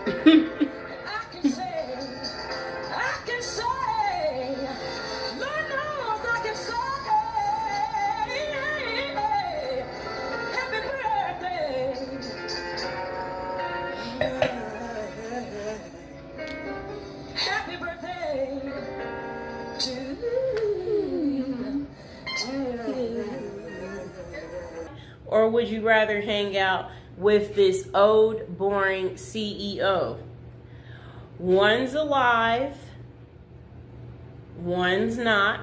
Lord knows I can say, happy birthday. Happy birthday to you. Or would you rather hang out with this old, boring CEO? One's alive, one's not.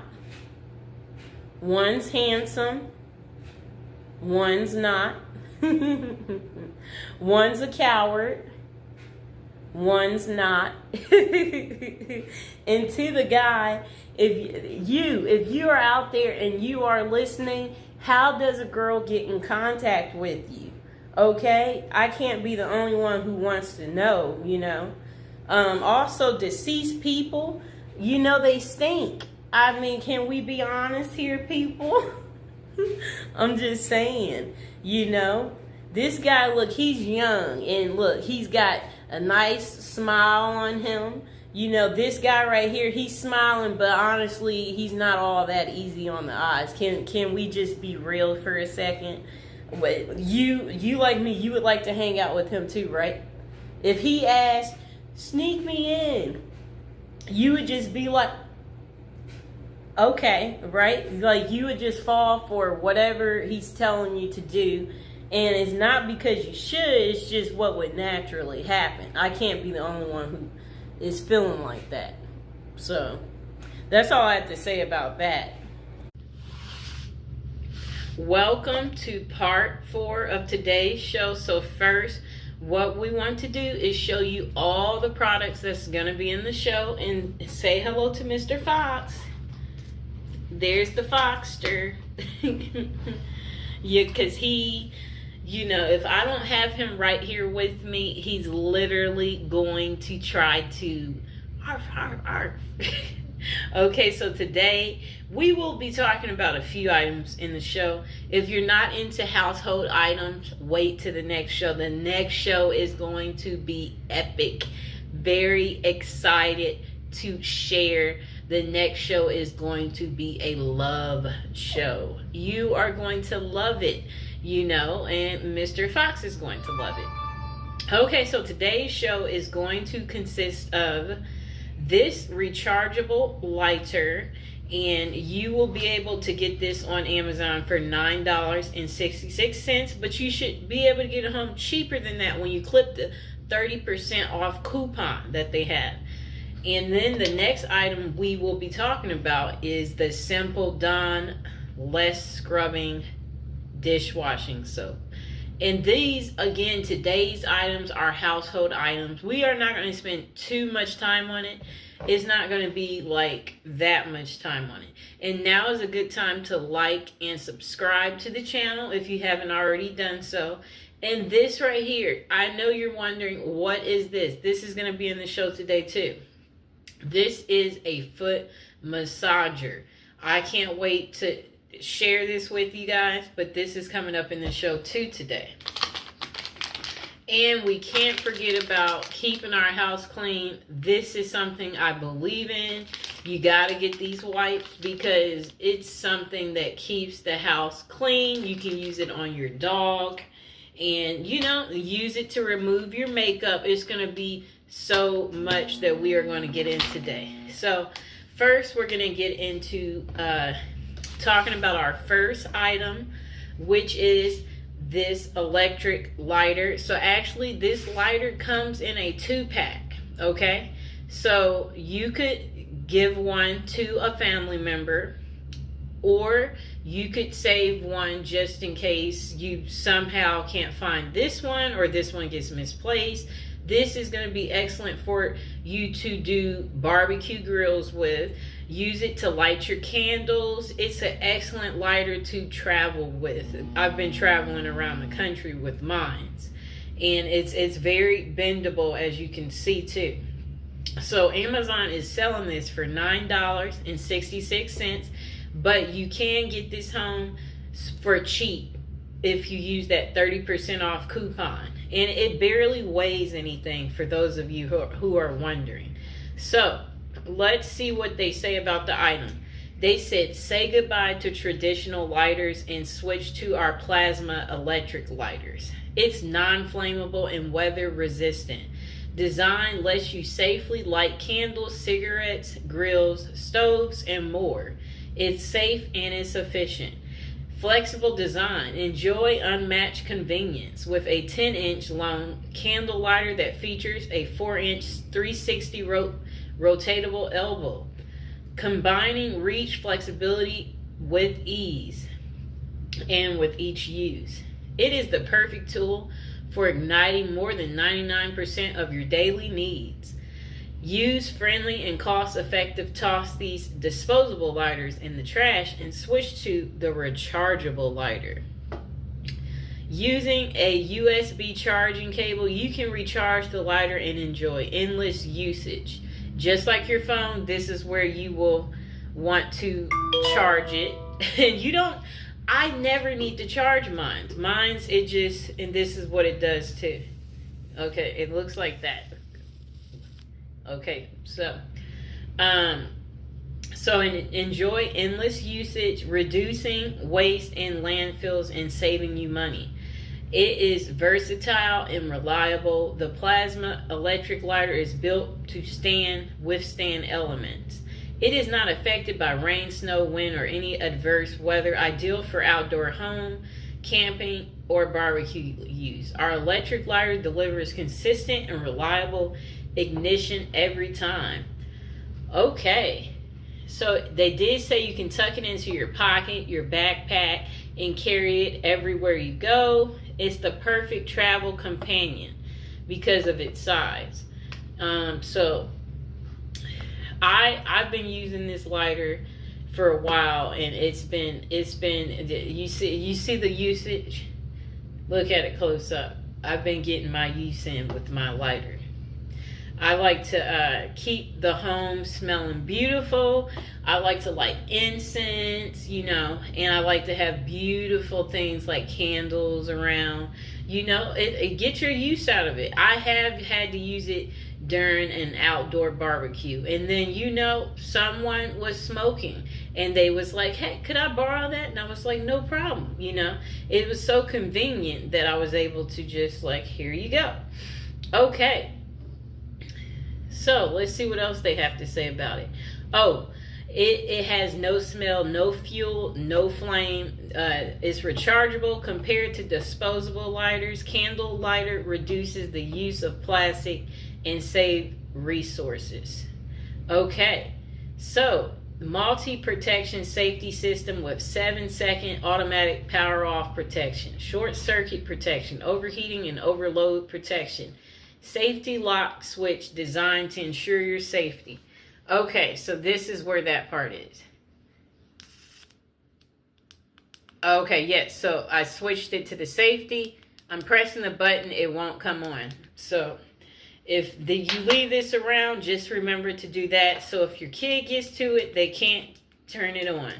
One's handsome, one's not. One's a coward, one's not. And to the guy, if you are out there and you are listening, how does a girl get in contact with you? Okay, I can't be the only one who wants to know, you know. Also, deceased people, you know, they stink. I mean, can we be honest here, people? I'm just saying, you know, this guy, look, he's young, and look, he's got a nice smile on him. You know, this guy right here, he's smiling, but honestly, he's not all that easy on the eyes. Can we just be real for a second? You like me, you would like to hang out with him too, right? If he asked, sneak me in, you would just be like, okay, right? Like, you would just fall for whatever he's telling you to do. And it's not because you should, it's just what would naturally happen. I can't be the only one who is feeling like that. So, that's all I have to say about that. Welcome to part 4 of today's show. So first, what we want to do is show you all the products that's going to be in the show, and say hello to Mr. Fox. There's the Foxter. Yeah, because he, you know, if I don't have him right here with me, he's literally going to try to arf, arf, arf. Okay, so today we will be talking about a few items in the show. If you're not into household items, wait to the next show. The next show is going to be epic. Very excited to share. The next show is going to be a love show. You are going to love it, you know, and Mr. Fox is going to love it. Okay, so today's show is going to consist of this rechargeable lighter, and you will be able to get this on Amazon for $9.66, but you should be able to get it home cheaper than that when you clip the 30% off coupon that they have. And then the next item we will be talking about is the Simple Dawn Less Scrubbing Dishwashing Soap. And these, again, today's items are household items. We are not going to spend too much time on it. It's not going to be like that much time on it. And now is a good time to like and subscribe to the channel if you haven't already done so. And this right here, I know you're wondering, what is this? This is going to be in the show today too. This is a foot massager. I can't wait to share this with you guys, but this is coming up in the show too today. And we can't forget about keeping our house clean. This is something I believe in. You got to get these wipes because it's something that keeps the house clean. You can use it on your dog, and you know, use it to remove your makeup. It's going to be so much that we are going to get in today. So first, we're going to get into talking about our first item, which is this electric lighter. So actually, this lighter comes in a 2-pack, okay? So you could give one to a family member, or you could save one just in case you somehow can't find this one, or this one gets misplaced. This is going to be excellent for you to do barbecue grills with. Use it to light your candles. It's an excellent lighter to travel with. I've been traveling around the country with mine, and it's very bendable, as you can see too. So Amazon is selling this for $9.66, but you can get this home for cheap if you use that 30% off coupon. And it barely weighs anything for those of you who are wondering. So let's see what they say about the item. They said, say goodbye to traditional lighters and switch to our plasma electric lighters. It's non-flammable and weather resistant. Design lets you safely light candles, cigarettes, grills, stoves, and more. It's safe and it's efficient. Flexible design. Enjoy unmatched convenience with a 10-inch long candle lighter that features a 4-inch 360 rotatable elbow, combining reach, flexibility with ease and with each use. It is the perfect tool for igniting more than 99% of your daily needs. Use friendly and cost-effective. Toss these disposable lighters in the trash and switch to the rechargeable lighter. Using a USB charging cable, you can recharge the lighter and enjoy endless usage. Just like your phone, this is where you will want to charge it. And I never need to charge mine. And this is what it does too. Okay, it looks like that. Okay, so enjoy endless usage, reducing waste in landfills and saving you money. It is versatile and reliable. The plasma electric lighter is built to withstand elements. It is not affected by rain, snow, wind, or any adverse weather. Ideal for outdoor home, camping, or barbecue use. Our electric lighter delivers consistent and reliable ignition every time. Okay, so they did say you can tuck it into your pocket, your backpack, and carry it everywhere you go. It's the perfect travel companion because of its size. I've been using this lighter for a while, and it's been you see the usage. Look at it close up. I've been getting my use in with my lighter. I like to keep the home smelling beautiful. I like to light incense, and I like to have beautiful things like candles around. It get your use out of it. I have had to use it during an outdoor barbecue, and then someone was smoking and they was like, hey, could I borrow that? And I was like, no problem. It was so convenient that I was able to just like, here you go. Okay, so let's see what else they have to say about it. It has no smell, no fuel, no flame. It's rechargeable compared to disposable lighters. Candle lighter reduces the use of plastic and save resources. Okay, so multi-protection safety system with 7-second automatic power off protection, short circuit protection, overheating and overload protection, safety lock switch designed to ensure your safety. Okay, so this is where that part is. Okay, yes, so I switched it to the safety. I'm pressing the button, it won't come on. So if you leave this around, just remember to do that. So if your kid gets to it, they can't turn it on.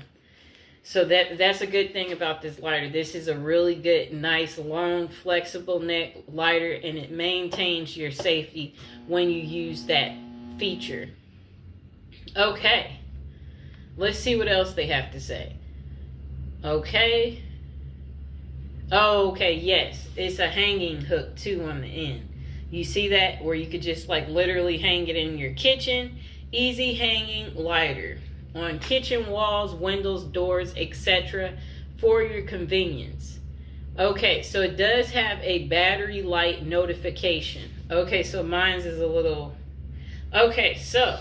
So that's a good thing about this lighter. This is a really good, nice, long, flexible neck lighter, and it maintains your safety when you use that feature. Okay, let's see what else they have to say. Okay. Okay, yes, it's a hanging hook too on the end. You see that? Where you could just like literally hang it in your kitchen. Easy hanging lighter on kitchen walls, windows, doors, etc. for your convenience. Okay, so it does have a battery light notification. Okay, so mine's is a little... Okay, so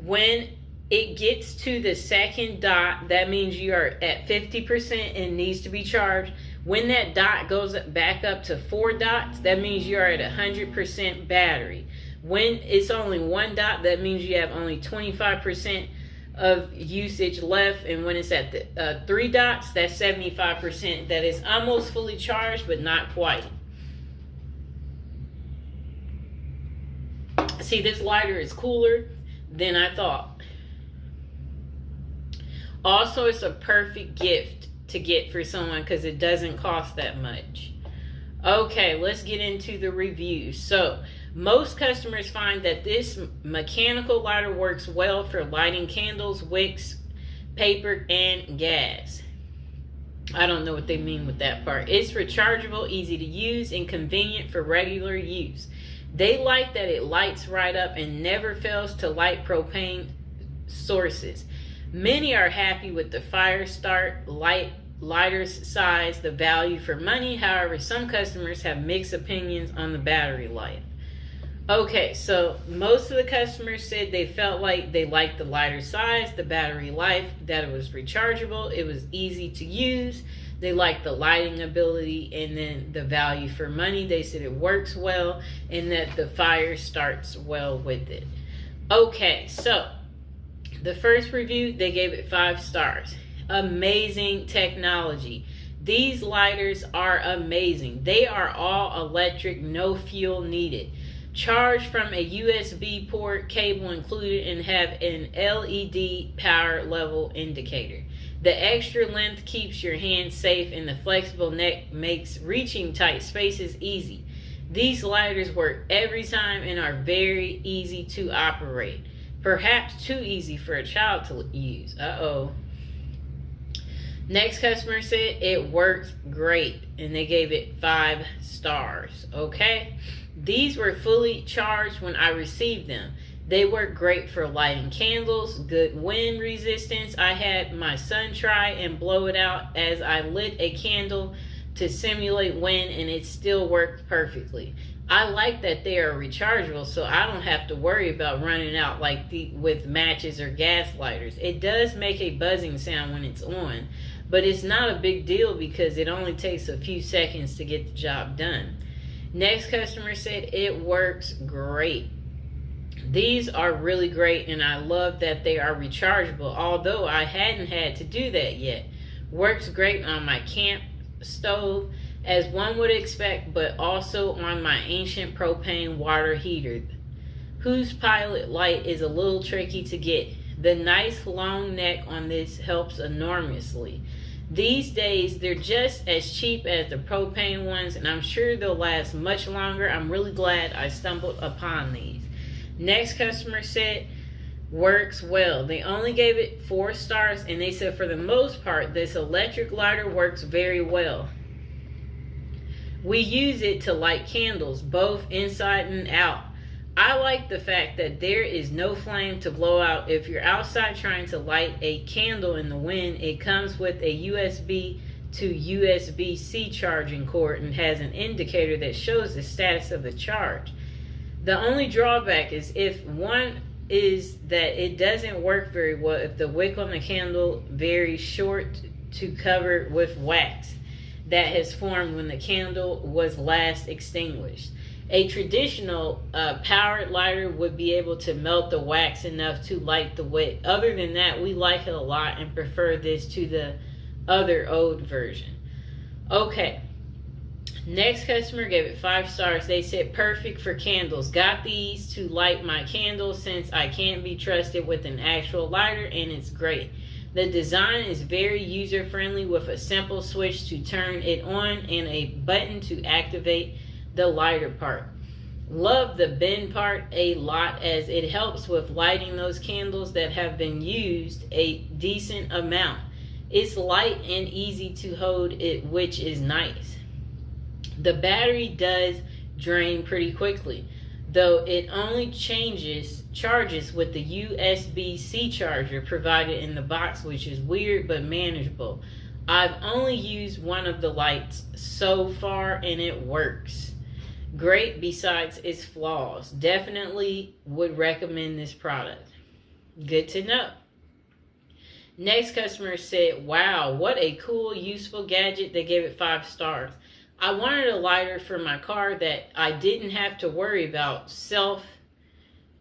when it gets to the second dot, that means you are at 50% and needs to be charged. When that dot goes back up to 4 dots, that means you are at 100% battery. When it's only 1 dot, that means you have only 25% of usage left. And when it's at the 3 dots, that's 75%. That is almost fully charged, but not quite. See, this lighter is cooler than I thought. Also, it's a perfect gift to get for someone because it doesn't cost that much. Okay, let's get into the reviews. So, most customers find that this mechanical lighter works well for lighting candles, wicks, paper, and gas. I don't know what they mean with that part. It's rechargeable, easy to use, and convenient for regular use. They like that it lights right up and never fails to light propane sources. Many are happy with the fire start lighter's size, the value for money. However, some customers have mixed opinions on the battery life. Okay, so most of the customers said they felt like they liked the lighter size, the battery life, that it was rechargeable, it was easy to use. They liked the lighting ability, and then the value for money. They said it works well and that the fire starts well with it. Okay, so the first review, they gave it 5 stars. Amazing technology. These lighters are amazing. They are all electric, no fuel needed. Charge from a USB port, cable included, and have an LED power level indicator. The extra length keeps your hands safe, and the flexible neck makes reaching tight spaces easy. These lighters work every time and are very easy to operate. Perhaps too easy for a child to use. Next customer said it works great, and they gave it 5 stars. Okay, these were fully charged when I received them. They work great for lighting candles, good wind resistance. I had my son try and blow it out as I lit a candle to simulate wind, and it still worked perfectly. I like that they are rechargeable, so I don't have to worry about running out like with matches or gas lighters. It does make a buzzing sound when it's on, but it's not a big deal because it only takes a few seconds to get the job done. Next customer said it works great. These are really great, and I love that they are rechargeable, although I hadn't had to do that yet. Works great on my camp stove, as one would expect, but also on my ancient propane water heater, whose pilot light is a little tricky to get. The nice long neck on this helps enormously. These days, they're just as cheap as the propane ones, and I'm sure they'll last much longer. I'm really glad I stumbled upon these. Next customer said, works well. They only gave it 4 stars, and they said for the most part, this electric lighter works very well. We use it to light candles, both inside and out. I like the fact that there is no flame to blow out. If you're outside trying to light a candle in the wind, it comes with a USB to USB-C charging cord and has an indicator that shows the status of the charge. The only drawback is that it doesn't work very well if the wick on the candle very short to cover with wax that has formed when the candle was last extinguished. A traditional powered lighter would be able to melt the wax enough to light the wick. Other than that, we like it a lot and prefer this to the other old version. Okay, next customer gave it 5 stars. They said perfect for candles. Got these to light my candles since I can't be trusted with an actual lighter, and it's great. The design is very user-friendly with a simple switch to turn it on and a button to activate the lighter part. Love the bend part a lot as it helps with lighting those candles that have been used a decent amount. It's light and easy to hold it, which is nice. The battery does drain pretty quickly, though it only charges with the USB-C charger provided in the box, which is weird but manageable. I've only used one of the lights so far and it works great besides its flaws. Definitely would recommend this product. Good to know. Next customer said, wow, what a cool, useful gadget. They gave it 5 stars. I wanted a lighter for my car that I didn't have to worry about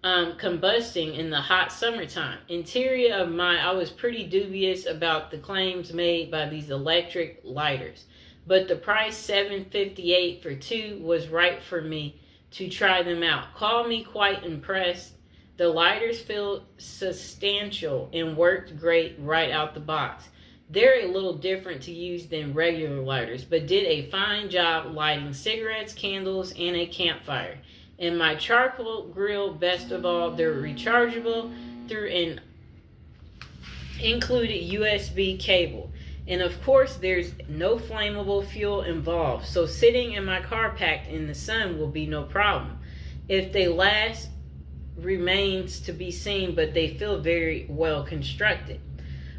combusting in the hot summertime. I was pretty dubious about the claims made by these electric lighters, but the price $7.58 for 2 was right for me to try them out. Called me quite impressed. The lighters feel substantial and worked great right out the box. They're a little different to use than regular lighters, but did a fine job lighting cigarettes, candles, and a campfire. And my charcoal grill, best of all, they're rechargeable through an included USB cable. And of course, there's no flammable fuel involved, so sitting in my car packed in the sun will be no problem. If they last remains to be seen, but they feel very well constructed.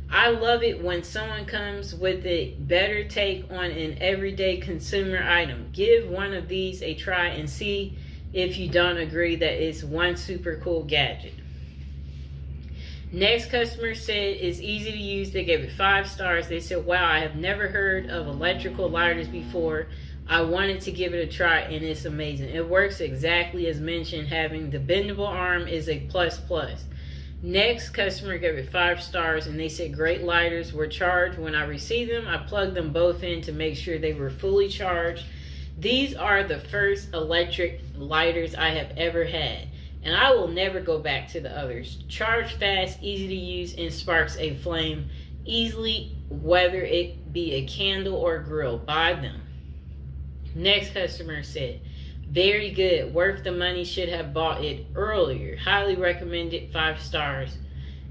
I love it when someone comes with a better take on an everyday consumer item. Give one of these a try and see if you don't agree that it's one super cool gadget. Next customer said it's easy to use. They gave it 5 stars. They said, wow, I have never heard of electrical lighters before. I wanted to give it a try and it's amazing. It works exactly as mentioned. Having the bendable arm is a plus plus. Next customer gave it 5 stars and they said great lighters were charged when I received them. I plugged them both in to make sure they were fully charged. These are the first electric lighters I have ever had, and I will never go back to the others. Charge fast, easy to use, and sparks a flame easily, whether it be a candle or a grill. Buy them. Next customer said, very good, worth the money, should have bought it earlier. Highly recommended, 5 stars.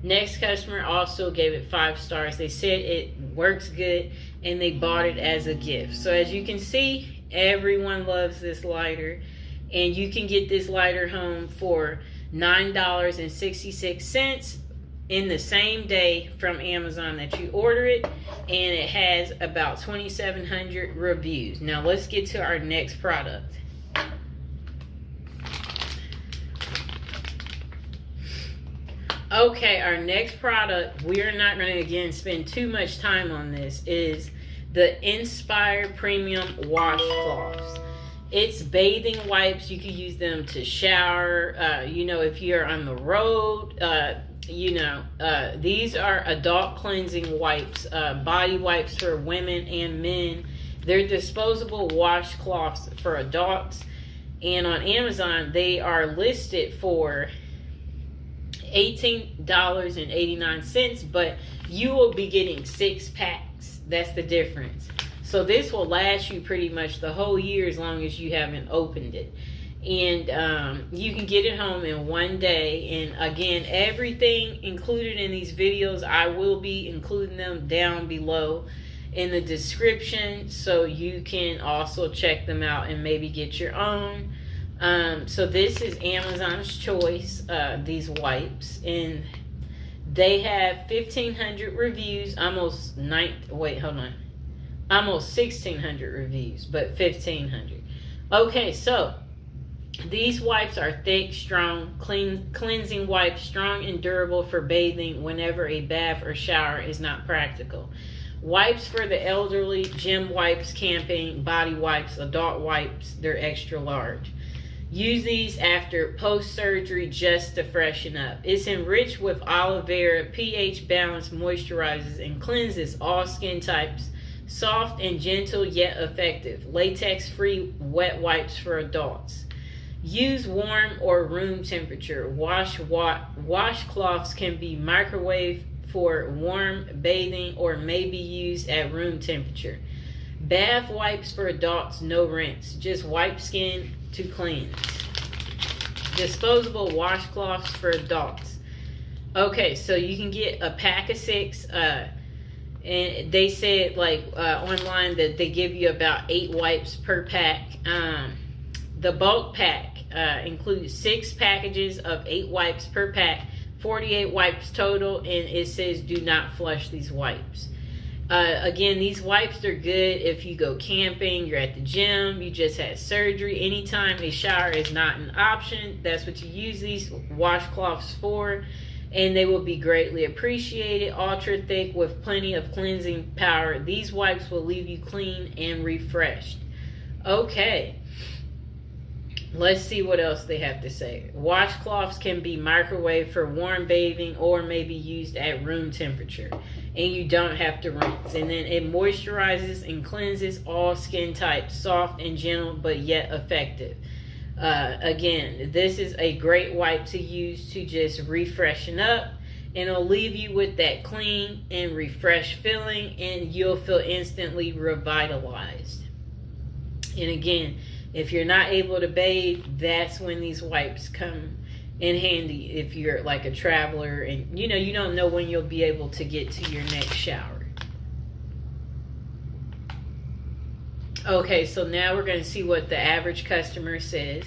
Next customer also gave it 5 stars. They said it works good and they bought it as a gift. So as you can see, everyone loves this lighter, and you can get this lighter home for $9.66 in the same day from Amazon that you order it, and it has about 2,700 reviews. Now let's get to our next product. Okay, our next product, we are not going to again spend too much time on this, is the Inspire Premium Washcloths. It's bathing wipes. You can use them to shower, if you're on the road, these are adult cleansing wipes, body wipes for women and men. They're disposable washcloths for adults, and on Amazon they are listed for $18.89, but you will be getting 6 packs. That's the difference. So this will last you pretty much the whole year as long as you haven't opened it. And you can get it home in one day. And again, everything included in these videos, I will be including them down below in the description, so you can also check them out and maybe get your own. So this is Amazon's choice, these wipes, and they have 1,500 reviews, almost 1,600 reviews, but 1,500. Okay, so these wipes are thick, strong, cleansing wipes, strong and durable for bathing whenever a bath or shower is not practical. Wipes for the elderly, gym wipes, camping, body wipes, adult wipes, they're extra large. Use these after post-surgery just to freshen up. It's enriched with aloe vera, pH balance, moisturizes and cleanses all skin types. Soft and gentle yet effective. Latex-free wet wipes for adults. Use warm or room temperature. Washcloths can be microwaved for warm bathing or may be used at room temperature. Bath wipes for adults, no rinse. Just wipe skin to cleanse. Disposable washcloths for adults. Okay, so you can get a pack of 6. And they said online that they give you about 8 wipes per pack. The bulk pack includes 6 packages of 8 wipes per pack, 48 wipes total, and it says do not flush these wipes. Again, these wipes are good if you go camping, you're at the gym, you just had surgery. Anytime a shower is not an option, that's what you use these washcloths for, and they will be greatly appreciated. Ultra thick with plenty of cleansing power. These wipes will leave you clean and refreshed. Okay. Let's see what else they have to say. Washcloths can be microwaved for warm bathing or may be used at room temperature. And you don't have to rinse. And then it moisturizes and cleanses all skin types. Soft and gentle, but yet effective. Again, this is a great wipe to use to just refreshen up. and it'll leave you with that clean and refreshed feeling, and you'll feel instantly revitalized. And again, if you're not able to bathe, that's when these wipes come in handy. If you're like a traveler and you don't know when you'll be able to get to your next shower. Okay, so now we're going to see what the average customer says.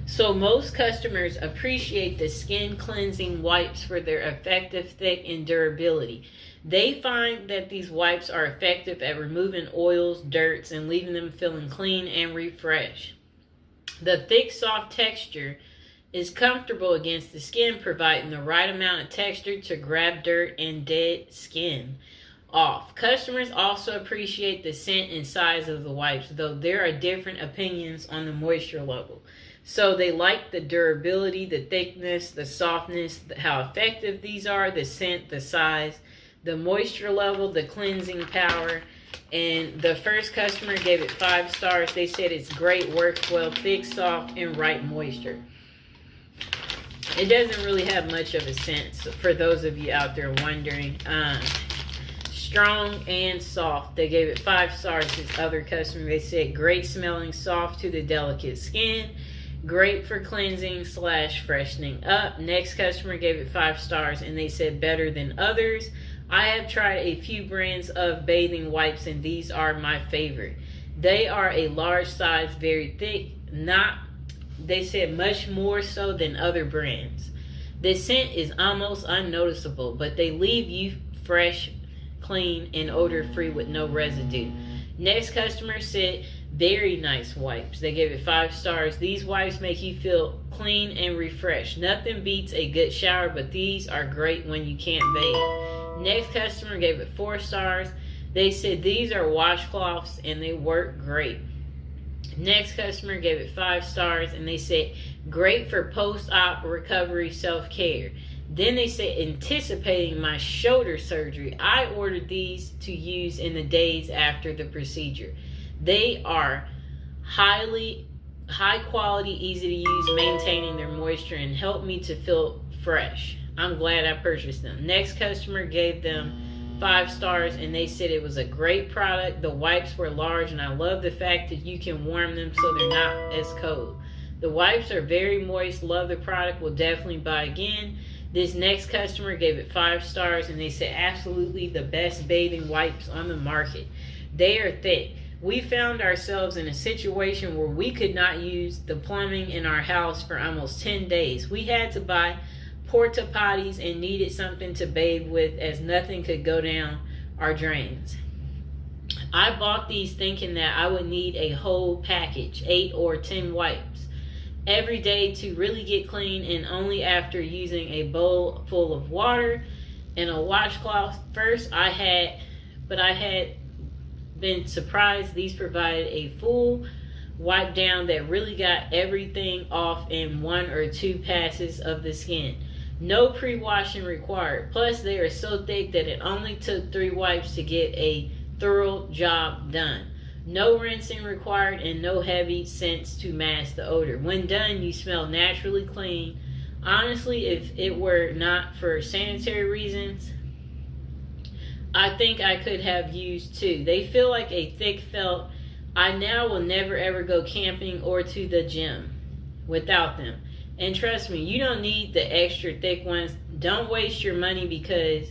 So most customers appreciate the skin cleansing wipes for their effective, thick, and durability. They find that these wipes are effective at removing oils, dirts, and leaving them feeling clean and refreshed. The thick, soft texture is comfortable against the skin, providing the right amount of texture to grab dirt and dead skin off. Customers also appreciate the scent and size of the wipes, though there are different opinions on the moisture level. So they like the durability, the thickness, the softness, how effective these are, the scent, the size, the moisture level, the cleansing power. And the first customer gave it 5 stars. They said it's great, works well, thick, soft, and right moisture. It doesn't really have much of a scent, so for those of you out there wondering. Strong and soft. They gave it 5 stars. This other customer, they said great smelling, soft to the delicate skin, great for cleansing / freshening up. Next customer gave it 5 stars and they said better than others. I have tried a few brands of bathing wipes and these are my favorite. They are a large size, very thick, they said much more so than other brands. The scent is almost unnoticeable, but they leave you fresh, clean, and odor free with no residue. Next customer said very nice wipes. They gave it 5 stars. These wipes make you feel clean and refreshed. Nothing beats a good shower, but these are great when you can't bathe. Next customer gave it 4 stars. They said these are washcloths and they work great. Next customer gave it 5 stars and they said great for post-op recovery self-care. Then they said, anticipating my shoulder surgery, I ordered these to use in the days after the procedure. They are high quality, easy to use, maintaining their moisture, and help me to feel fresh. I'm glad I purchased them. Next customer gave them 5 stars and they said it was a great product. The wipes were large and I love the fact that you can warm them so they're not as cold. The wipes are very moist. Love the product. Will definitely buy again. This next customer gave it 5 stars and they said absolutely the best bathing wipes on the market. They are thick. We found ourselves in a situation where we could not use the plumbing in our house for almost 10 days. We had to buy porta potties and needed something to bathe with as nothing could go down our drains. I bought these thinking that I would need a whole package, 8 or 10 wipes every day to really get clean, and only after using a bowl full of water and a washcloth. First I had been surprised these provided a full wipe down that really got everything off in 1 or 2 passes of the skin. No pre-washing required. Plus they are so thick that it only took 3 wipes to get a thorough job done. No rinsing required and no heavy scents to mask the odor. When done, you smell naturally clean. Honestly, if it were not for sanitary reasons, I think I could have used 2. They feel like a thick felt. I now will never ever go camping or to the gym without them. And trust me, you don't need the extra thick ones. Don't waste your money because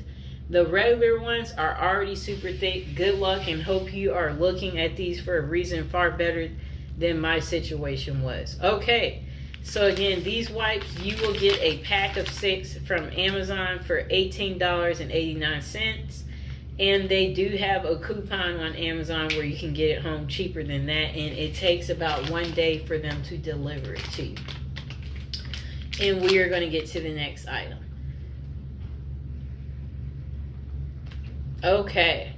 the regular ones are already super thick. Good luck and hope you are looking at these for a reason far better than my situation was. Okay, so again, these wipes, you will get a pack of 6 from Amazon for $18.89. And they do have a coupon on Amazon where you can get it home cheaper than that. And it takes about 1 day for them to deliver it to you. And we are going to get to the next item. Okay,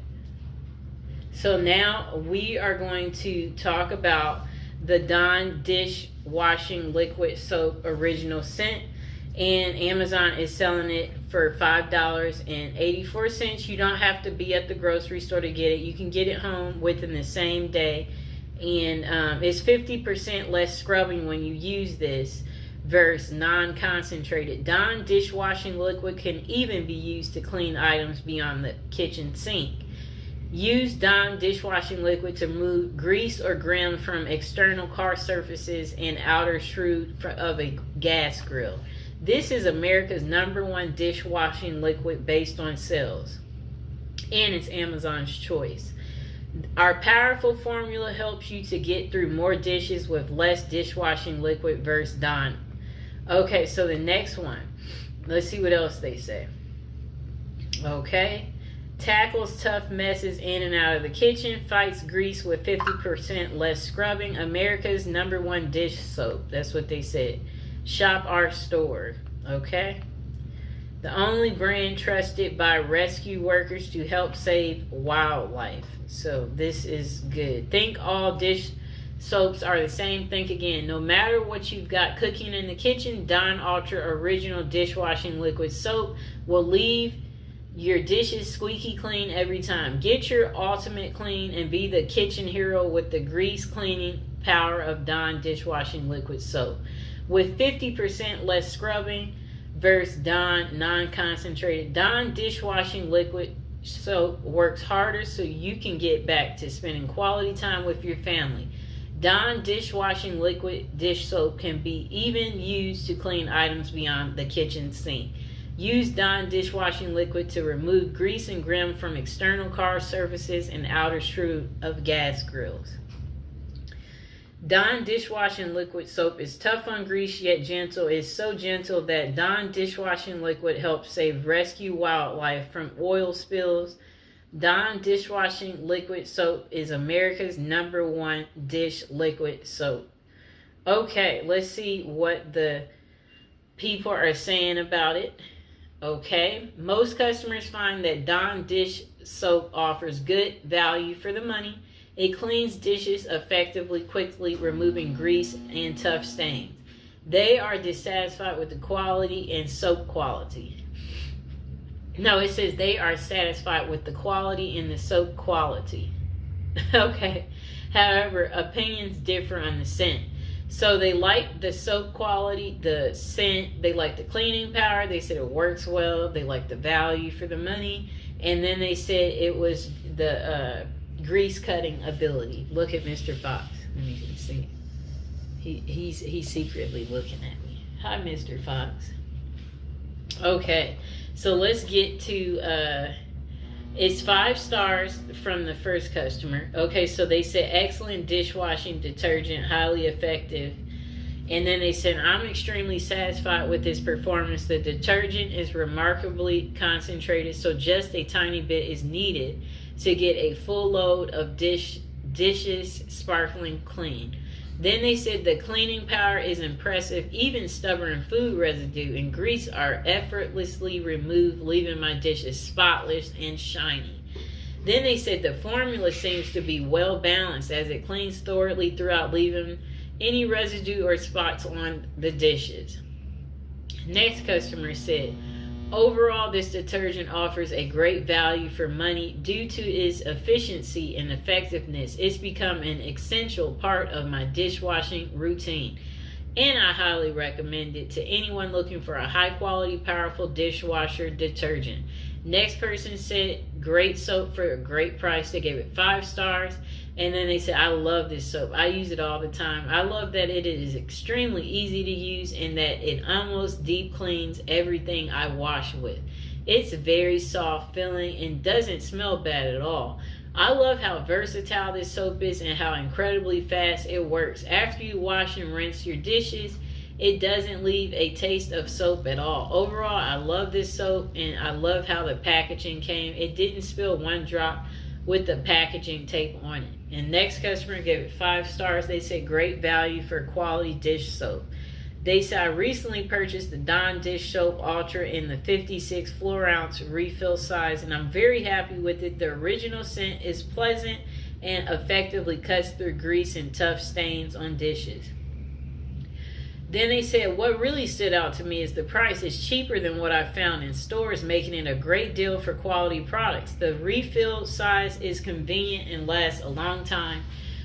so now we are going to talk about the Dawn dishwashing liquid soap original scent, and Amazon is selling it for $5.84. You don't have to be at the grocery store to get it. You can get it home within the same day, and it's 50% less scrubbing when you use this versus non-concentrated. Dawn dishwashing liquid can even be used to clean items beyond the kitchen sink. Use Dawn dishwashing liquid to remove grease or grime from external car surfaces and outer shroud of a gas grill. This is America's #1 dishwashing liquid based on sales, and it's Amazon's choice. Our powerful formula helps you to get through more dishes with less dishwashing liquid versus Dawn. Okay, so the next one. Let's see what else they say. Okay. Tackles tough messes in and out of the kitchen. Fights grease with 50% less scrubbing. America's #1 dish soap. That's what they said. Shop our store. Okay. The only brand trusted by rescue workers to help save wildlife. So this is good. Think all dish soaps are the same. Think again. No matter what you've got cooking in the kitchen, Dawn Ultra Original Dishwashing Liquid Soap will leave your dishes squeaky clean every time. Get your ultimate clean and be the kitchen hero with the grease cleaning power of Dawn Dishwashing Liquid Soap. With 50% less scrubbing versus Dawn non-concentrated. Dawn Dishwashing Liquid Soap works harder so you can get back to spending quality time with your family. Dawn Dishwashing Liquid Dish Soap can be even used to clean items beyond the kitchen sink. Use Dawn dishwashing liquid to remove grease and grime from external car surfaces and outer shroud of gas grills. Dawn dishwashing liquid soap is tough on grease yet gentle. It's so gentle that Dawn dishwashing liquid helps save rescue wildlife from oil spills. Dawn dishwashing liquid soap is America's #1 dish liquid soap. Okay, let's see what the people are saying about it. Okay, most customers find that Dawn dish soap offers good value for the money. It cleans dishes effectively, quickly, removing grease and tough stains. They are dissatisfied with the quality and soap quality. No, it says they are satisfied with the quality and the soap quality. Okay, however, opinions differ on the scent. So they like the soap quality, the scent, they like the cleaning power, they said it works well, they like the value for the money, and then they said it was the grease cutting ability. Look at Mr. Fox. Let me see. He's secretly looking at me. Hi, Mr. Fox. Okay, so let's get to it's 5 stars from the first customer. Okay, so they said excellent dishwashing detergent, highly effective. And then they said, I'm extremely satisfied with this performance. The detergent is remarkably concentrated, so just a tiny bit is needed to get a full load of dishes sparkling clean. Then they said the cleaning power is impressive. Even stubborn food residue and grease are effortlessly removed, leaving my dishes spotless and shiny. Then they said the formula seems to be well balanced as it cleans thoroughly throughout, leaving any residue or spots on the dishes. Next customer said, overall, this detergent offers a great value for money due to its efficiency and effectiveness. It's become an essential part of my dishwashing routine, and I highly recommend it to anyone looking for a high-quality, powerful dishwasher detergent. Next person said, great soap for a great price. They gave it 5 stars. And then they said, I love this soap. I use it all the time. I love that it is extremely easy to use and that it almost deep cleans everything I wash with. It's very soft feeling and doesn't smell bad at all. I love how versatile this soap is and how incredibly fast it works. After you wash and rinse your dishes, it doesn't leave a taste of soap at all. Overall, I love this soap and I love how the packaging came. It didn't spill one drop with the packaging tape on it. And next customer gave it 5 stars. They said great value for quality dish soap. They said, I recently purchased the Dawn Dish Soap Ultra in the 56 floor ounce refill size, and I'm very happy with it. The original scent is pleasant and effectively cuts through grease and tough stains on dishes. Then they said, what really stood out to me is the price is cheaper than what I found in stores, making it a great deal for quality products. The refill size is convenient and lasts a long time.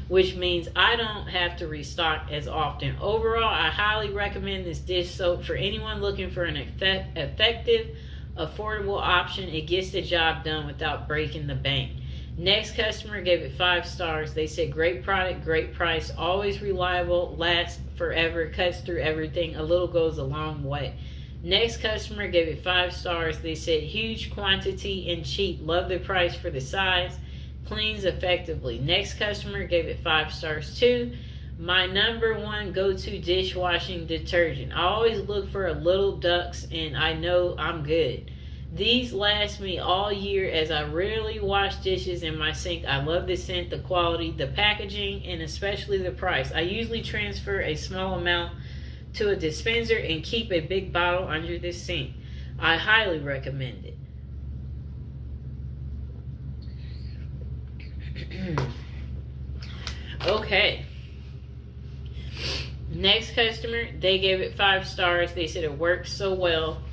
which means I don't have to restock as often. Overall, I highly recommend this dish soap for anyone looking for an effective, affordable option. It gets the job done without breaking the bank. Next customer gave it 5 stars. They said great product, great price, always reliable, lasts forever, cuts through everything. A little goes a long way. Next customer gave it 5 stars. They said huge quantity and cheap. Love the price for the size. Cleans effectively. Next customer gave it 5 stars too. My number one go-to dishwashing detergent. I always look for a Little Ducks and I know I'm good. These last me all year as I rarely wash dishes in my sink. I love the scent, the quality, the packaging, and especially the price. I usually transfer a small amount to a dispenser and keep a big bottle under the sink. I highly recommend it. Okay. Next customer, they gave it 5 stars. They said it works so well.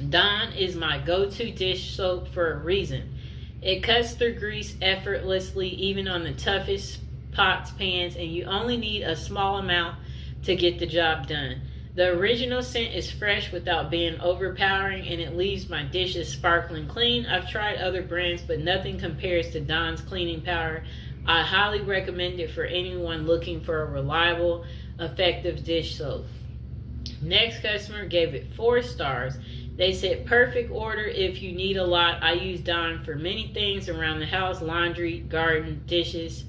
Dawn is my go-to dish soap for a reason. It cuts through grease effortlessly, even on the toughest pots, pans, and you only need a small amount to get the job done. The original scent is fresh without being overpowering, and it leaves my dishes sparkling clean. I've tried other brands, but nothing compares to Dawn's cleaning power. I highly recommend it for anyone looking for a reliable, effective dish soap. Next customer gave it 4 stars. They said perfect order if you need a lot. I use Dawn for many things around the house: laundry, garden, dishes,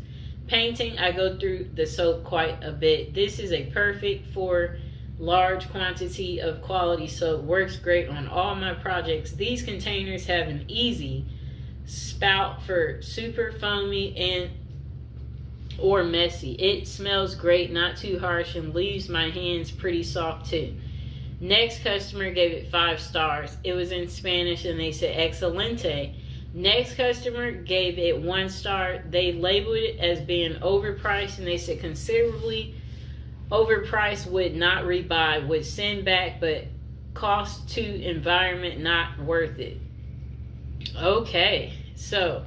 painting. I go through the soap quite a bit. This is a perfect for large quantity of quality soap. Works great on all my projects. These containers have an easy spout for super foamy and or messy. It smells great, not too harsh, and leaves my hands pretty soft too. Next customer gave it 5 stars. It was in Spanish and they said excelente. Next customer gave it 1 star. They labeled it as being overpriced and they said considerably overpriced, would not rebuy, would send back, but cost to environment not worth it. Okay, so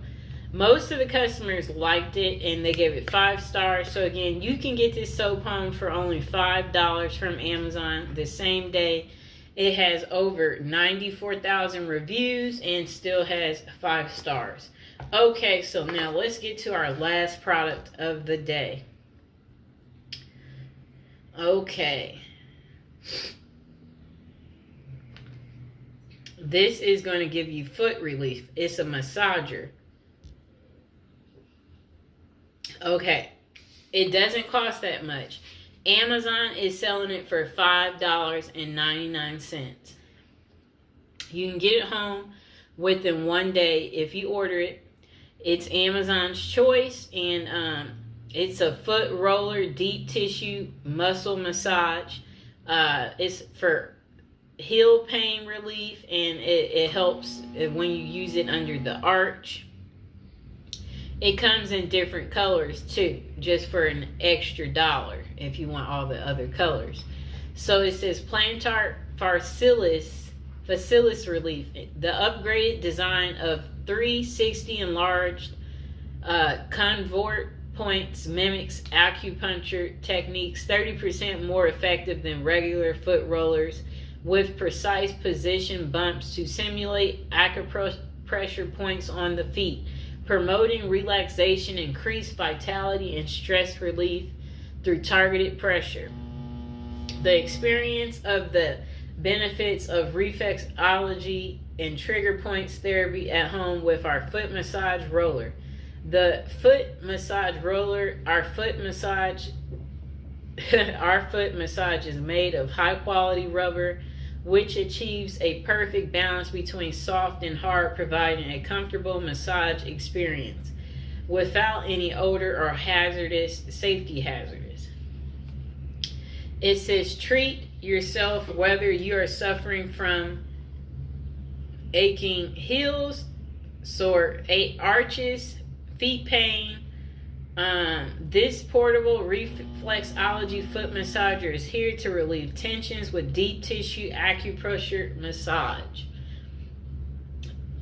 most of the customers liked it and they gave it 5 stars. So again, you can get this soap home for only $5 from Amazon the same day. It has over 94,000 reviews and still has 5 stars. Okay, so now let's get to our last product of the day. Okay. This is going to give you foot relief. It's a massager. Okay, it doesn't cost that much. Amazon is selling it for $5.99. You can get it home within 1 day if you order it. It's Amazon's choice, and it's a foot roller deep tissue muscle massage. It's for heel pain relief, and it helps when you use it under the arch. It comes in different colors too, just for an extra $1 if you want all the other colors. So it says plantar facilis relief. The upgraded design of 360 enlarged convert points mimics acupuncture techniques, 30% more effective than regular foot rollers, with precise position bumps to simulate acupressure points on the feet, promoting relaxation, increased vitality, and stress relief through targeted pressure. The experience of the benefits of reflexology and trigger points therapy at home with our foot massage roller. The foot massage roller, our foot massage is made of high quality rubber, which achieves a perfect balance between soft and hard, providing a comfortable massage experience without any odor or safety hazards. It says treat yourself whether you are suffering from aching heels, sore arches, feet pain. This portable reflexology foot massager is here to relieve tensions with deep tissue acupressure massage.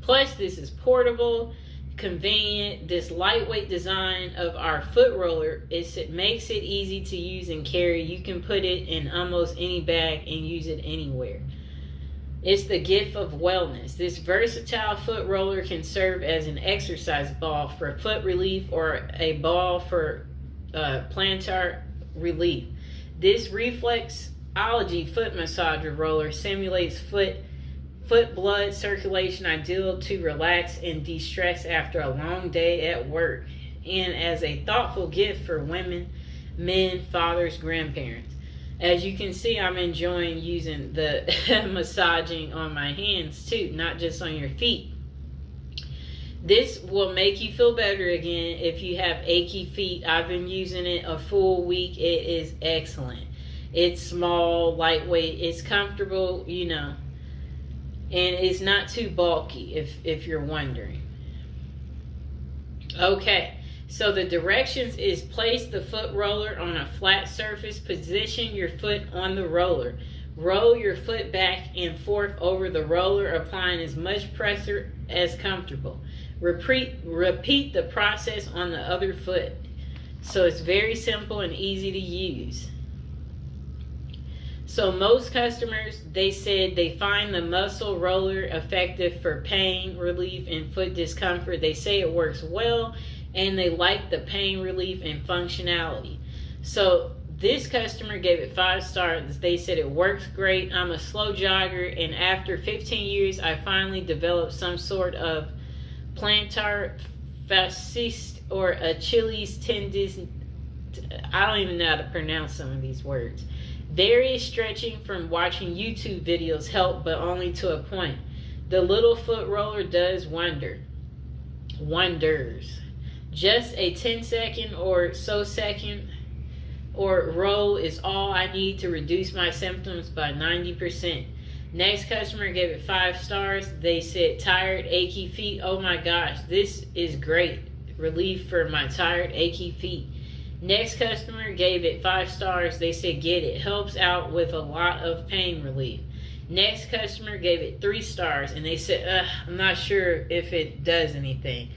Plus, this is portable, convenient. This lightweight design of our foot roller, it makes it easy to use and carry. You can put it in almost any bag and use it anywhere. It's the gift of wellness. This versatile foot roller can serve as an exercise ball for foot relief or a ball for plantar relief. This reflexology foot massager roller simulates foot blood circulation, ideal to relax and de-stress after a long day at work, and as a thoughtful gift for women, men, fathers, grandparents. As you can see, I'm enjoying using the massaging on my hands too, not just on your feet. This will make you feel better again if you have achy feet. I've been using it a full week. It is excellent. It's small, lightweight, it's comfortable, you know, and it's not too bulky if you're wondering. Okay. So the directions is place the foot roller on a flat surface. Position your foot on the roller. Roll your foot back and forth over the roller, applying as much pressure as comfortable. Repeat the process on the other foot. So it's very simple and easy to use. So most customers, they said they find the muscle roller effective for pain relief and foot discomfort. They say it works well, and they like the pain relief and functionality. So this customer gave it 5 stars. They said it works great. I'm a slow jogger, and after 15 years, I finally developed some sort of plantar fasciitis or Achilles tendon. I don't even know how to pronounce some of these words. Various stretching from watching YouTube videos help, but only to a point. The little foot roller does wonders. Just a 10-second or so second or roll is all I need to reduce my symptoms by 90%. Next customer gave it 5 stars. They said tired, achy feet. Oh my gosh, this is great relief for my tired, achy feet. Next customer gave it 5 stars. They said get it. Helps out with a lot of pain relief. Next customer gave it 3 stars and they said, I'm not sure if it does anything.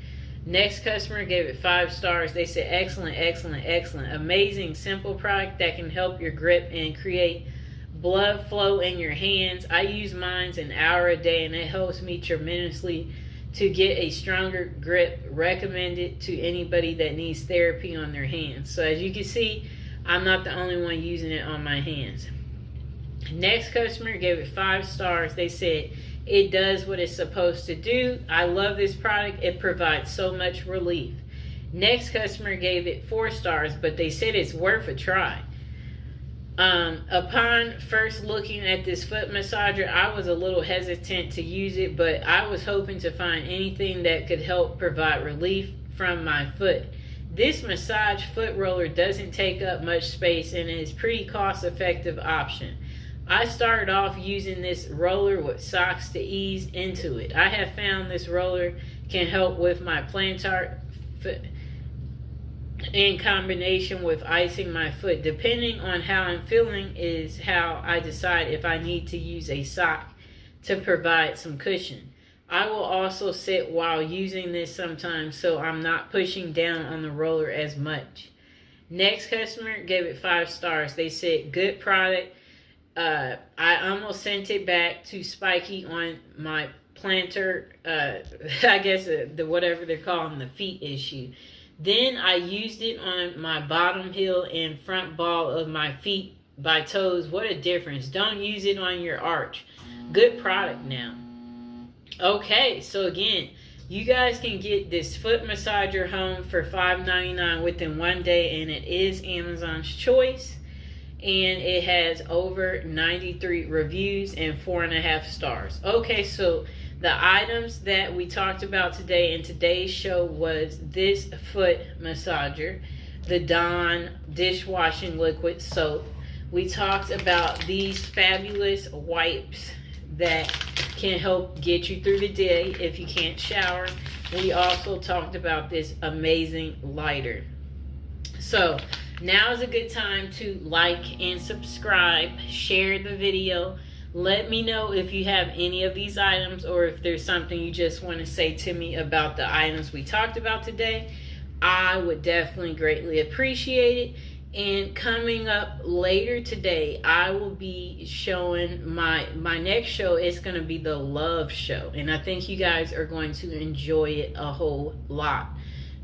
Next customer gave it 5 stars. They said, excellent, excellent, excellent. Amazing, simple product that can help your grip and create blood flow in your hands. I use mine an hour a day, and it helps me tremendously to get a stronger grip. Recommended to anybody that needs therapy on their hands. So as you can see, I'm not the only one using it on my hands. Next customer gave it 5 stars. They said, it does what it's supposed to do. I love this product. It provides so much relief. Next customer gave it 4 stars, but they said it's worth a try. Upon first looking at this foot massager, I was a little hesitant to use it, but I was hoping to find anything that could help provide relief from my foot. This massage foot roller doesn't take up much space and is a pretty cost-effective option. I started off using this roller with socks to ease into it. I have found this roller can help with my plantar foot in combination with icing my foot. Depending on how I'm feeling is how I decide if I need to use a sock to provide some cushion. I will also sit while using this sometimes so I'm not pushing down on the roller as much. Next customer gave it 5 stars. They said good product. I almost sent it back to Spiky on my plantar, I guess the whatever they're calling the feet issue. Then I used it on my bottom heel and front ball of my feet by toes. What a difference. Don't use it on your arch. Good product now. Okay, so again, you guys can get this foot massager home for $5.99 within 1 day, and it is Amazon's choice. And it has over 93 reviews and 4.5 stars. Okay, so the items that we talked about today in today's show was this foot massager, the Dawn dishwashing liquid soap. We talked about these fabulous wipes that can help get you through the day if you can't shower. We also talked about this amazing lighter. So now is a good time to like and subscribe, share the video, Let me know if you have any of these items or if there's something you just want to say to me about the items we talked about today. I would definitely greatly appreciate it. And coming up later today, I will be showing my next show is going to be the love show. And I think you guys are going to enjoy it a whole lot.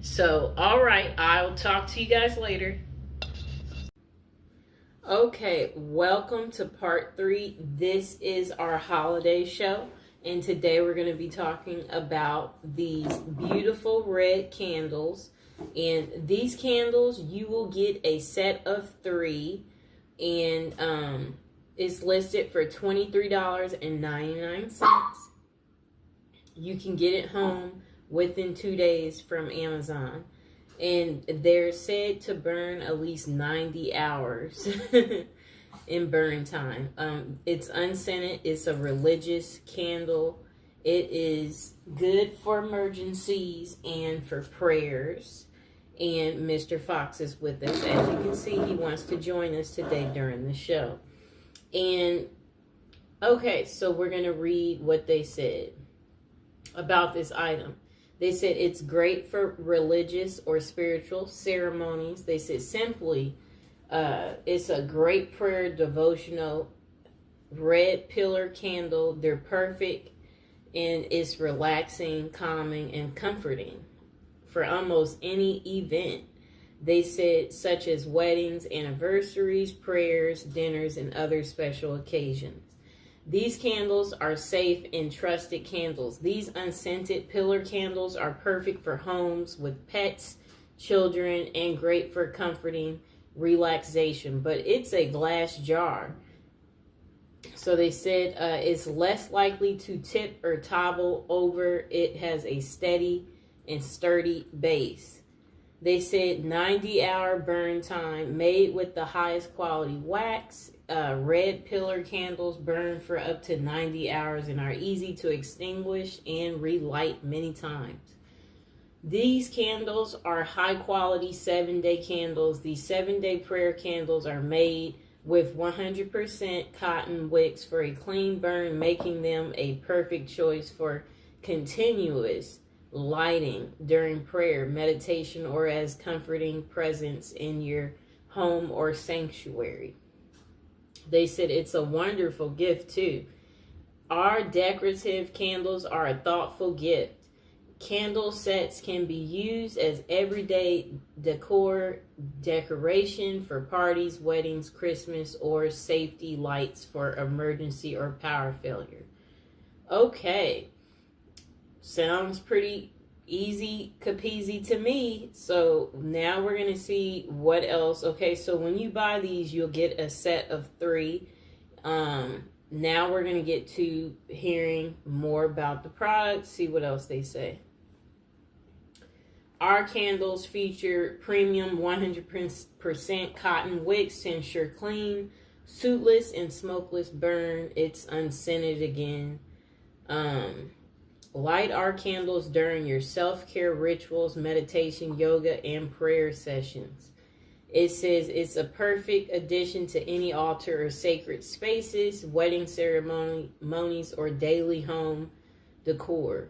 So, all right, I'll talk to you guys later. Okay, welcome to part 3. This is our holiday show. And today we're going to be talking about these beautiful red candles. And these candles, you will get a set of 3, and it's listed for $23.99. You can get it home within 2 days from Amazon, and they're said to burn at least 90 hours in burn time. It's unscented. It's a religious candle. It is good for emergencies and for prayers. And Mr. Fox is with us. As you can see, he wants to join us today during the show. And, okay, so we're going to read what they said about this item. They said it's great for religious or spiritual ceremonies. They said simply, it's a great prayer devotional red pillar candle. They're perfect, and it's relaxing, calming, and comforting for almost any event. They said, such as weddings, anniversaries, prayers, dinners, and other special occasions. These candles are safe and trusted candles. These unscented pillar candles are perfect for homes with pets, children, and great for comforting relaxation. But it's a glass jar. So they said it's less likely to tip or topple over. It has a steady and sturdy base. They said 90-hour burn time, made with the highest quality wax. Red pillar candles burn for up to 90 hours and are easy to extinguish and relight many times. These candles are high quality 7-day candles. These 7-day prayer candles are made with 100% cotton wicks for a clean burn, making them a perfect choice for continuous lighting during prayer, meditation, or as comforting presence in your home or sanctuary. They said it's a wonderful gift too. Our decorative candles are a thoughtful gift. Candle sets can be used as everyday decoration for parties, weddings, Christmas, or safety lights for emergency or power failure. Okay. Sounds pretty easy capeasy to me. So now we're going to see what else. Okay, so when you buy these, you'll get a set of 3. Now we're going to get to hearing more about the product, see what else they say. Our candles feature premium 100% cotton wicks to ensure clean, sootless, and smokeless burn. It's unscented again. Light our candles during your self-care rituals, meditation, yoga, and prayer sessions. It says it's a perfect addition to any altar or sacred spaces, wedding ceremonies, or daily home decor.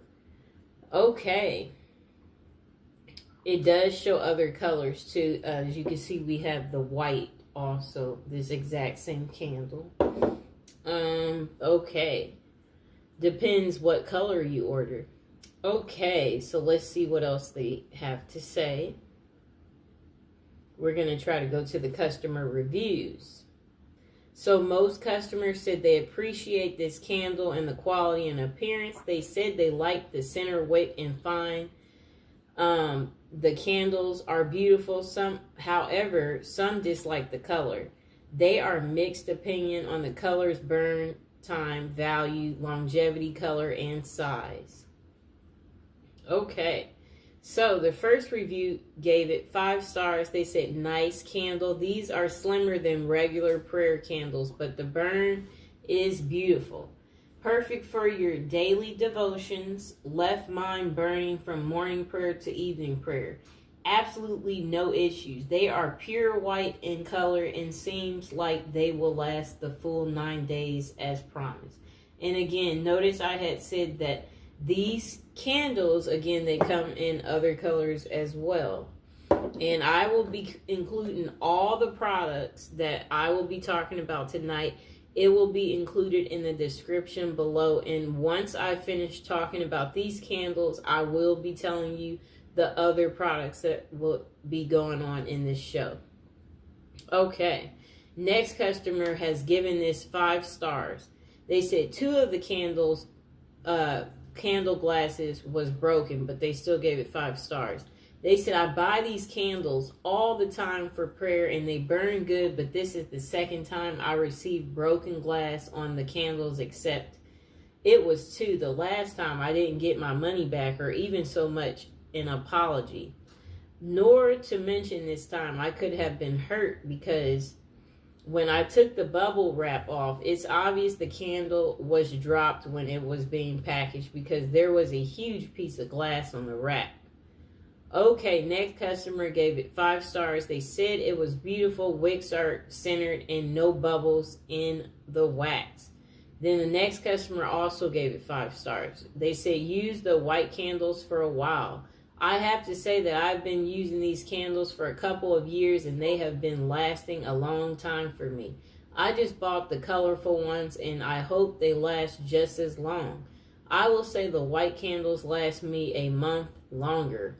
Okay. It does show other colors too. As you can see, we have the white also, this exact same candle. Okay. Depends what color you order. Okay, so let's see what else they have to say. We're going to try to go to the customer reviews. So most customers said they appreciate this candle and the quality and appearance. They said they like the center wick and fine. The candles are beautiful. However, some dislike the color. They are mixed opinion on the color's burn time, value, longevity, color, and size. Okay, so the first review gave it 5 stars. They said, nice candle. These are slimmer than regular prayer candles, but the burn is beautiful. Perfect for your daily devotions. Left mine burning from morning prayer to evening prayer. absolutely no issues. They are pure white in color and seems like they will last the full 9 days as promised. And again, notice I had said that these candles, again, they come in other colors as well. And I will be including all the products that I will be talking about tonight. It will be included in the description below. And once I finish talking about these candles, I will be telling you the other products that will be going on in this show. Okay, next customer has given this 5 stars. They said 2 of the candles, candle glasses was broken, but they still gave it 5 stars. They said, I buy these candles all the time for prayer and they burn good, but this is the second time I received broken glass on the candles, except it was 2 the last time I didn't get my money back or even so much an apology. Nor to mention this time I could have been hurt because when I took the bubble wrap off, it's obvious the candle was dropped when it was being packaged because there was a huge piece of glass on the wrap. Okay, next customer gave it 5 stars. They said it was beautiful. Wicks are centered and no bubbles in the wax. Then the next customer also gave it 5 stars. They said use the white candles for a while. I have to say that I've been using these candles for a couple of years and they have been lasting a long time for me. I just bought the colorful ones and I hope they last just as long. I will say the white candles last me a month longer.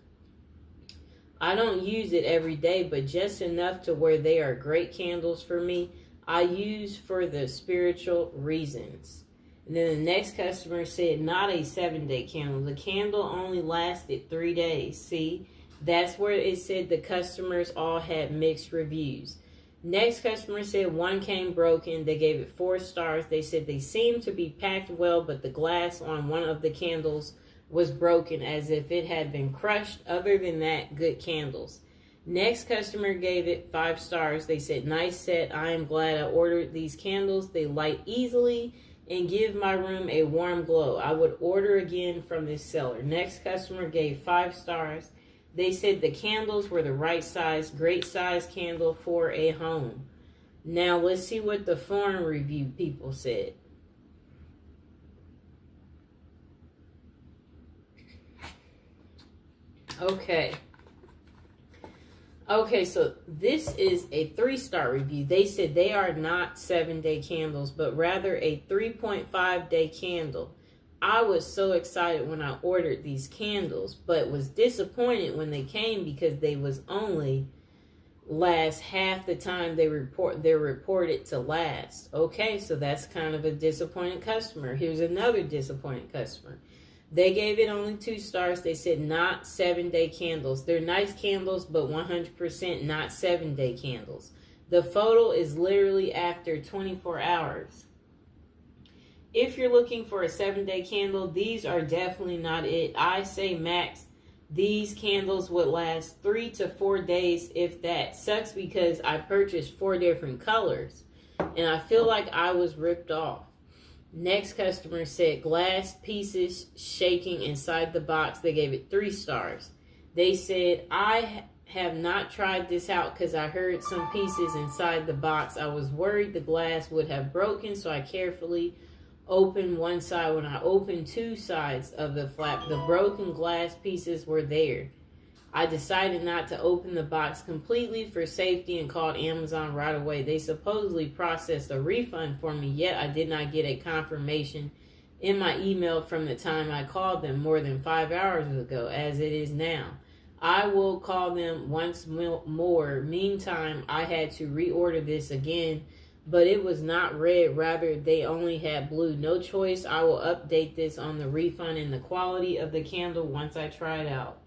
I don't use it every day, but just enough to where they are great candles for me. I use for the spiritual reasons. And then the next customer said, not a 7-day candle. The candle only lasted 3 days. See, that's where it said the customers all had mixed reviews. Next customer said 1 came broken. They gave it 4 stars. They said they seemed to be packed well, but the glass on one of the candles was broken as if it had been crushed. Other than that, good candles. Next customer gave it 5 stars. They said, nice set. I am glad I ordered these candles. They light easily and give my room a warm glow. I would order again from this seller. Next customer gave 5 stars. They said the candles were the right size, great size candle for a home. Now let's see what the foreign review people said. Okay, so this is a 3-star review. They said they are not 7-day candles, but rather a 3.5-day candle. I was so excited when I ordered these candles, but was disappointed when they came because they was only last half the time they're reported to last. Okay, so that's kind of a disappointed customer. Here's another disappointed customer. They gave it only 2 stars. They said not 7-day candles. They're nice candles, but 100% not 7-day candles. The photo is literally after 24 hours. If you're looking for a 7-day candle, these are definitely not it. I say max, these candles would last 3 to 4 days, if that. Sucks because I purchased 4 different colors, and I feel like I was ripped off. Next customer said glass pieces shaking inside the box. They gave it 3 stars. They said, I have not tried this out because I heard some pieces inside the box. I was worried the glass would have broken, so I carefully opened one side. When I opened 2 sides of the flap, the broken glass pieces were there. I decided not to open the box completely for safety and called Amazon right away. They supposedly processed a refund for me, yet I did not get a confirmation in my email from the time I called them more than 5 hours ago, as it is now. I will call them once more. Meantime, I had to reorder this again, but it was not red. Rather, they only had blue. No choice. I will update this on the refund and the quality of the candle once I try it out.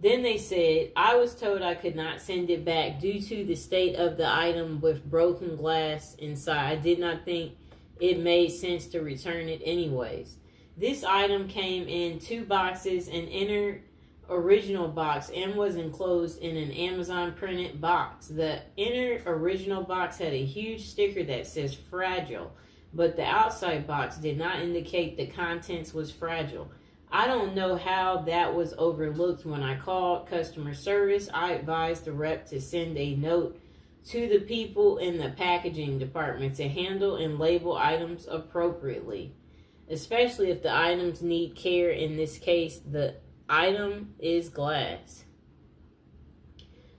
Then they said, I was told I could not send it back due to the state of the item with broken glass inside. I did not think it made sense to return it anyways. This item came in 2 boxes, an inner original box, and was enclosed in an Amazon printed box. The inner original box had a huge sticker that says fragile, but the outside box did not indicate the contents was fragile. I don't know how that was overlooked when I called customer service. I advised the rep to send a note to the people in the packaging department to handle and label items appropriately, especially if the items need care. In this case, the item is glass.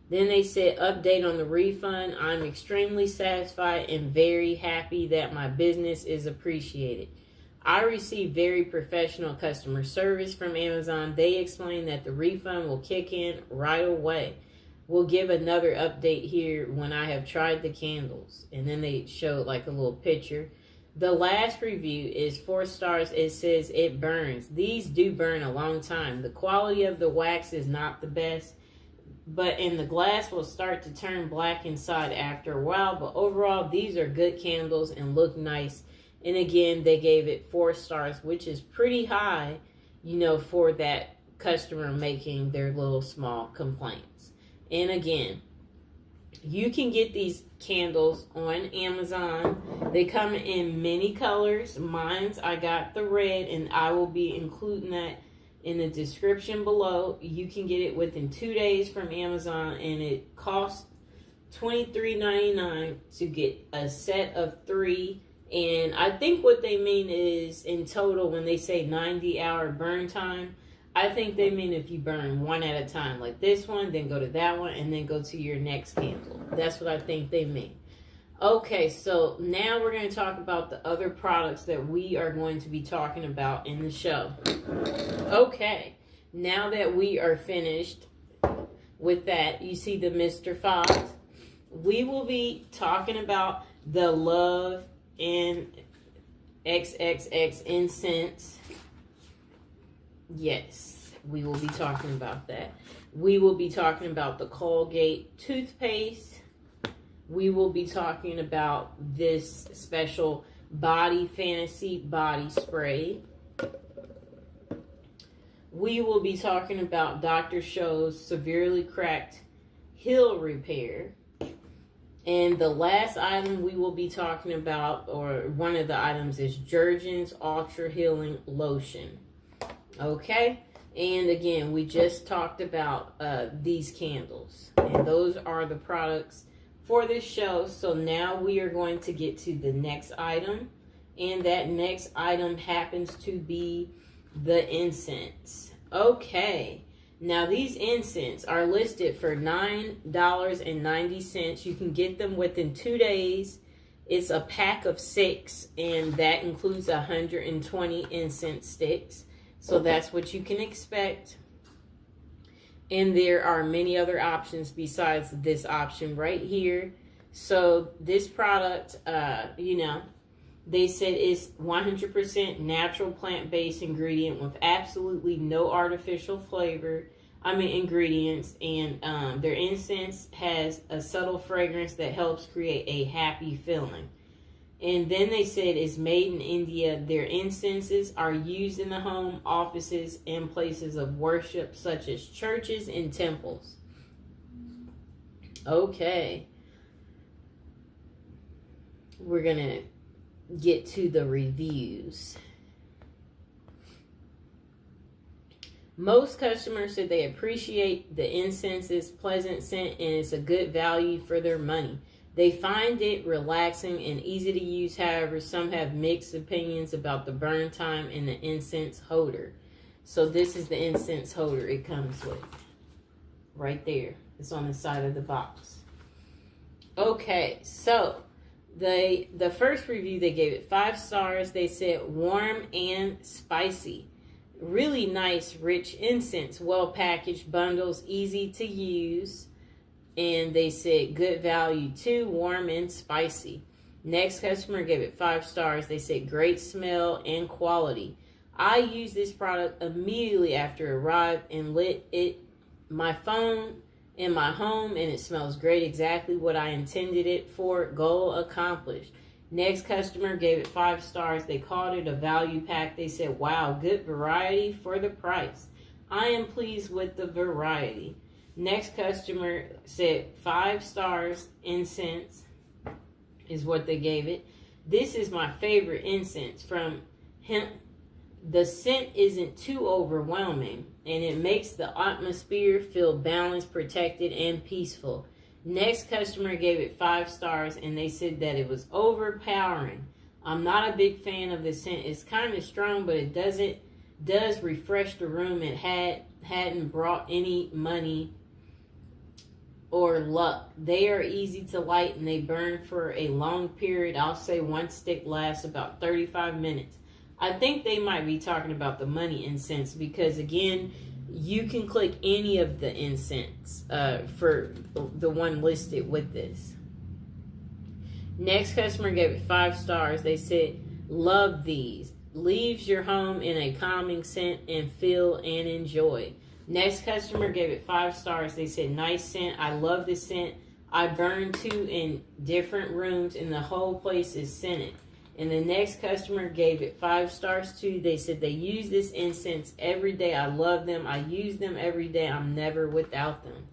Then they said, update on the refund. I'm extremely satisfied and very happy that my business is appreciated. I received very professional customer service from Amazon. They explained that the refund will kick in right away. We'll give another update here when I have tried the candles. And then they showed like a little picture. The last review is 4 stars. It says it burns. These do burn a long time. The quality of the wax is not the best, and the glass will start to turn black inside after a while. But overall, these are good candles and look nice. And again, they gave it 4 stars, which is pretty high, for that customer making their little small complaints. And again, you can get these candles on Amazon. They come in many colors. I got the red, and I will be including that in the description below. You can get it within 2 days from Amazon, and it costs $23.99 to get a set of 3. And I think what they mean is, in total, when they say 90-hour burn time, I think they mean if you burn one at a time, like this one, then go to that one, and then go to your next candle. That's what I think they mean. Okay, so now we're going to talk about the other products that we are going to be talking about in the show. Okay, now that we are finished with that, you see the Mr. Fox. We will be talking about the Love and XXX incense. Yes, we will be talking about that. We will be talking about the Colgate toothpaste. We will be talking about this special Body Fantasy body spray. We will be talking about Dr. Scholl's severely cracked heel repair. And the last item we will be talking about, or one of the items, is Jergens Ultra Healing Lotion. Okay? And again, we just talked about these candles. And those are the products for this show. So now we are going to get to the next item. And that next item happens to be the incense. Okay. Now, these incense are listed for $9.90. You can get them within 2 days. It's a pack of 6, and that includes 120 incense sticks. So that's what you can expect. And there are many other options besides this option right here. So this product, they said it's 100% natural plant-based ingredient with absolutely no artificial ingredients. And their incense has a subtle fragrance that helps create a happy feeling. And then they said it's made in India. Their incenses are used in the home, offices, and places of worship such as churches and temples. Okay. We're going to get to the reviews. Most customers said they appreciate the incense's pleasant scent and it's a good value for their money. They find it relaxing and easy to use. However, some have mixed opinions about the burn time and the incense holder. So this is the incense holder it comes with. Right there. It's on the side of the box. Okay, so the first review, they gave it 5 stars. They said warm and spicy. Really nice, rich incense. Well packaged bundles, easy to use. And they said good value too, warm and spicy. Next customer gave it 5 stars. They said great smell and quality. I used this product immediately after it arrived and lit my phone in my home, and it smells great. Exactly what I intended it for. Goal accomplished. Next customer gave it 5 stars. They called it a value pack. They said, wow, good variety for the price. I am pleased with the variety. Next customer said 5 stars. Incense is what they gave it. This is my favorite incense from hemp The scent isn't too overwhelming, and it makes the atmosphere feel balanced, protected, and peaceful. Next customer gave it 5 stars, and they said that it was overpowering. I'm not a big fan of the scent. It's kind of strong, but it does refresh the room. It hadn't brought any money or luck. They are easy to light and they burn for a long period. I'll say one stick lasts about 35 minutes. I think they might be talking about the money incense, because again, you can click any of the incense for the one listed with this. Next customer gave it 5 stars. They said, love these. Leaves your home in a calming scent and feel and enjoy. Next customer gave it 5 stars. They said, nice scent. I love this scent. I burn 2 in different rooms and the whole place is scented. And the next customer gave it 5 stars too. They said they use this incense every day. I love them. I use them every day. I'm never without them.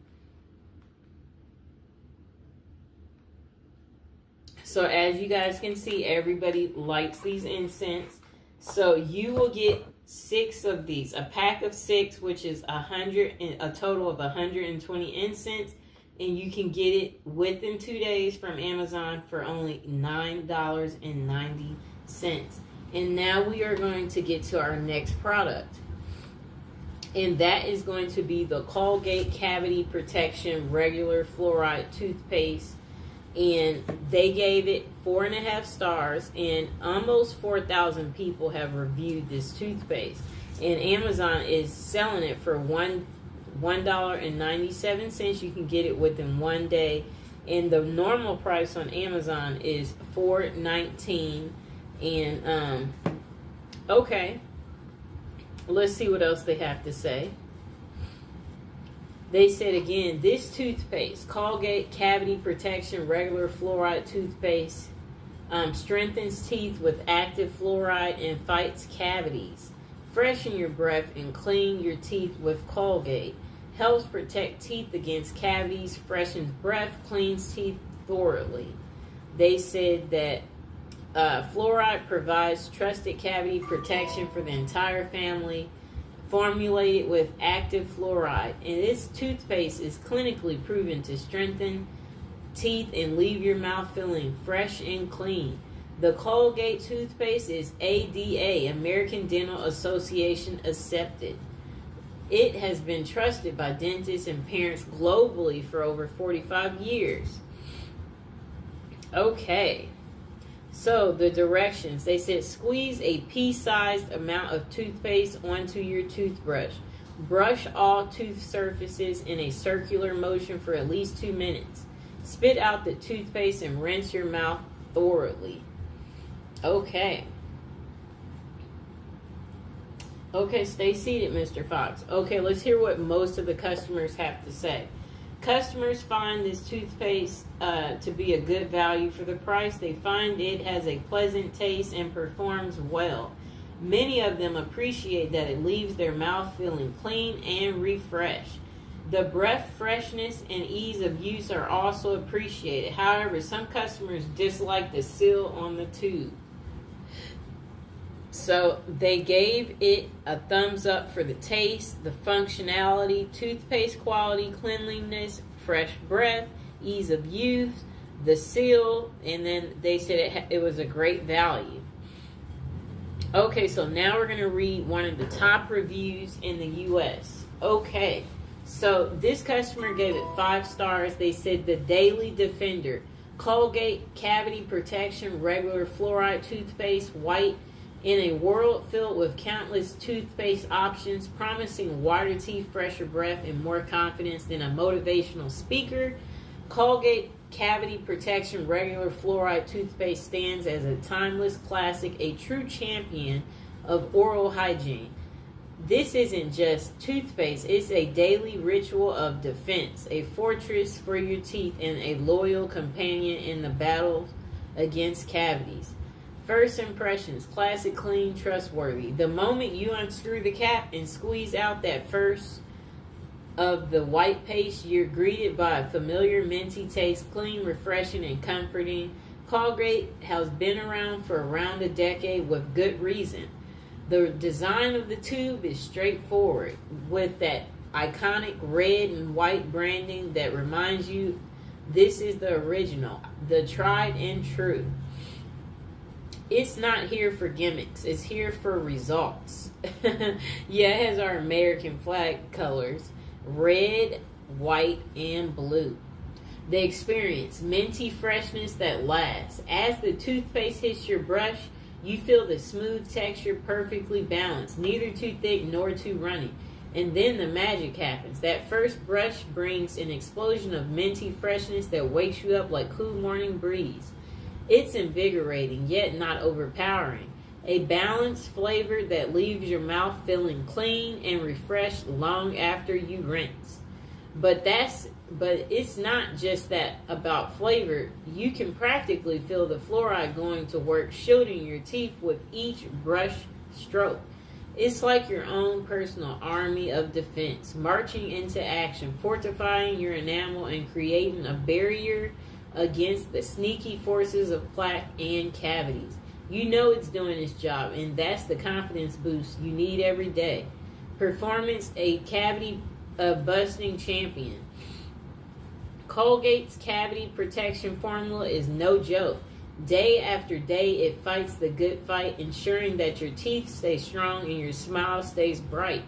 So as you guys can see, everybody likes these incense. So you will get 6 of these, a pack of 6, which is a total of 120 incense. And you can get it within 2 days from Amazon for only $9.90. And now we are going to get to our next product. And that is going to be the Colgate Cavity Protection Regular Fluoride Toothpaste. And they gave it 4.5 stars. And almost 4,000 people have reviewed this toothpaste. And Amazon is selling it for $1.97. You can get it within 1 day, and the normal price on Amazon is $4.19. And okay, let's see what else they have to say. They said again, this toothpaste, Colgate Cavity Protection Regular Fluoride Toothpaste, strengthens teeth with active fluoride and fights cavities. Freshen your breath and clean your teeth with Colgate. Helps protect teeth against cavities, freshens breath, cleans teeth thoroughly. They said that fluoride provides trusted cavity protection for the entire family, formulated with active fluoride. And this toothpaste is clinically proven to strengthen teeth and leave your mouth feeling fresh and clean. The Colgate toothpaste is ADA, American Dental Association accepted. It has been trusted by dentists and parents globally for over 45 years. Okay, so the directions. They said squeeze a pea-sized amount of toothpaste onto your toothbrush. Brush all tooth surfaces in a circular motion for at least 2 minutes. Spit out the toothpaste and rinse your mouth thoroughly. Okay. Okay, stay seated, Mr. Fox. Okay, let's hear what most of the customers have to say. Customers find this toothpaste to be a good value for the price. They find it has a pleasant taste and performs well. Many of them appreciate that it leaves their mouth feeling clean and refreshed. The breath freshness and ease of use are also appreciated. However, some customers dislike the seal on the tube. So they gave it a thumbs up for the taste, the functionality, toothpaste quality, cleanliness, fresh breath, ease of use, the seal, and then they said it was a great value. Okay, so now we're going to read one of the top reviews in the U.S. Okay, so this customer gave it 5 stars. They said the Daily Defender, Colgate Cavity Protection Regular Fluoride Toothpaste, white, in a world filled with countless toothpaste options, promising whiter teeth, fresher breath, and more confidence than a motivational speaker, Colgate Cavity Protection Regular Fluoride Toothpaste stands as a timeless classic, a true champion of oral hygiene. This isn't just toothpaste, it's a daily ritual of defense, a fortress for your teeth, and a loyal companion in the battle against cavities. First impressions, classic, clean, trustworthy. The moment you unscrew the cap and squeeze out that first of the white paste, you're greeted by a familiar minty taste, clean, refreshing, and comforting. Colgate has been around for around a decade with good reason. The design of the tube is straightforward with that iconic red and white branding that reminds you this is the original, the tried and true. It's not here for gimmicks, it's here for results. Yeah, it has our American flag colors, red, white, and blue. The experience, minty freshness that lasts. As the toothpaste hits your brush, you feel the smooth texture perfectly balanced, neither too thick nor too runny. And then the magic happens. That first brush brings an explosion of minty freshness that wakes you up like cool morning breeze. It's invigorating, yet not overpowering. A balanced flavor that leaves your mouth feeling clean and refreshed long after you rinse. But it's not just that about flavor. You can practically feel the fluoride going to work, shielding your teeth with each brush stroke. It's like your own personal army of defense, marching into action, fortifying your enamel and creating a barrier against the sneaky forces of plaque and cavities. You know it's doing its job, and that's the confidence boost you need every day. Performance, a cavity busting champion. Colgate's cavity protection formula is no joke. Day after day, it fights the good fight, ensuring that your teeth stay strong and your smile stays bright.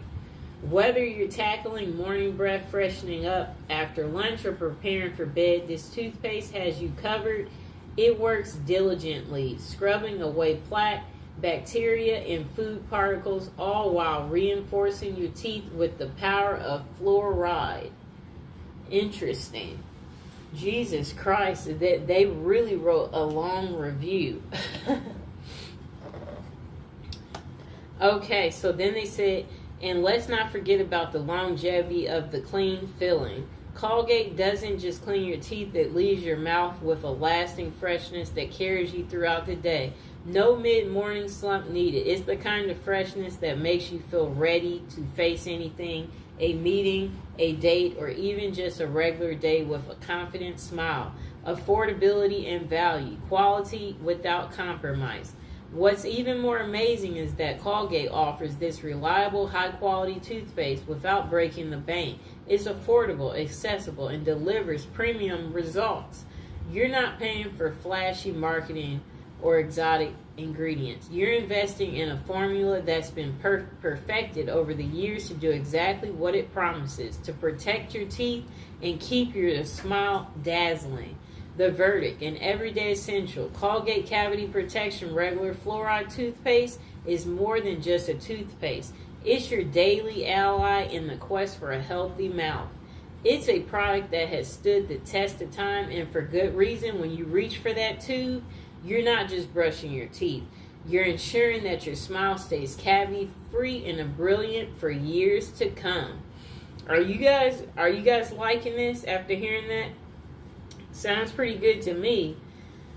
Whether you're tackling morning breath, freshening up after lunch, or preparing for bed, this toothpaste has you covered. It works diligently, scrubbing away plaque, bacteria, and food particles, all while reinforcing your teeth with the power of fluoride. Interesting. Jesus Christ, that they really wrote a long review. Okay, so then they said, and let's not forget about the longevity of the clean filling. Colgate doesn't just clean your teeth, it leaves your mouth with a lasting freshness that carries you throughout the day. No mid-morning slump needed. It's the kind of freshness that makes you feel ready to face anything, a meeting, a date, or even just a regular day with a confident smile. Affordability and value. Quality without compromise. What's even more amazing is that Colgate offers this reliable, high-quality toothpaste without breaking the bank. It's affordable, accessible, and delivers premium results. You're not paying for flashy marketing or exotic ingredients. You're investing in a formula that's been perfected over the years to do exactly what it promises, to protect your teeth and keep your smile dazzling. The verdict, an everyday essential. Colgate Cavity Protection Regular Fluoride Toothpaste is more than just a toothpaste. It's your daily ally in the quest for a healthy mouth. It's a product that has stood the test of time, and for good reason. When you reach for that tube, you're not just brushing your teeth. You're ensuring that your smile stays cavity-free and brilliant for years to come. Are you guys liking this after hearing that? Sounds pretty good to me.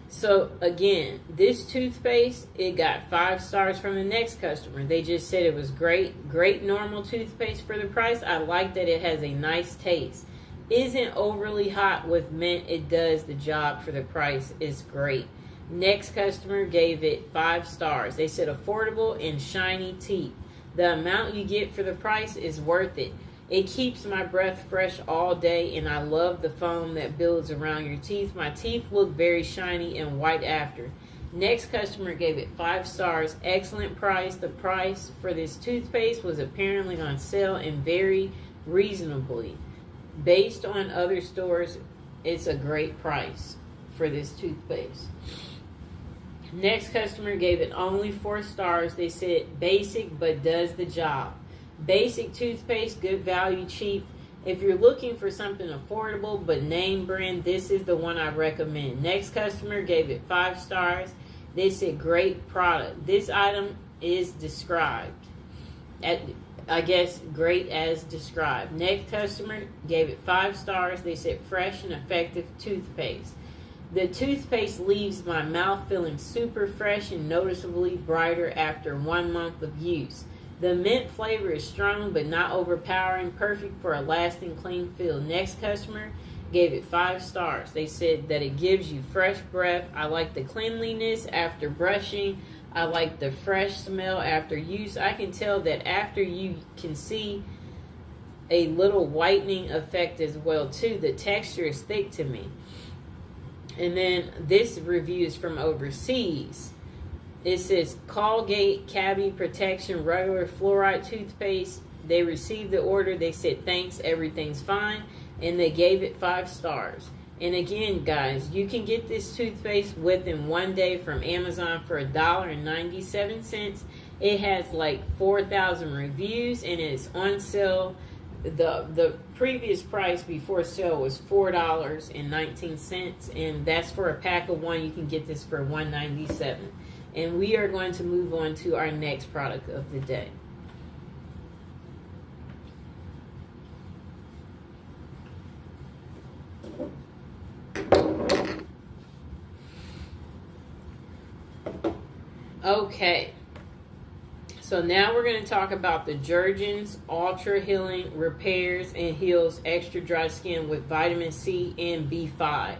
So again, this toothpaste, it got 5 stars from the next customer. They just said it was great normal toothpaste for the price. I like that it has a nice taste. Isn't overly hot with mint. It does the job for the price. It's great. Next customer gave it 5 stars. They said affordable and shiny teeth. The amount you get for the price is worth it. It keeps my breath fresh all day, and I love the foam that builds around your teeth. My teeth look very shiny and white after. Next customer gave it 5 stars. Excellent price. The price for this toothpaste was apparently on sale and very reasonably. Based on other stores, it's a great price for this toothpaste. Next customer gave it only 4 stars. They said basic but does the job. Basic toothpaste, good value, cheap. If you're looking for something affordable but name brand, this is the one I recommend. Next customer gave it 5 stars. They said great product. This item is described. I guess great as described. Next customer gave it 5 stars. They said fresh and effective toothpaste. The toothpaste leaves my mouth feeling super fresh and noticeably brighter after 1 month of use. The mint flavor is strong but not overpowering, perfect for a lasting clean feel. Next customer gave it 5 stars. They said that it gives you fresh breath. I like the cleanliness after brushing. I like the fresh smell after use. I can tell that after you can see a little whitening effect as well too. The texture is thick to me. And then this review is from overseas. It says Colgate Cavity Protection Regular Fluoride Toothpaste. They received the order. They said thanks, everything's fine, and they gave it 5 stars. And again, guys, you can get this toothpaste within 1 day from Amazon for $1.97. It has like 4,000 reviews and it's on sale. The previous price before sale was $4.19, and that's for a pack of 1. You can get this for $1.97. And we are going to move on to our next product of the day. Okay, so now we're going to talk about the Jergens Ultra Healing Repairs and Heals Extra Dry Skin with Vitamin C and B5.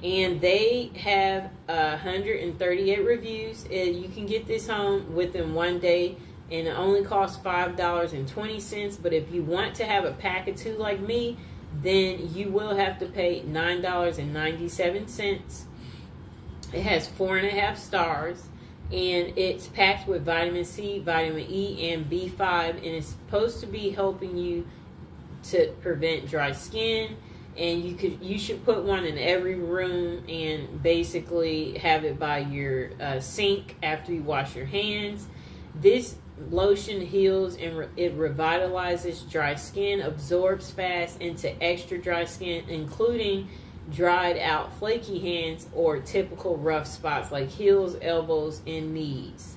And they have 138 reviews. You can get this home within 1 day, and it only costs $5.20. But if you want to have a pack of 2 like me, then you will have to pay $9.97. It has 4.5 stars. And it's packed with vitamin C, vitamin E, and B5, and it's supposed to be helping you to prevent dry skin. And you should put one in every room and basically have it by your sink after you wash your hands. This lotion heals and it revitalizes dry skin, absorbs fast into extra dry skin, including dried out flaky hands or typical rough spots like heels, elbows, and knees.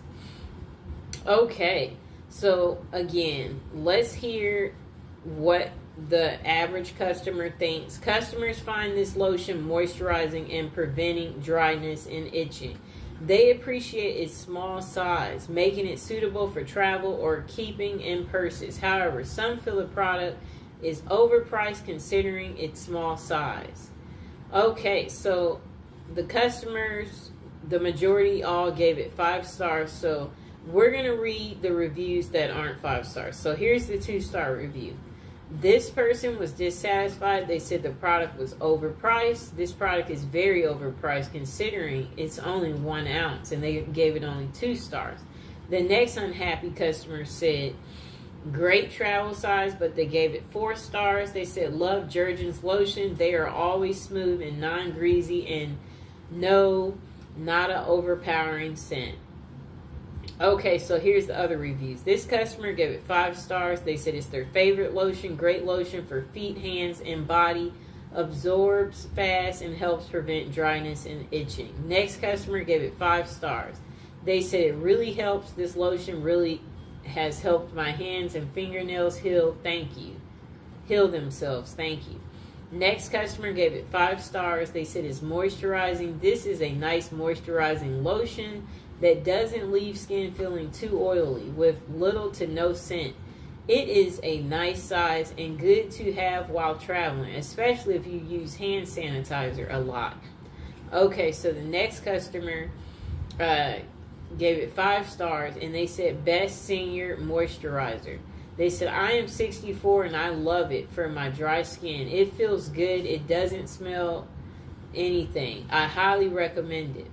Okay, so again, let's hear what the average customer thinks. Customers find this lotion moisturizing and preventing dryness and itching. They appreciate its small size, making it suitable for travel or keeping in purses. However, some feel the product is overpriced considering its small size. Okay, so the customers, the majority all gave it 5 stars. So we're going to read the reviews that aren't 5 stars. So here's the 2-star review. This person was dissatisfied. They said the product was overpriced. This product is very overpriced considering it's only 1 ounce, and they gave it only 2 stars. The next unhappy customer said great travel size, but they gave it 4 stars. They said love Jergens lotion. They are always smooth and non-greasy and not an overpowering scent. Okay, so here's the other reviews. This customer gave it 5 stars. They said it's their favorite lotion. Great lotion for feet, hands, and body. Absorbs fast and helps prevent dryness and itching. Next customer gave it 5 stars. They said it really helps. This lotion really has helped my hands and fingernails heal. Thank you. Heal themselves. Thank you. Next customer gave it 5 stars. They said it's moisturizing. This is a nice moisturizing lotion that doesn't leave skin feeling too oily with little to no scent. It is a nice size and good to have while traveling, especially if you use hand sanitizer a lot. Okay, so the next customer gave it 5 stars, and they said best senior moisturizer. They said I am 64 and I love it for my dry skin. It feels good. It doesn't smell anything. I highly recommend it.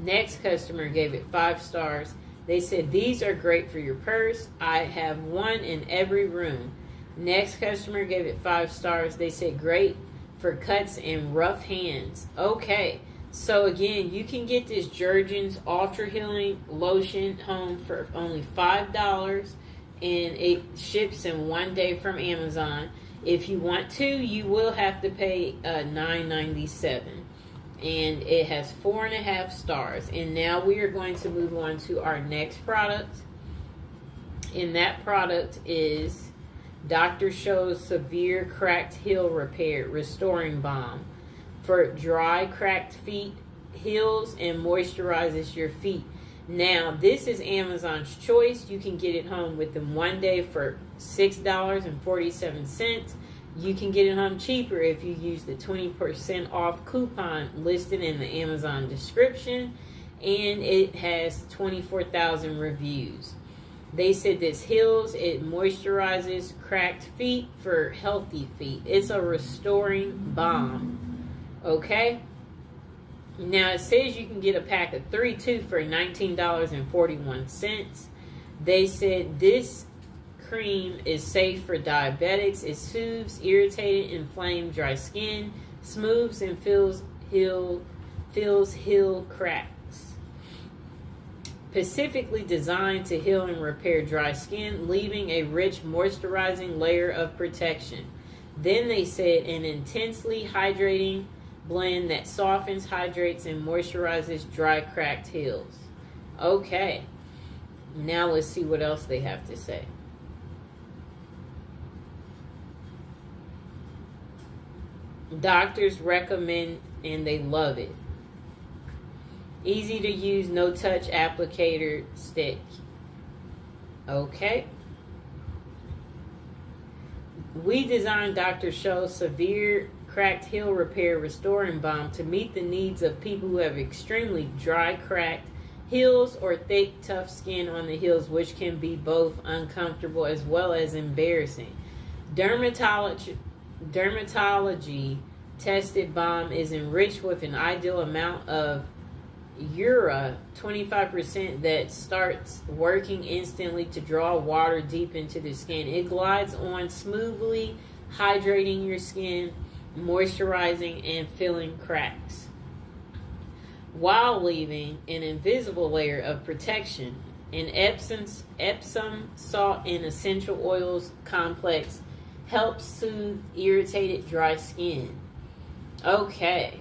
Next customer gave it 5 stars. They said these are great for your purse. I have one in every room. Next customer gave it 5 stars. They said great for cuts and rough hands. Okay. So again, you can get this Jergens Ultra Healing Lotion home for only $5, and it ships in 1 day from Amazon. If you want to, you will have to pay $9.97, and it has 4.5 stars. And now we are going to move on to our next product, and that product is Dr. Scholl's Severe Cracked Heel Repair Restoring Balm. For dry, cracked feet, heals and moisturizes your feet. Now, this is Amazon's choice. You can get it home within 1 day for $6.47. You can get it home cheaper if you use the 20% off coupon listed in the Amazon description. and it has 24,000 reviews. They said this heals, it moisturizes cracked feet for healthy feet. It's a restoring balm. Okay? Now it says you can get a pack of 3 too for $19.41. They said this cream is safe for diabetics. It soothes irritated, inflamed, dry skin, smooths and fills heel cracks. Specifically designed to heal and repair dry skin, leaving a rich moisturizing layer of protection. Then they said an intensely hydrating blend that softens, hydrates, and moisturizes dry, cracked heels. Okay, now let's see what else they have to say. Doctors recommend and they love it. Easy to use, no touch applicator stick. Okay. We designed Dr. Scholl's Severe Cracked Heel Repair Restoring Balm to meet the needs of people who have extremely dry, cracked heels or thick, tough skin on the heels, which can be both uncomfortable as well as embarrassing. Dermatology tested balm is enriched with an ideal amount of Ura 25% that starts working instantly to draw water deep into the skin. It glides on smoothly, hydrating your skin, moisturizing, and filling cracks, while leaving an invisible layer of protection. An Epsom salt and essential oils complex helps soothe irritated dry skin. Okay.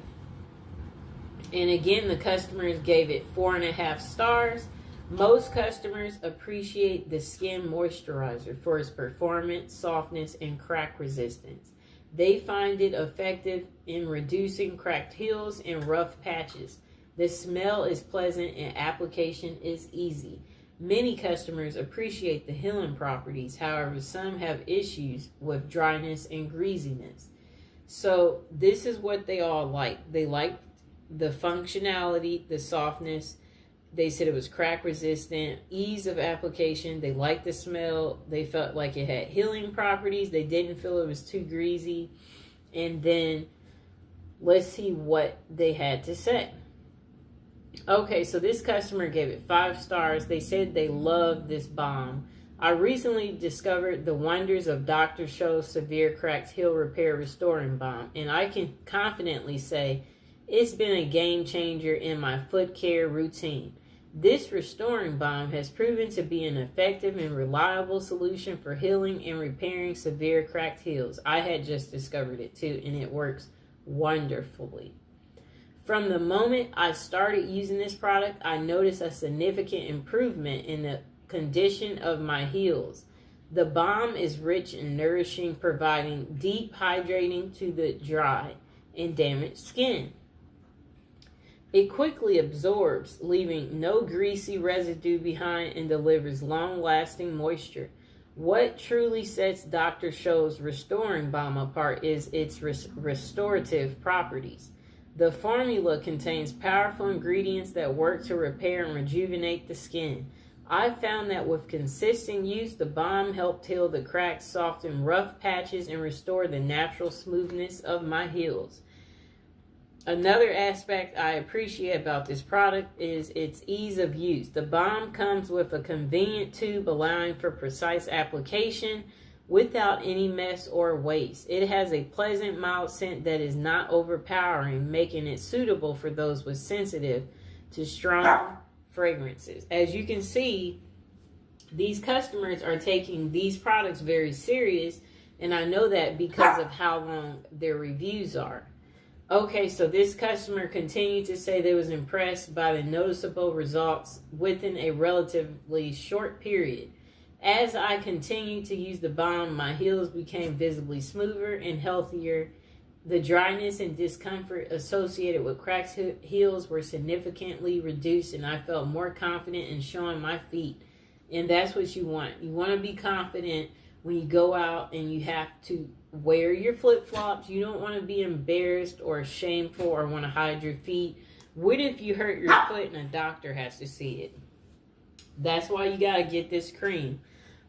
And again, the customers gave it 4.5 stars. Most customers appreciate the skin moisturizer for its performance, softness, and crack resistance. They find it effective in reducing cracked heels and rough patches. The smell is pleasant and application is easy. Many customers appreciate the healing properties. However, some have issues with dryness and greasiness. So this is what they all like. They like the functionality, the softness. They said it was crack resistant, ease of application. They liked the smell. They felt like it had healing properties. They didn't feel it was too greasy. And then let's see what they had to say. Okay, so this customer gave it 5 stars. They said they loved this balm. I recently discovered the wonders of Dr. Scholl's Severe Cracked Heel Repair Restoring Balm, and I can confidently say it's been a game changer in my foot care routine. This restoring balm has proven to be an effective and reliable solution for healing and repairing severe cracked heels. I had just discovered it too, and it works wonderfully. From the moment I started using this product, I noticed a significant improvement in the condition of my heels. The balm is rich and nourishing, providing deep hydrating to the dry and damaged skin. It quickly absorbs, leaving no greasy residue behind, and delivers long-lasting moisture. What truly sets Dr. Scholl's Restoring Balm apart is its restorative properties. The formula contains powerful ingredients that work to repair and rejuvenate the skin. I found that with consistent use, the balm helped heal the cracks, soften rough patches, and restore the natural smoothness of my heels. Another aspect I appreciate about this product is its ease of use. The balm comes with a convenient tube allowing for precise application without any mess or waste. It has a pleasant, mild scent that is not overpowering, making it suitable for those with sensitive to strong fragrances. As you can see, these customers are taking these products very serious, and I know that because of how long their reviews are. Okay, so this customer continued to say they was impressed by the noticeable results within a relatively short period. As I continued to use the balm, my heels became visibly smoother and healthier. The dryness and discomfort associated with cracked heels were significantly reduced, and I felt more confident in showing my feet. And that's what you want. You want to be confident when you go out and you have to wear your flip-flops. You don't want to be embarrassed or shameful or want to hide your feet What if you hurt your foot and a doctor has to see it? That's why you gotta get this cream.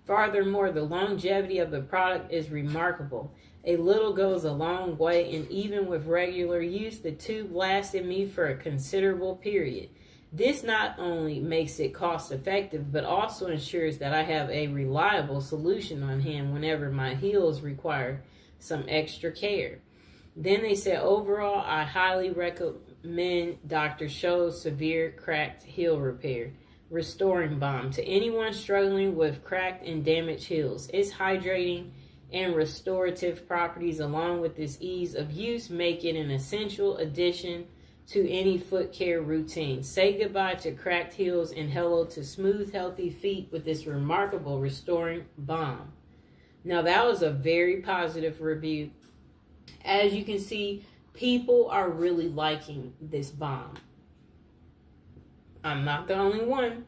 Furthermore, the longevity of the product is remarkable. A little goes a long way, and even with regular use, the tube lasted me for a considerable period. This not only makes it cost effective, but also ensures that I have a reliable solution on hand whenever my heels require some extra care. Then they said, overall, I highly recommend Dr. Scholl's Severe Cracked Heel Repair Restoring Balm to anyone struggling with cracked and damaged heels. Its hydrating and restorative properties, along with its ease of use, make it an essential addition to any foot care routine. Say goodbye to cracked heels and hello to smooth, healthy feet with this remarkable restoring balm. Now, that was a very positive review. As you can see, people are really liking this balm. I'm not the only one.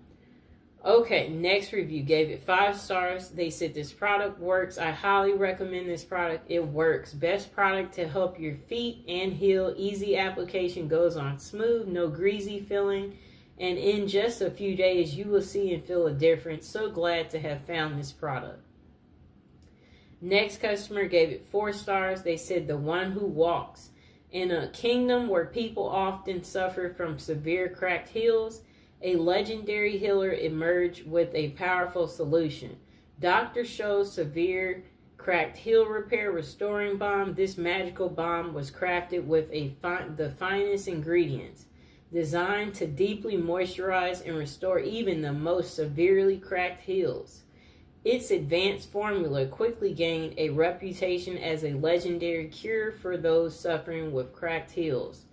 Okay, next review gave it 5 stars. They said this product works. I highly recommend this product. It works. Best product to help your feet and heel. Easy application, goes on smooth, no greasy feeling. And in just a few days, you will see and feel a difference. So glad to have found this product. Next customer gave it 4 stars. They said the one who walks. In a kingdom where people often suffer from severe cracked heels, a legendary healer emerged with a powerful solution. Dr. Scholl's Severe Cracked Heel Repair Restoring Balm. This magical balm was crafted with the finest ingredients, designed to deeply moisturize and restore even the most severely cracked heels. Its advanced formula quickly gained a reputation as a legendary cure for those suffering with cracked heels.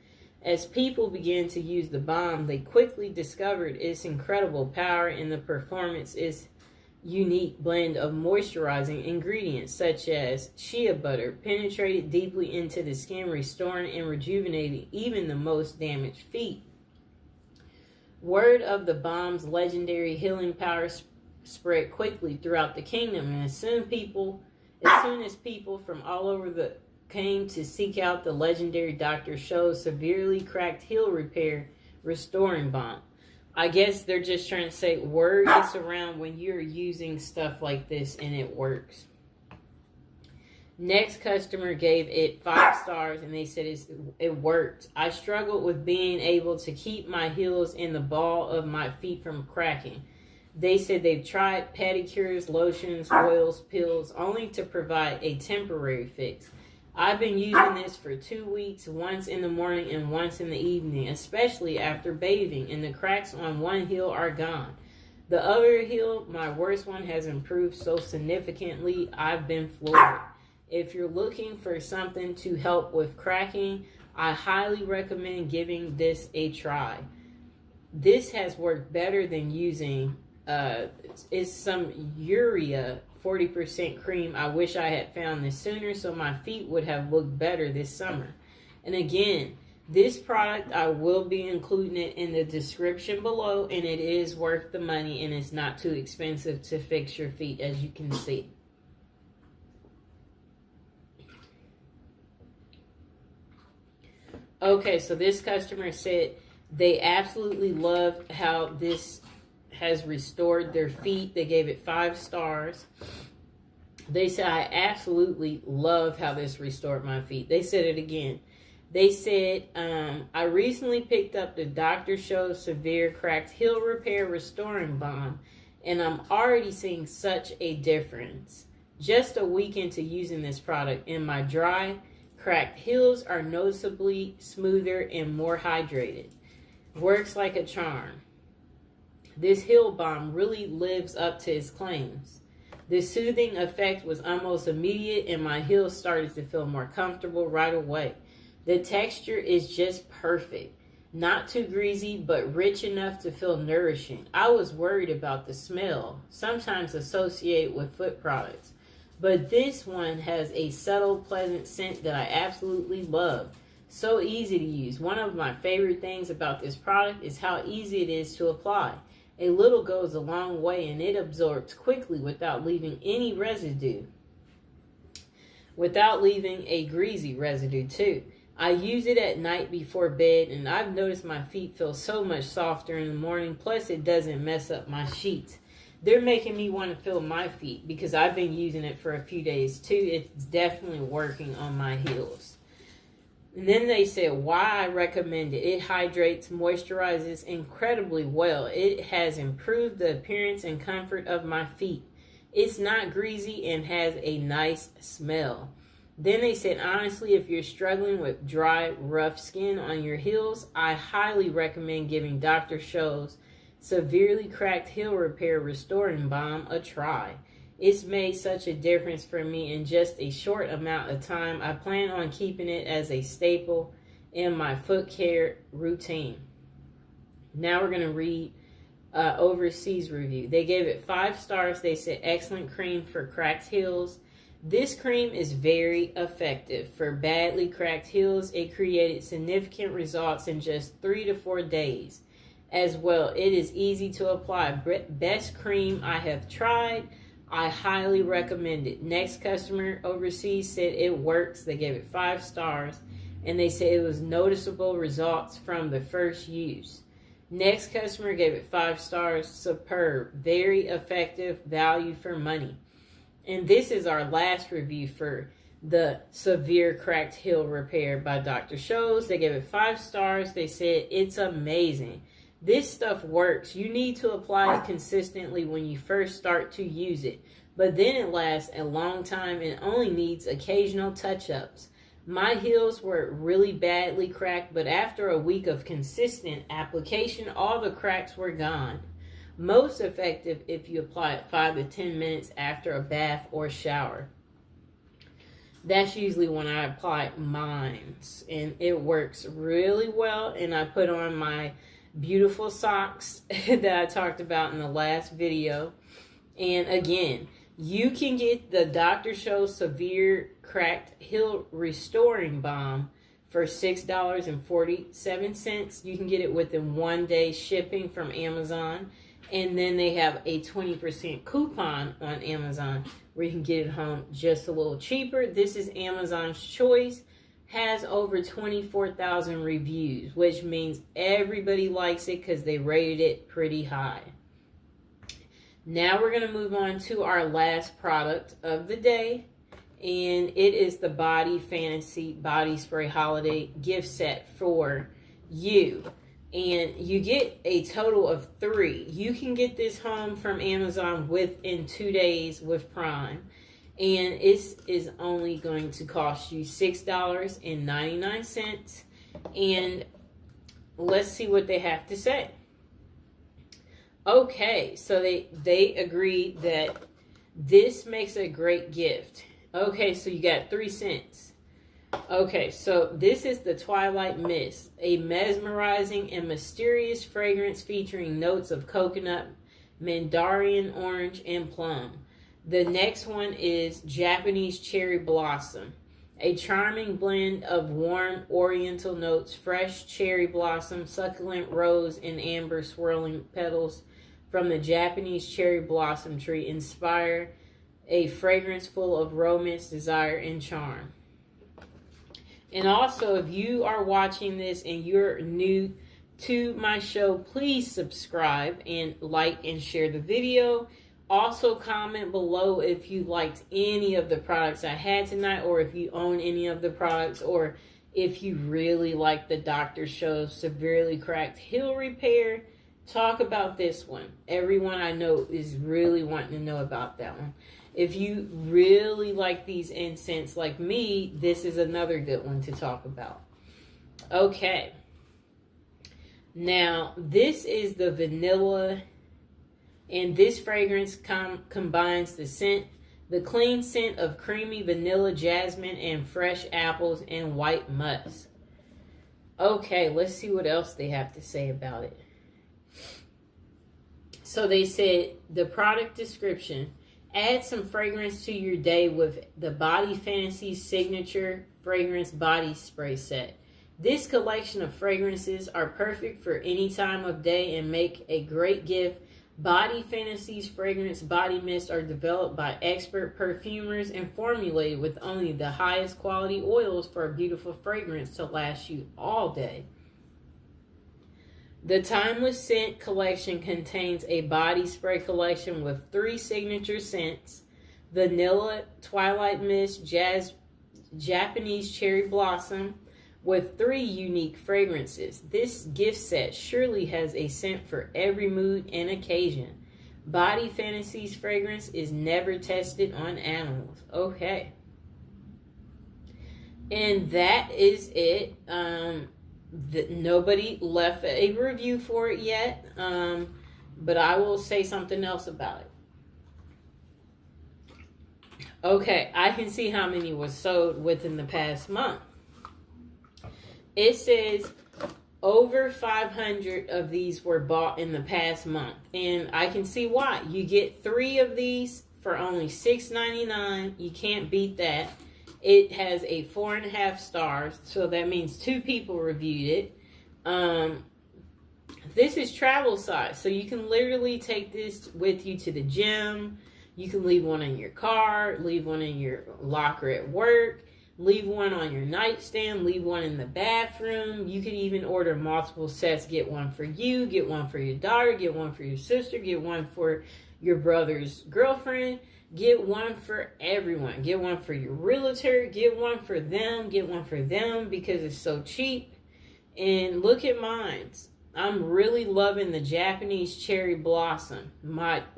As people began to use the balm, they quickly discovered its incredible power in the performance. Its unique blend of moisturizing ingredients such as shea butter penetrated deeply into the skin, restoring and rejuvenating even the most damaged feet. Word of the balm's legendary healing power spread quickly throughout the kingdom, and as soon as people from all over came to seek out the legendary Dr. Scholl's Severely Cracked Heel Repair Restoring Balm. I guess they're just trying to say word gets around when you're using stuff like this and it works. Next customer gave it 5 stars and they said it worked. I struggled with being able to keep my heels in the ball of my feet from cracking. They said they've tried pedicures, lotions, oils, pills, only to provide a temporary fix. I've been using this for 2 weeks, once in the morning and once in the evening, especially after bathing, and the cracks on one heel are gone. The other heel, my worst one, has improved so significantly, I've been floored. If you're looking for something to help with cracking, I highly recommend giving this a try. This has worked better than using it's some urea 40% cream. I wish I had found this sooner so my feet would have looked better this summer. And again, this product, I will be including it in the description below, and it is worth the money and it's not too expensive to fix your feet, as you can see. Okay, so this customer said they absolutely love how this has restored their feet. They gave it 5 stars. They said, I absolutely love how this restored my feet. They said it again. They said, I recently picked up the Dr. Scholl's Severe Cracked Heel Repair Restoring Balm, and I'm already seeing such a difference. Just a week into using this product, and my dry, cracked heels are noticeably smoother and more hydrated. Works like a charm. This heel balm really lives up to its claims. The soothing effect was almost immediate and my heels started to feel more comfortable right away. The texture is just perfect. Not too greasy, but rich enough to feel nourishing. I was worried about the smell, sometimes associated with foot products. But this one has a subtle, pleasant scent that I absolutely love. So easy to use. One of my favorite things about this product is how easy it is to apply. A little goes a long way and it absorbs quickly without leaving any residue. Without leaving a greasy residue too. I use it at night before bed, and I've noticed my feet feel so much softer in the morning. Plus, it doesn't mess up my sheets. They're making me want to feel my feet because I've been using it for a few days too. It's definitely working on my heels. And then they said why I recommend it. It hydrates, moisturizes incredibly well. It has improved the appearance and comfort of my feet. It's not greasy and has a nice smell. Then they said, honestly, if you're struggling with dry, rough skin on your heels, I highly recommend giving Dr. Scholl's Severely Cracked Heel Repair Restoring Balm a try. It's made such a difference for me in just a short amount of time. I plan on keeping it as a staple in my foot care routine. Now we're going to read overseas review. They gave it 5 stars. They said, excellent cream for cracked heels. This cream is very effective. For badly cracked heels, it created significant results in just 3 to 4 days. As well, it is easy to apply. Best cream I have tried. I highly recommend it. Next customer overseas said it works. They gave it 5 stars. And they said it was noticeable results from the first use. Next customer gave it 5 stars. Superb. Very effective. Value for money. And this is our last review for the Severe Cracked Heel Repair by Dr. Scholl's. They gave it 5 stars. They said it's amazing. This stuff works. You need to apply it consistently when you first start to use it. But then it lasts a long time and only needs occasional touch-ups. My heels were really badly cracked, but after a week of consistent application, all the cracks were gone. Most effective if you apply it 5 to 10 minutes after a bath or shower. That's usually when I apply mine, and it works really well. And I put on my beautiful socks that I talked about in the last video. And again, you can get the Dr. Scholl's Severe Cracked Heel Restoring Balm for $6.47. You can get it within 1 day shipping from Amazon. And then they have a 20% coupon on Amazon where you can get it home just a little cheaper. This is Amazon's choice. Has over 24,000 reviews, which means everybody likes it because they rated it pretty high. Now we're going to move on to our last product of the day. And it is the Body Fantasy Body Spray Holiday Gift Set for you. And you get a total of 3. You can get this home from Amazon within 2 days with Prime. And it is only going to cost you $6.99. And let's see what they have to say. Okay, so they agreed that this makes a great gift. Okay, so you got 3 cents. Okay, so this is the Twilight Mist, a mesmerizing and mysterious fragrance featuring notes of coconut, mandarin orange, and plum. The next one is Japanese Cherry Blossom, a charming blend of warm oriental notes, fresh cherry blossom, succulent rose, and amber swirling petals from the Japanese cherry blossom tree inspire a fragrance full of romance, desire, and charm. And also, if you are watching this and you're new to my show, please subscribe and like and share the video. Also, comment below if you liked any of the products I had tonight, or if you own any of the products, or if you really like the Dr. Scholl's Severely Cracked Heel Repair. Talk about this one. Everyone I know is really wanting to know about that one. If you really like these incense like me, this is another good one to talk about. Okay. Now, this is the vanilla, and this fragrance combines the clean scent of creamy vanilla, jasmine, and fresh apples and white musk. Okay, let's see what else they have to say about it. So they said the product description: add some fragrance to your day with the Body Fantasy Signature Fragrance Body Spray Set. This collection of fragrances are perfect for any time of day and make a great gift Body Fantasies fragrance body mist are developed by expert perfumers and formulated with only the highest quality oils for a beautiful fragrance to last you all day. The Timeless Scent collection contains a body spray collection with 3 signature scents: Vanilla, Twilight Mist, Japanese Cherry Blossom, with 3 unique fragrances. This gift set surely has a scent for every mood and occasion. Body Fantasies fragrance is never tested on animals. Okay. And that is it. Nobody left a review for it yet, but I will say something else about it. Okay, I can see how many was sold within the past month. It says over 500 of these were bought in the past month, and I can see why. You get 3 of these for only $6.99. You can't beat that. It has a 4.5 stars, so that means 2 people reviewed it. This is travel size, so you can literally take this with you to the gym. You can leave one in your car, leave one in your locker at work, leave one on your nightstand, leave one in the bathroom. You could even order multiple sets. Get one for you, get one for your daughter, get one for your sister, get one for your brother's girlfriend. Get one for everyone. Get one for your realtor. Get one for them. Get one for them because it's so cheap. And look at mine. I'm really loving the Japanese Cherry Blossom.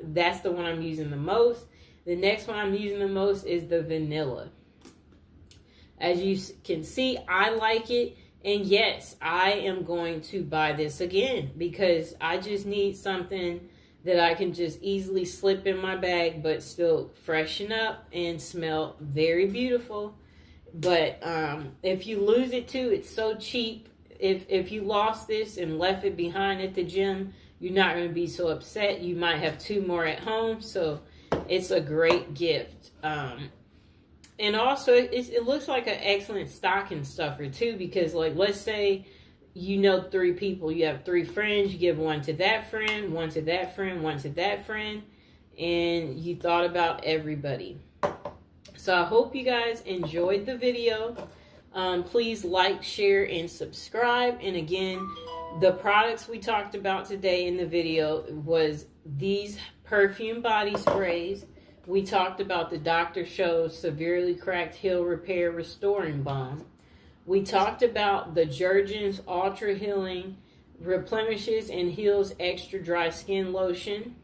That's the one I'm using the most. The next one I'm using the most is the Vanilla. As you can see, I like it. And yes, I am going to buy this again because I just need something that I can just easily slip in my bag, but still freshen up and smell very beautiful. But if you lose it too, it's so cheap. If you lost this and left it behind at the gym, you're not going to be so upset. You might have 2 more at home, so it's a great gift. And also, it looks like an excellent stocking stuffer too, because like, let's say you know 3 people, you have 3 friends, you give one to that friend, one to that friend, one to that friend, and you thought about everybody. So I hope you guys enjoyed the video. Please like, share, and subscribe. And again, the products we talked about today in the video was these perfume body sprays. We talked about the Dr. Scholl's Severely Cracked Heel Repair Restoring Balm. We talked about the Jergens Ultra Healing Replenishes and Heals Extra Dry Skin Lotion.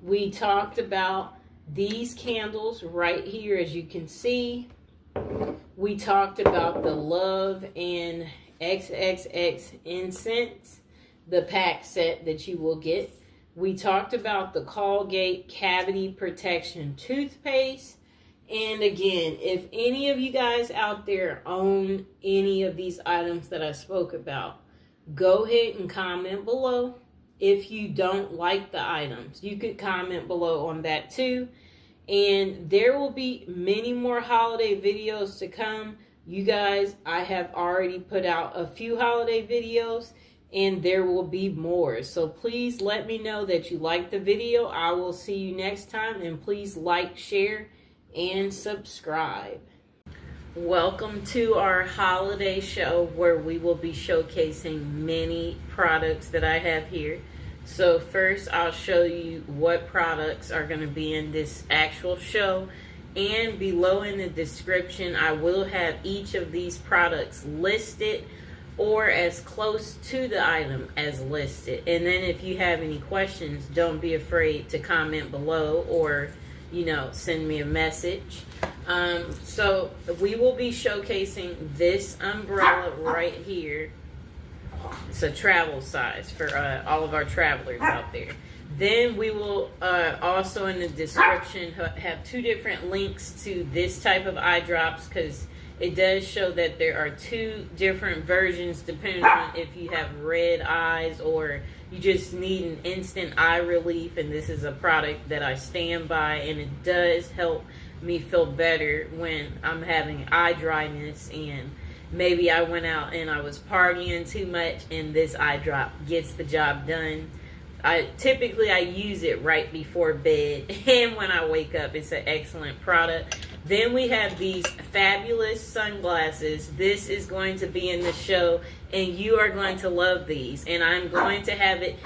We talked about these candles right here, as you can see. We talked about the Love and XXX incense, the pack set that you will get. We talked about the Colgate Cavity Protection Toothpaste. And again, if any of you guys out there own any of these items that I spoke about, go ahead and comment below. If you don't like the items, you could comment below on that too. And there will be many more holiday videos to come. You guys, I have already put out a few holiday videos, and there will be more. So please let me know that you liked the video. I will see you next time, and please like, share, and subscribe. Welcome to our holiday show where we will be showcasing many products that I have here. So first I'll show you what products are going to be in this actual show, and below in the description I will have each of these products listed or as close to the item as listed. And then if you have any questions, don't be afraid to comment below or send me a message. So we will be showcasing this umbrella right here. It's a travel size for all of our travelers out there. Then we will also in the description have 2 different links to this type of eye drops, because it does show that there are 2 different versions depending on if you have red eyes or you just need an instant eye relief. And this is a product that I stand by, and it does help me feel better when I'm having eye dryness, and maybe I went out and I was partying too much, and this eye drop gets the job done. I typically I use it right before bed and when I wake up. It's an excellent product. Then we have these fabulous sunglasses. This is going to be in the show, and you are going to love these. And I'm going to have it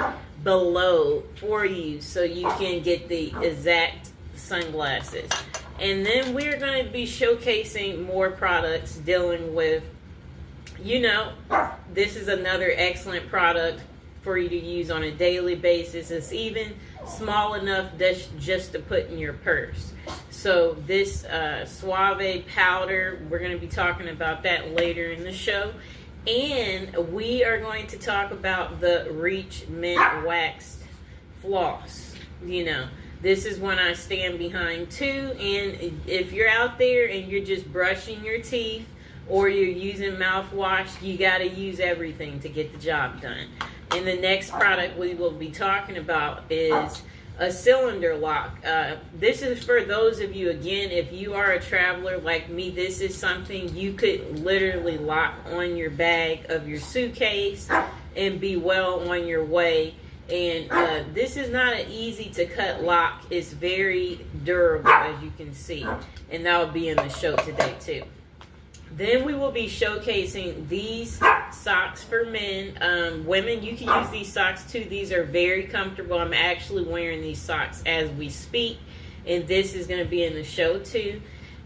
below for you so you can get the exact sunglasses. And then we're going to be showcasing more products dealing with, you know, this is another excellent product for you to use on a daily basis. It's even small enough just to put in your purse. So this Suave powder, we're going to be talking about that later in the show. And we are going to talk about the Reach Mint Waxed Floss. You know, this is one I stand behind too. And if you're out there and you're just brushing your teeth or you're using mouthwash, you got to use everything to get the job done. And the next product we will be talking about is a cylinder lock. This is for those of you, again, if you are a traveler like me, this is something you could literally lock on your bag of your suitcase and be well on your way. And this is not an easy to cut lock. It's very durable, as you can see. And that will be in the show today too. Then we will be showcasing these socks for men. Women, you can use these socks too. These are very comfortable. I'm actually wearing these socks as we speak. And this is going to be in the show too.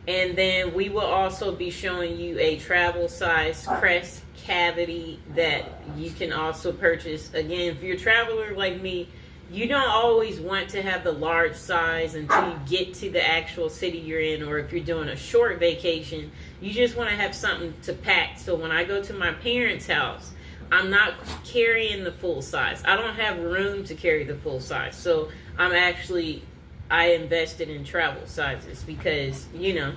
And then we will also be showing you a travel size crest cavity that you can also purchase. Again, if you're a traveler like me, you don't always want to have the large size until you get to the actual city you're in, or if you're doing a short vacation, you just want to have something to pack. So when I go to my parents' house, I'm not carrying the full size. I don't have room to carry the full size. So I invested in travel sizes because, you know,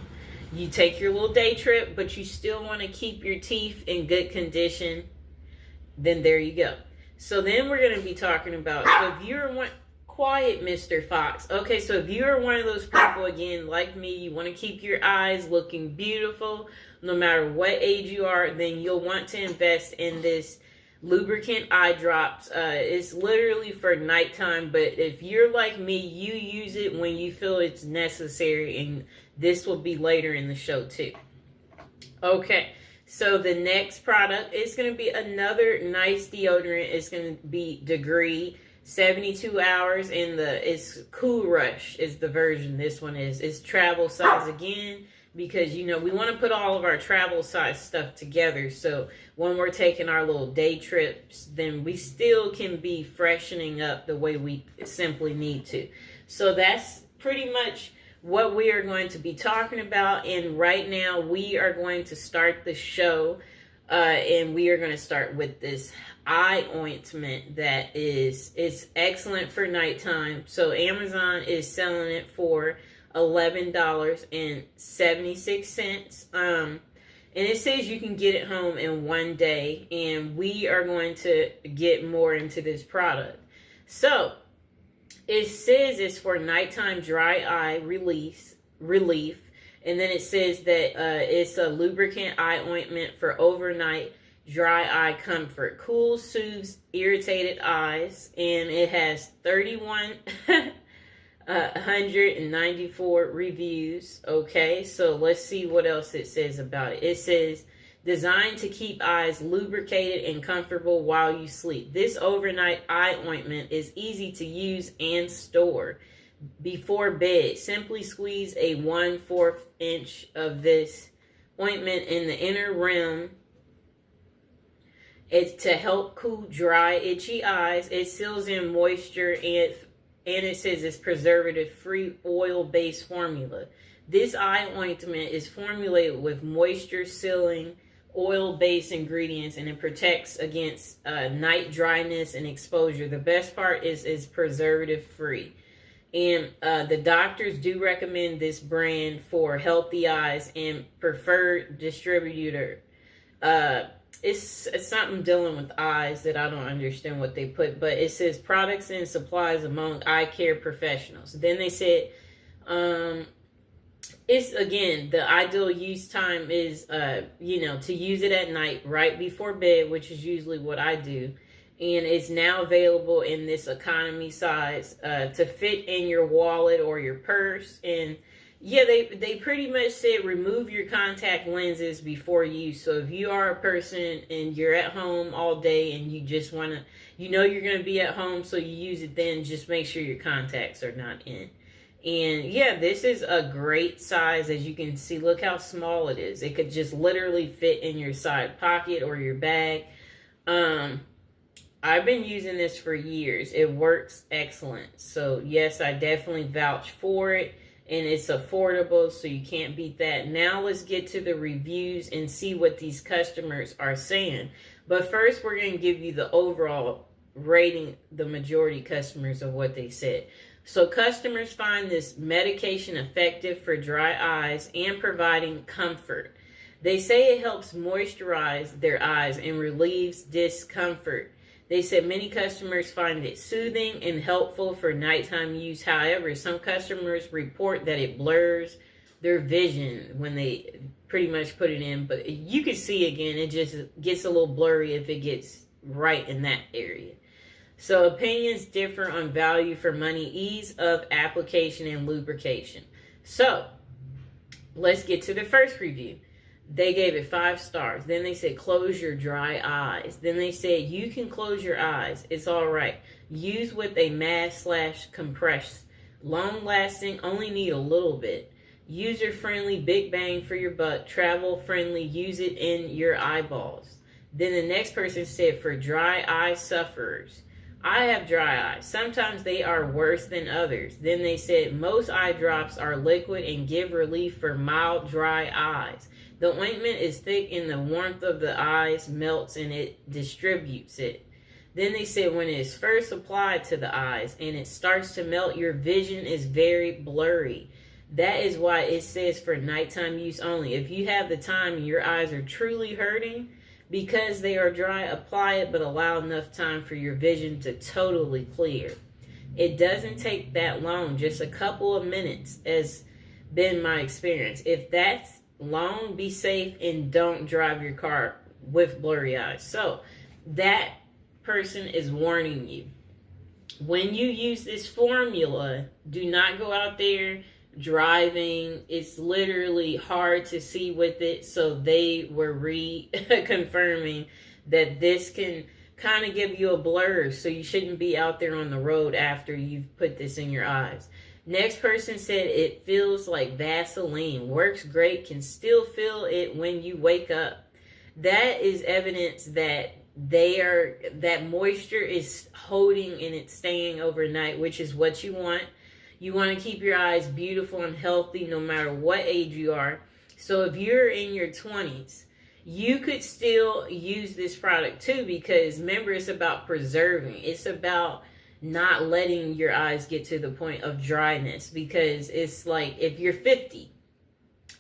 you take your little day trip, but you still want to keep your teeth in good condition. Then there you go. So then we're going to be talking about, so if you're one, quiet Mr. Fox. Okay, so if you're one of those people, again, like me, you want to keep your eyes looking beautiful, no matter what age you are, then you'll want to invest in this lubricant eye drops. It's literally for nighttime, but if you're like me, you use it when you feel it's necessary, and this will be later in the show too. Okay. So the next product is going to be another nice deodorant. It's going to be Degree 72 hours, and it's Cool Rush is the version this one is. It's travel size again, because, you know, we want to put all of our travel size stuff together. So when we're taking our little day trips, then we still can be freshening up the way we simply need to. So that's pretty much what we are going to be talking about. And right now we are going to start the show, and we are going to start with this eye ointment that it's excellent for nighttime. So Amazon is selling it for $11.76. And it says you can get it home in one day, and we are going to get more into this product. So it says it's for nighttime dry eye relief. And then it says that it's a lubricant eye ointment for overnight dry eye comfort. Cool, soothes irritated eyes. And it has 3,194 reviews. Okay, so let's see what else it says about it. It says, designed to keep eyes lubricated and comfortable while you sleep. This overnight eye ointment is easy to use and store. Before bed, simply squeeze a 1/4 inch of this ointment in the inner rim. It's to help cool dry, itchy eyes. It seals in moisture, and it says it's preservative-free oil-based formula. This eye ointment is formulated with moisture-sealing oil-based ingredients, and it protects against night dryness and exposure. The best part is it's preservative-free. And the doctors do recommend this brand for healthy eyes, and preferred distributor. It's something dealing with eyes that I don't understand what they put, but it says products and supplies among eye care professionals. Then they said, it's, again, the ideal use time is, to use it at night right before bed, which is usually what I do. and it's now available in this economy size to fit in your wallet or your purse. And yeah, they pretty much said remove your contact lenses before use. So if you are a person and you're at home all day and you just want to, you're going to be at home, so you use it then, just make sure your contacts are not in. And yeah, this is a great size. As you can see, look how small it is. It could just literally fit in your side pocket or your bag. I've been using this for years. It works excellent. So yes, I definitely vouch for it. And it's affordable, so you can't beat that. Now let's get to the reviews and see what these customers are saying. But first, we're going to give you the overall rating, the majority customers of what they said. So customers find this medication effective for dry eyes and providing comfort. They say it helps moisturize their eyes and relieves discomfort. They said many customers find it soothing and helpful for nighttime use. However, some customers report that it blurs their vision when they pretty much put it in. But you can see again, it just gets a little blurry if it gets right in that area. So opinions differ on value for money, ease of application, and lubrication. So let's get to the first review. They gave it 5 stars. Then they said, close your dry eyes. Then they said, you can close your eyes. It's all right. Use with a mask/compress. Long lasting, only need a little bit. User friendly, big bang for your buck. Travel friendly, use it in your eyeballs. Then the next person said, for dry eye sufferers. I have dry eyes. Sometimes they are worse than others. Then they said, most eye drops are liquid and give relief for mild dry eyes. The ointment is thick and the warmth of the eyes melts and it distributes it. Then they said when it is first applied to the eyes and it starts to melt, your vision is very blurry. That is why it says for nighttime use only. If you have the time and your eyes are truly hurting because they are dry, apply it, but allow enough time for your vision to totally clear. It doesn't take that long, just a couple of minutes has been my experience. If that's long, be safe and don't drive your car with blurry eyes. So that person is warning you. When you use this formula, do not go out there driving. It's literally hard to see with it. So they were reconfirming that this can kind of give you a blur. So you shouldn't be out there on the road after you've put this in your eyes. Next person said it feels like Vaseline. Works great. Can still feel it when you wake up. That is evidence that that moisture is holding and it's staying overnight, which is what you want. You want to keep your eyes beautiful and healthy no matter what age you are. So if you're in your 20s, you could still use this product too, because remember, it's about preserving. It's about not letting your eyes get to the point of dryness, because it's like if you're 50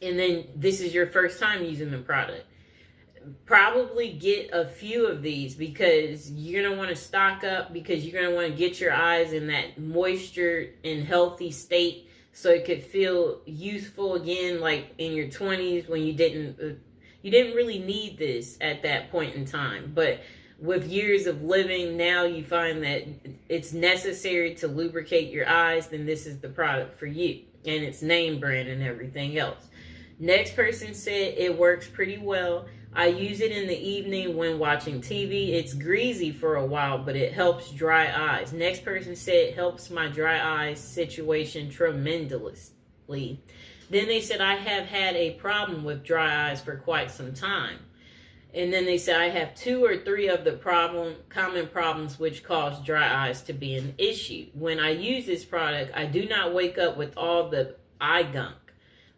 and then this is your first time using the product, probably get a few of these, because you're going to want to stock up, because you're going to want to get your eyes in that moisture and healthy state so it could feel youthful again, like in your 20s when you didn't really need this at that point in time. But with years of living, now you find that it's necessary to lubricate your eyes, then this is the product for you. And it's name brand and everything else. Next person said it works pretty well. I use it in the evening when watching TV. It's greasy for a while, but it helps dry eyes. Next person said it helps my dry eyes situation tremendously. Then they said I have had a problem with dry eyes for quite some time. And then they said I have 2 or 3 of the common problems which cause dry eyes to be an issue. When I use this product, I do not wake up with all the eye gunk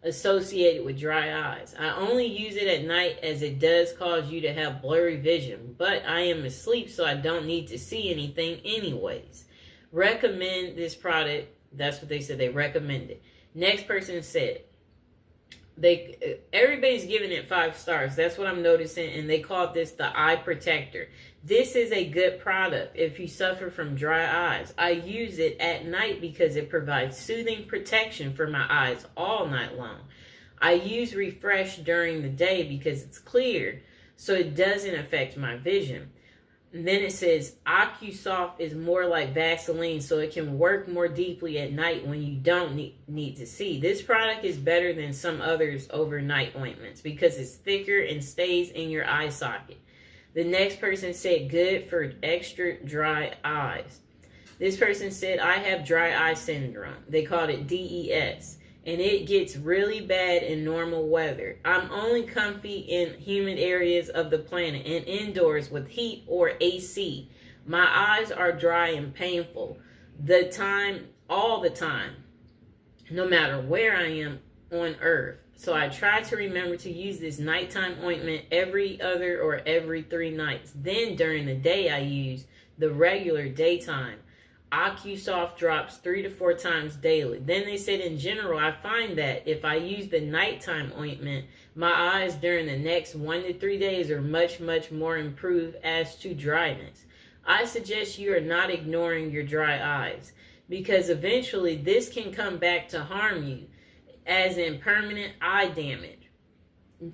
associated with dry eyes. I only use it at night, as it does cause you to have blurry vision, but I am asleep, so I don't need to see anything anyways. Recommend this product. That's what they said. They recommend it. Next person said everybody's giving it 5 stars. That's what I'm noticing, and they called this the eye protector. This is a good product if you suffer from dry eyes. I use it at night because it provides soothing protection for my eyes all night long. I use Refresh during the day because it's clear, so it doesn't affect my vision. And then it says OcuSoft is more like Vaseline, so it can work more deeply at night when you don't need to see. This product is better than some others overnight ointments because it's thicker and stays in your eye socket. The next person said good for extra dry eyes. This person said I have dry eye syndrome. They called it DES. And it gets really bad in normal weather. I'm only comfy in humid areas of the planet and indoors with heat or AC. My eyes are dry and painful all the time, no matter where I am on earth. So I try to remember to use this nighttime ointment every other or every 3 nights. Then during the day I use the regular daytime OcuSoft drops 3 to 4 times daily. Then they said in general, I find that if I use the nighttime ointment, my eyes during the next 1 to 3 days are much, much more improved as to dryness. I suggest you are not ignoring your dry eyes because eventually this can come back to harm you, as in permanent eye damage.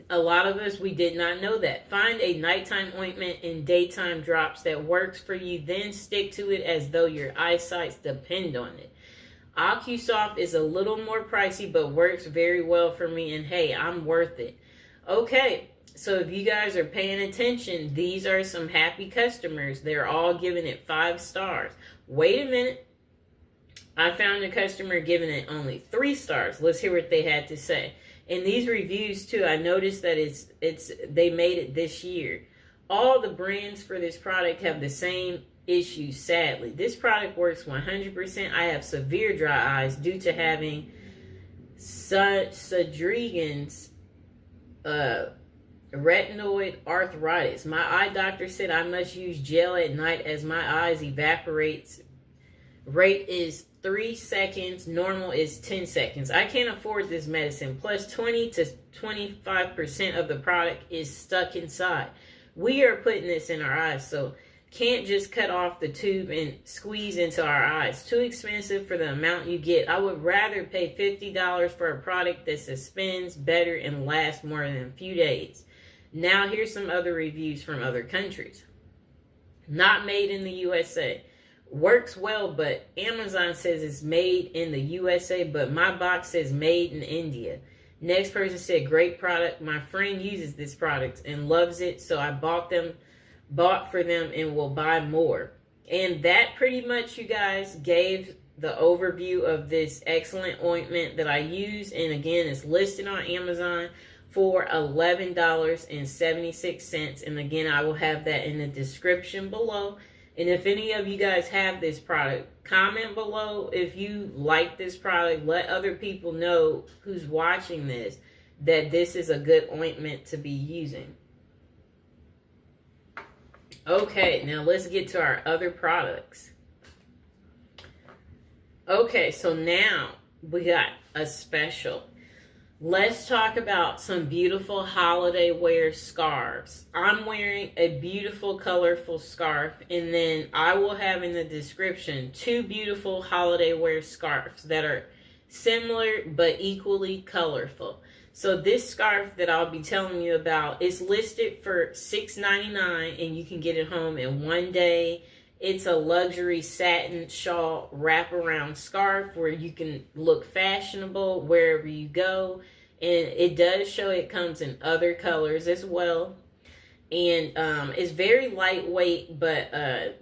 A lot of us, we did not know that. Find a nighttime ointment and daytime drops that works for you, then stick to it as though your eyesight depend on it. OcuSoft is a little more pricey, but works very well for me, and hey, I'm worth it. Okay, so if you guys are paying attention, these are some happy customers. They're all giving it 5 stars. Wait a minute. I found a customer giving it only 3 stars. Let's hear what they had to say. In these reviews too, I noticed that they made it this year. All the brands for this product have the same issues, sadly. This product works 100%. I have severe dry eyes due to having Sjogren's retinoid arthritis. My eye doctor said I must use gel at night as my eyes evaporates. Rate is 3 seconds. Normal is 10 seconds. I can't afford this medicine. Plus 20 to 25% of the product is stuck inside. We are putting this in our eyes, so can't just cut off the tube and squeeze into our eyes. Too expensive for the amount you get. I would rather pay $50 for a product that suspends better and lasts more than a few days. Now here's some other reviews from other countries. Not made in the USA. Works well, but Amazon says it's made in the USA, but my box says made in India. Next person said great product. My friend uses this product and loves it, so I bought for them and will buy more. And that pretty much, you guys, gave the overview of this excellent ointment that I use. And again, it's listed on Amazon for $11.76. And again, I will have that in the description below. And if any of you guys have this product, comment below if you like this product. Let other people know who's watching this that this is a good ointment to be using. Okay, now let's get to our other products. Okay, so now we got a special. Let's talk about some beautiful holiday wear scarves. I'm wearing a beautiful, colorful scarf, and then I will have in the description 2 beautiful holiday wear scarves that are similar but equally colorful. So this scarf that I'll be telling you about is listed for $6.99, and you can get it home in 1 day. It's a luxury satin shawl wraparound scarf where you can look fashionable wherever you go. And it does show it comes in other colors as well. And it's very lightweight, but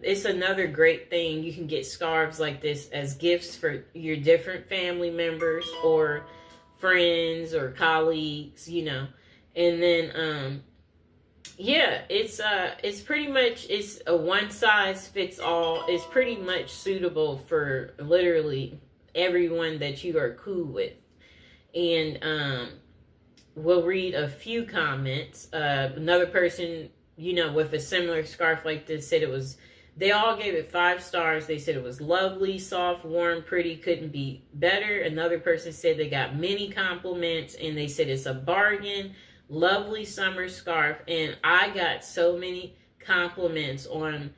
it's another great thing. You can get scarves like this as gifts for your different family members or friends or colleagues, you know. And then yeah, it's pretty much, it's a one size fits all. It's pretty much suitable for literally everyone that you are cool with. And we'll read a few comments. Another person, you know, with a similar scarf like this said they all gave it 5 stars. They said it was lovely, soft, warm, pretty, couldn't be better. Another person said they got many compliments, and they said it's a bargain. Lovely summer scarf. And I got so many compliments on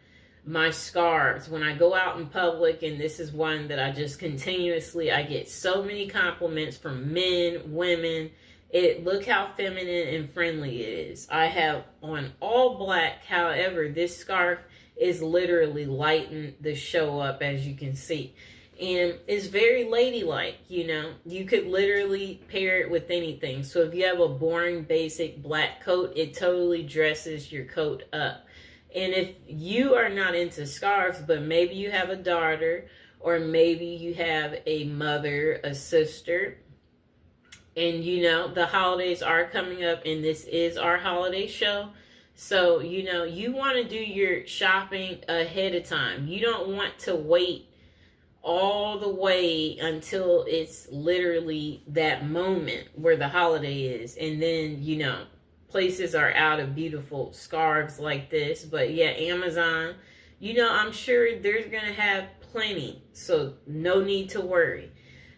my scarves when I go out in public, and this is one that I just continuously, I get so many compliments from men, women. Look how feminine and friendly it is. I have on all black. However, this scarf is literally lighting the show up, as you can see. And it's very ladylike, you know. You could literally pair it with anything. So if you have a boring, basic black coat, it totally dresses your coat up. And if you are not into scarves, but maybe you have a daughter, or maybe you have a mother, a sister, and you know, the holidays are coming up, and this is our holiday show. So, you know, you want to do your shopping ahead of time. You don't want to wait all the way until it's literally that moment where the holiday is. And then, you know, places are out of beautiful scarves like this. But yeah, Amazon, you know, I'm sure they're going to have plenty. So no need to worry.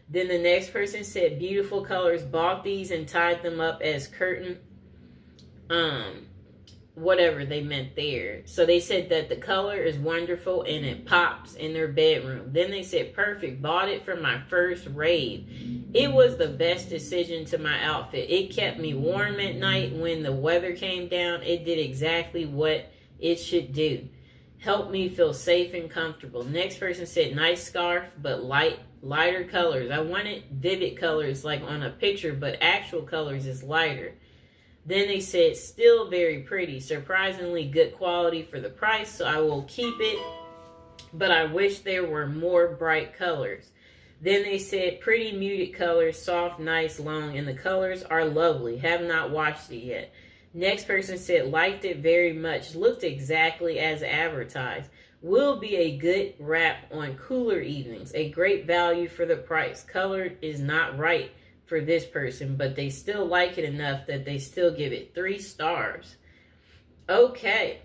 Then the next person said, beautiful colors, bought these and tied them up as curtain, whatever they meant there. So they said that the color is wonderful and it pops in their bedroom. Then they said, perfect, bought it for my first rave. It was the best decision to my outfit. It kept me warm at night when the weather came down. It did exactly what it should do. Helped me feel safe and comfortable. Next person said, nice scarf, but lighter colors. I wanted vivid colors like on a picture, but actual colors is lighter. Then they said, still very pretty, surprisingly good quality for the price, so I will keep it, but I wish there were more bright colors. Then they said, pretty muted colors, soft, nice, long, and the colors are lovely. Have not watched it yet. Next person said, liked it very much, looked exactly as advertised. Will be a good wrap on cooler evenings, a great value for the price. Color is not right for this person, but they still like it enough that they still give it 3 stars. Okay,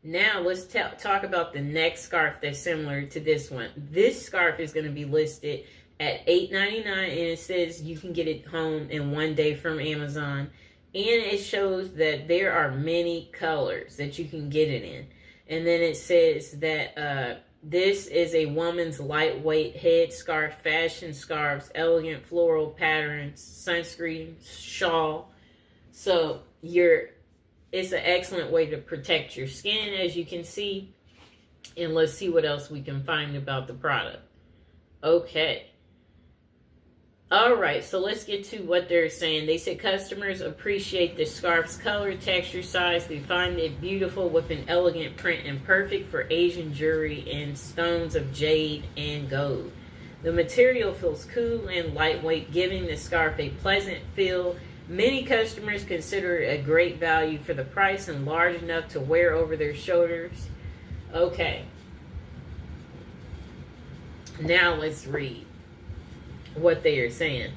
now let's talk about the next scarf that's similar to this one. This scarf is going to be listed at $8.99, and it says you can get it home in 1 day from Amazon. And it shows that there are many colors that you can get it in. And then it says that this is a woman's lightweight head scarf, fashion scarves, elegant floral patterns, sunscreen, shawl. So it's an excellent way to protect your skin, as you can see. And let's see what else we can find about the product. Okay. All right, so let's get to what they're saying. They said customers appreciate the scarf's color, texture, size. They find it beautiful with an elegant print and perfect for Asian jewelry and stones of jade and gold. The material feels cool and lightweight, giving the scarf a pleasant feel. Many customers consider it a great value for the price and large enough to wear over their shoulders. Okay. Now let's read what they are saying.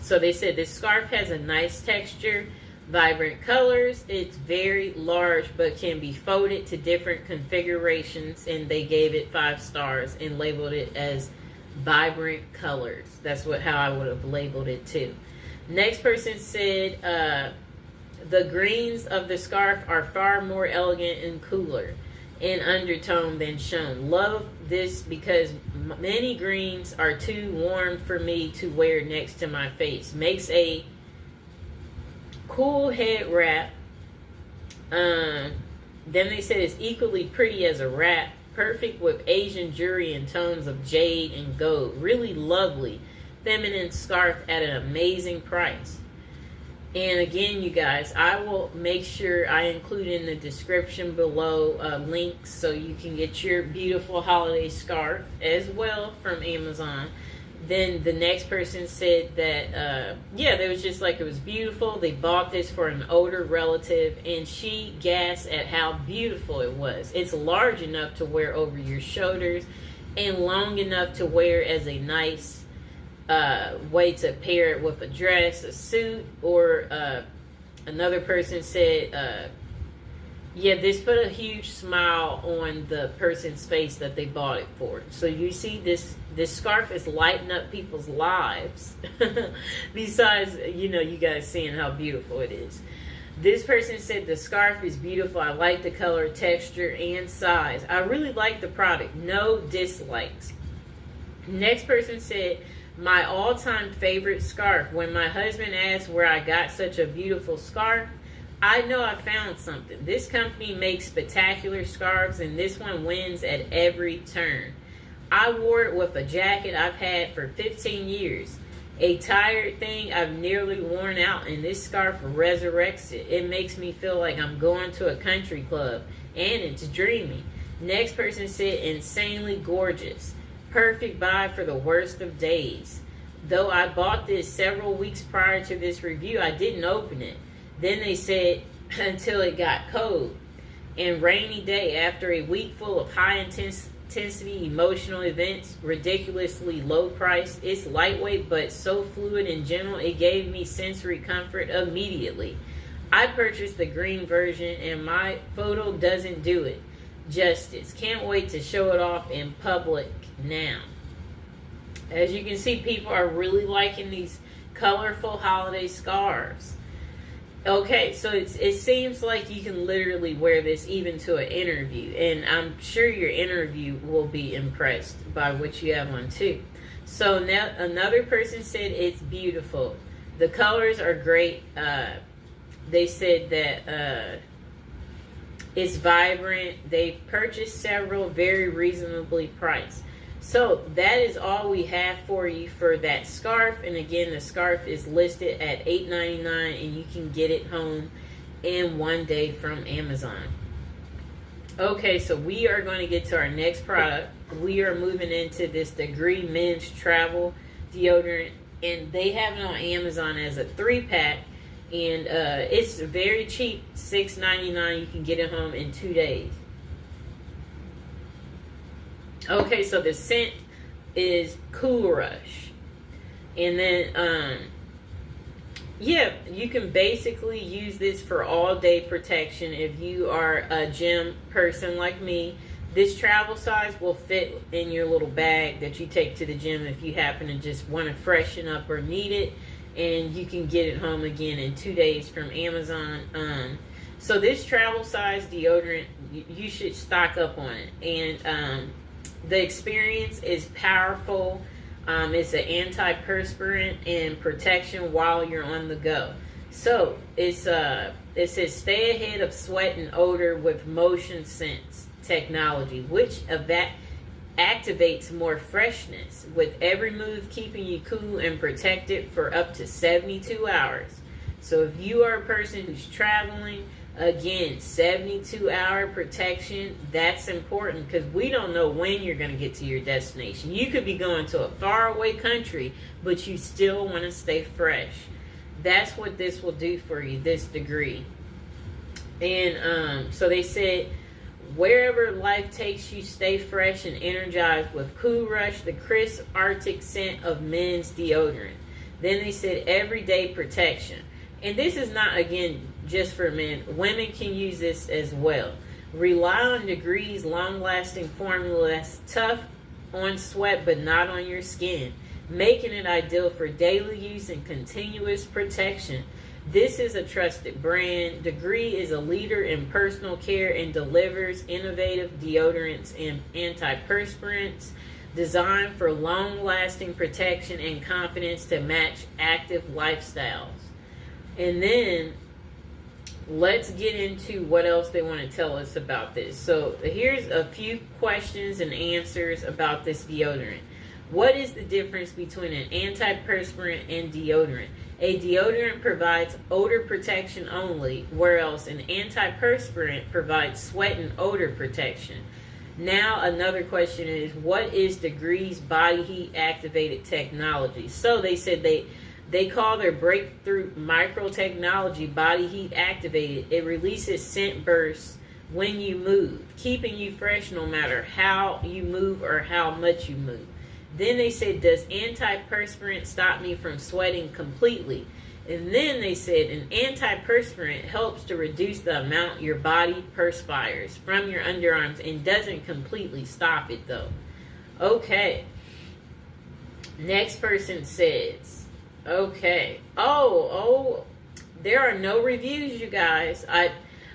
So they said this scarf has a nice texture, vibrant colors. It's very large but can be folded to different configurations, and they gave it 5 stars and labeled it as vibrant colors. That's how I would have labeled it too. Next person said the greens of the scarf are far more elegant and cooler in undertone than shown. Love this because many greens are too warm for me to wear next to my face. Makes a cool head wrap. Then they said it's equally pretty as a wrap. Perfect with Asian jewelry and tones of jade and gold. Really lovely feminine scarf at an amazing price. And again, you guys, I will make sure I include in the description below links so you can get your beautiful holiday scarf as well from Amazon. Then the next person said that, yeah, they was just like, it was beautiful. They bought this for an older relative, and she gasped at how beautiful it was. It's large enough to wear over your shoulders and long enough to wear as a nice way to pair it with a dress, a suit, or another person said, yeah, this put a huge smile on the person's face that they bought it for. So you see this scarf is lighting up people's lives. Besides, you know, you guys seeing how beautiful it is. This person said the scarf is beautiful. I like the color, texture, and size. I really like the product. No dislikes. Next person said, my all-time favorite scarf. When my husband asked where I got such a beautiful scarf, I know I found something. This company makes spectacular scarves, and this one wins at every turn. I wore it with a jacket I've had for 15 years. A tired thing I've nearly worn out, and this scarf resurrects it. It makes me feel like I'm going to a country club, and it's dreamy. Next person said, insanely gorgeous. Perfect buy for the worst of days. Though I bought this several weeks prior to this review, I didn't open it. Then they said, until it got cold. And rainy day, after a week full of high intensity emotional events, ridiculously low price. It's lightweight but so fluid in general, it gave me sensory comfort immediately. I purchased the green version, and my photo doesn't do it justice. Can't wait to show it off in public now. As you can see, people are really liking these colorful holiday scarves. Okay, so it seems like you can literally wear this even to an interview, and I'm sure your interview will be impressed by what you have on too. So now another person said it's beautiful. The colors are great. They said that it's vibrant. They've purchased several, very reasonably priced. So that is all we have for you for that scarf. And again, the scarf is listed at $8.99, and you can get it home in one day from Amazon. Okay, so we are going to get to our next product. We are moving into this Degree Men's Travel Deodorant, and they have it on Amazon as a 3-pack, and it's very cheap, $6.99. You can get it home in 2 days. Okay, so the scent is Cool Rush. And then, yeah, you can basically use this for all day protection. If you are a gym person like me, this travel size will fit in your little bag that you take to the gym if you happen to just want to freshen up or need it. And you can get it home again in 2 days from Amazon. So this travel size deodorant, you should stock up on it. And, the experience is powerful. It's an antiperspirant and protection while you're on the go. So it says stay ahead of sweat and odor with motion sense technology, which activates more freshness with every move, keeping you cool and protected for up to 72 hours. So if you are a person who's traveling, again, 72-hour protection, that's important because we don't know when you're going to get to your destination. You could be going to a faraway country, but you still want to stay fresh. That's what this will do for you, this Degree. And so they said, wherever life takes you, stay fresh and energized with Cool Rush, the crisp Arctic scent of men's deodorant. Then they said everyday protection. And this is not, again, just for men. Women can use this as well. Rely on Degree's long-lasting formula that's tough on sweat but not on your skin, making it ideal for daily use and continuous protection. This is a trusted brand. Degree is a leader in personal care and delivers innovative deodorants and antiperspirants designed for long-lasting protection and confidence to match active lifestyles. And then let's get into what else they want to tell us about this. So here's a few questions and answers about this deodorant. What is the difference between an antiperspirant and deodorant? A deodorant provides odor protection only, whereas an antiperspirant provides sweat and odor protection. Now another question is, what is Degree's body heat activated technology? So they said they call their breakthrough microtechnology body heat activated. It releases scent bursts when you move, keeping you fresh no matter how you move or how much you move. Then they said, does antiperspirant stop me from sweating completely? And then they said, an antiperspirant helps to reduce the amount your body perspires from your underarms and doesn't completely stop it though. Okay. Next person says, okay. Oh, there are no reviews, you guys.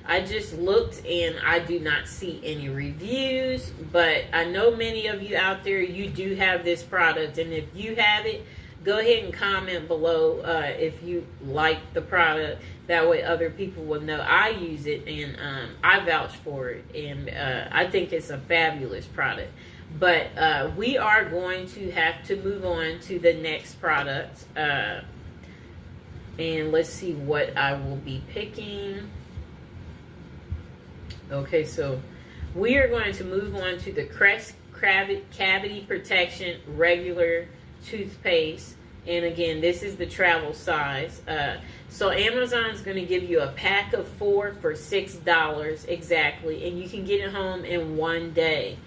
I just looked and I do not see any reviews, but I know many of you out there, you do have this product, and if you have it, Go ahead and comment below if you like the product. That way other people will know I use it, and I vouch for it, and I think it's a fabulous product. But we are going to have to move on to the next product. And let's see what I will be picking. Okay, so we are going to move on to the Crest Cavity Protection Regular Toothpaste. And again, this is the travel size. So Amazon's going to give you a pack of 4 for $6 exactly. And you can get it home in one day.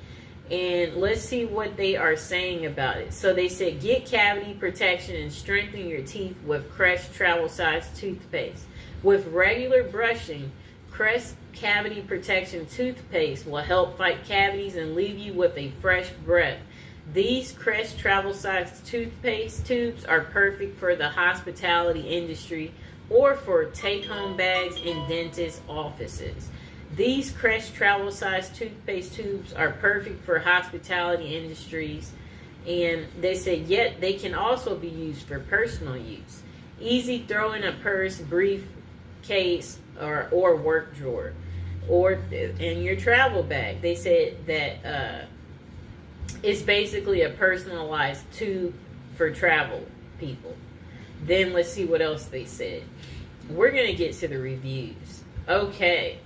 And let's see what they are saying about it. So they said, get cavity protection and strengthen your teeth with Crest Travel Size Toothpaste. With regular brushing, Crest Cavity Protection Toothpaste will help fight cavities and leave you with a fresh breath. These Crest Travel Size Toothpaste tubes are perfect for the hospitality industry or for take-home bags in dentist offices. These Crest Travel Size Toothpaste tubes are perfect for hospitality industries, and they said, yet they can also be used for personal use. Easy throw in a purse, briefcase, or work drawer, or in your travel bag. They said that it's basically a personalized tube for travel people. Then let's see what else they said. We're going to get to the reviews. Okay.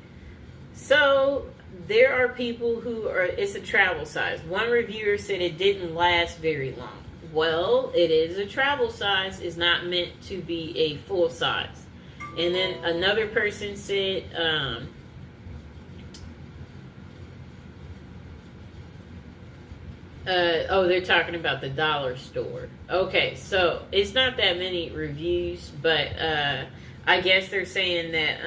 So there are people who are, it's a travel size. One reviewer said it didn't last very long. Well, it is a travel size. It's not meant to be a full size. And then another person said, they're talking about the dollar store. Okay, so it's not that many reviews, but I guess they're saying that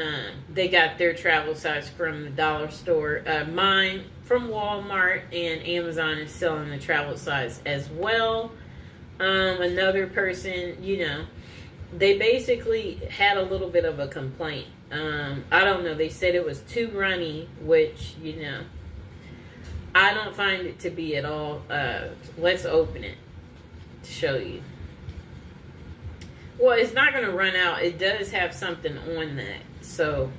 they got their travel size from the dollar store. Mine from Walmart, and Amazon is selling the travel size as well. Another person, they basically had a little bit of a complaint. I don't know. They said it was too runny, which, I don't find it to be at all. Let's open it to show you. Well, it's not going to run out. It does have something on that. So,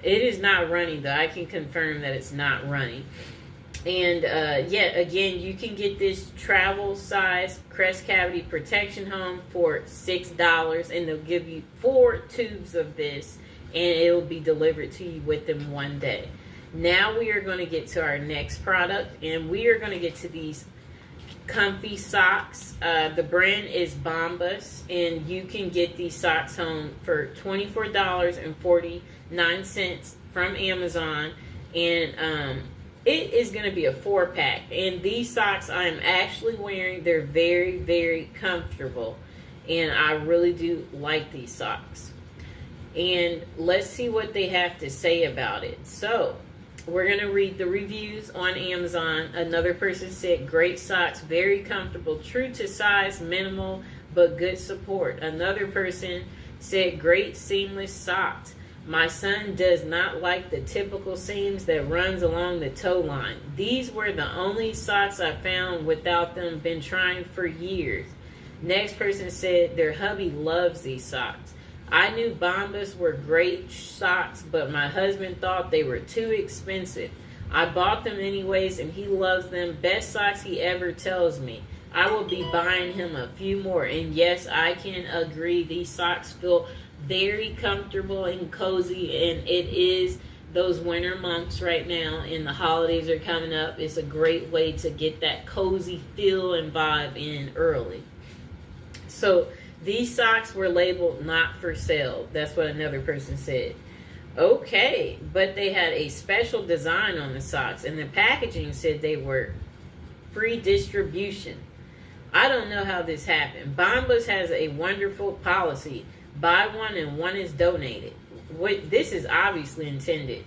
it is not running, though. I can confirm that it's not running. And, again, you can get this travel size Crest Cavity Protection Home for $6. And they'll give you 4 tubes of this. And it will be delivered to you within one day. Now we are going to get to our next product. And we are going to get to these comfy socks. The brand is Bombas, and you can get these socks home for $24.49 from Amazon, and it is going to be a 4-pack. And these socks I am actually wearing. They're very, very comfortable, and I really do like these socks. And let's see what they have to say about it. So we're going to read the reviews on Amazon. Another person said, great socks, very comfortable, true to size, minimal, but good support. Another person said, great seamless socks. My son does not like the typical seams that runs along the toe line. These were the only socks I found without them. Been trying for years. Next person said, their hubby loves these socks. I knew Bombas were great socks, but my husband thought they were too expensive. I bought them anyways, and he loves them. Best socks he ever tells me. I will be buying him a few more. And yes, I can agree. These socks feel very comfortable and cozy, and it is those winter months right now, and the holidays are coming up. It's a great way to get that cozy feel and vibe in early. So these socks were labeled not for sale. That's what another person said. Okay, but they had a special design on the socks, and the packaging said they were free distribution. I don't know how this happened. Bombas has a wonderful policy. Buy one and one is donated. This is obviously intended.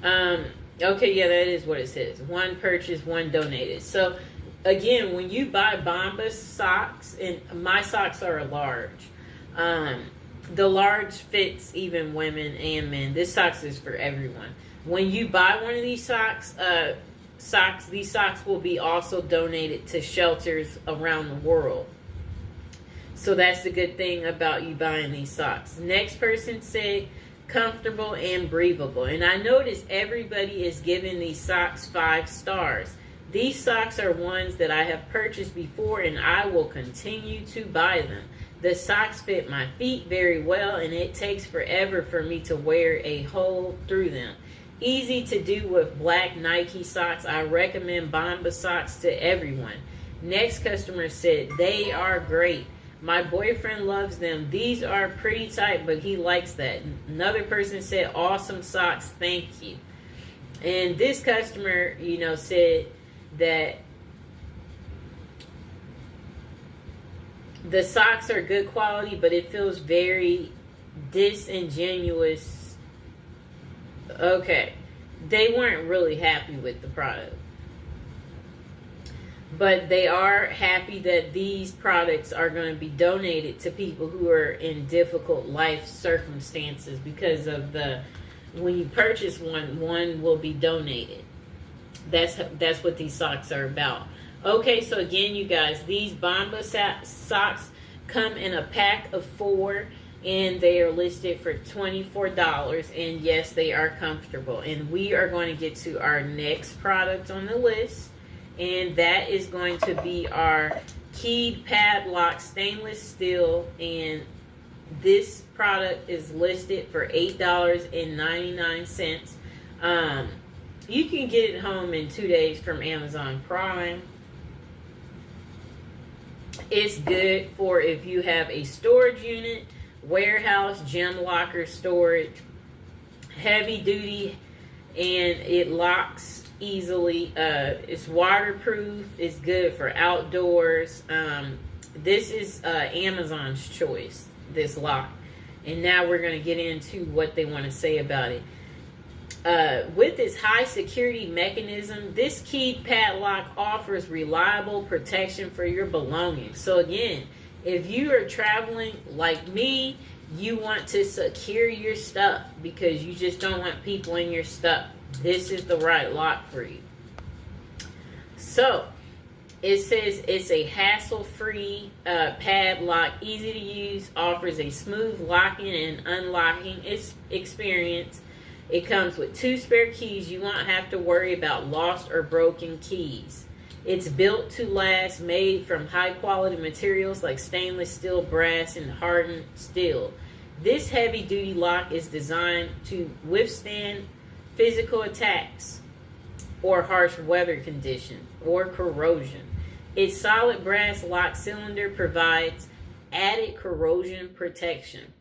Okay, yeah, that is what it says. One purchased, one donated. So again, when you buy Bombas socks, and my socks are a large, the large fits even women and men. This socks is for everyone. When you buy one of these socks, these socks will be also donated to shelters around the world. So that's the good thing about you buying these socks. Next person said comfortable and breathable. And I noticed everybody is giving these socks 5 stars. These socks are ones that I have purchased before and I will continue to buy them. The socks fit my feet very well and it takes forever for me to wear a hole through them. Easy to do with black Nike socks. I recommend Bomba socks to everyone. Next customer said they are great. My boyfriend loves them. These are pretty tight, but he likes that. Another person said awesome socks. Thank you. And this customer, said that the socks are good quality, but it feels very disingenuous. Okay. They weren't really happy with the product. But they are happy that these products are going to be donated to people who are in difficult life circumstances because of when you purchase one will be donated. That's what these socks are about. Okay, so again, you guys, these Bomba socks come in a pack of 4 and they are listed for $24. And yes, they are comfortable. And we are going to get to our next product on the list. And that is going to be our keyed padlock stainless steel. And this product is listed for $8.99. You can get it home in 2 days from Amazon Prime. It's good for if you have a storage unit, warehouse, gym locker storage, heavy duty, and it locks easily. It's waterproof. It's good for outdoors. This is Amazon's choice, this lock. And now we're going to get into what they want to say about it. With its high security mechanism, this keyed padlock offers reliable protection for your belongings. So again, if you are traveling like me, you want to secure your stuff because you just don't want people in your stuff. This is the right lock for you. So, it says it's a hassle-free padlock, easy to use, offers a smooth locking and unlocking experience. It comes with 2 spare keys. You won't have to worry about lost or broken keys. It's built to last, made from high-quality materials like stainless steel, brass, and hardened steel. This heavy-duty lock is designed to withstand physical attacks or harsh weather conditions or corrosion. Its solid brass lock cylinder provides added corrosion protection.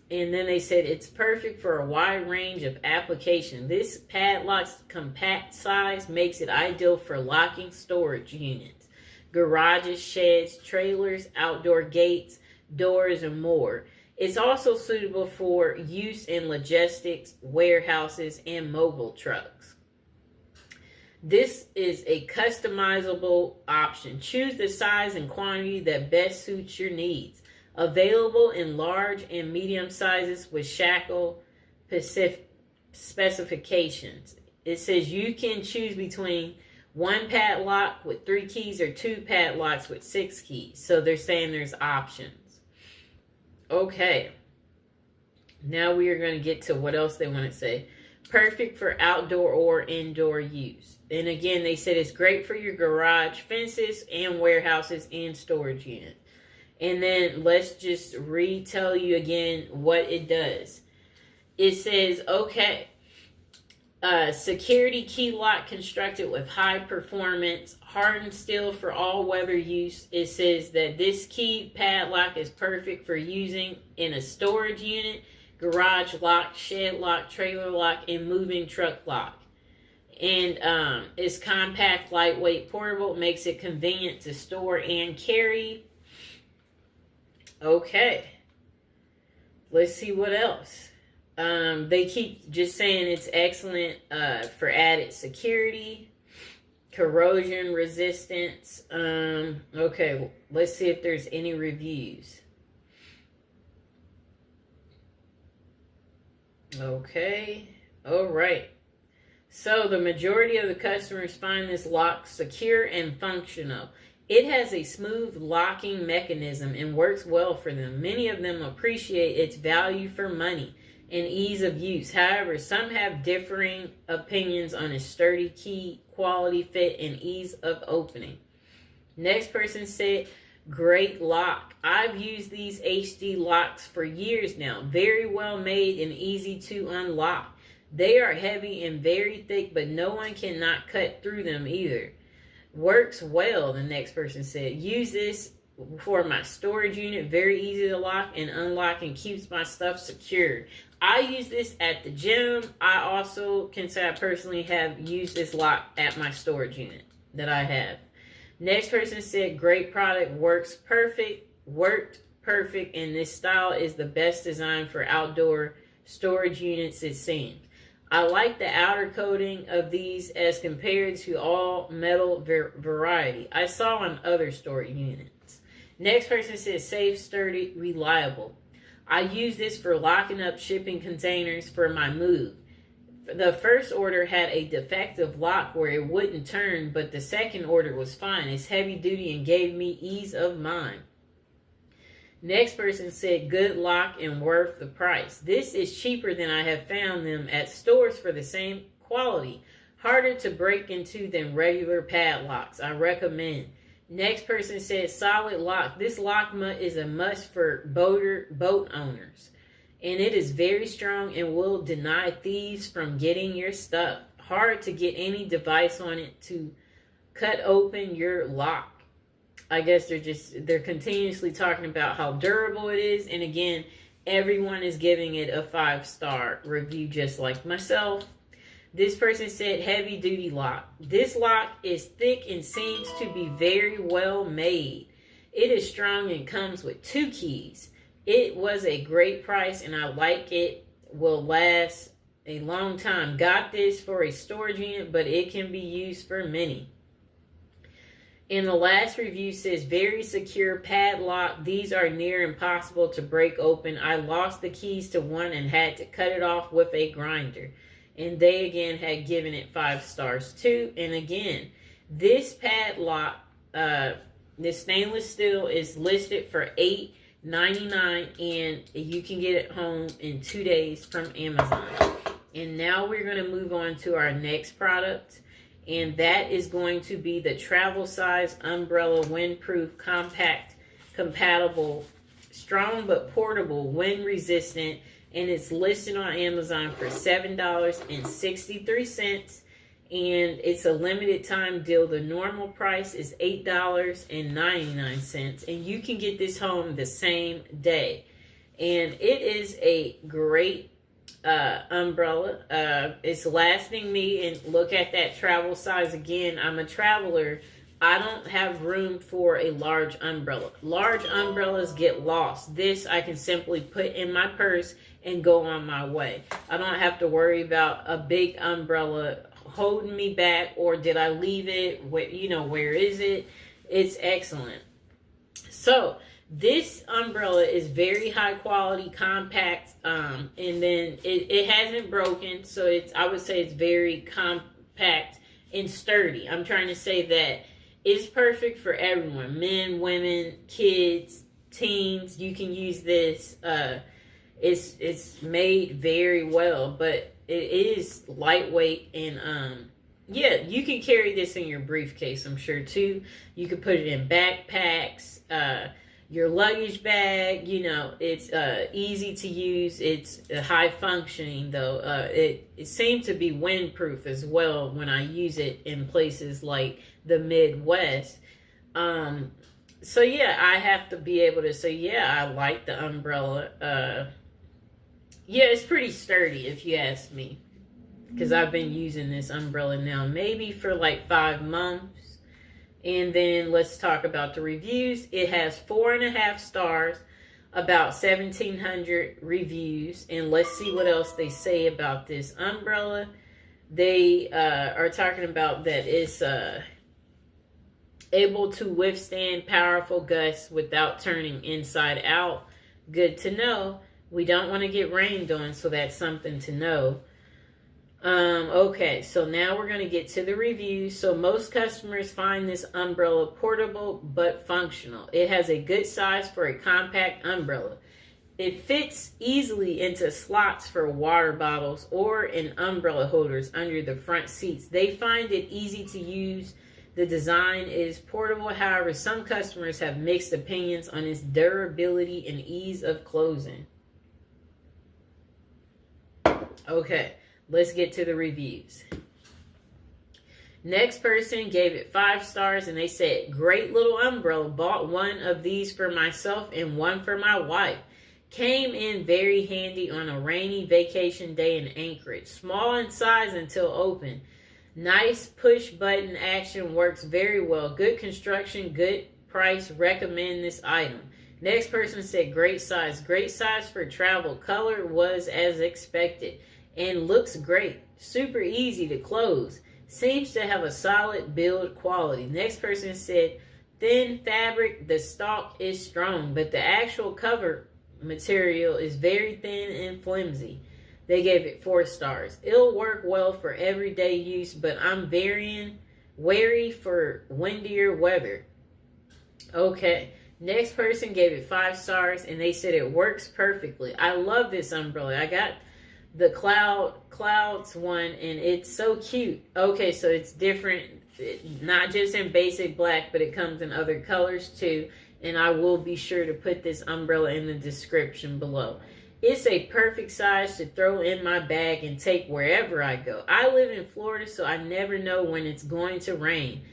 And then they said it's perfect for a wide range of application. This padlock's compact size makes it ideal for locking storage units, garages, sheds, trailers, outdoor gates, doors, and more. It's also suitable for use in logistics, warehouses, and mobile trucks. This is a customizable option. Choose the size and quantity that best suits your needs. Available in large and medium sizes with shackle specifications. It says you can choose between 1 padlock with 3 keys or 2 padlocks with 6 keys. So they're saying there's options. Okay, now we are going to get to what else they want to say. Perfect for outdoor or indoor use. And again, they said it's great for your garage, fences, and warehouses and storage units. And then let's just retell you again what it does. It says, okay, security key lock constructed with high performance, hardened steel for all weather use. It says that this key padlock is perfect for using in a storage unit, garage lock, shed lock, trailer lock, and moving truck lock. And it's compact, lightweight, portable, makes it convenient to store and carry. Okay, let's see what else. They keep just saying it's excellent for added security, corrosion resistance. Okay, let's see if there's any reviews. Okay, all right. So the majority of the customers find this lock secure and functional. It has a smooth locking mechanism and works well for them. Many of them appreciate its value for money and ease of use. However, some have differing opinions on its sturdy key, quality, fit, and ease of opening. Next person said, great lock. I've used these HD locks for years now. Very well made and easy to unlock. They are heavy and very thick, but no one cannot cut through them either. Works well, the next person said. Use this for my storage unit. Very easy to lock and unlock and keeps my stuff secure. I use this at the gym. I also can say I personally have used this lock at my storage unit that I have. Next person said, great product, worked perfect, and this style is the best design for outdoor storage units it seems. I like the outer coating of these as compared to all metal variety I saw on other storage units. Next person says, safe, sturdy, reliable. I use this for locking up shipping containers for my move. The first order had a defective lock where it wouldn't turn, but the second order was fine. It's heavy duty and gave me ease of mind. Next person said, good lock and worth the price. This is cheaper than I have found them at stores for the same quality. Harder to break into than regular padlocks. I recommend. Next person said, solid lock. This lock is a must for boat owners. And it is very strong and will deny thieves from getting your stuff. Hard to get any device on it to cut open your lock. I guess they're continuously talking about how durable it is. And again, everyone is giving it a 5-star review, just like myself. This person said, heavy duty lock. This lock is thick and seems to be very well made. It is strong and comes with 2 keys. It was a great price and I like it. Will last a long time. Got this for a storage unit, but it can be used for many. And the last review says, very secure padlock. These are near impossible to break open. I lost the keys to one and had to cut it off with a grinder. And they again had given it 5 stars too. And again, this padlock, this stainless steel is listed for $8.99 and you can get it home in 2 days from Amazon. And now we're going to move on to our next product. And that is going to be the travel size umbrella, windproof, compact, compatible, strong but portable, wind resistant. And it's listed on Amazon for $7.63. And it's a limited time deal. The normal price is $8.99. And you can get this home the same day. And it is a great umbrella. It's lasting me. And look at that travel size again. I'm a traveler. I don't have room for a large umbrella. Large umbrellas get lost. This I can simply put in my purse and go on my way. I don't have to worry about a big umbrella holding me back, or did I leave it? Where is it? It's excellent. So this umbrella is very high quality, compact, and then it hasn't broken. So I would say it's very compact and sturdy. I'm trying to say that it's perfect for everyone. Men, women, kids, teens. You can use this. It's made very well, but it is lightweight and yeah, you can carry this in your briefcase, I'm sure too. You could put it in backpacks, your luggage bag. It's easy to use. It's high functioning though. It seemed to be windproof as well when I use it in places like the Midwest. So yeah, I have to be able to say, yeah, I like the umbrella. Yeah, it's pretty sturdy if you ask me, because I've been using this umbrella now maybe for like 5 months. And then let's talk about the reviews. It has 4.5 stars, about 1,700 reviews. And let's see what else they say about this umbrella. They are talking about that it's able to withstand powerful gusts without turning inside out. Good to know. We don't want to get rained on, so that's something to know. Okay, so now we're going to get to the reviews. So most customers find this umbrella portable but functional. It has a good size for a compact umbrella. It fits easily into slots for water bottles or in umbrella holders under the front seats. They find it easy to use. The design is portable. However, some customers have mixed opinions on its durability and ease of closing. Okay, let's get to the reviews. Next person gave it 5 stars and they said, great little umbrella. Bought one of these for myself and one for my wife. Came in very handy on a rainy vacation day in Anchorage. Small in size until open. Nice push button action, works very well. Good construction, good price. Recommend this item. Next person said great size. Great size for travel. Color was as expected and looks great. Super easy to close. Seems to have a solid build quality. Next person said thin fabric. The stalk is strong, but the actual cover material is very thin and flimsy. They gave it 4 stars. It'll work well for everyday use, but I'm wary for windier weather. Okay. Next person gave it 5 stars and they said it works perfectly. I love this umbrella. I got the clouds one and it's so cute. Okay, so it's different, not just in basic black, but it comes in other colors too. And I will be sure to put this umbrella in the description below. It's a perfect size to throw in my bag and take wherever I go. I live in Florida, so I never know when it's going to rain.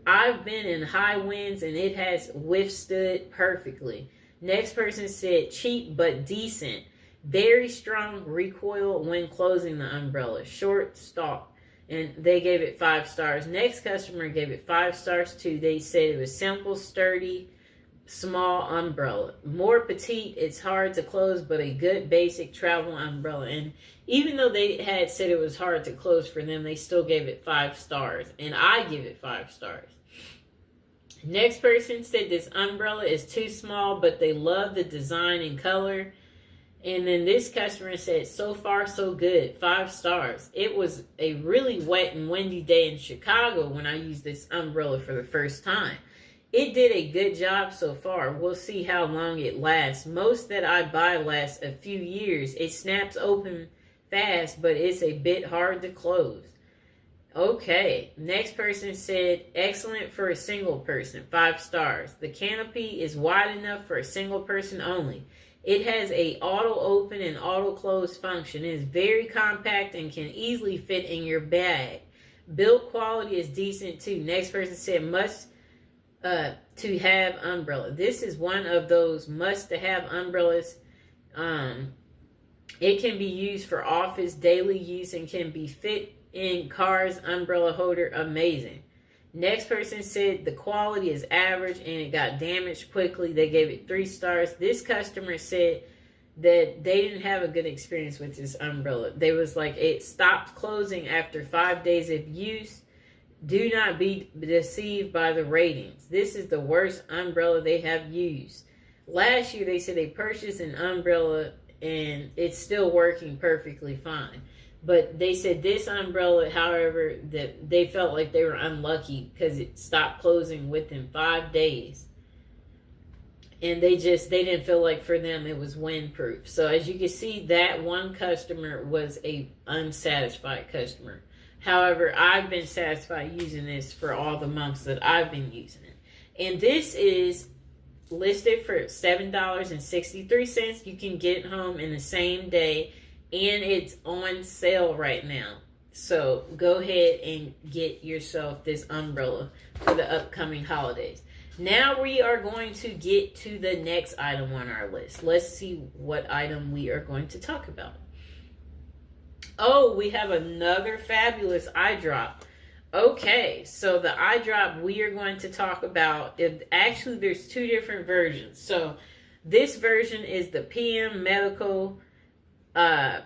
I've been in high winds and it has withstood perfectly. Next person said cheap but decent. Very strong recoil when closing the umbrella. Short stalk. And they gave it 5 stars. Next customer gave it 5 stars too. They said it was simple, sturdy, small umbrella. More petite, it's hard to close, but a good basic travel umbrella. And even though they had said it was hard to close for them, they still gave it 5 stars. And I give it 5 stars. Next person said this umbrella is too small, but they love the design and color. And then this customer said, so far so good, 5 stars. It was a really wet and windy day in Chicago when I used this umbrella for the first time. It did a good job so far. We'll see how long it lasts. Most that I buy last a few years. It snaps open fast, but it's a bit hard to close. Okay, next person said, excellent for a single person, 5 stars. The canopy is wide enough for a single person only. It has a auto open and auto close function. It is very compact and can easily fit in your bag. Build quality is decent too. Next person said, must to have umbrella. This is one of those must to have umbrellas. It can be used for office daily use and can be fit in car's umbrella holder. Amazing. Next person said the quality is average and it got damaged quickly. They gave it 3 stars. This customer said that they didn't have a good experience with this umbrella. They was like, it stopped closing after 5 days of use. Do not be deceived by the ratings. This is the worst umbrella they have used. Last year, they said they purchased an umbrella and it's still working perfectly fine. But they said this umbrella, however, that they felt like they were unlucky because it stopped closing within 5 days. And they didn't feel like for them it was windproof. So as you can see, that one customer was a unsatisfied customer. However, I've been satisfied using this for all the months that I've been using it. And this is listed for $7.63. You can get it home in the same day. And it's on sale right now. So go ahead and get yourself this umbrella for the upcoming holidays. Now we are going to get to the next item on our list. Let's see what item we are going to talk about. Oh, we have another fabulous eye drop. Okay, so the eye drop we are going to talk about, actually there's 2 different versions. So this version is the PM Medical eye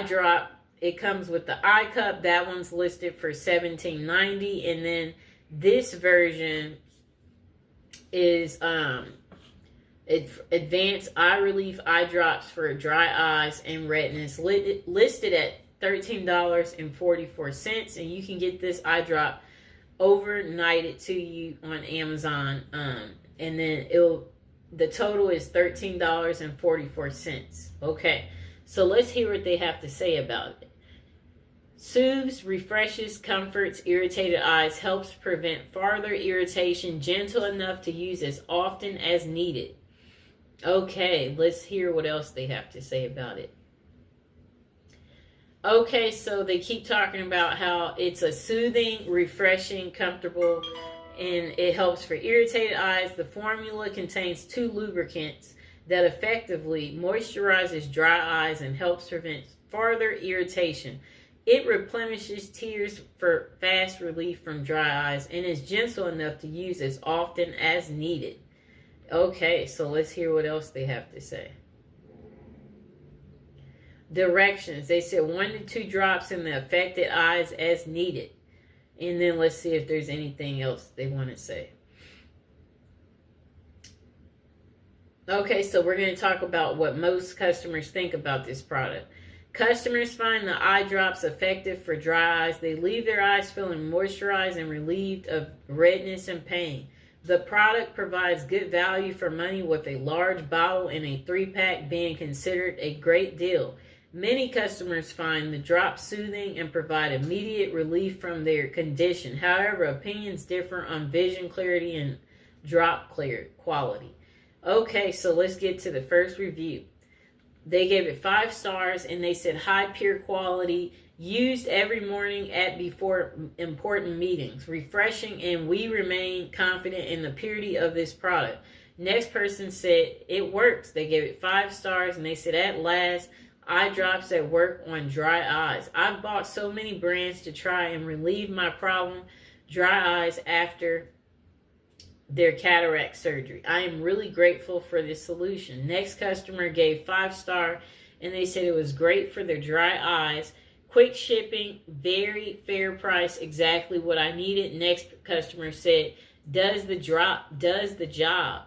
drop. It comes with the eye cup. That one's listed for $17.90. And then this version is advanced eye relief eye drops for dry eyes and redness, listed at $13.44, and you can get this eye drop overnighted to you on Amazon. And then the total is $13.44. Okay, so let's hear what they have to say about it. Soothes, refreshes, comforts irritated eyes, helps prevent farther irritation, gentle enough to use as often as needed. Okay, let's hear what else they have to say about it. Okay, so they keep talking about how it's a soothing, refreshing, comfortable, and it helps for irritated eyes. The formula contains 2 lubricants that effectively moisturizes dry eyes and helps prevent farther irritation. It replenishes tears for fast relief from dry eyes and is gentle enough to use as often as needed. Okay, so let's hear what else they have to say. Directions. They said 1 to 2 drops in the affected eyes as needed. And then let's see if there's anything else they want to say. Okay, so we're going to talk about what most customers think about this product. Customers find the eye drops effective for dry eyes. They leave their eyes feeling moisturized and relieved of redness and pain. The product provides good value for money, with a large bottle and a 3-pack being considered a great deal. Many customers find the drops soothing and provide immediate relief from their condition. However, opinions differ on vision clarity and drop quality. Okay, so let's get to the first review. They gave it 5 stars, and they said high pure quality, used every morning before important meetings, refreshing, and we remain confident in the purity of this product. Next person said it works. They gave it 5 stars, and they said at last, eye drops that work on dry eyes. I've bought so many brands to try and relieve my problem, dry eyes, after their cataract surgery. I am really grateful for this solution. Next customer gave 5 star, and they said it was great for their dry eyes. Quick shipping, very fair price, exactly what I needed. Next customer said, does the job.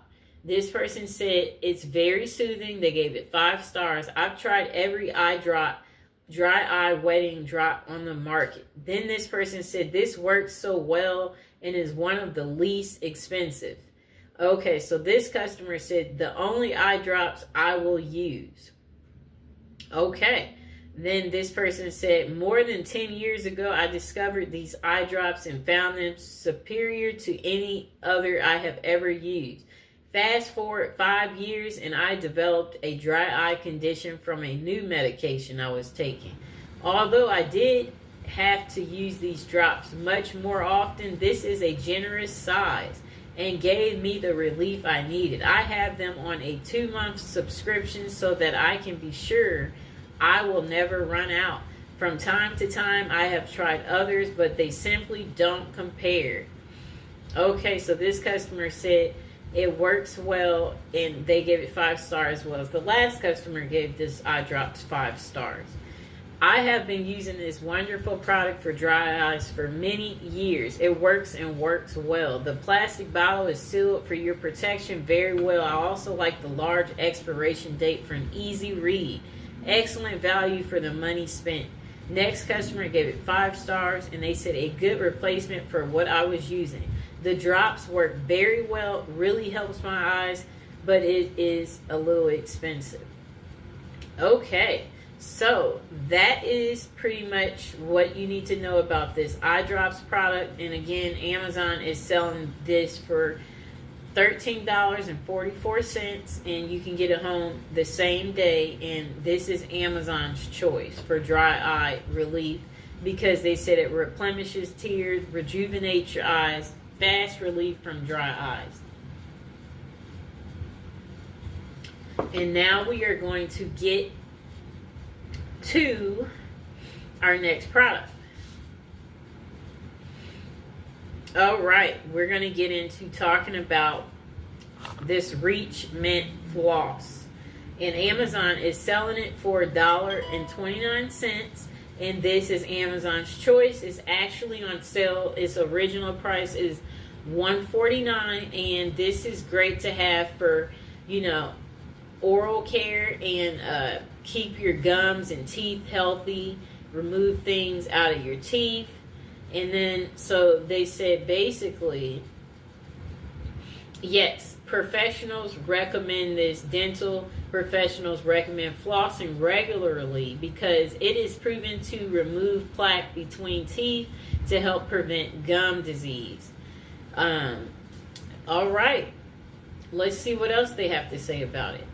This person said it's very soothing. They gave it 5 stars. I've tried every eye drop, dry eye wetting drop on the market. Then this person said this works so well and is one of the least expensive. Okay, so this customer said the only eye drops I will use. Okay, then this person said more than 10 years ago I discovered these eye drops and found them superior to any other I have ever used. Fast forward 5 years and I developed a dry eye condition from a new medication I was taking. Although I did have to use these drops much more often, this is a generous size and gave me the relief I needed. I have them on a 2-month subscription so that I can be sure I will never run out. From time to time I have tried others, but they simply don't compare. Okay, so this customer said it works well, and they gave it 5 stars as well. The last customer gave this eye drops 5 stars. I have been using this wonderful product for dry eyes for many years. It works and works well. The plastic bottle is sealed for your protection very well. I also like the large expiration date for an easy read. Excellent value for the money spent. Next customer gave it 5 stars, and they said a good replacement for what I was using. The drops work very well, really helps my eyes, but it is a little expensive. Okay, so that is pretty much what you need to know about this eye drops product. And again, Amazon is selling this for $13.44, and you can get it home the same day. And this is Amazon's choice for dry eye relief, because they said it replenishes tears, rejuvenates your eyes, fast relief from dry eyes. And now we are going to get to our next product. All right, we're going to get into talking about this Reach Mint Floss. And Amazon is selling it for $1.29. And this is Amazon's choice. It's actually on sale. Its original price is $149, and this is great to have for, oral care and keep your gums and teeth healthy. remove things out of your teeth. And then, so they said basically, yes, professionals recommend this. Dental professionals recommend flossing regularly because it is proven to remove plaque between teeth to help prevent gum disease. All right, let's see what else they have to say about it.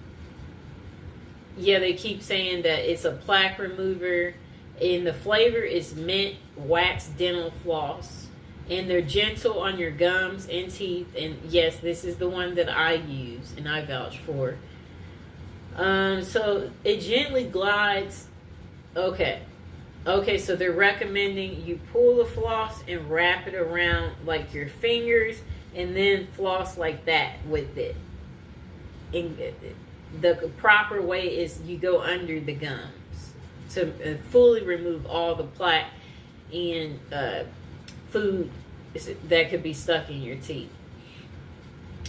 Yeah, they keep saying that it's a plaque remover, and the flavor is mint wax dental floss, and they're gentle on your gums and teeth. And yes, this is the one that I use and I vouch for. So it gently glides. Okay, so they're recommending you pull the floss and wrap it around like your fingers, and then floss like that with it. And the proper way is you go under the gums to fully remove all the plaque and food that could be stuck in your teeth.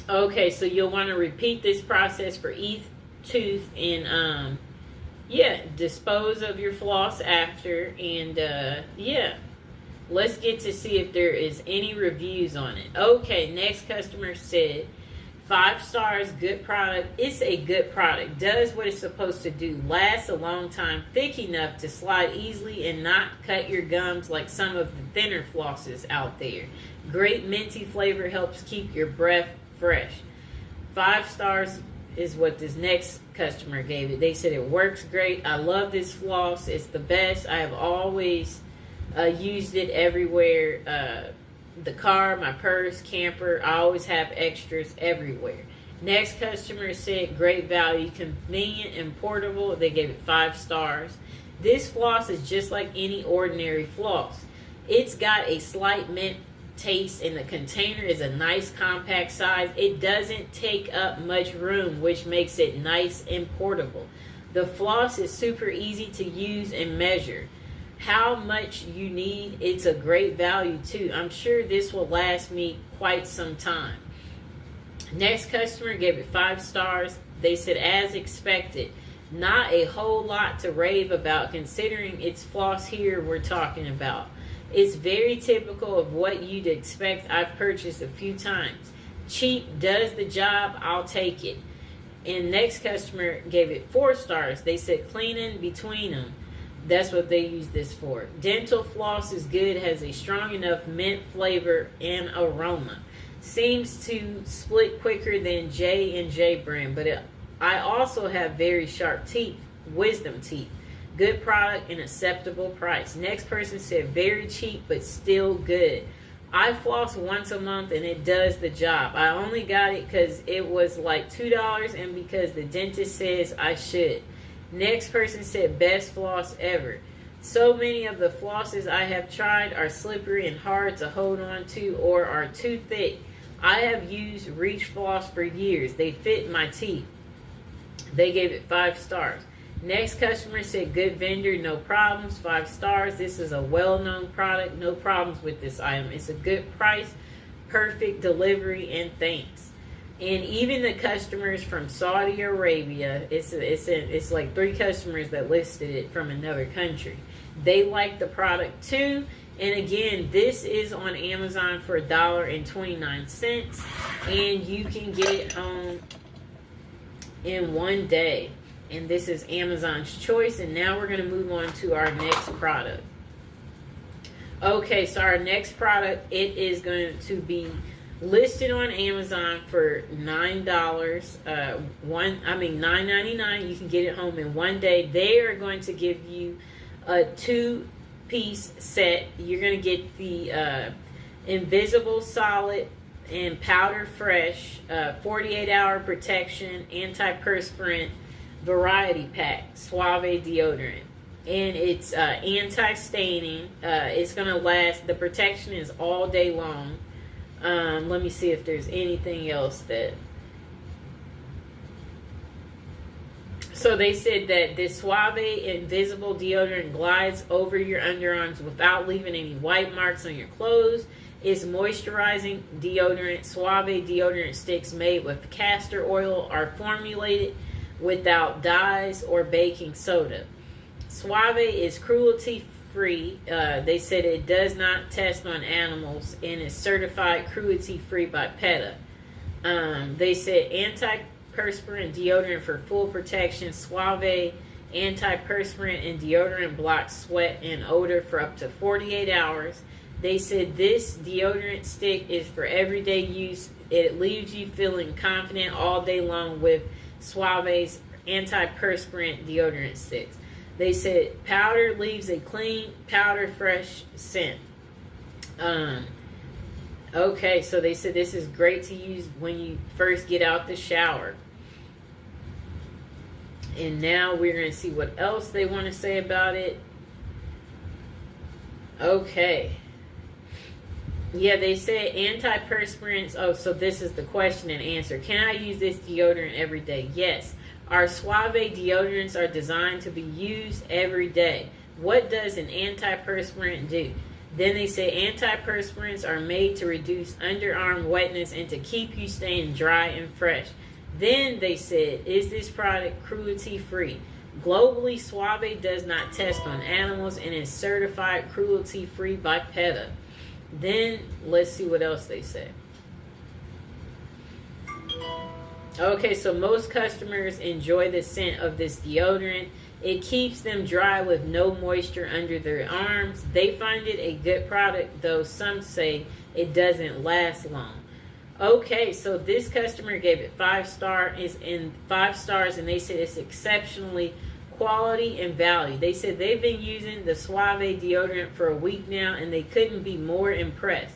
Okay, so you'll want to repeat this process for each tooth, and dispose of your floss after. And let's get to see if there is any reviews on it. Okay, next customer said 5 stars, good product. It's a good product. Does what it's supposed to do. Lasts a long time. Thick enough to slide easily and not cut your gums like some of the thinner flosses out there. Great minty flavor. Helps keep your breath fresh. 5 stars is what this next customer gave it. They said it works great. I love this floss. It's the best. I have always used it everywhere. The car, my purse, camper. I always have extras everywhere. Next customer said great value, convenient and portable. They gave it 5 stars. This floss is just like any ordinary floss. It's got a slight mint taste, and the container is a nice compact size. It doesn't take up much room, which makes it nice and portable. The floss is super easy to use and measure how much you need. It's a great value too. I'm sure this will last me quite some time. Next customer gave it 5 stars. They said as expected. Not a whole lot to rave about considering it's floss here we're talking about. It's very typical of what you'd expect. I've purchased a few times. Cheap, does the job, I'll take it. And next customer gave it 4 stars. They said cleaning between them. That's what they use this for. Dental floss is good, has a strong enough mint flavor and aroma. Seems to split quicker than J&J brand, but I also have very sharp teeth, wisdom teeth. Good product and acceptable price. Next person said very cheap but still good. I floss once a month and it does the job. I only got it because it was like $2 and because the dentist says I should. Next person said best floss ever. So many of the flosses I have tried are slippery and hard to hold on to or are too thick. I have used Reach Floss for years. They fit my teeth. They gave it 5 stars. Next customer said good vendor, no problems, 5 stars. This is a well-known product, no problems with this item. It's a good price, perfect delivery, and thanks. And even the customers from Saudi Arabia, it's like 3 customers that listed it from another country. They like the product too. And again, this is on Amazon for $1.29, and you can get it home in one day. And this is Amazon's choice. And now we're going to move on to our next product. Okay, so our next product, it is going to be listed on Amazon for $9. $9.99. You can get it home in one day. They are going to give you a 2-piece set. You're going to get the Invisible Solid and Powder Fresh 48-hour protection antiperspirant variety pack Suave deodorant, and it's anti-staining. It's going to last. The protection is all day long. Let me see if there's anything else that. So they said that this Suave invisible deodorant glides over your underarms without leaving any white marks on your clothes. It's moisturizing deodorant. Suave deodorant sticks made with castor oil are formulated without dyes or baking soda. Suave is cruelty free. They said it does not test on animals and is certified cruelty free by PETA. They said antiperspirant deodorant for full protection. Suave antiperspirant and deodorant blocks sweat and odor for up to 48 hours. They said this deodorant stick is for everyday use. It leaves you feeling confident all day long with Suave's antiperspirant deodorant sticks. They said powder leaves a clean, powder fresh scent. Okay, so they said this is great to use when you first get out the shower. And now we're going to see what else they want to say about it. Okay. Yeah, they said antiperspirants. Oh, so this is the question and answer. Can I use this deodorant every day? Yes. Our Suave deodorants are designed to be used every day. What does an antiperspirant do? Then they say antiperspirants are made to reduce underarm wetness and to keep you staying dry and fresh. Then they said, is this product cruelty free? Globally, Suave does not test on animals and is certified cruelty free by PETA. Then let's see what else they say. Okay, so most customers enjoy the scent of this deodorant. It keeps them dry with no moisture under their arms. They find it a good product, though some say it doesn't last long. Okay, so this customer gave it 5 stars, and they said it's exceptionally quality and value. They said they've been using the Suave deodorant for a week now, and they couldn't be more impressed.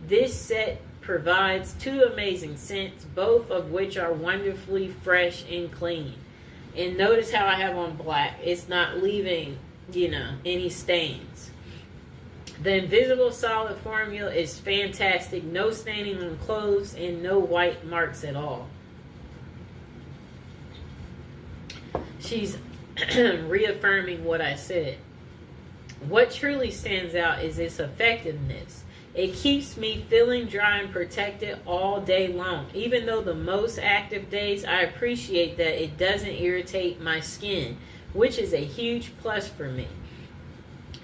This set provides 2 amazing scents, both of which are wonderfully fresh and clean. And notice how I have on black. It's not leaving, any stains. The invisible solid formula is fantastic. No staining on clothes and no white marks at all. She's reaffirming what I said. What truly stands out is its effectiveness. It keeps me feeling dry and protected all day long. Even though the most active days, I appreciate that it doesn't irritate my skin, which is a huge plus for me.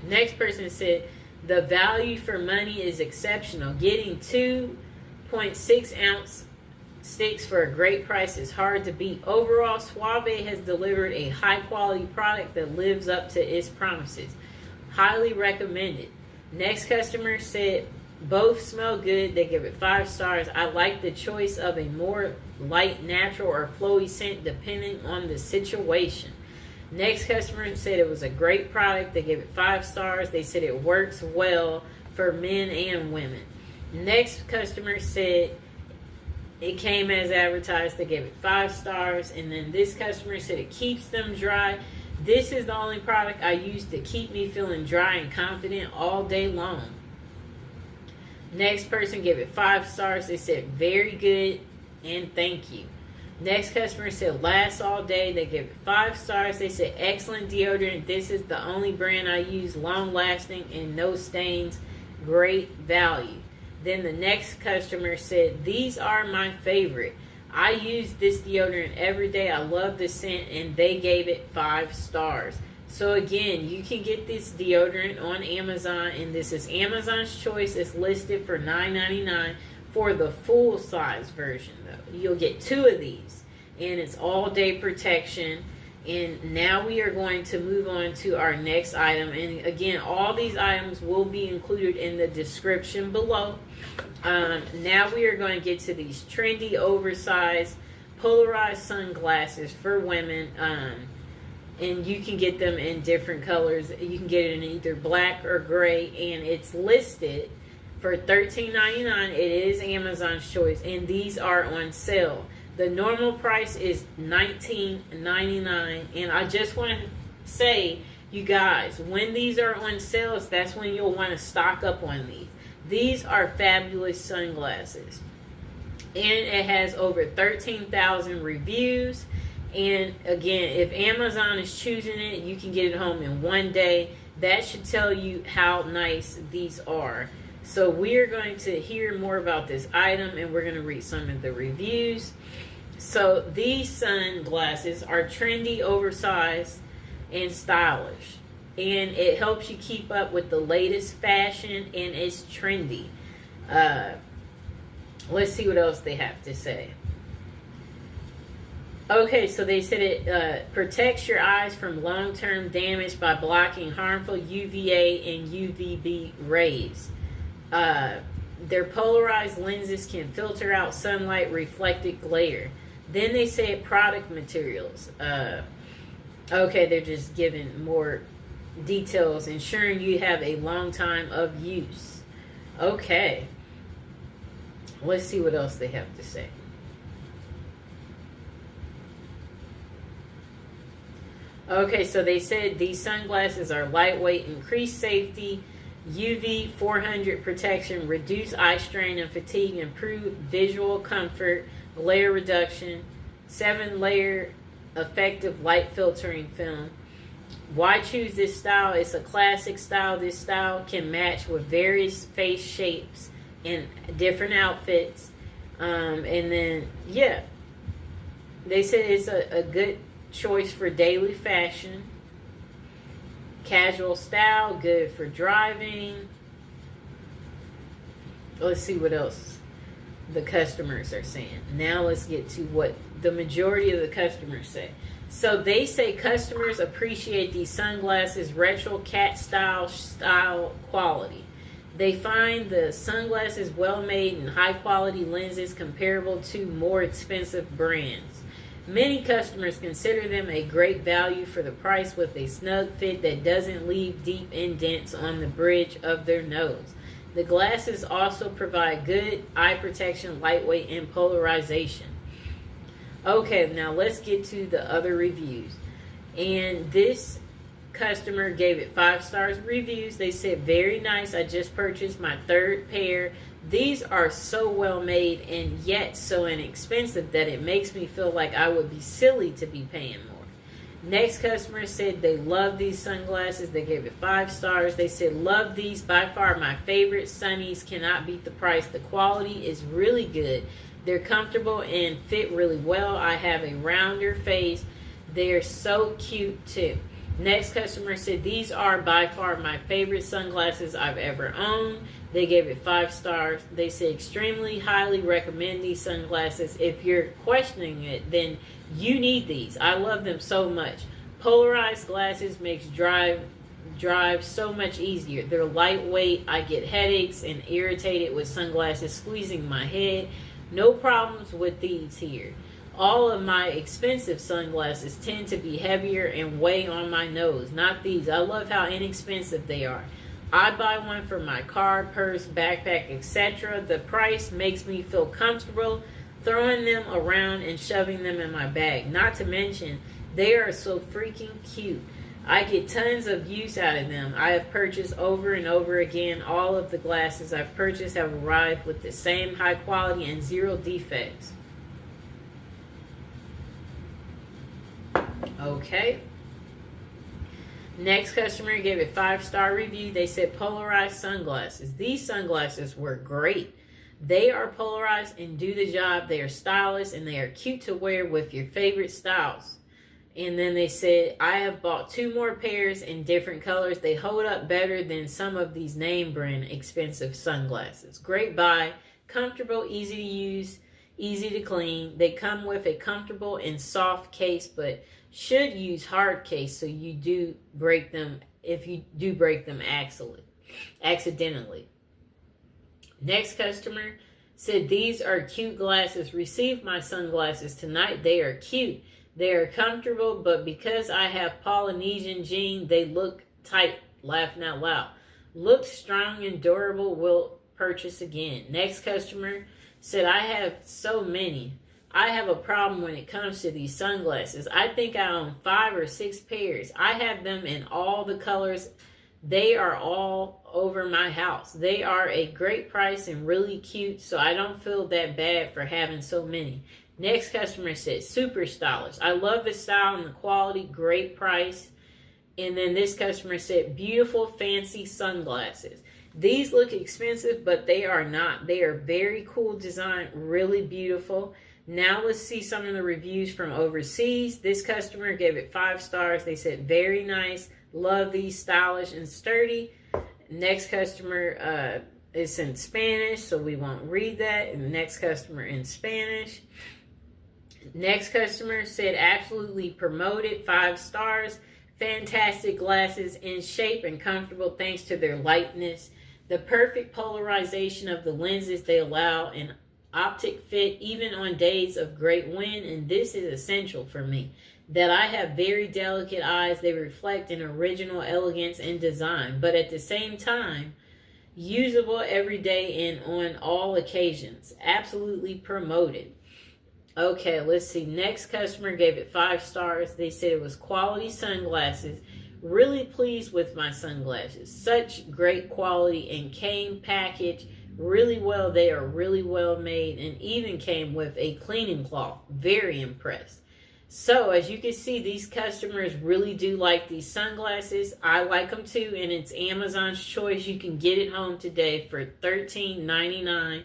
Next person said, the value for money is exceptional. Getting 2.6 ounce sticks for a great price is hard to beat. Overall, Suave has delivered a high quality product that lives up to its promises. Highly recommended. Next customer said, both smell good. They give it 5 stars. I like the choice of a more light, natural, or flowy scent depending on the situation. Next customer said it was a great product. They gave it 5 stars. They said it works well for men and women. Next customer said it came as advertised. They gave it 5 stars. And then this customer said it keeps them dry. This is the only product I use to keep me feeling dry and confident all day long. Next person gave it 5 stars. They said very good and thank you. Next customer said lasts all day. They gave it 5 stars. They said excellent deodorant. This is the only brand I use, long lasting and no stains. Great value. Then the next customer said these are my favorite. I use this deodorant every day. I love the scent, and they gave it 5 stars. So again, you can get this deodorant on Amazon, and this is Amazon's choice. It's listed for $9.99 for the full size version though. You'll get 2 of these, and it's all day protection. And now we are going to move on to our next item. And again, all these items will be included in the description below. Now we are going to get to these trendy, oversized, polarized sunglasses for women. And you can get them in different colors. You can get it in either black or gray. And it's listed for $13.99. It is Amazon's choice. And these are on sale. The normal price is $19.99. And I just want to say, you guys, when these are on sales, that's when you'll want to stock up on these. These are fabulous sunglasses. And it has over 13,000 reviews. And again, if Amazon is choosing it, you can get it home in one day. That should tell you how nice these are. So we are going to hear more about this item, and we're going to read some of the reviews. So these sunglasses are trendy, oversized, and stylish. and it helps you keep up with the latest fashion, and it's trendy. Let's see what else they have to say. Okay, so they said it protects your eyes from long-term damage by blocking harmful UVA and UVB rays. Their polarized lenses can filter out sunlight reflected glare. Then they say product materials. Okay, they're just giving more details, ensuring you have a long time of use. Okay. Let's see what else they have to say. Okay, so they said these sunglasses are lightweight, increased safety, UV 400 protection, reduce eye strain and fatigue, improve visual comfort, glare reduction, 7-layer effective light filtering film. Why choose this style? It's a classic style. This style can match with various face shapes and different outfits. And then, yeah, they said it's a good choice for daily fashion, casual style, good for driving. Let's see what else the customers are saying. Now let's get to what the majority of the customers say. So they say customers appreciate these sunglasses' retro cat style quality. They find the sunglasses well made and high quality lenses comparable to more expensive brands. Many customers consider them a great value for the price with a snug fit that doesn't leave deep indents on the bridge of their nose. The glasses also provide good eye protection, lightweight, and polarization. Okay, now let's get to the other reviews. And this customer gave it 5 stars reviews. They said, very nice. I just purchased my 3rd pair. These are so well made and yet so inexpensive that it makes me feel like I would be silly to be paying more. Next customer said they love these sunglasses. They gave it 5 stars. They said, love these. By far my favorite. Sunnies cannot beat the price. The quality is really good. They're comfortable and fit really well. I have a rounder face. They're so cute too. Next customer said, these are by far my favorite sunglasses I've ever owned. They gave it 5 stars. They said, extremely highly recommend these sunglasses. If you're questioning it, then you need these. I love them so much. Polarized glasses makes drive so much easier. They're lightweight. I get headaches and irritated with sunglasses squeezing my head. No problems with these here. All of my expensive sunglasses tend to be heavier and weigh on my nose. Not these. I love how inexpensive they are. I buy one for my car, purse, backpack, etc. The price makes me feel comfortable throwing them around and shoving them in my bag. Not to mention, they are so freaking cute. I get tons of use out of them. I have purchased over and over again. All of the glasses I've purchased have arrived with the same high quality and 0 defects. Okay. Next customer gave it 5-star review. They said polarized sunglasses. These sunglasses were great. They are polarized and do the job. They are stylish and they are cute to wear with your favorite styles. And then they said, I have bought 2 more pairs in different colors. They hold up better than some of these name brand expensive sunglasses. Great buy, comfortable, easy to use, easy to clean. They come with a comfortable and soft case, but should use hard case so you do break them if you do break them accidentally. Next customer said, these are cute glasses. Received my sunglasses tonight. They are cute. They are comfortable, but because I have Polynesian gene, they look tight. Laughing out loud. Look strong and durable. Will purchase again. Next customer said, I have so many. I have a problem when it comes to these sunglasses. I think I own 5 or 6 pairs. I have them in all the colors. They are all over my house. They are a great price and really cute, so I don't feel that bad for having so many. Next customer said, super stylish. I love the style and the quality, great price. And then this customer said, beautiful, fancy sunglasses. These look expensive, but they are not. They are very cool design, really beautiful. Now let's see some of the reviews from overseas. This customer gave it 5 stars. They said, very nice. Love these, stylish and sturdy. Next customer is in Spanish, so we won't read that. And the next customer in Spanish. Next customer said absolutely promoted, 5 stars. Fantastic glasses, in shape and comfortable thanks to their lightness. The perfect polarization of the lenses, they allow an optic fit even on days of great wind, and this is essential for me. That I have very delicate eyes, they reflect an original elegance and design, but at the same time, usable every day and on all occasions. Absolutely promoted. Okay, let's see. Next customer gave it 5 stars. They said it was quality sunglasses. Really pleased with my sunglasses. Such great quality and came packaged really well. They are really well made and even came with a cleaning cloth. Very impressed. So as you can see, these customers really do like these sunglasses. I like them too, and it's Amazon's choice. You can get it home today for $13.99,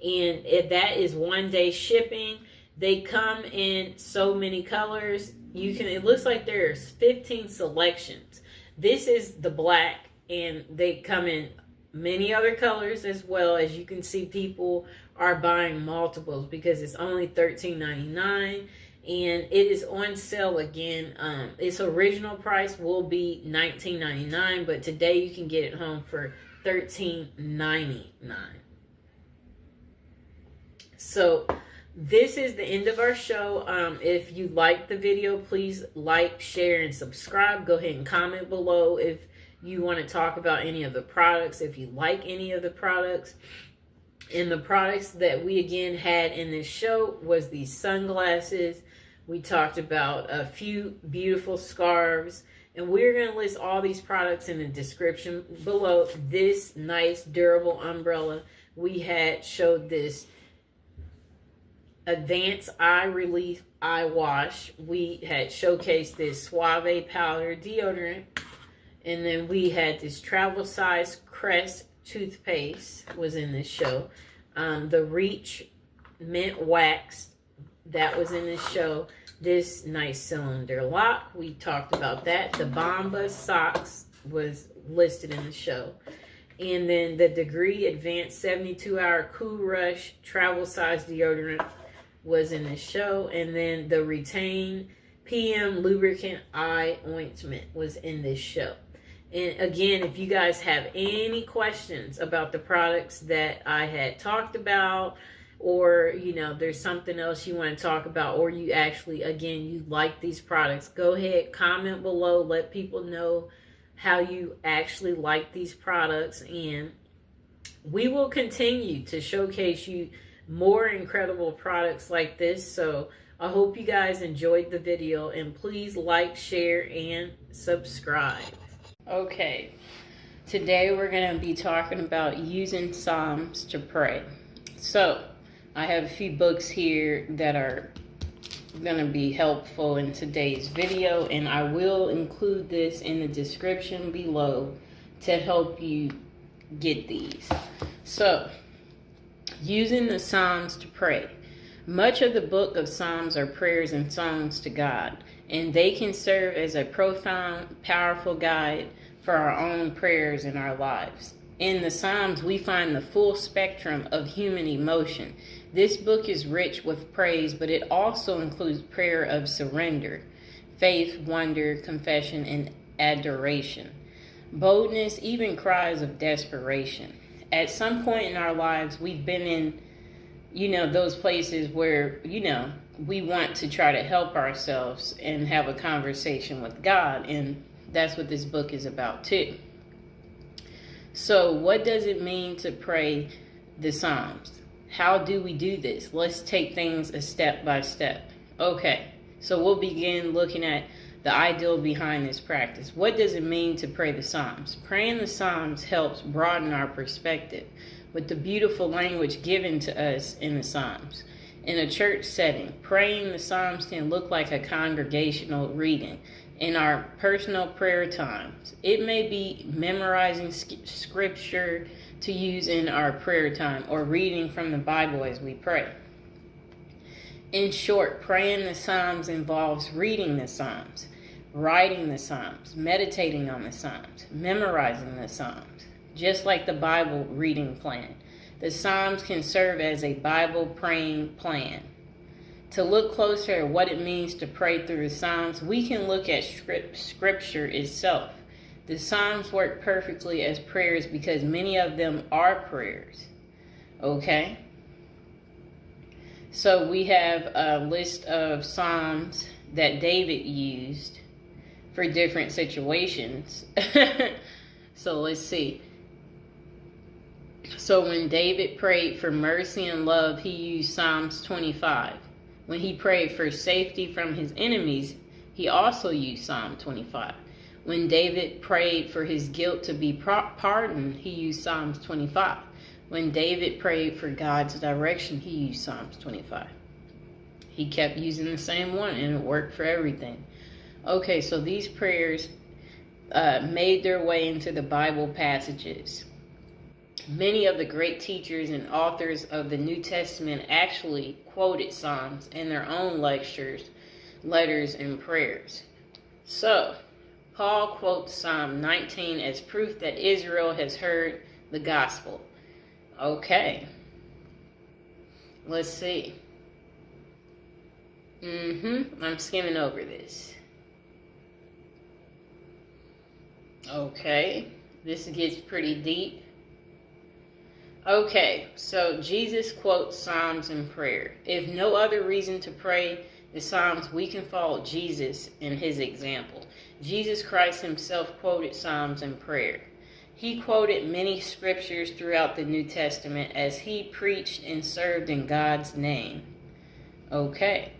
and that is 1-day shipping. They come in so many colors. It looks like there's 15 selections. This is the black, and they come in many other colors as well. As you can see, people are buying multiples because it's only $13.99, and it is on sale again. Its original price will be $19.99, but today you can get it home for $13.99. So this is the end of our show. If you like the video, please like, share, and subscribe. Go ahead and comment below if you want to talk about any of the products, if you like any of the products. And the products that we again had in this show was these sunglasses. We talked about a few beautiful scarves. And we're going to list all these products in the description below. This nice durable umbrella. We had showed this Advanced Eye Relief Eye Wash. We had showcased this Suave Powder Deodorant. And then we had this Travel Size Crest Toothpaste was in this show. The Reach Mint Wax, that was in this show. This nice cylinder lock, we talked about that. The Bombas Socks was listed in the show. And then the Degree Advanced 72-Hour Cool Rush Travel Size Deodorant was in the show. And then the Retain PM Lubricant Eye Ointment was in this show. And again, if you guys have any questions about the products that I had talked about, or there's something else you want to talk about, or you actually, again, you like these products, go ahead, comment below, let people know how you actually like these products, and we will continue to showcase you more incredible products like this. So I hope you guys enjoyed the video, and please like, share, and subscribe. Okay, today we're going to be talking about using Psalms to pray. So I have a few books here that are going to be helpful in today's video, and I will include this in the description below to help you get these. So, using the Psalms to pray. Much of the book of Psalms are prayers and songs to God, and they can serve as a profound, powerful guide for our own prayers in our lives. In the Psalms, we find the full spectrum of human emotion. This book is rich with praise, but it also includes prayer of surrender, faith, wonder, confession, and adoration, boldness, even cries of desperation. At some point in our lives, we've been in, those places where, we want to try to help ourselves and have a conversation with God, and that's what this book is about too. So what does it mean to pray the Psalms? How do we do this? Let's take things a step by step. Okay, so we'll begin looking at the ideal behind this practice. What does it mean to pray the Psalms? Praying the Psalms helps broaden our perspective with the beautiful language given to us in the Psalms. In a church setting, praying the Psalms can look like a congregational reading. In our personal prayer times, it may be memorizing scripture to use in our prayer time, or reading from the Bible as we pray. In short, praying the Psalms involves reading the Psalms. writing the Psalms, meditating on the Psalms, memorizing the Psalms, just like the Bible reading plan. The Psalms can serve as a Bible praying plan. To look closer at what it means to pray through the Psalms, we can look at Scripture itself. The Psalms work perfectly as prayers because many of them are prayers. Okay? So we have a list of Psalms that David used for different situations. So let's see. So when David prayed for mercy and love, he used Psalms 25. When he prayed for safety from his enemies, he also used Psalm 25. When David prayed for his guilt to be pardoned, he used Psalms 25. When David prayed for God's direction, he used Psalms 25. He kept using the same one, and it worked for everything. Okay, so these prayers made their way into the Bible passages. Many of the great teachers and authors of the New Testament actually quoted Psalms in their own lectures, letters, and prayers. So, Paul quotes Psalm 19 as proof that Israel has heard the gospel. Okay. Let's see. I'm skimming over this. Okay. This gets pretty deep. Okay, so Jesus quotes Psalms in prayer. If no other reason to pray the Psalms, we can follow Jesus in his example. Jesus Christ himself quoted Psalms in prayer. He quoted many scriptures throughout the New Testament as he preached and served in God's name. Okay.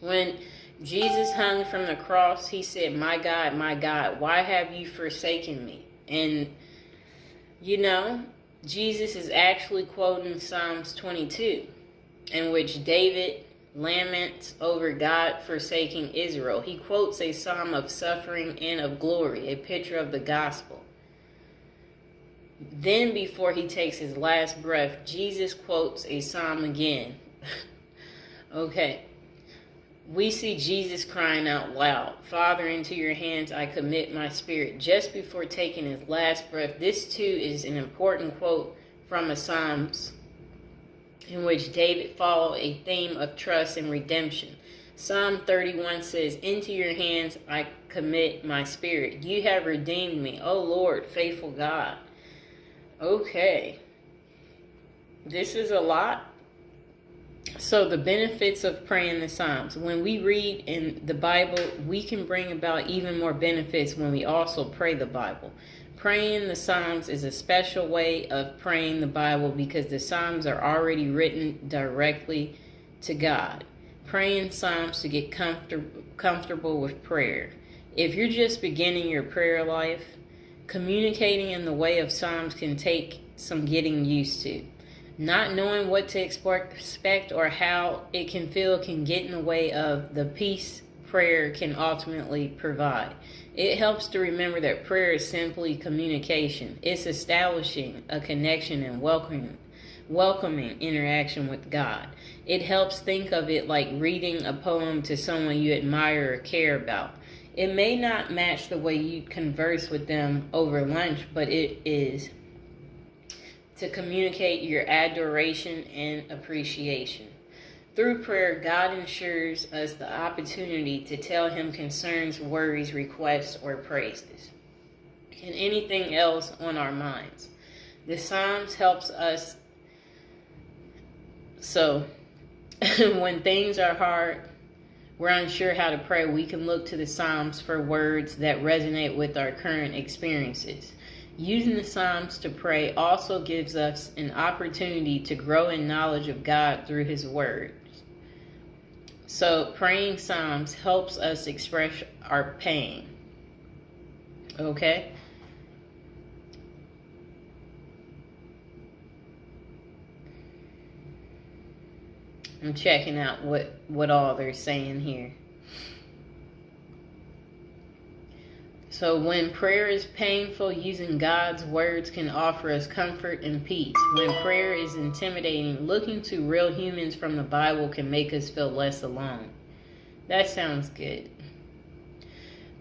When Jesus hung from the cross, he said, my God, why have you forsaken me? And, Jesus is actually quoting Psalms 22, in which David laments over God forsaking Israel. He quotes a psalm of suffering and of glory, a picture of the gospel. Then, before he takes his last breath, Jesus quotes a psalm again. Okay. We see Jesus crying out loud, Father, into your hands I commit my spirit. Just before taking his last breath, this too is an important quote from the Psalms in which David followed a theme of trust and redemption. Psalm 31 says, into your hands I commit my spirit. You have redeemed me, O Lord, faithful God. Okay. This is a lot. So the benefits of praying the Psalms. When we read in the Bible, we can bring about even more benefits when we also pray the Bible. Praying the Psalms is a special way of praying the Bible because the Psalms are already written directly to God. Praying Psalms to get comfortable with prayer. If you're just beginning your prayer life, communicating in the way of Psalms can take some getting used to. Not knowing what to expect or how it can feel can get in the way of the peace prayer can ultimately provide. It helps to remember that prayer is simply communication. It's establishing a connection and welcoming interaction with God. It helps think of it like reading a poem to someone you admire or care about. It may not match the way you converse with them over lunch, but it is to communicate your adoration and appreciation. Through prayer, God ensures us the opportunity to tell him concerns, worries, requests, or praises, and anything else on our minds. The Psalms helps us. So, when things are hard, we're unsure how to pray, we can look to the Psalms for words that resonate with our current experiences. Using the Psalms to pray also gives us an opportunity to grow in knowledge of God through his words. So praying Psalms helps us express our pain. Okay? I'm checking out what all they're saying here. So So when prayer is painful, using God's words can offer us comfort and peace. When prayer is intimidating, looking to real humans from the Bible can make us feel less alone. That sounds good.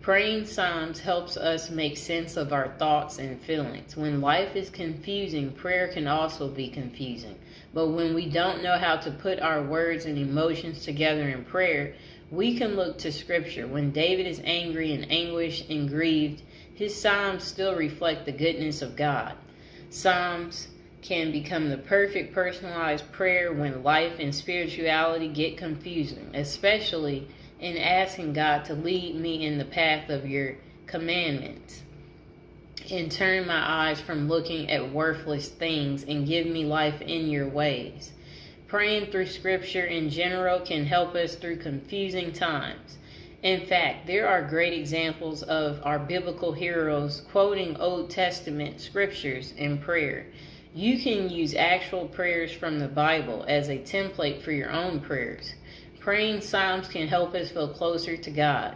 Praying Psalms helps us make sense of our thoughts and feelings. When life is confusing, prayer can also be confusing. But when we don't know how to put our words and emotions together in prayer, we can look to Scripture. When David is angry and anguished and grieved, his Psalms still reflect the goodness of God. Psalms can become the perfect personalized prayer when life and spirituality get confusing, especially in asking God to lead me in the path of your commandments and turn my eyes from looking at worthless things and give me life in your ways. Praying through Scripture in general can help us through confusing times. In fact, there are great examples of our biblical heroes quoting Old Testament scriptures in prayer. You can use actual prayers from the Bible as a template for your own prayers. Praying Psalms can help us feel closer to God.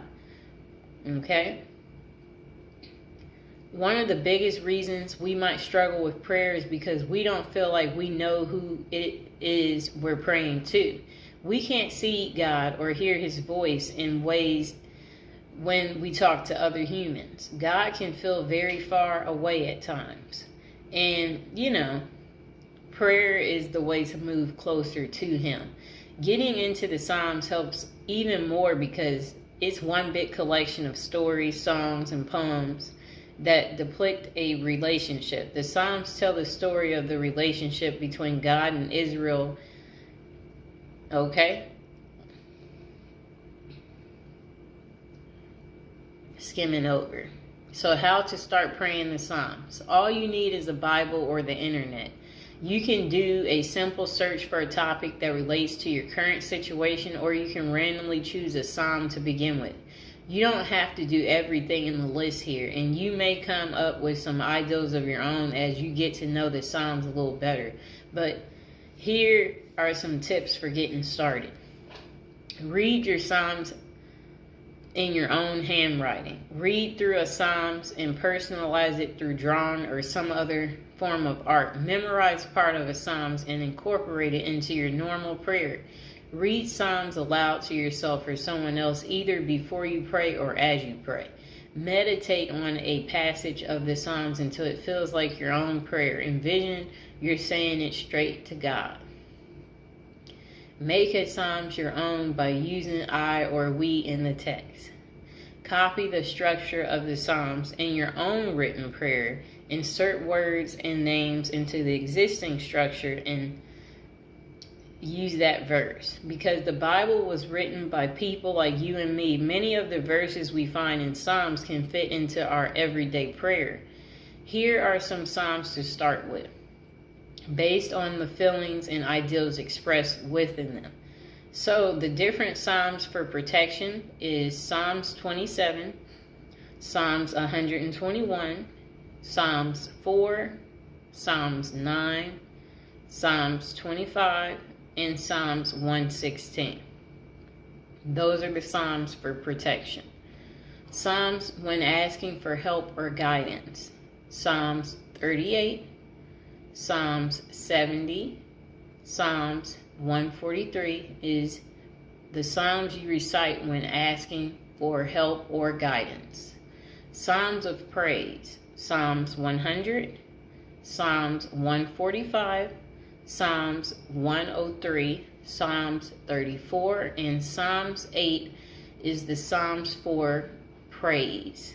Okay? One of the biggest reasons we might struggle with prayer is because we don't feel like we know who it is we're praying to. We can't see God or hear His voice in ways when we talk to other humans. God can feel very far away at times. And, prayer is the way to move closer to Him. Getting into the Psalms helps even more because it's one big collection of stories, songs, and poems that depict a relationship. The Psalms tell the story of the relationship between God and Israel. Okay? Skimming over. So how to start praying the Psalms. All you need is a Bible or the internet. You can do a simple search for a topic that relates to your current situation, or you can randomly choose a psalm to begin with. You don't have to do everything in the list here, and you may come up with some ideals of your own as you get to know the Psalms a little better. But here are some tips for getting started. Read your Psalms in your own handwriting. Read through a Psalms and personalize it through drawing or some other form of art. Memorize part of a Psalms and incorporate it into your normal prayer. Read Psalms aloud to yourself or someone else either before you pray or as you pray. Meditate on a passage of the Psalms until it feels like your own prayer. Envision you're saying it straight to God. Make a Psalms your own by using I or we in the text. Copy the structure of the Psalms in your own written prayer. Insert words and names into the existing structure and use that verse. Because the Bible was written by people like you and me, many of the verses we find in Psalms can fit into our everyday prayer. Here are some Psalms to start with, based on the feelings and ideals expressed within them. So the different Psalms for protection is Psalms 27, Psalms 121, Psalms 4, Psalms 9, Psalms 25, and Psalms 116. Those are the Psalms for protection. Psalms when asking for help or guidance. Psalms 38, Psalms 70, Psalms 143 is the Psalms you recite when asking for help or guidance. Psalms of praise. Psalms 100, Psalms 145, Psalms 103, Psalms 34, and Psalms 8 is the Psalms for praise.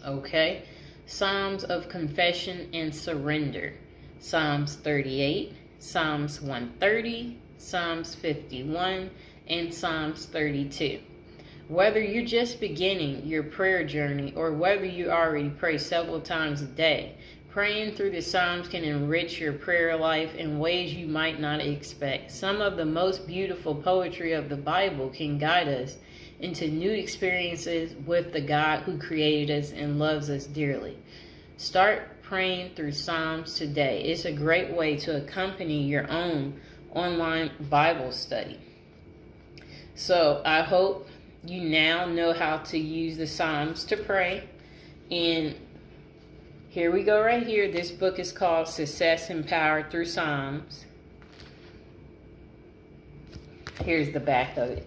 Okay? Psalms of confession and surrender. Psalms 38, Psalms 130, Psalms 51, and Psalms 32. Whether you're just beginning your prayer journey or whether you already pray several times a day, praying through the Psalms can enrich your prayer life in ways you might not expect. Some of the most beautiful poetry of the Bible can guide us into new experiences with the God who created us and loves us dearly. Start praying through Psalms today. It's a great way to accompany your own online Bible study. So I hope You now know how to use the Psalms to pray. And here we go right here. This book is called Success Empowered Through Psalms. Here's the back of it.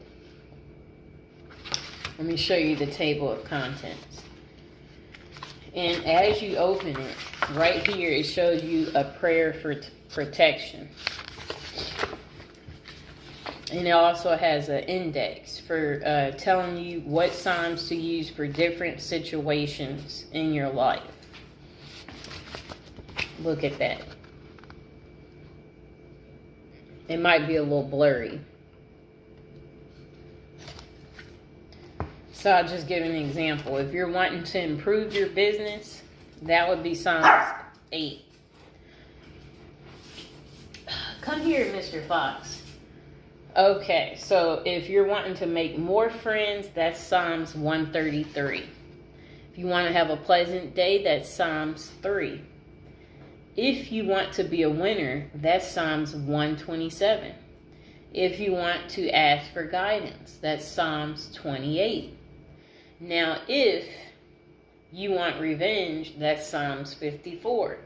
Let me show you the table of contents. And as you open it, right here, it shows you a prayer for protection. And it also has an index for telling you what Psalms to use for different situations in your life. Look at that. It might be a little blurry. So I'll just give an example. If you're wanting to improve your business, that would be Psalms 8. Come here, Mr. Fox. Okay, so if you're wanting to make more friends, that's Psalms 133. If you want to have a pleasant day, that's Psalms 3. If you want to be a winner, that's Psalms 127. If you want to ask for guidance, that's Psalms 28. Now, if you want revenge, that's Psalms 54.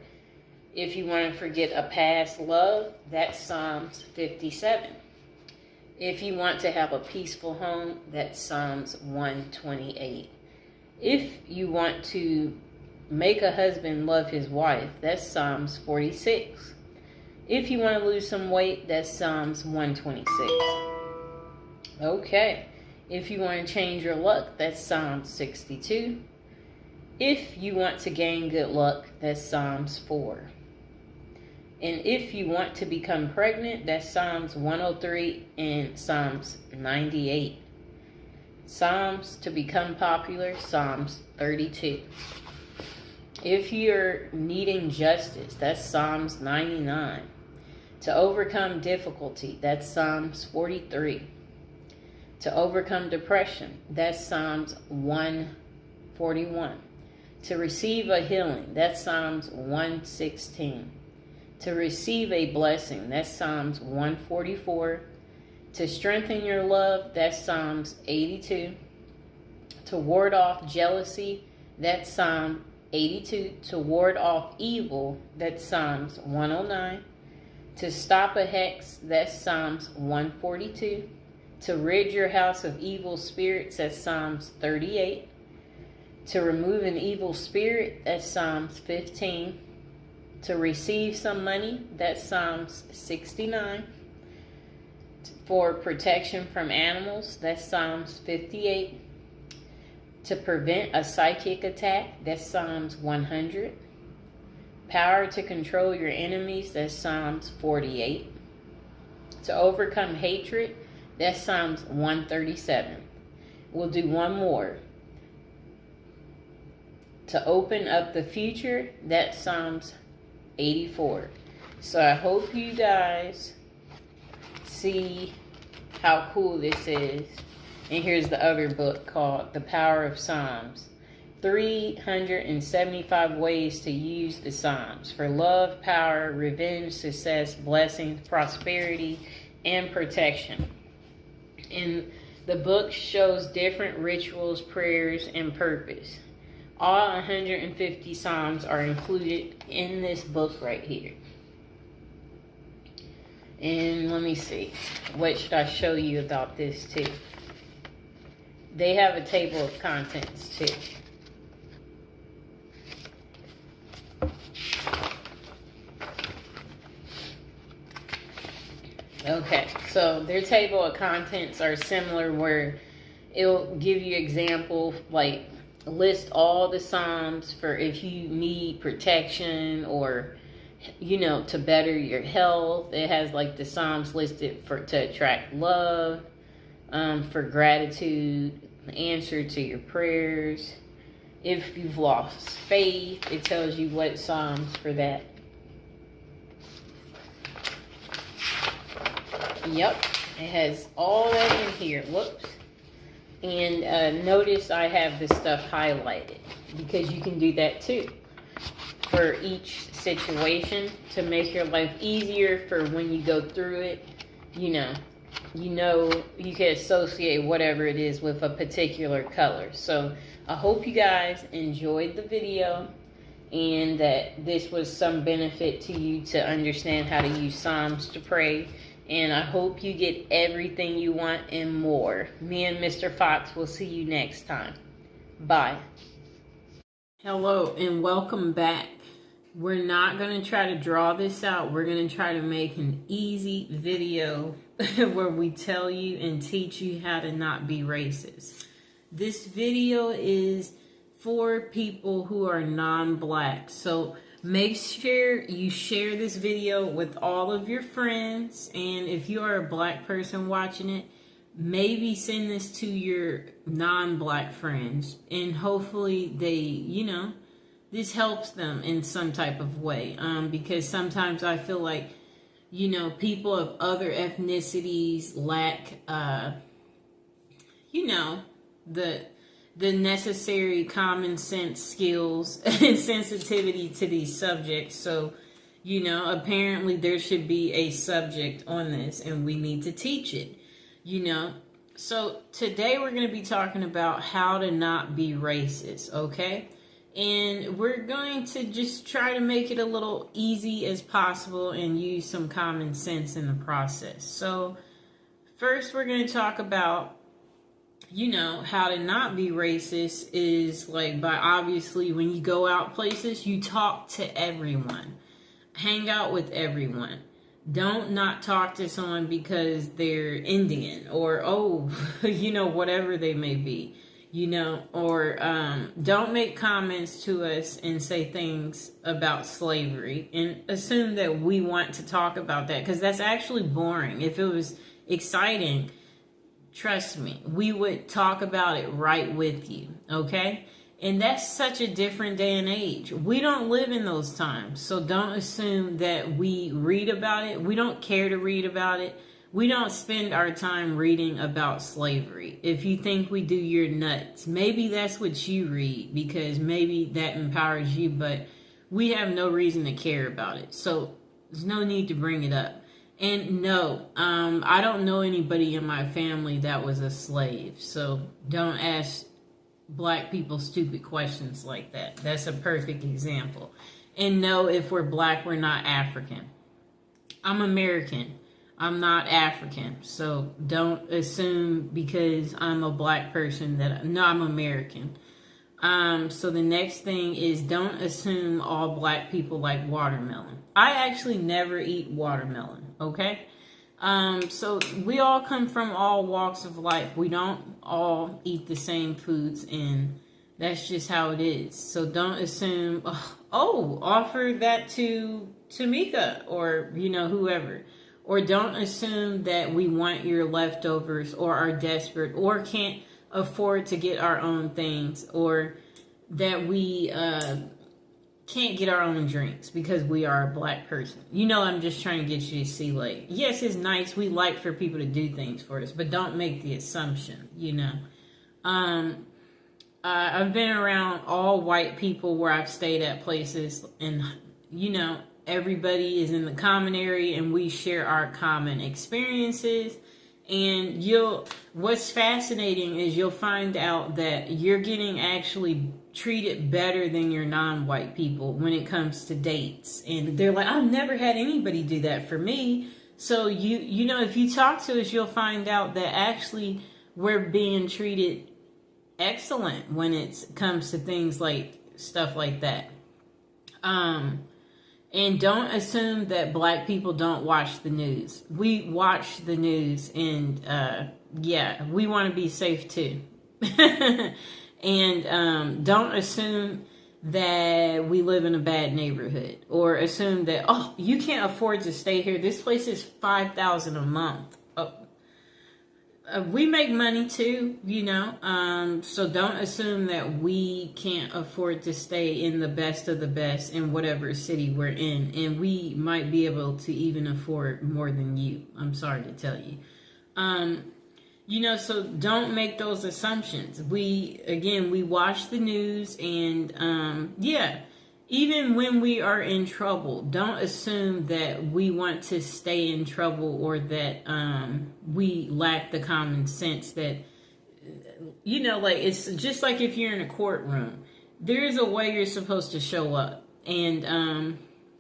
If you want to forget a past love, that's Psalms 57. If you want to have a peaceful home, that's Psalms 128. If you want to make a husband love his wife, that's Psalms 46. If you want to lose some weight, that's Psalms 126. Okay. If you want to change your luck, that's Psalms 62. If you want to gain good luck, that's Psalms 4. And if you want to become pregnant, that's Psalms 103 and Psalms 98. Psalms to become popular, Psalms 32. If you're needing justice, that's Psalms 99. To overcome difficulty, that's Psalms 43. To overcome depression, that's Psalms 141. To receive a healing, that's Psalms 116. To receive a blessing, that's Psalms 144. To strengthen your love, that's Psalms 82. To ward off jealousy, that's Psalm 82. To ward off evil, that's Psalms 109. To stop a hex, that's Psalms 142. To rid your house of evil spirits, that's Psalms 38. To remove an evil spirit, that's Psalms 15. To receive some money, that's Psalms 69. For protection from animals, that's Psalms 58. To prevent a psychic attack, that's Psalms 100. Power to control your enemies, that's Psalms 48. To overcome hatred, that's Psalms 137. We'll do one more. To open up the future, that's Psalms 84. So I hope you guys see how cool this is. And here's the other book called The Power of Psalms. 375 ways to use the Psalms for love, power, revenge, success, blessings, prosperity, and protection. And the book shows different rituals, prayers, and purpose. All 150 Psalms are included in this book right here. And let me see. What should I show you about this too? They have a table of contents too. Okay, so their table of contents are similar where it'll give you example, like list all the Psalms for if you need protection or, you know, to better your health. It has like the Psalms listed to attract love, for gratitude, answer to your prayers. If you've lost faith, it tells you what Psalms for that. Yep, it has all that in here. Whoops. And notice I have this stuff highlighted because you can do that too for each situation to make your life easier for when you go through it. You know, you know, you can associate whatever it is with a particular color. So I hope you guys enjoyed the video and that this was some benefit to you to understand how to use Psalms to pray. And I hope you get everything you want and more. Me and Mr. Fox will see you next time. Bye. Hello and welcome back. We're not going to try to draw this out. We're going to try to make an easy video where we tell you and teach you how to not be racist. This video is for people who are non-black. So make sure you share this video with all of your friends. And if you are a black person watching it, maybe send this to your non-black friends. And hopefully they, you know, this helps them in some type of way. Because sometimes I feel like, you know, people of other ethnicities lack, you know, the necessary common sense skills and sensitivity to these subjects. So, you know, apparently there should be a subject on this and we need to teach it, you know. So today we're going to be talking about how to not be racist, okay? And we're going to just try to make it a little easy as possible and use some common sense in the process. So first we're going to talk about, you know, how to not be racist is like by obviously when you go out places, you talk to everyone. Hang out with everyone. Don't not talk to someone because they're Indian or, oh, you know, whatever they may be. You know, or don't make comments to us and say things about slavery and assume that we want to talk about that, because that's actually boring. If it was exciting, trust me, we would talk about it right with you, okay? And that's such a different day and age. We don't live in those times, so don't assume that we read about it. We don't care to read about it. We don't spend our time reading about slavery. If you think we do, you're nuts. Maybe that's what you read because maybe that empowers you, but we have no reason to care about it. So there's no need to bring it up. And no, I don't know anybody in my family that was a slave. So don't ask black people stupid questions like that. That's a perfect example. And no, if we're black, we're not African. I'm American. I'm not African, so don't assume because I'm a black person that, no, I'm American. So the next thing is don't assume all black people like watermelon. I actually never eat watermelon, okay? So we all come from all walks of life. We don't all eat the same foods, and that's just how it is. So don't assume, oh, offer that to Tamika or, you know, whoever. Or don't assume that we want your leftovers or are desperate or can't afford to get our own things or that we can't get our own drinks because we are a black person. You know, I'm just trying to get you to see, like, yes, it's nice. We like for people to do things for us, but don't make the assumption, you know. I've been around all white people where I've stayed at places and, you know, everybody is in the common area and we share our common experiences. And what's fascinating is you'll find out that you're getting actually treated better than your non-white people when it comes to dates. And they're like, I've never had anybody do that for me. So you know, if you talk to us, you'll find out that actually we're being treated excellent when it comes to things like stuff like that. And don't assume that black people don't watch the news. We watch the news and, yeah, we want to be safe too. And don't assume that we live in a bad neighborhood or assume that, oh, you can't afford to stay here. This place is $5,000 a month. Oh, we make money too, you know, so don't assume that we can't afford to stay in the best of the best in whatever city we're in, and we might be able to even afford more than you. I'm sorry to tell you. You know, so don't make those assumptions. We watch the news and, yeah, even when we are in trouble, don't assume that we want to stay in trouble, or that we lack the common sense that, like, it's just like if you're in a courtroom, there is a way you're supposed to show up. And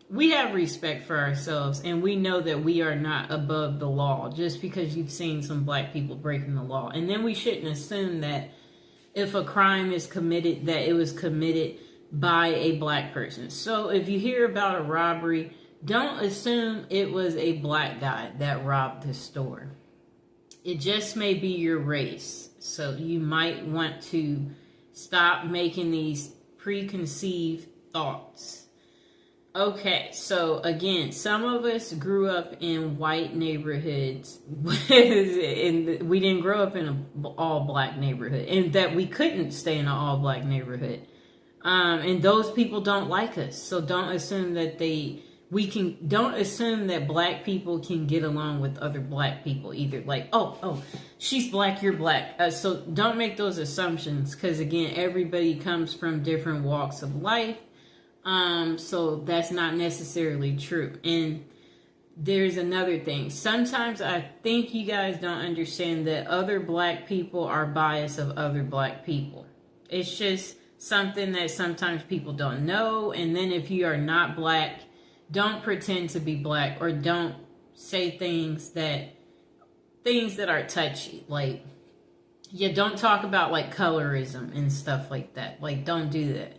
we have respect for ourselves, and we know that we are not above the law just because you've seen some black people breaking the law. And then we shouldn't assume that if a crime is committed, that it was committed by a black person. So if you hear about a robbery, don't assume it was a black guy that robbed the store. It just may be your race. So you might want to stop making these preconceived thoughts. Okay, so again, some of us grew up in white neighborhoods, and we didn't grow up in an all-black neighborhood, and that we couldn't stay in an all-black neighborhood. And those people don't like us, so don't assume that don't assume that black people can get along with other black people either. Like, oh, she's black, you're black. So don't make those assumptions, because again, everybody comes from different walks of life. So that's not necessarily true. And there's another thing. Sometimes I think you guys don't understand that other black people are biased of other black people. It's just something that sometimes people don't know. And then if you are not black, don't pretend to be black, or don't say things that are touchy. Like, don't talk about like colorism and stuff like that. Like, don't do that,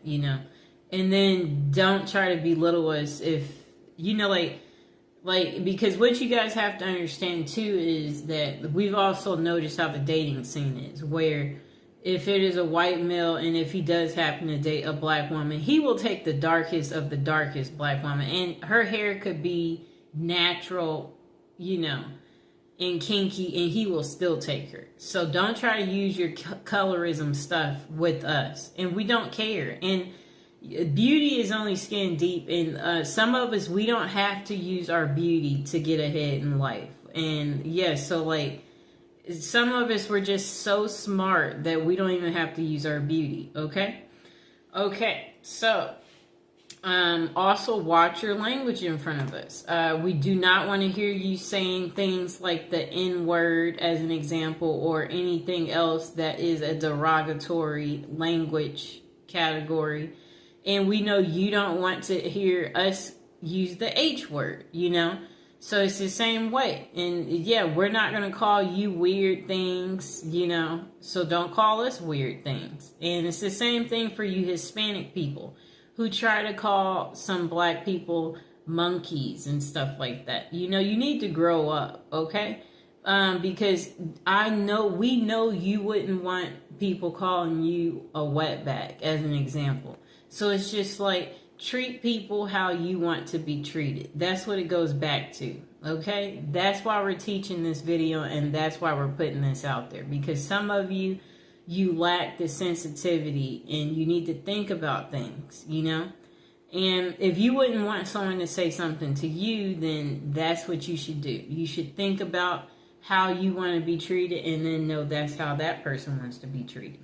And then don't try to belittle us if, because what you guys have to understand too is that we've also noticed how the dating scene is, where if it is a white male and if he does happen to date a black woman, he will take the darkest of the darkest black woman. And her hair could be natural, and kinky, and he will still take her. So don't try to use your colorism stuff with us. And we don't care. And beauty is only skin deep, and some of us, we don't have to use our beauty to get ahead in life. And so like some of us, we're just so smart that we don't even have to use our beauty. Okay, so also watch your language in front of us. We do not want to hear you saying things like the N-word as an example, or anything else that is a derogatory language category. And we know you don't want to hear us use the H word, So it's the same way. And we're not going to call you weird things, So don't call us weird things. And it's the same thing for you Hispanic people who try to call some black people monkeys and stuff like that. You need to grow up, okay? Because we know you wouldn't want people calling you a wetback as an example. So it's just like, treat people how you want to be treated. That's what it goes back to, okay? That's why we're teaching this video, and that's why we're putting this out there. Because some of you lack the sensitivity, and you need to think about things, And if you wouldn't want someone to say something to you, then that's what you should do. You should think about how you want to be treated, and then know that's how that person wants to be treated.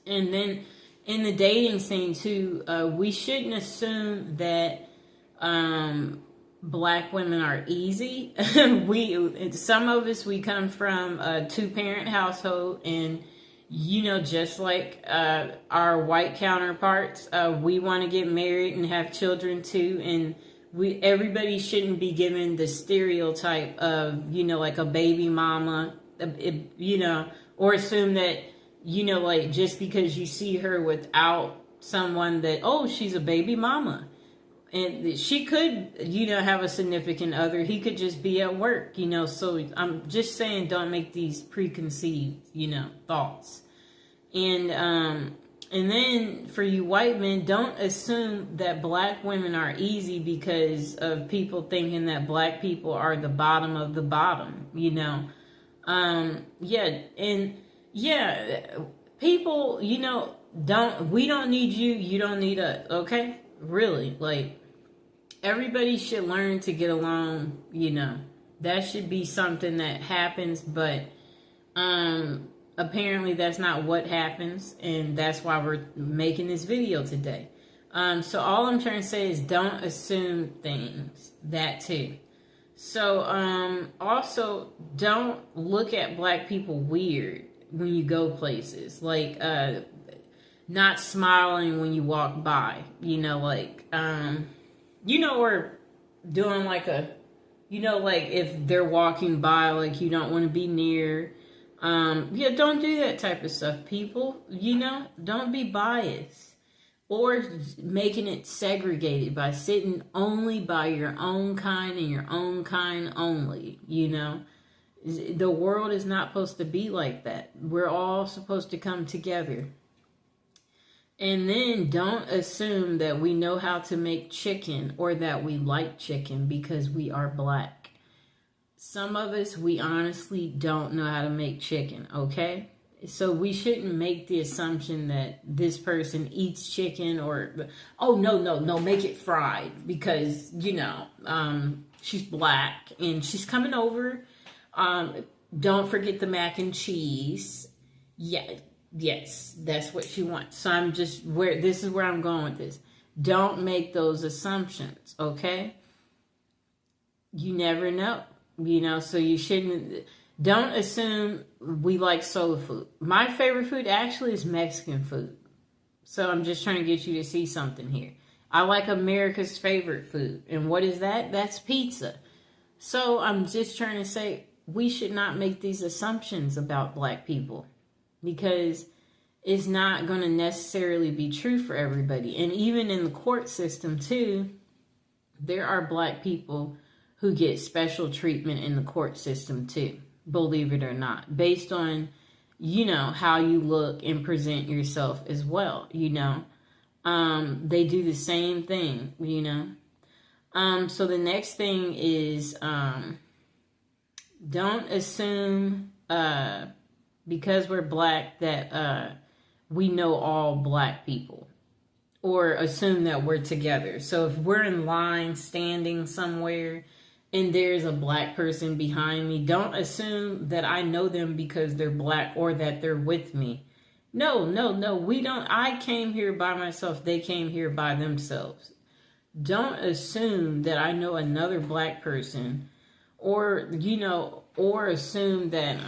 And then in the dating scene too, we shouldn't assume that black women are easy. Some of us, we come from a 2-parent household, and just like our white counterparts, we want to get married and have children too. And everybody shouldn't be given the stereotype of like a baby mama, or assume that just because you see her without someone that, she's a baby mama. And she could, have a significant other. He could just be at work, So I'm just saying, don't make these preconceived, thoughts. And then for you white men, don't assume that black women are easy because of people thinking that black people are the bottom of the bottom, people, we don't need you, you don't need us, okay? Really, like, everybody should learn to get along, that should be something that happens, but apparently that's not what happens, and that's why we're making this video today. So all I'm trying to say is don't assume things. That too. So also don't look at black people weird when you go places. Like not smiling when you walk by. Or doing like like if they're walking by, like you don't want to be near. Don't do that type of stuff, people. Don't be biased. Or making it segregated by sitting only by your own kind and your own kind only. The world is not supposed to be like that. We're all supposed to come together. And then don't assume that we know how to make chicken or that we like chicken because we are black. Some of us, we honestly don't know how to make chicken, okay? So we shouldn't make the assumption that this person eats chicken or, oh, no, make it fried because, she's black and she's coming over. Don't forget the mac and cheese. Yes, that's what she wants. So this is where I'm going with this. Don't make those assumptions, okay? You never know, so you shouldn't. Don't assume we like soul food. My favorite food actually is Mexican food. So I'm just trying to get you to see something here. I like America's favorite food. And what is that? That's pizza. So I'm just trying to say we should not make these assumptions about black people because it's not going to necessarily be true for everybody. And even in the court system too, there are black people who get special treatment in the court system too. Believe it or not, based on, how you look and present yourself as well, they do the same thing, So the next thing is, don't assume, because we're black that, we know all black people or assume that we're together. So if we're in line standing somewhere and there's a black person behind me, don't assume that I know them because they're black or that they're with me. No, we don't. I came here by myself. They came here by themselves. Don't assume that I know another black person or assume that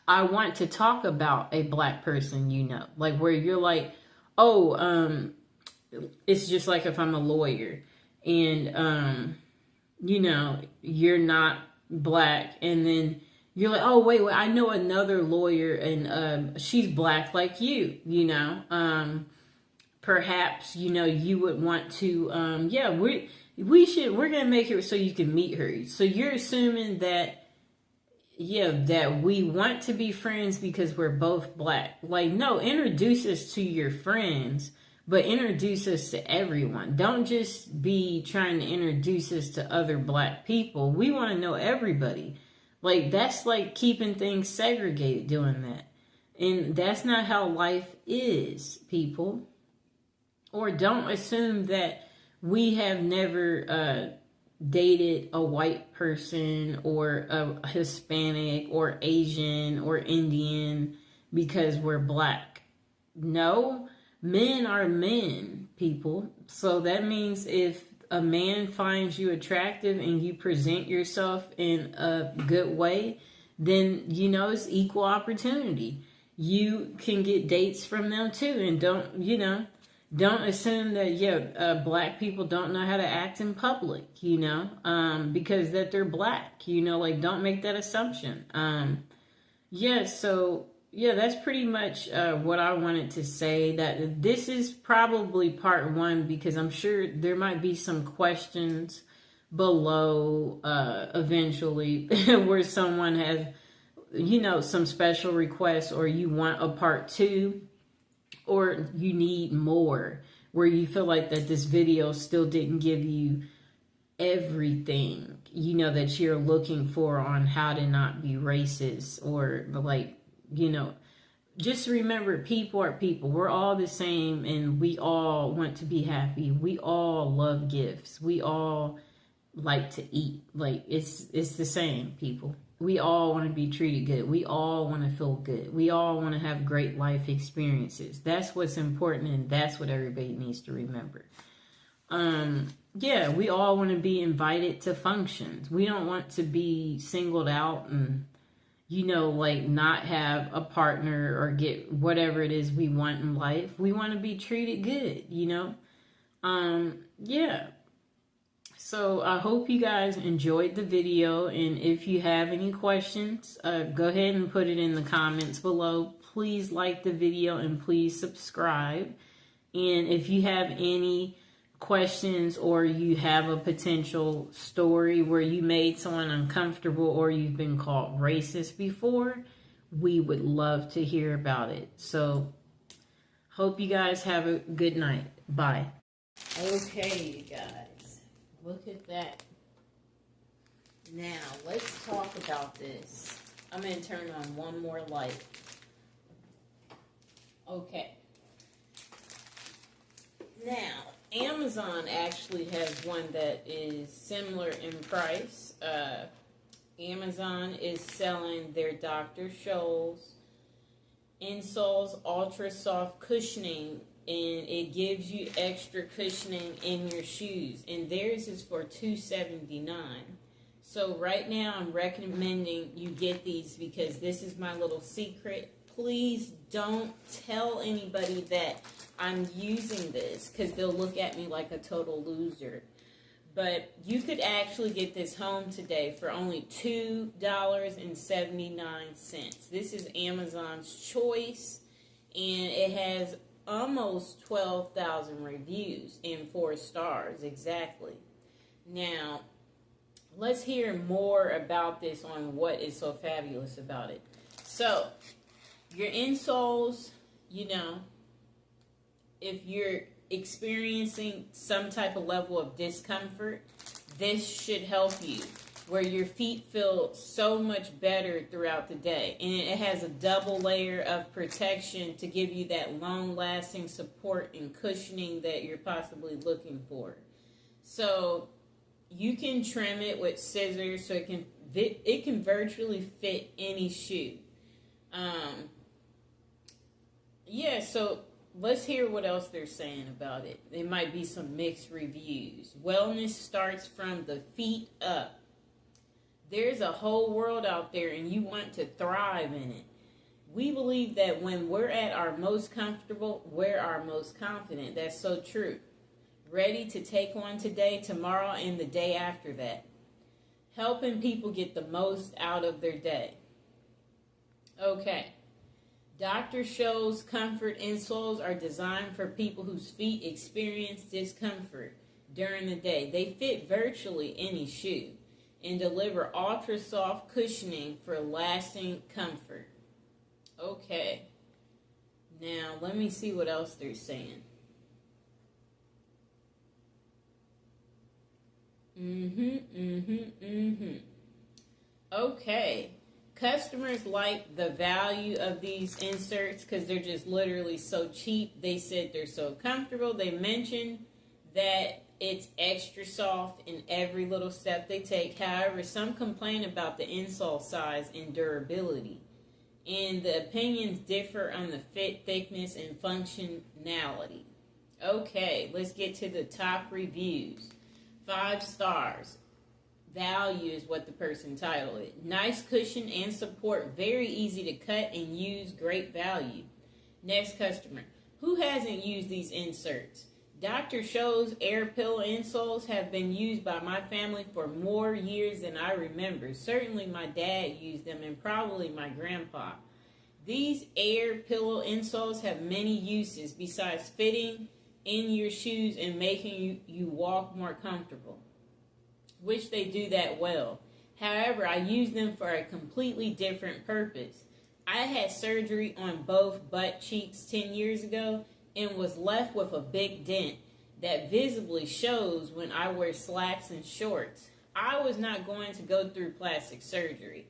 I want to talk about a black person, like where you're like, it's just like if I'm a lawyer and, you're not black and then you're like, oh, wait, I know another lawyer and she's black like you, perhaps, you would want to, we're going to make it so you can meet her. So you're assuming that, that we want to be friends because we're both black. Like, no, introduce us to your friends, but introduce us to everyone. Don't just be trying to introduce us to other black people. We want to know everybody. Like, that's like keeping things segregated, doing that. And that's not how life is, people. Or don't assume that we have never dated a white person or a Hispanic or Asian or Indian because we're black. No, men are men, people. So that means if a man finds you attractive and you present yourself in a good way, then, it's equal opportunity. You can get dates from them too. And don't assume that, black people don't know how to act in public, because that they're black, don't make that assumption. That's pretty much what I wanted to say. That this is probably part one because I'm sure there might be some questions below eventually where someone has, some special requests or you want a part two. Or you need more, where you feel like that this video still didn't give you everything, that you're looking for on how to not be racist or just remember people are people. We're all the same and we all want to be happy. We all love gifts. We all like to eat. Like it's the same, people. We all want to be treated good. We all want to feel good. We all want to have great life experiences. That's what's important, and that's what everybody needs to remember. Yeah, we all want to be invited to functions. We don't want to be singled out and, like not have a partner or get whatever it is we want in life. We want to be treated good, Yeah. So I hope you guys enjoyed the video, and if you have any questions, go ahead and put it in the comments below. Please like the video and please subscribe. And if you have any questions or you have a potential story where you made someone uncomfortable or you've been called racist before, we would love to hear about it. So hope you guys have a good night. Bye. Okay, you guys, look at that. Now let's talk about this. I'm going to turn on one more light. Okay. Now, Amazon actually has one that is similar in price. Amazon is selling their Dr. Scholl's insoles ultra soft cushioning, and it gives you extra cushioning in your shoes, and theirs is for $2.79. So right now I'm recommending you get these because this is my little secret. Please don't tell anybody that I'm using this because they'll look at me like a total loser. But you could actually get this home today for only $2.79. This is Amazon's choice, and it has almost 12,000 reviews and 4 stars exactly. Now, let's hear more about this on what is so fabulous about it. So, your insoles, if you're experiencing some type of level of discomfort, this should help you, where your feet feel so much better throughout the day. And it has a double layer of protection to give you that long-lasting support and cushioning that you're possibly looking for. So you can trim it with scissors so it can virtually fit any shoe. So let's hear what else they're saying about it. There might be some mixed reviews. Wellness starts from the feet up. There's a whole world out there, and you want to thrive in it. We believe that when we're at our most comfortable, we're our most confident. That's so true. Ready to take on today, tomorrow, and the day after that. Helping people get the most out of their day. Okay. Dr. Scholl's comfort insoles are designed for people whose feet experience discomfort during the day. They fit virtually any shoe and deliver ultra soft cushioning for lasting comfort. Okay. Now, let me see what else they're saying. Okay. Customers like the value of these inserts because they're just literally so cheap. They said they're so comfortable. They mentioned that it's extra soft in every little step they take. However, some complain about the insole size and durability. And the opinions differ on the fit, thickness, and functionality. Okay, let's get to the top reviews. 5 stars. Value is what the person titled it. Nice cushion and support. Very easy to cut and use. Great value. Next customer. Who hasn't used these inserts? Dr. Scholl's air pillow insoles have been used by my family for more years than I remember. Certainly my dad used them, and probably my grandpa. These air pillow insoles have many uses besides fitting in your shoes and making you walk more comfortable, which they do that well. However, I use them for a completely different purpose. I had surgery on both butt cheeks 10 years ago and was left with a big dent that visibly shows when I wear slacks and shorts. I was not going to go through plastic surgery.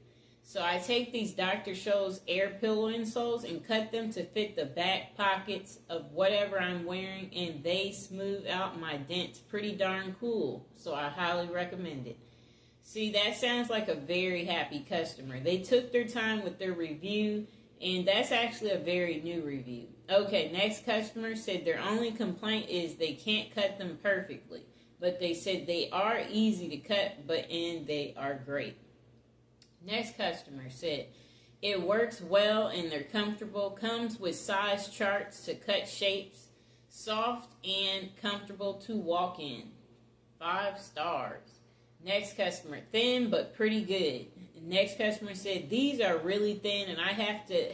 So I take these Dr. Scholl's air pillow insoles and cut them to fit the back pockets of whatever I'm wearing, and they smooth out my dents pretty darn cool. So I highly recommend it. See, that sounds like a very happy customer. They took their time with their review, and that's actually a very new review. Okay, next customer said their only complaint is they can't cut them perfectly, but they said they are easy to cut, and they are great. Next customer said it works well and they're comfortable, comes with size charts to cut shapes, soft and comfortable to walk in. 5 stars. Next customer, thin but pretty good. Next customer said these are really thin and I have to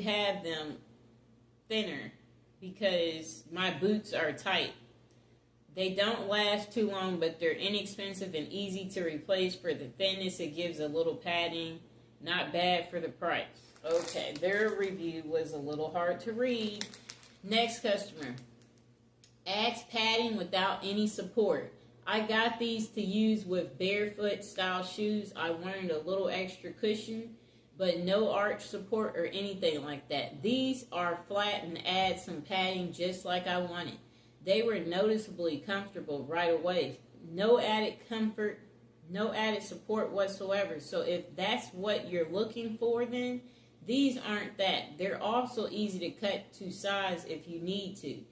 have them thinner because my boots are tight. They don't last too long, but they're inexpensive and easy to replace. For the thinness, it gives a little padding. Not bad for the price. Okay, their review was a little hard to read. Next customer, adds padding without any support. I got these to use with barefoot style shoes. I wanted a little extra cushion, but no arch support or anything like that. These are flat and add some padding just like I wanted. They were noticeably comfortable right away. No added comfort, no added support whatsoever. So if that's what you're looking for, then these aren't that. They're also easy to cut to size if you need to.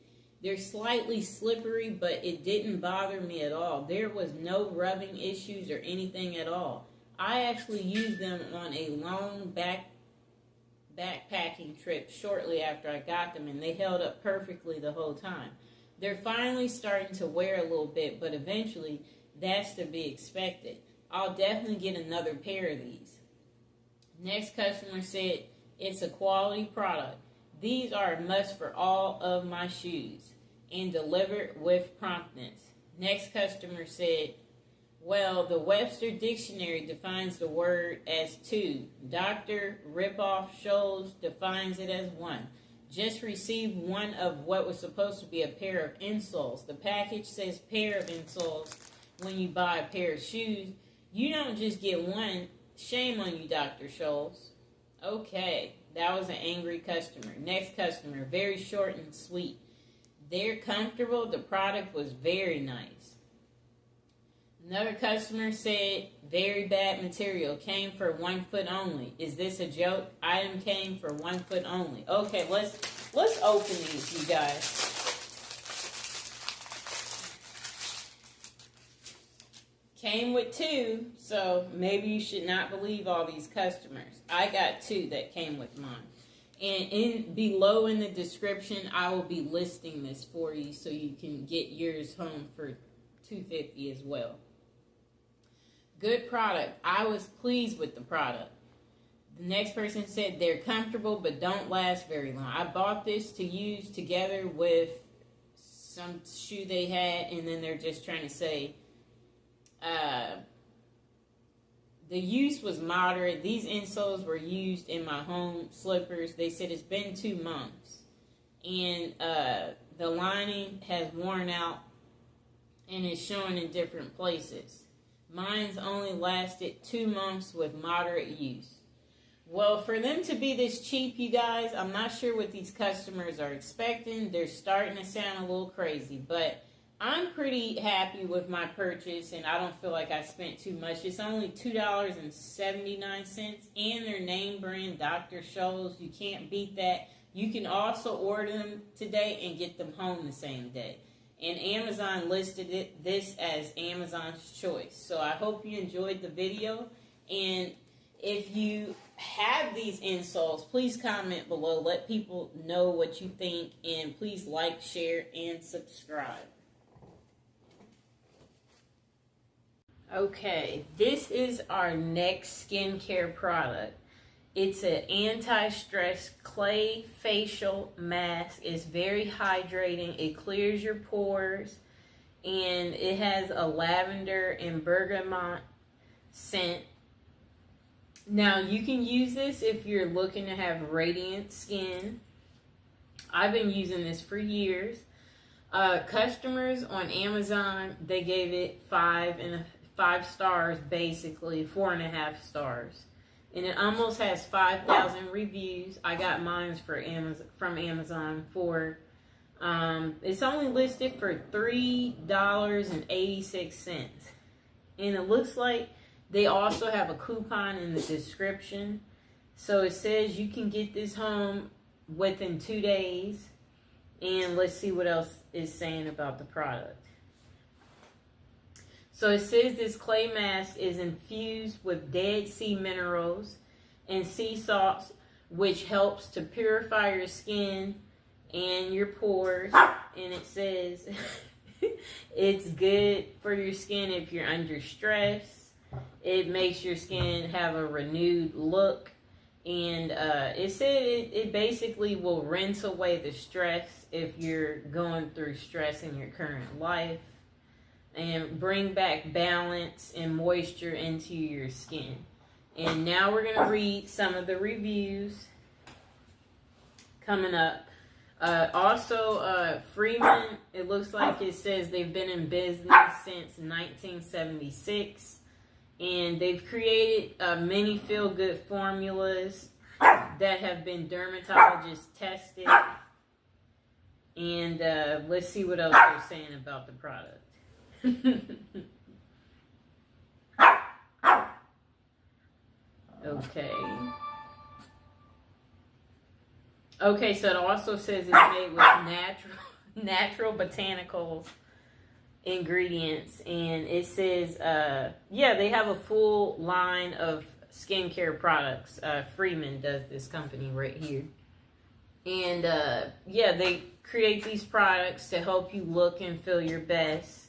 They're slightly slippery, but it didn't bother me at all. There was no rubbing issues or anything at all. I actually used them on a long backpacking trip shortly after I got them, and they held up perfectly the whole time. They're finally starting to wear a little bit, but eventually that's to be expected. I'll definitely get another pair of these. Next customer said it's a quality product. These are a must for all of my shoes and delivered with promptness. Next customer said, well, the Webster Dictionary defines the word as 2. Dr. Ripoff Scholes defines it as 1. Just received one of what was supposed to be a pair of insoles. The package says pair of insoles when you buy a pair of shoes. You don't just get one. Shame on you, Dr. Scholes. Okay, that was an angry customer. Next customer, very short and sweet. They're comfortable. The product was very nice. Another customer said, very bad material, came for 1 foot only. Is this a joke? Item came for 1 foot only. Okay, let's open these, you guys. Came with 2, so maybe you should not believe all these customers. I got 2 that came with mine. And below in the description, I will be listing this for you so you can get yours home for $2.50 as well. Good product. I was pleased with the product. The next person said they're comfortable but don't last very long. I bought this to use together with some shoe they had, and then they're just trying to say the use was moderate. These insoles were used in my home slippers. They said it's been 2 months, and the lining has worn out and is showing in different places. Mine's only lasted 2 months with moderate use. Well, for them to be this cheap, you guys, I'm not sure what these customers are expecting. They're starting to sound a little crazy, but I'm pretty happy with my purchase, and I don't feel like I spent too much. It's only $2.79, and their name brand, Dr. Scholes. You can't beat that. You can also order them today and get them home the same day. And Amazon listed this as Amazon's choice. So I hope you enjoyed the video. And if you have these insoles, please comment below. Let people know what you think. And please like, share, and subscribe. Okay, this is our next skincare product. It's an anti-stress clay facial mask. It's very hydrating. It clears your pores. And it has a lavender and bergamot scent. Now, you can use this if you're looking to have radiant skin. I've been using this for years. Customers on Amazon, they gave it 5 stars, basically 4.5 stars. And it almost has 5,000 reviews. I got mine from Amazon for, it's only listed for $3.86. And it looks like they also have a coupon in the description. So it says you can get this home within 2 days. And let's see what else is saying about the product. So it says this clay mask is infused with Dead Sea minerals and sea salts, which helps to purify your skin and your pores. And it says it's good for your skin if you're under stress. It makes your skin have a renewed look. And it said it basically will rinse away the stress if you're going through stress in your current life, and bring back balance and moisture into your skin. And now we're going to read some of the reviews coming up. Also, Freeman, it looks like it says they've been in business since 1976. And they've created many feel-good formulas that have been dermatologist tested. And let's see what else they're saying about the product. Okay, so it also says it's made with natural botanical ingredients, and it says they have a full line of skincare products. Freeman does this company right here. And they create these products to help you look and feel your best.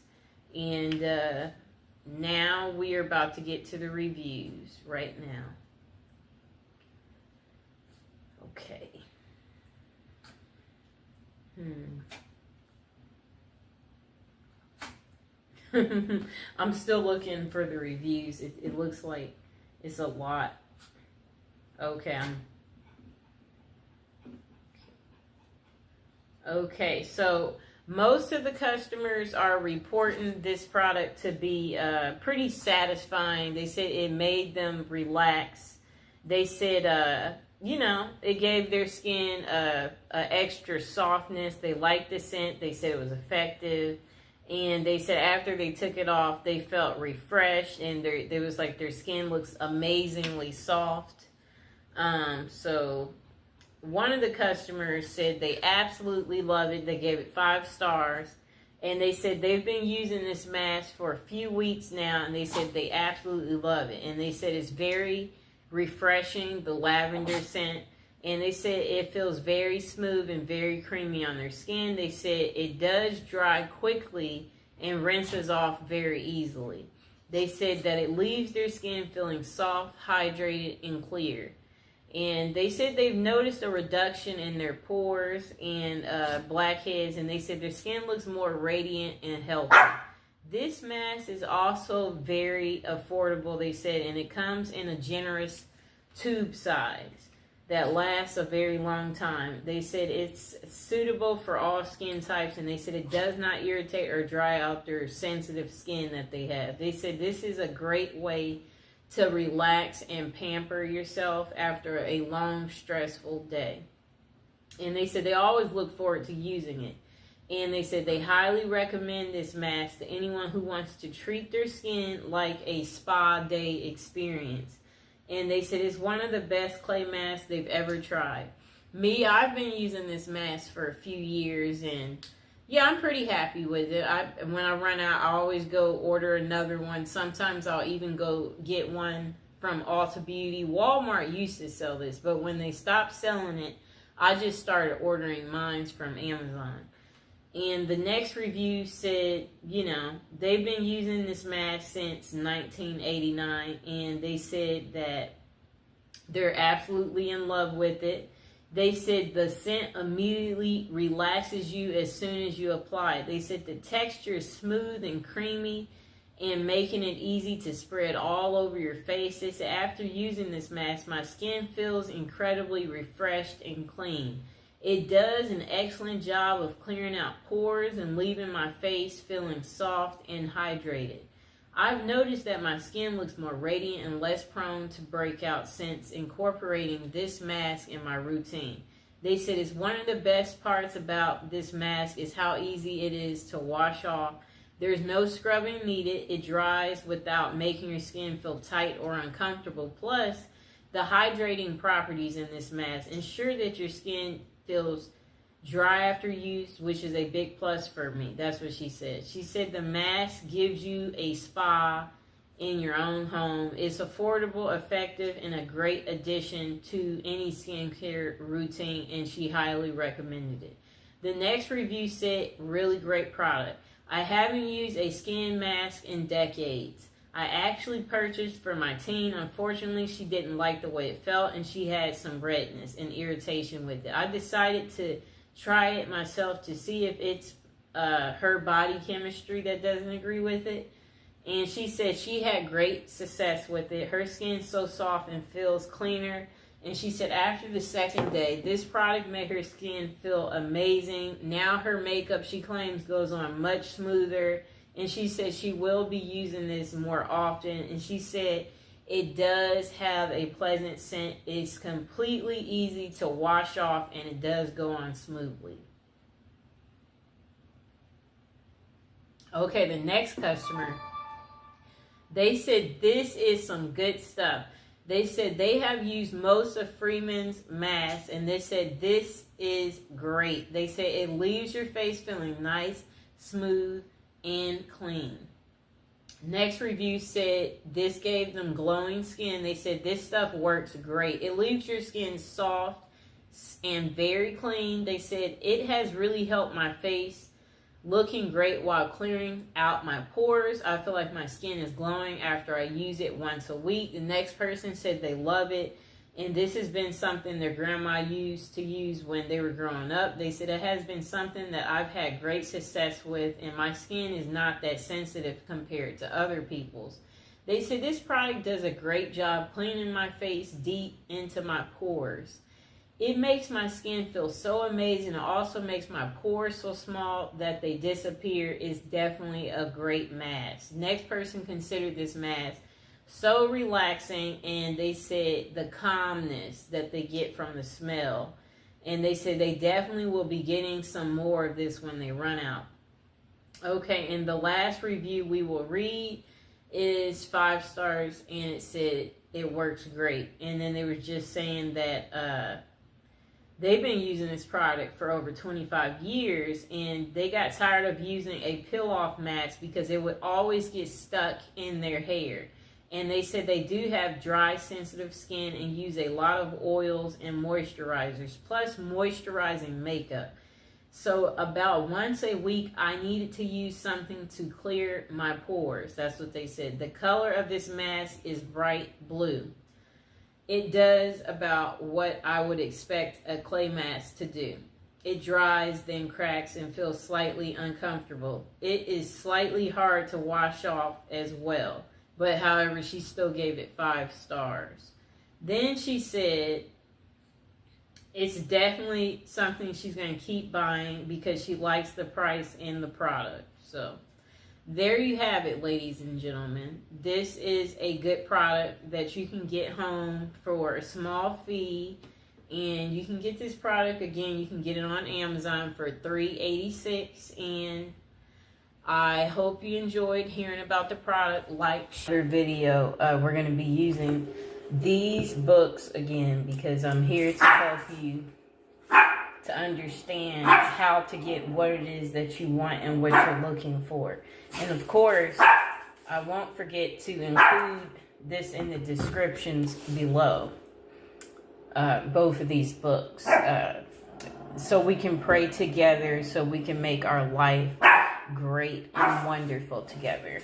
And now we are about to get to the reviews right now. Okay. I'm still looking for the reviews. It looks like it's a lot. Okay, so most of the customers are reporting this product to be pretty satisfying. They said it made them relax. They said, it gave their skin a extra softness. They liked the scent. They said it was effective. And they said after they took it off, they felt refreshed. And there was like their skin looks amazingly soft. So one of the customers said they absolutely love it. They gave it 5 stars. And they said they've been using this mask for a few weeks now. And they said they absolutely love it. And they said it's very refreshing, the lavender scent. And they said it feels very smooth and very creamy on their skin. They said it does dry quickly and rinses off very easily. They said that it leaves their skin feeling soft, hydrated, and clear. And they said they've noticed a reduction in their pores and blackheads. And they said their skin looks more radiant and healthy. This mask is also very affordable, they said. And it comes in a generous tube size that lasts a very long time. They said it's suitable for all skin types, and they said it does not irritate or dry out their sensitive skin that they have. They said this is a great way to relax and pamper yourself after a long, stressful day. And they said they always look forward to using it. And they said they highly recommend this mask to anyone who wants to treat their skin like a spa day experience. And they said it's one of the best clay masks they've ever tried. Me, I've been using this mask for a few years, and yeah, I'm pretty happy with it. When I run out, I always go order another one. Sometimes I'll even go get one from Ulta Beauty. Walmart used to sell this, but when they stopped selling it, I just started ordering mine from Amazon. And the next review said, they've been using this mask since 1989, and they said that they're absolutely in love with it. They said the scent immediately relaxes you as soon as you apply it. They said the texture is smooth and creamy and making it easy to spread all over your face. They said after using this mask, my skin feels incredibly refreshed and clean. It does an excellent job of clearing out pores and leaving my face feeling soft and hydrated. I've noticed that my skin looks more radiant and less prone to breakout since incorporating this mask in my routine. They said it's one of the best parts about this mask is how easy it is to wash off There's no scrubbing needed. It dries without making your skin feel tight or uncomfortable. Plus, the hydrating properties in this mask ensure that your skin feels dry after use, which is a big plus for me. That's what she said. She said the mask gives you a spa in your own home. It's affordable, effective, and a great addition to any skincare routine, and she highly recommended it. The next review said, really great product. I haven't used a skin mask in decades. I actually purchased for my teen. Unfortunately, she didn't like the way it felt, and she had some redness and irritation with it. I decided to try it myself to see if it's her body chemistry that doesn't agree with it. And she said she had great success with it. Her skin's so soft and feels cleaner. And she said after the second day, this product made her skin feel amazing. Now her makeup, she claims, goes on much smoother. And she said she will be using this more often. And she said it does have a pleasant scent. It's completely easy to wash off, and it does go on smoothly. Okay, the next customer, they said this is some good stuff. They said they have used most of Freeman's masks, and they said this is great. They said it leaves your face feeling nice, smooth, and clean. Next review said this gave them glowing skin. They said this stuff works great. It leaves your skin soft and very clean. They said it has really helped my face looking great while clearing out my pores. I feel like my skin is glowing after I use it once a week. The next person said they love it, and this has been something their grandma used to use when they were growing up. They said it has been something that I've had great success with, and my skin is not that sensitive compared to other people's. They said this product does a great job cleaning my face deep into my pores. It makes my skin feel so amazing. It also makes my pores so small that they disappear. It's definitely a great mask. Next person considered this mask so relaxing, and they said the calmness that they get from the smell. And they said they definitely will be getting some more of this when they run out. Okay, and the last review we will read is 5 stars, and it said it works great. And then they were just saying that they've been using this product for over 25 years, and they got tired of using a peel-off mask because it would always get stuck in their hair. And they said they do have dry, sensitive skin and use a lot of oils and moisturizers, plus moisturizing makeup. So about once a week, I needed to use something to clear my pores. That's what they said. The color of this mask is bright blue. It does about what I would expect a clay mask to do. It dries, then cracks, and feels slightly uncomfortable. It is slightly hard to wash off as well. But however, she still gave it 5 stars. Then she said it's definitely something she's going to keep buying because she likes the price and the product. So there you have it, ladies and gentlemen. This is a good product that you can get home for a small fee. And you can get this product, again, you can get it on Amazon for $3.86. And I hope you enjoyed hearing about the product. Like, share video. We're going to be using these books again because I'm here to help you to understand how to get what it is that you want and what you're looking for. And of course, I won't forget to include this in the descriptions below. Both of these books. So we can pray together, so we can make our life great and wonderful together.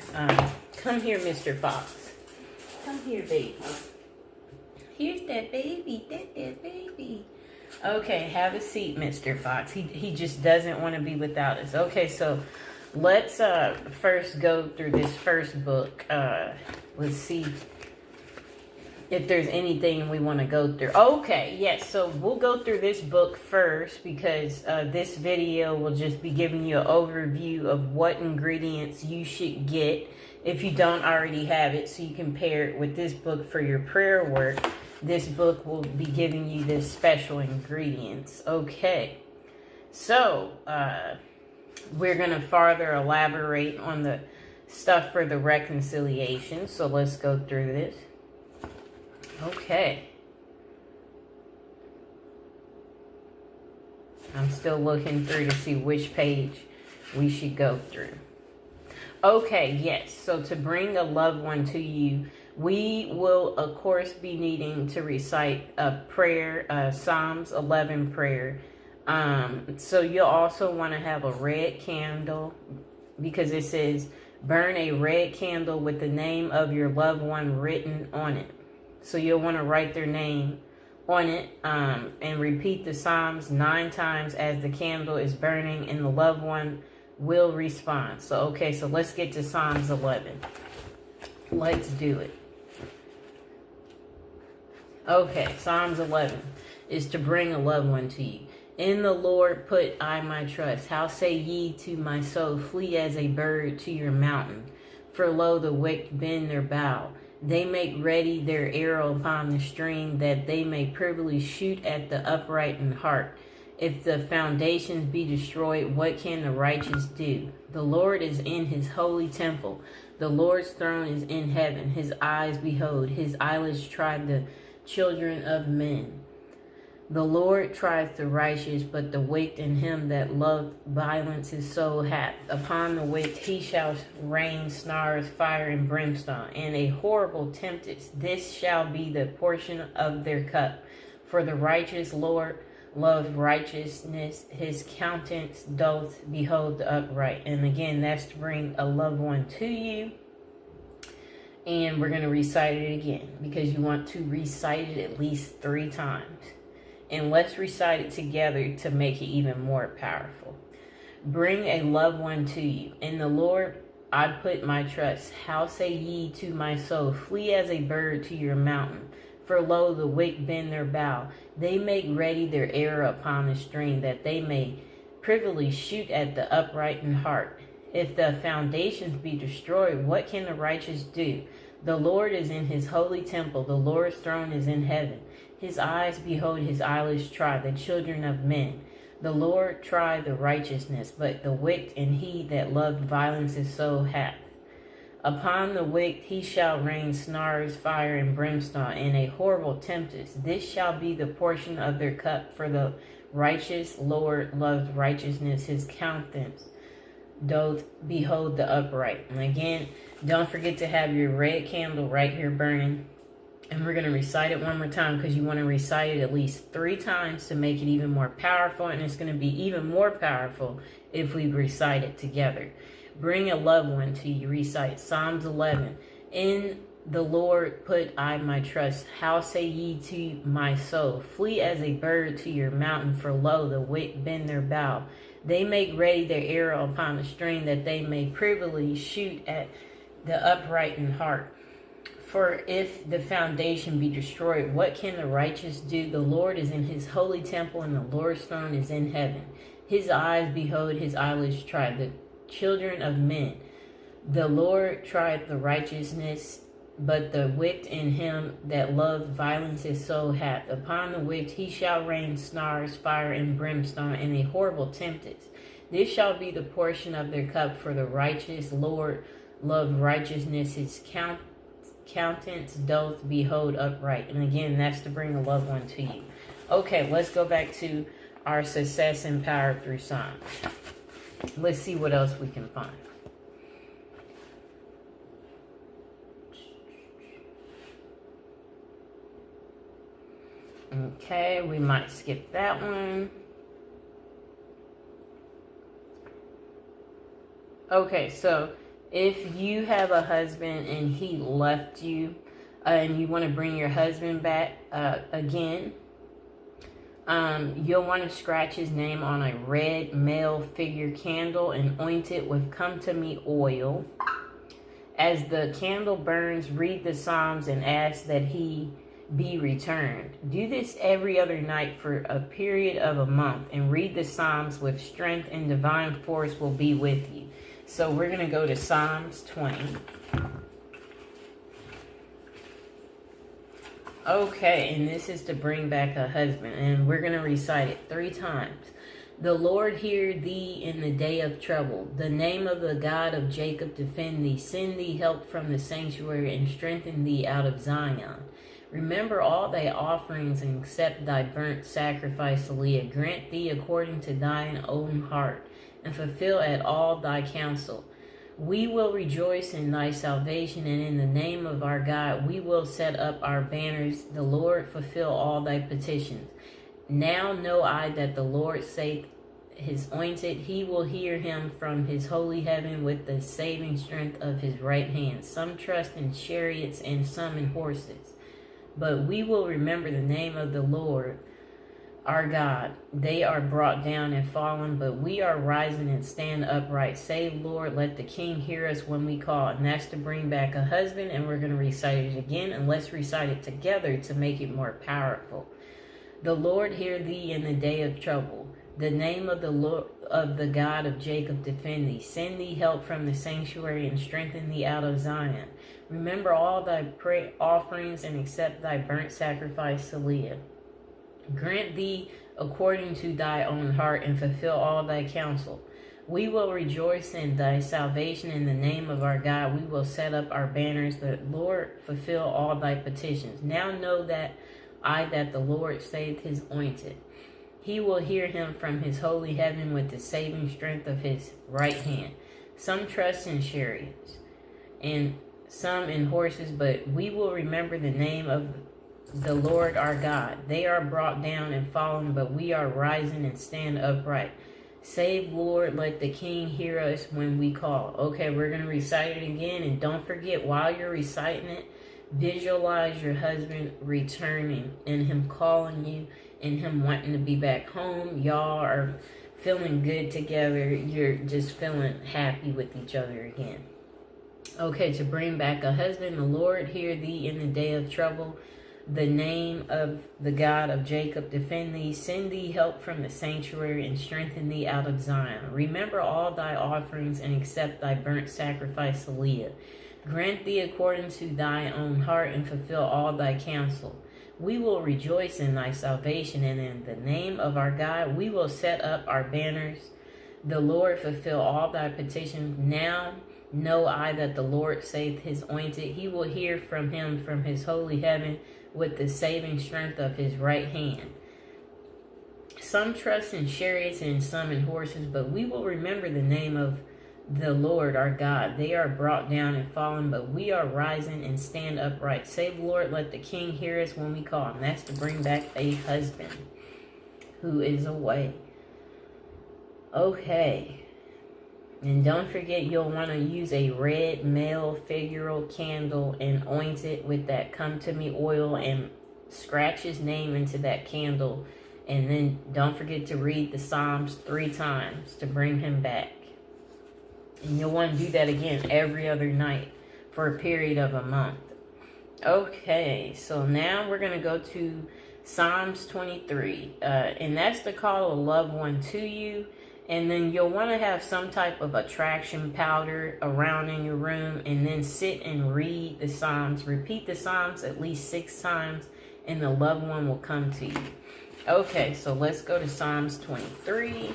Come here, Mr. Fox. Come here, baby. Here's that baby. That baby. Okay, have a seat, Mr. Fox. He just doesn't want to be without us. Okay, so let's first go through this first book. Let's see if there's anything we want to go through. Okay, yes, so we'll go through this book first because this video will just be giving you an overview of what ingredients you should get if you don't already have it, so you can pair it with this book for your prayer work. This book will be giving you the special ingredients. Okay, so We're going to further elaborate on the stuff for the reconciliation. So let's go through this. Okay. I'm still looking through to see which page we should go through. Okay, yes. So to bring a loved one to you, we will, of course, be needing to recite a prayer, Psalms 11 prayer. So you'll also want to have a red candle, because it says, burn a red candle with the name of your loved one written on it. So you'll want to write their name on it, and repeat the Psalms 9 times as the candle is burning, and the loved one will respond. So, okay, so let's get to Psalms 11. Let's do it. Okay, Psalms 11 is to bring a loved one to you. In the Lord put I my trust. How say ye to my soul, flee as a bird to your mountain? For lo, the wicked bend their bow. They make ready their arrow upon the string, that they may privily shoot at the upright in heart. If the foundations be destroyed, what can the righteous do? The Lord is in his holy temple. The Lord's throne is in heaven. His eyes behold, his eyelids try the children of men. The Lord trieth the righteous, but the wicked and him that loveth violence his soul hath. Upon the wicked he shall rain snars, fire, and brimstone, and a horrible tempest. This shall be the portion of their cup. For the righteous Lord loveth righteousness, his countenance doth behold the upright. And again, that's to bring a loved one to you. And we're going to recite it again, because you want to recite it at least 3 times. And let's recite it together to make it even more powerful. Bring a loved one to you. In the Lord I put my trust. How say ye to my soul, flee as a bird to your mountain? For lo, the wicked bend their bow. They make ready their arrow upon the string, that they may privily shoot at the upright in heart. If the foundations be destroyed, what can the righteous do? The Lord is in his holy temple. The Lord's throne is in heaven. His eyes behold, his eyelids try the children of men. The Lord try the righteousness, but the wicked and he that loved violence his soul hath. Upon the wicked he shall rain snars, fire, and brimstone, and a horrible tempest. This shall be the portion of their cup. For the righteous Lord loves righteousness, his countenance doth behold the upright. And again, don't forget to have your red candle right here burning. And we're going to recite it one more time, because you want to recite it at least 3 times to make it even more powerful. And it's going to be even more powerful if we recite it together. Bring a loved one to you. Recite Psalms 11. In the Lord put I my trust. How say ye to my soul, flee as a bird to your mountain? For lo, the wicked bend their bow. They make ready their arrow upon the string, that they may privily shoot at the upright in heart. For if the foundation be destroyed, what can the righteous do? The Lord is in his holy temple, and the Lord's throne is in heaven. His eyes behold, his eyelids try the children of men. The Lord trieth the righteousness, but the wicked in him that loveth violence his soul hath. Upon the wicked he shall rain snars, fire, and brimstone, and a horrible tempest. This shall be the portion of their cup. For the righteous Lord loveth righteousness, his countenance doth behold upright. And again, that's to bring a loved one to you. Okay, let's go back to our success and power through Psalms. Let's see what else we can find. Okay, we might skip that one. Okay, so if you have a husband and he left you, and you want to bring your husband back again, you'll want to scratch his name on a red male figure candle and oint it with come to me oil. As the candle burns, read the Psalms and ask that he be returned. Do this every other night for a period of a month, and read the Psalms with strength, and divine force will be with you. So we're going to go to Psalms 20. Okay, and this is to bring back a husband, and we're going to recite it 3 times. The Lord hear thee in the day of trouble. The name of the God of Jacob defend thee. Send thee help from the sanctuary and strengthen thee out of Zion. Remember all thy offerings and accept thy burnt sacrifice, Leah. Grant thee according to thine own heart, and fulfill at all thy counsel. We will rejoice in thy salvation, and in the name of our God we will set up our banners. The Lord fulfill all thy petitions. Now know I that the Lord saith his anointed, he will hear him from his holy heaven with the saving strength of his right hand. Some trust in chariots and some in horses, but we will remember the name of the Lord our God. They are brought down and fallen, but we are rising and stand upright. Say, Lord, let the king hear us when we call. And that's to bring back a husband, and we're going to recite it again, and let's recite it together to make it more powerful. The Lord hear thee in the day of trouble. The name of the Lord of the God of Jacob defend thee. Send thee help from the sanctuary and strengthen thee out of Zion. Remember all thy offerings and accept thy burnt sacrifice, Leah. Grant thee according to thy own heart and fulfill all thy counsel. We will rejoice in thy salvation in the name of our God. We will set up our banners. The Lord fulfill all thy petitions. Now know that that the Lord saith his anointed. He will hear him from his holy heaven with the saving strength of his right hand. Some trust in chariots and some in horses, but we will remember the name of the Lord our God. They are brought down and fallen, but we are rising and stand upright. Save, Lord, let the king hear us when we call. Okay, we're going to recite it again, and don't forget, while you're reciting it, visualize your husband returning and him calling you and him wanting to be back home. Y'all are feeling good together. You're just feeling happy with each other again. Okay, to bring back a husband, the Lord hear thee in the day of trouble. The name of the God of Jacob defend thee. Send thee help from the sanctuary and strengthen thee out of Zion. Remember all thy offerings and accept thy burnt sacrifice, Leah. Grant thee according to thy own heart and fulfill all thy counsel. We will rejoice in thy salvation, and in the name of our God we will set up our banners. The Lord fulfill all thy petitions. Now know I that the Lord saith his anointed. He will hear from him from his holy heaven with the saving strength of his right hand. Some trust in chariots and some in horses, but we will remember the name of the Lord our God. They are brought down and fallen, but we are rising and stand upright. Save, Lord, let the king hear us when we call. And that's to bring back a husband who is away. Okay. And don't forget, you'll want to use a red male figural candle and oint it with that come to me oil and scratch his name into that candle. And then don't forget to read the Psalms 3 times to bring him back. And you'll want to do that again every other night for a period of a month. Okay, so now we're going to go to Psalms 23. And that's to call a loved one to you. And then you'll want to have some type of attraction powder around in your room. And then sit and read the Psalms. Repeat the Psalms at least 6 times. And the loved one will come to you. Okay, so let's go to Psalms 23.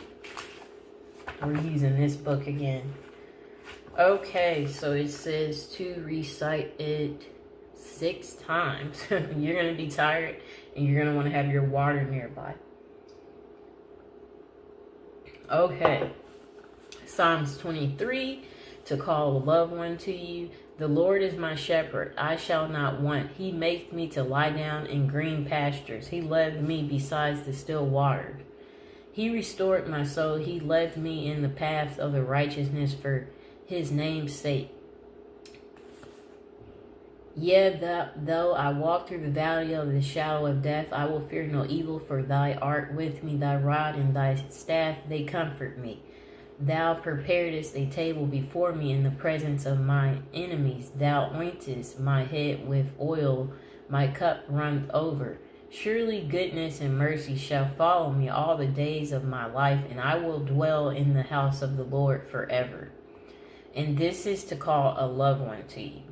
We're using this book again. Okay, so it says to recite it 6 times. You're going to be tired and you're going to want to have your water nearby. Okay, Psalms 23, to call a loved one to you. The Lord is my shepherd, I shall not want. He maketh me to lie down in green pastures. He led me beside the still waters. He restored my soul. He led me in the path of the righteousness for his name's sake. Yea, though I walk through the valley of the shadow of death, I will fear no evil, for thy art with me, thy rod and thy staff, they comfort me. Thou preparedst a table before me in the presence of my enemies. Thou anointest my head with oil, my cup runneth over. Surely goodness and mercy shall follow me all the days of my life, and I will dwell in the house of the Lord forever. And this is to call a loved one to you.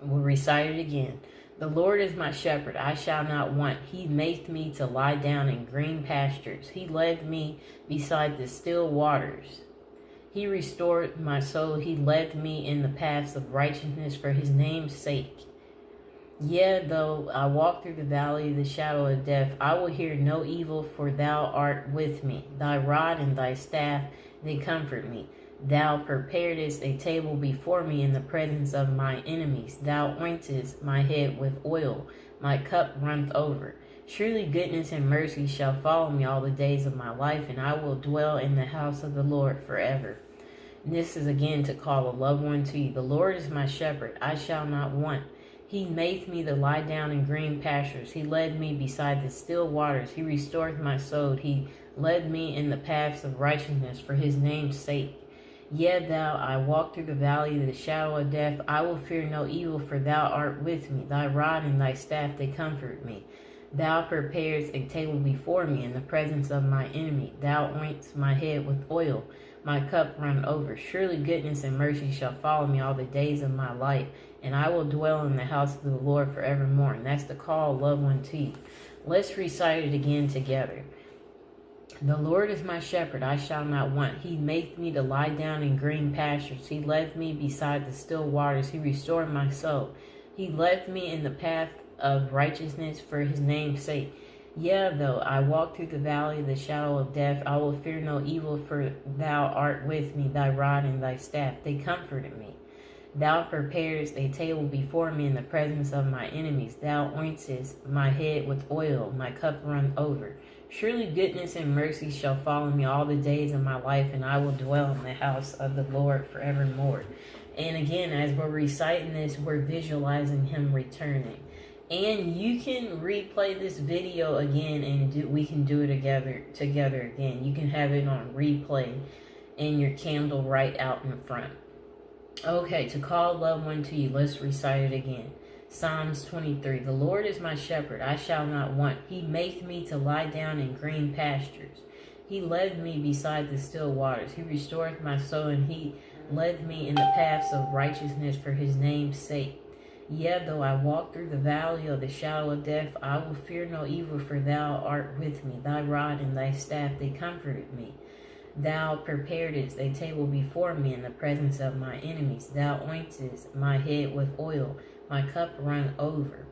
We'll recite it again. The Lord is my shepherd, I shall not want. He maketh me to lie down in green pastures. He led me beside the still waters. He restored my soul. He led me in the paths of righteousness for his name's sake. Yea, though I walk through the valley of the shadow of death, I will hear no evil, for thou art with me. Thy rod and thy staff, they comfort me. Thou preparedst a table before me in the presence of my enemies. Thou anointest my head with oil. My cup runneth over. Surely goodness and mercy shall follow me all the days of my life, and I will dwell in the house of the Lord forever. And this is again to call a loved one to you. The Lord is my shepherd, I shall not want. He maketh me to lie down in green pastures. He led me beside the still waters. He restored my soul. He led me in the paths of righteousness for his name's sake. Yea, though I walk through the valley of the shadow of death, I will fear no evil, for thou art with me. Thy rod and thy staff, they comfort me. Thou preparest a table before me in the presence of my enemy. Thou anointest my head with oil. My cup runneth over. Surely goodness and mercy shall follow me all the days of my life, and I will dwell in the house of the Lord forevermore. And that's the call, loved one, to you. Let's recite it again together. The Lord is my shepherd, I shall not want. He maketh me to lie down in green pastures. He led me beside the still waters. He restored my soul. He led me in the path of righteousness for his name's sake. Yea, though I walk through the valley of the shadow of death, I will fear no evil, for thou art with me. Thy rod and thy staff, they comforted me. Thou preparest a table before me in the presence of my enemies. Thou anointest my head with oil. My cup runneth over. Surely goodness and mercy shall follow me all the days of my life, and I will dwell in the house of the Lord forevermore. And again, as we're reciting this, we're visualizing him returning. And you can replay this video again, and we can do it together again. You can have it on replay and your candle right out in front. Okay, to call a loved one to you, let's recite it again. Psalms 23. The Lord is my shepherd, I shall not want. He maketh me to lie down in green pastures. He led me beside the still waters. He restored my soul, and he led me in the paths of righteousness for his name's sake. Yea, though I walk through the valley of the shadow of death, I will fear no evil, for thou art with me. Thy rod and thy staff, they comforted me. Thou preparedst a table before me in the presence of my enemies. Thou anointest my head with oil. My cup runneth over.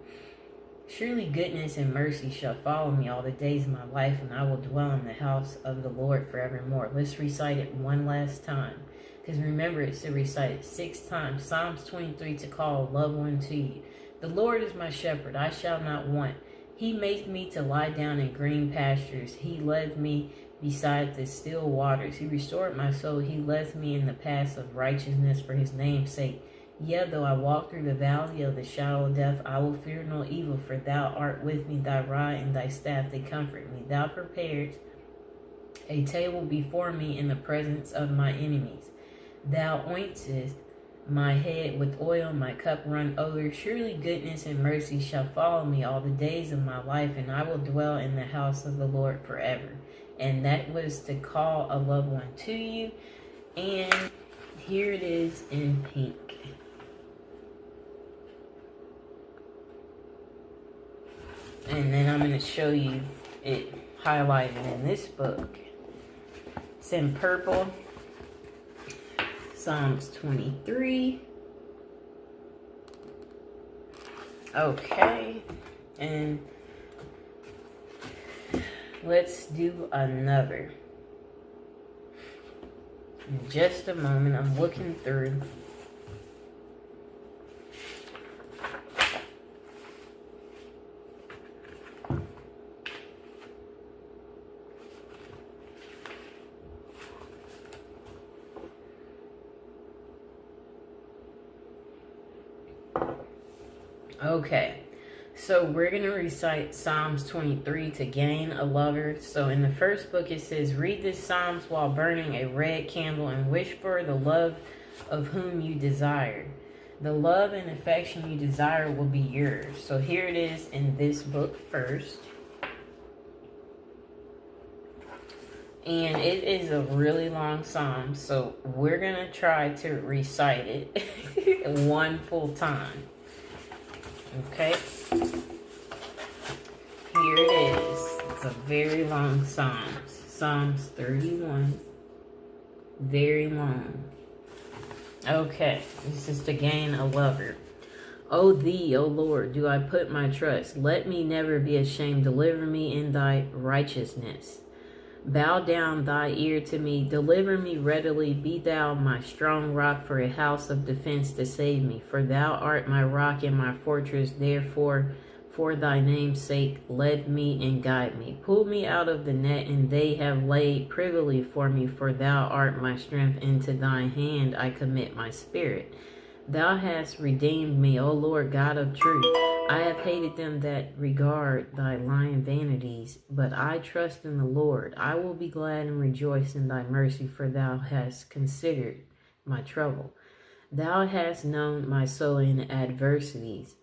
Surely goodness and mercy shall follow me all the days of my life, and I will dwell in the house of the Lord forevermore. Let's recite it one last time. Because remember, it's to recite it 6 times. Psalms 23, to call a loved one to you. The Lord is my shepherd, I shall not want. He maketh me to lie down in green pastures. He led me beside the still waters. He restored my soul. He led me in the paths of righteousness for his name's sake. Yea, though I walk through the valley of the shadow of death, I will fear no evil, for thou art with me. Thy rod and thy staff, they comfort me. Thou preparedst a table before me in the presence of my enemies. Thou anointest my head with oil, my cup runneth over. Surely goodness and mercy shall follow me all the days of my life, and I will dwell in the house of the Lord forever. And that was to call a loved one to you. And here it is in pink. And then I'm going to show you it highlighted in this book. It's in purple. Psalms 23. Okay. And let's do another. In just a moment, I'm looking through. Okay, so we're going to recite Psalms 23 to gain a lover. So in the first book it says, read this Psalms while burning a red candle and wish for the love of whom you desire. The love and affection you desire will be yours. So here it is in this book first. And it is a really long psalm, so we're going to try to recite it one full time. Okay. very long Psalms. Psalms 31. Very long. Okay, this is to gain a lover. O thee, O Lord, do I put my trust. Let me never be ashamed. Deliver me in thy righteousness. Bow down thy ear to me. Deliver me readily. Be thou my strong rock for a house of defense to save me. For thou art my rock and my fortress. Therefore, for thy name's sake, lead me and guide me. Pull me out of the net, and they have laid privily for me. For thou art my strength. Into thine hand I commit my spirit. Thou hast redeemed me, O Lord God of truth. I have hated them that regard thy lying vanities, but I trust in the Lord. I will be glad and rejoice in thy mercy, for thou hast considered my trouble. Thou hast known my soul in adversities,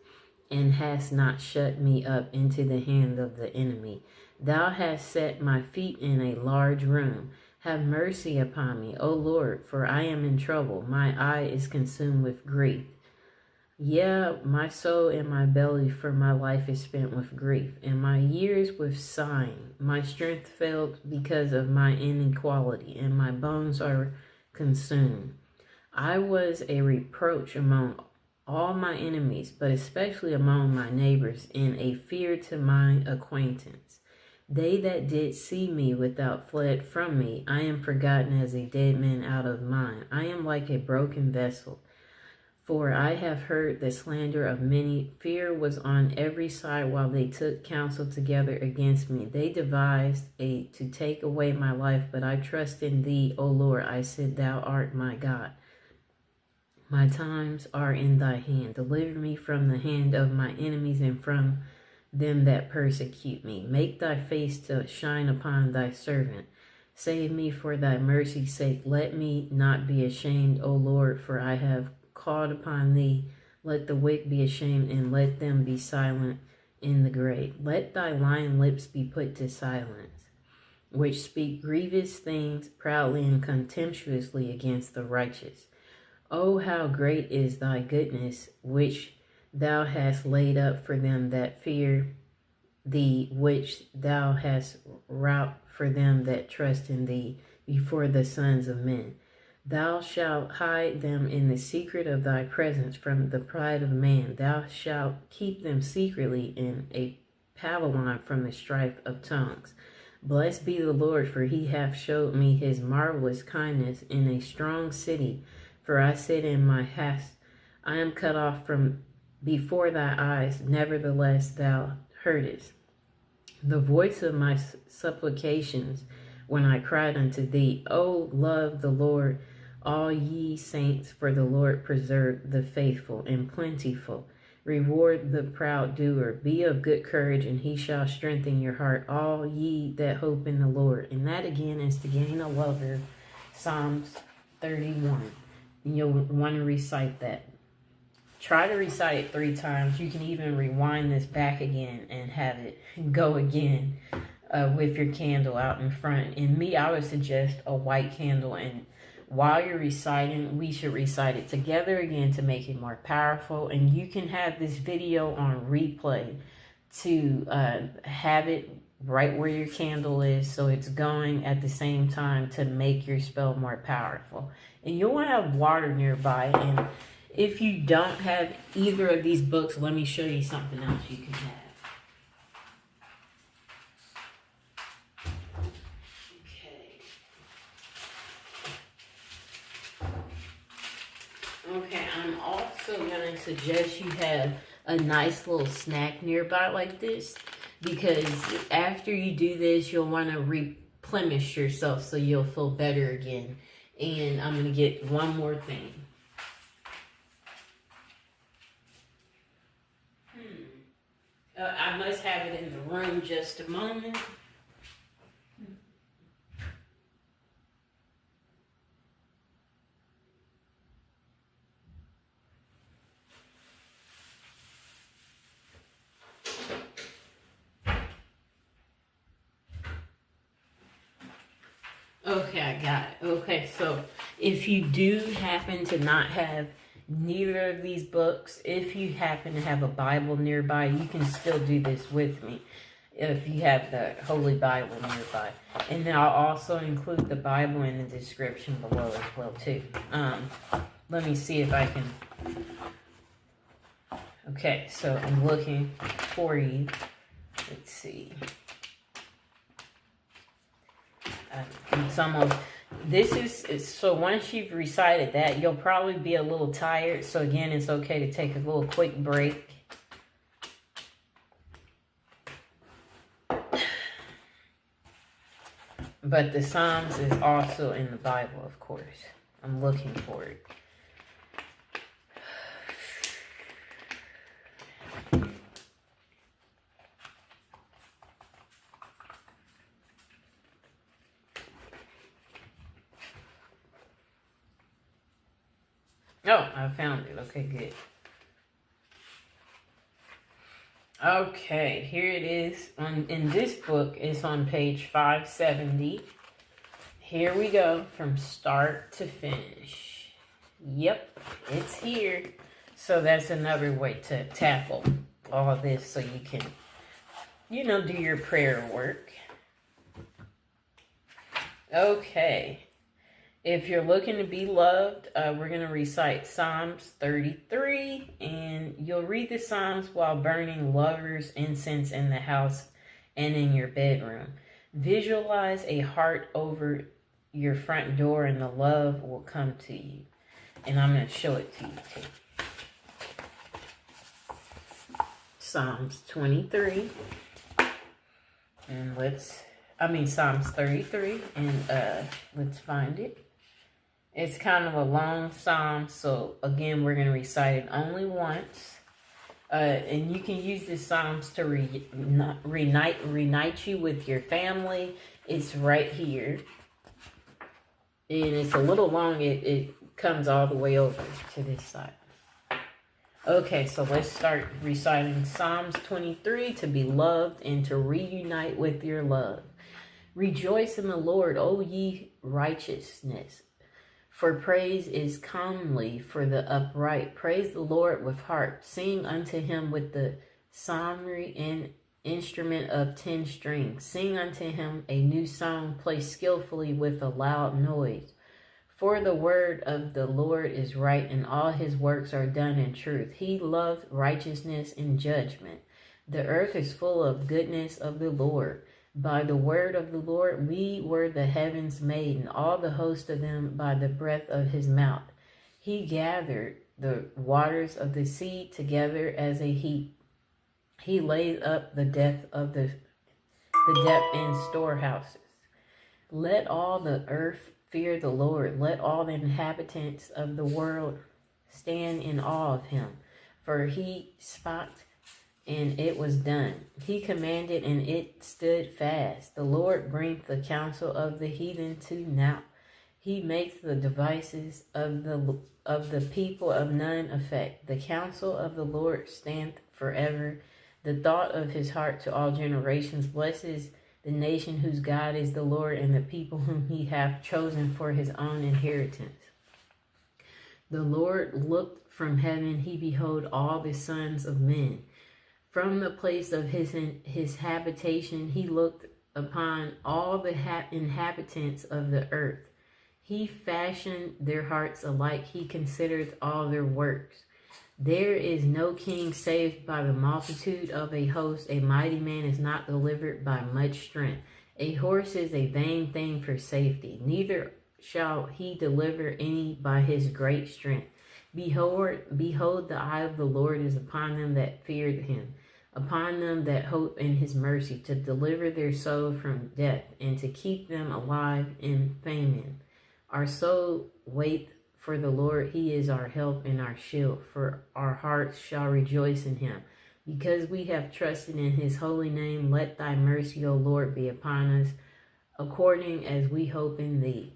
and hast not shut me up into the hand of the enemy. Thou hast set my feet in a large room. Have mercy upon me, O Lord, for I am in trouble. My eye is consumed with grief. Yeah, my soul and my belly, for my life is spent with grief, and my years with sighing. My strength failed because of my inequality, and my bones are consumed. I was a reproach among all my enemies, but especially among my neighbors, and a fear to my acquaintance. They that did see me without fled from me. I am forgotten as a dead man out of mind. I am like a broken vessel. For I have heard the slander of many. Fear was on every side while they took counsel together against me. They devised to take away my life, but I trust in thee, O Lord. I said, thou art my God. My times are in thy hand. Deliver me from the hand of my enemies and from them that persecute me. Make thy face to shine upon thy servant. Save me for thy mercy's sake. Let me not be ashamed, O Lord, for I have called upon thee. Let the wicked be ashamed, and let them be silent in the grave. Let thy lying lips be put to silence, which speak grievous things proudly and contemptuously against the righteous. O how great is thy goodness, which thou hast laid up for them that fear thee, which thou hast wrought for them that trust in thee before the sons of men. Thou shalt hide them in the secret of thy presence from the pride of man. Thou shalt keep them secretly in a pavilion from the strife of tongues. Blessed be the Lord, for he hath showed me his marvelous kindness in a strong city. For I said in my haste, I am cut off from before thy eyes. Nevertheless thou heardest the voice of my supplications when I cried unto thee. O love the Lord, all ye saints, for the Lord preserve the faithful and plentiful. Reward the proud doer. Be of good courage, and he shall strengthen your heart, all ye that hope in the Lord. And that again is to gain a lover, Psalms 31. And you'll want to recite that. Try to recite it 3 times. You can even rewind this back again and have it go again with your candle out in front. And me, I would suggest a white candle. And while you're reciting, we should recite it together again to make it more powerful. And you can have this video on replay to have it right where your candle is, so it's going at the same time to make your spell more powerful. And you'll want to have water nearby. And if you don't have either of these books, let me show you something else you can have. Okay, I'm also going to suggest you have a nice little snack nearby like this, because after you do this, you'll want to replenish yourself so you'll feel better again. And I'm going to get one more thing. I must have it in the room just a moment. Okay, I got it. Okay, so if you do happen to not have neither of these books, if you happen to have a Bible nearby, you can still do this with me. if you have the Holy Bible nearby. And then I'll also include the Bible in the description below as well too. Let me see if I can. Okay, so I'm looking for you. Let's see. It's almost. This is so. Once you've recited that, you'll probably be a little tired. So again, it's okay to take a little quick break. But the Psalms is also in the Bible, of course. I'm looking for it. Oh, I found it. Okay, good. Okay, here it is. In this book, it's on page 570. Here we go, from start to finish. Yep, it's here. So that's another way to tackle all this so you can, do your prayer work. Okay. If you're looking to be loved, we're going to recite Psalms 33, and you'll read the Psalms while burning lovers' incense in the house and in your bedroom. Visualize a heart over your front door, and the love will come to you. And I'm going to show it to you too. Psalms 23, and Psalms 33, and let's find it. It's kind of a long psalm, so again, we're going to recite it only once. And you can use the psalms to reunite you with your family. It's right here. And it's a little long. It comes all the way over to this side. Okay, so let's start reciting Psalms 23, to be loved and to reunite with your love. Rejoice in the Lord, O ye righteousness. For praise is comely for the upright. Praise the Lord with harp. Sing unto him with the psaltery and instrument of 10 strings. Sing unto him a new song. Play skillfully with a loud noise. For the word of the Lord is right, and all his works are done in truth. He loveth righteousness and judgment. The earth is full of goodness of the Lord. By the word of the Lord we were the heavens made, and all the host of them by the breath of his mouth. He gathered the waters of the sea together as a heap. He laid up the depth in storehouses. Let all the earth fear the Lord. Let all the inhabitants of the world stand in awe of him. For he spake, and it was done. He commanded, and it stood fast. The Lord bringeth the counsel of the heathen to naught. He makes the devices of the people of none effect. The counsel of the Lord standeth forever. The thought of his heart to all generations. Blessed is the nation whose God is the Lord, and the people whom he hath chosen for his own inheritance. The Lord looked from heaven, he beheld all the sons of men. From the place of his habitation, he looked upon all the inhabitants of the earth. He fashioned their hearts alike. He considered all their works. There is no king saved by the multitude of a host. A mighty man is not delivered by much strength. A horse is a vain thing for safety. Neither shall he deliver any by his great strength. Behold, the eye of the Lord is upon them that fear him, upon them that hope in his mercy, to deliver their soul from death, and to keep them alive in famine. Our soul waiteth for the Lord. He is our help and our shield. For our hearts shall rejoice in him, because we have trusted in his holy name. Let thy mercy, O Lord, be upon us, according as we hope in thee.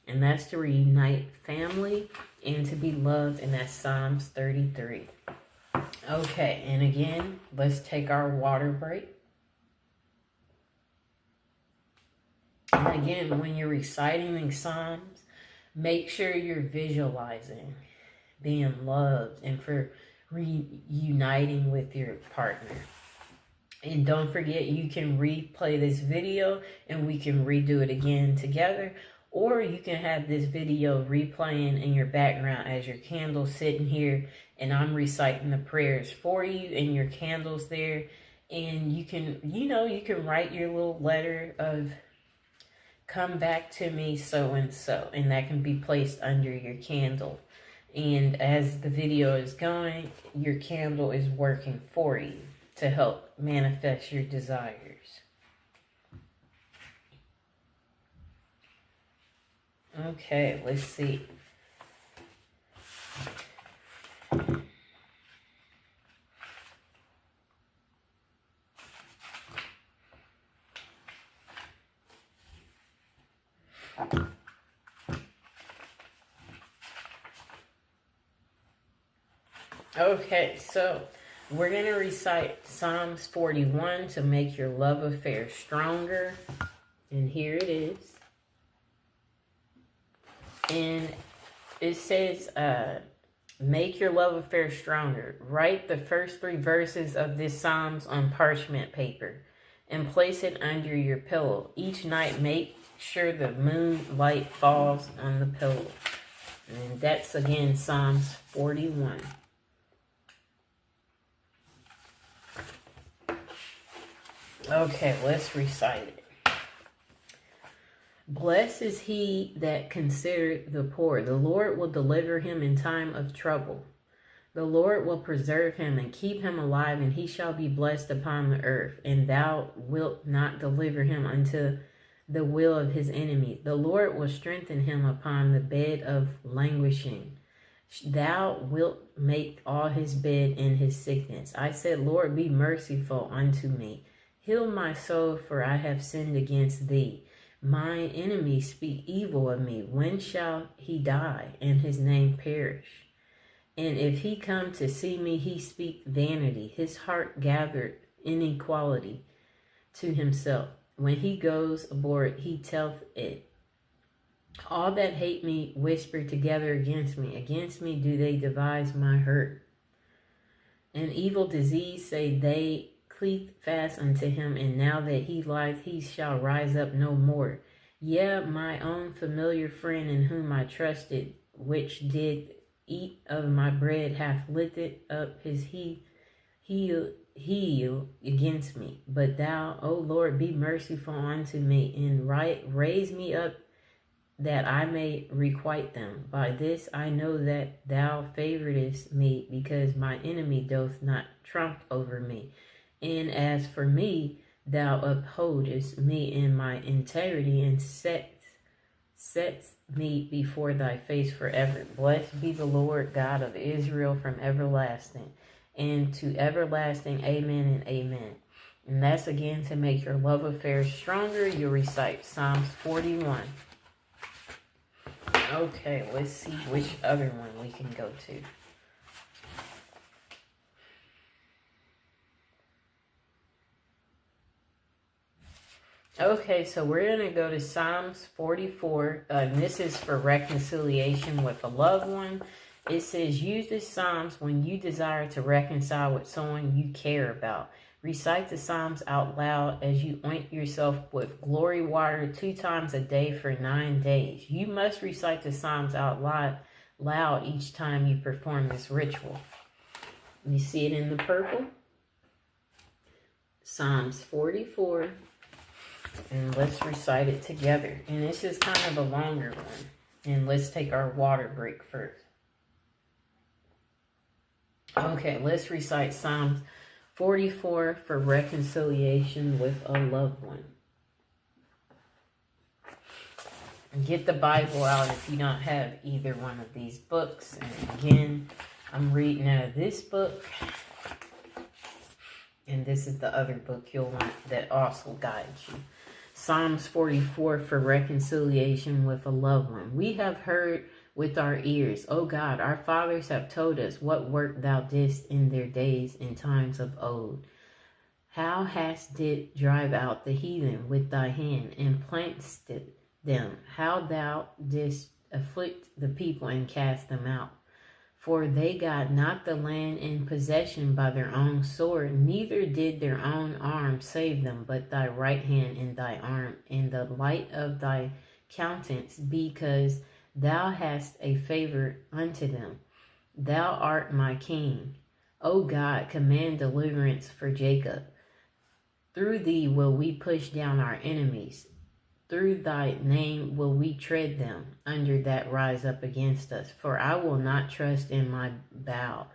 And that's to reunite family and to be loved, and that's Psalms 33. Okay, and again, let's take our water break. And again, when you're reciting these Psalms, make sure you're visualizing being loved and for reuniting with your partner. And don't forget, you can replay this video and we can redo it again together. Or you can have this video replaying in your background as your candle's sitting here and I'm reciting the prayers for you and your candle's there. And you can, you can write your little letter of come back to me so and so. And that can be placed under your candle. And as the video is going, your candle is working for you to help manifest your desires. Okay, let's see. Okay, so we're going to recite Psalms 41 to make your love affair stronger. And here it is. And it says, make your love affair stronger. Write the first 3 verses of this Psalms on parchment paper and place it under your pillow. Each night, make sure the moonlight falls on the pillow. And that's, again, Psalms 41. Okay, let's recite it. Blessed is he that considereth the poor. The Lord will deliver him in time of trouble. The Lord will preserve him and keep him alive, and he shall be blessed upon the earth. And thou wilt not deliver him unto the will of his enemy. The Lord will strengthen him upon the bed of languishing. Thou wilt make all his bed in his sickness. I said, Lord, be merciful unto me. Heal my soul, for I have sinned against thee. Mine enemies speak evil of me. When shall he die, and his name perish? And if he come to see me, he speak vanity. His heart gathered inequality to himself. When he goes abroad, he telleth it. All that hate me whisper together against me. Against me do they devise my hurt. An evil disease say they cleave fast unto him, and now that he lies, he shall rise up no more. Yea, my own familiar friend in whom I trusted, which did eat of my bread, hath lifted up his heel against me. But thou, O Lord, be merciful unto me, and raise me up that I may requite them. By this I know that thou favourest me, because my enemy doth not trump over me. And as for me, thou upholdest me in my integrity, and sets me before thy face forever. Blessed be the Lord God of Israel from everlasting and to everlasting. Amen and amen. And that's again to make your love affair stronger. You recite Psalms 41. Okay, let's see which other one we can go to. Okay, so we're going to go to Psalms 44, and this is for reconciliation with a loved one. It says, use this Psalms when you desire to reconcile with someone you care about. Recite the Psalms out loud as you oint yourself with glory water 2 times a day for 9 days. You must recite the Psalms out loud each time you perform this ritual. You see it in the purple? Psalms 44. And let's recite it together. And this is kind of a longer one. And let's take our water break first. Okay, let's recite Psalms 44 for reconciliation with a loved one. Get the Bible out if you don't have either one of these books. And again, I'm reading out of this book. And this is the other book you'll want that also guides you. Psalms 44 for reconciliation with a loved one. We have heard with our ears, O God, our fathers have told us what work thou didst in their days in times of old. How hast did drive out the heathen with thy hand and plantedst them. How thou didst afflict the people and cast them out. For they got not the land in possession by their own sword, neither did their own arm save them, but thy right hand and thy arm, and the light of thy countenance, because thou hast a favor unto them. Thou art my king. O God, command deliverance for Jacob. Through thee will we push down our enemies. Through thy name will we tread them under that rise up against us. For I will not trust in my bow,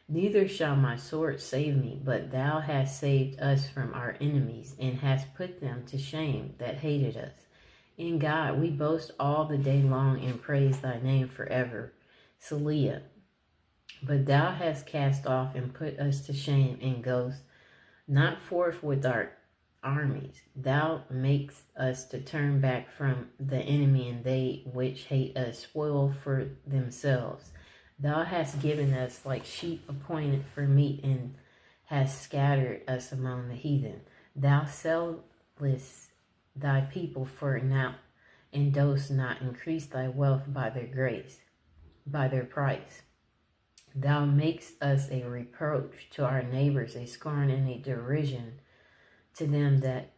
neither shall my sword save me. But thou hast saved us from our enemies, and hast put them to shame that hated us. In God we boast all the day long, and praise thy name forever. Selah. But thou hast cast off and put us to shame, and goest not forth with our armies. Thou makest us to turn back from the enemy, and they which hate us spoil for themselves. Thou hast given us like sheep appointed for meat, and hast scattered us among the heathen. Thou sellest thy people for naught, and dost not increase thy wealth by their grace, by their price. Thou makest us a reproach to our neighbors, a scorn and a derision to them that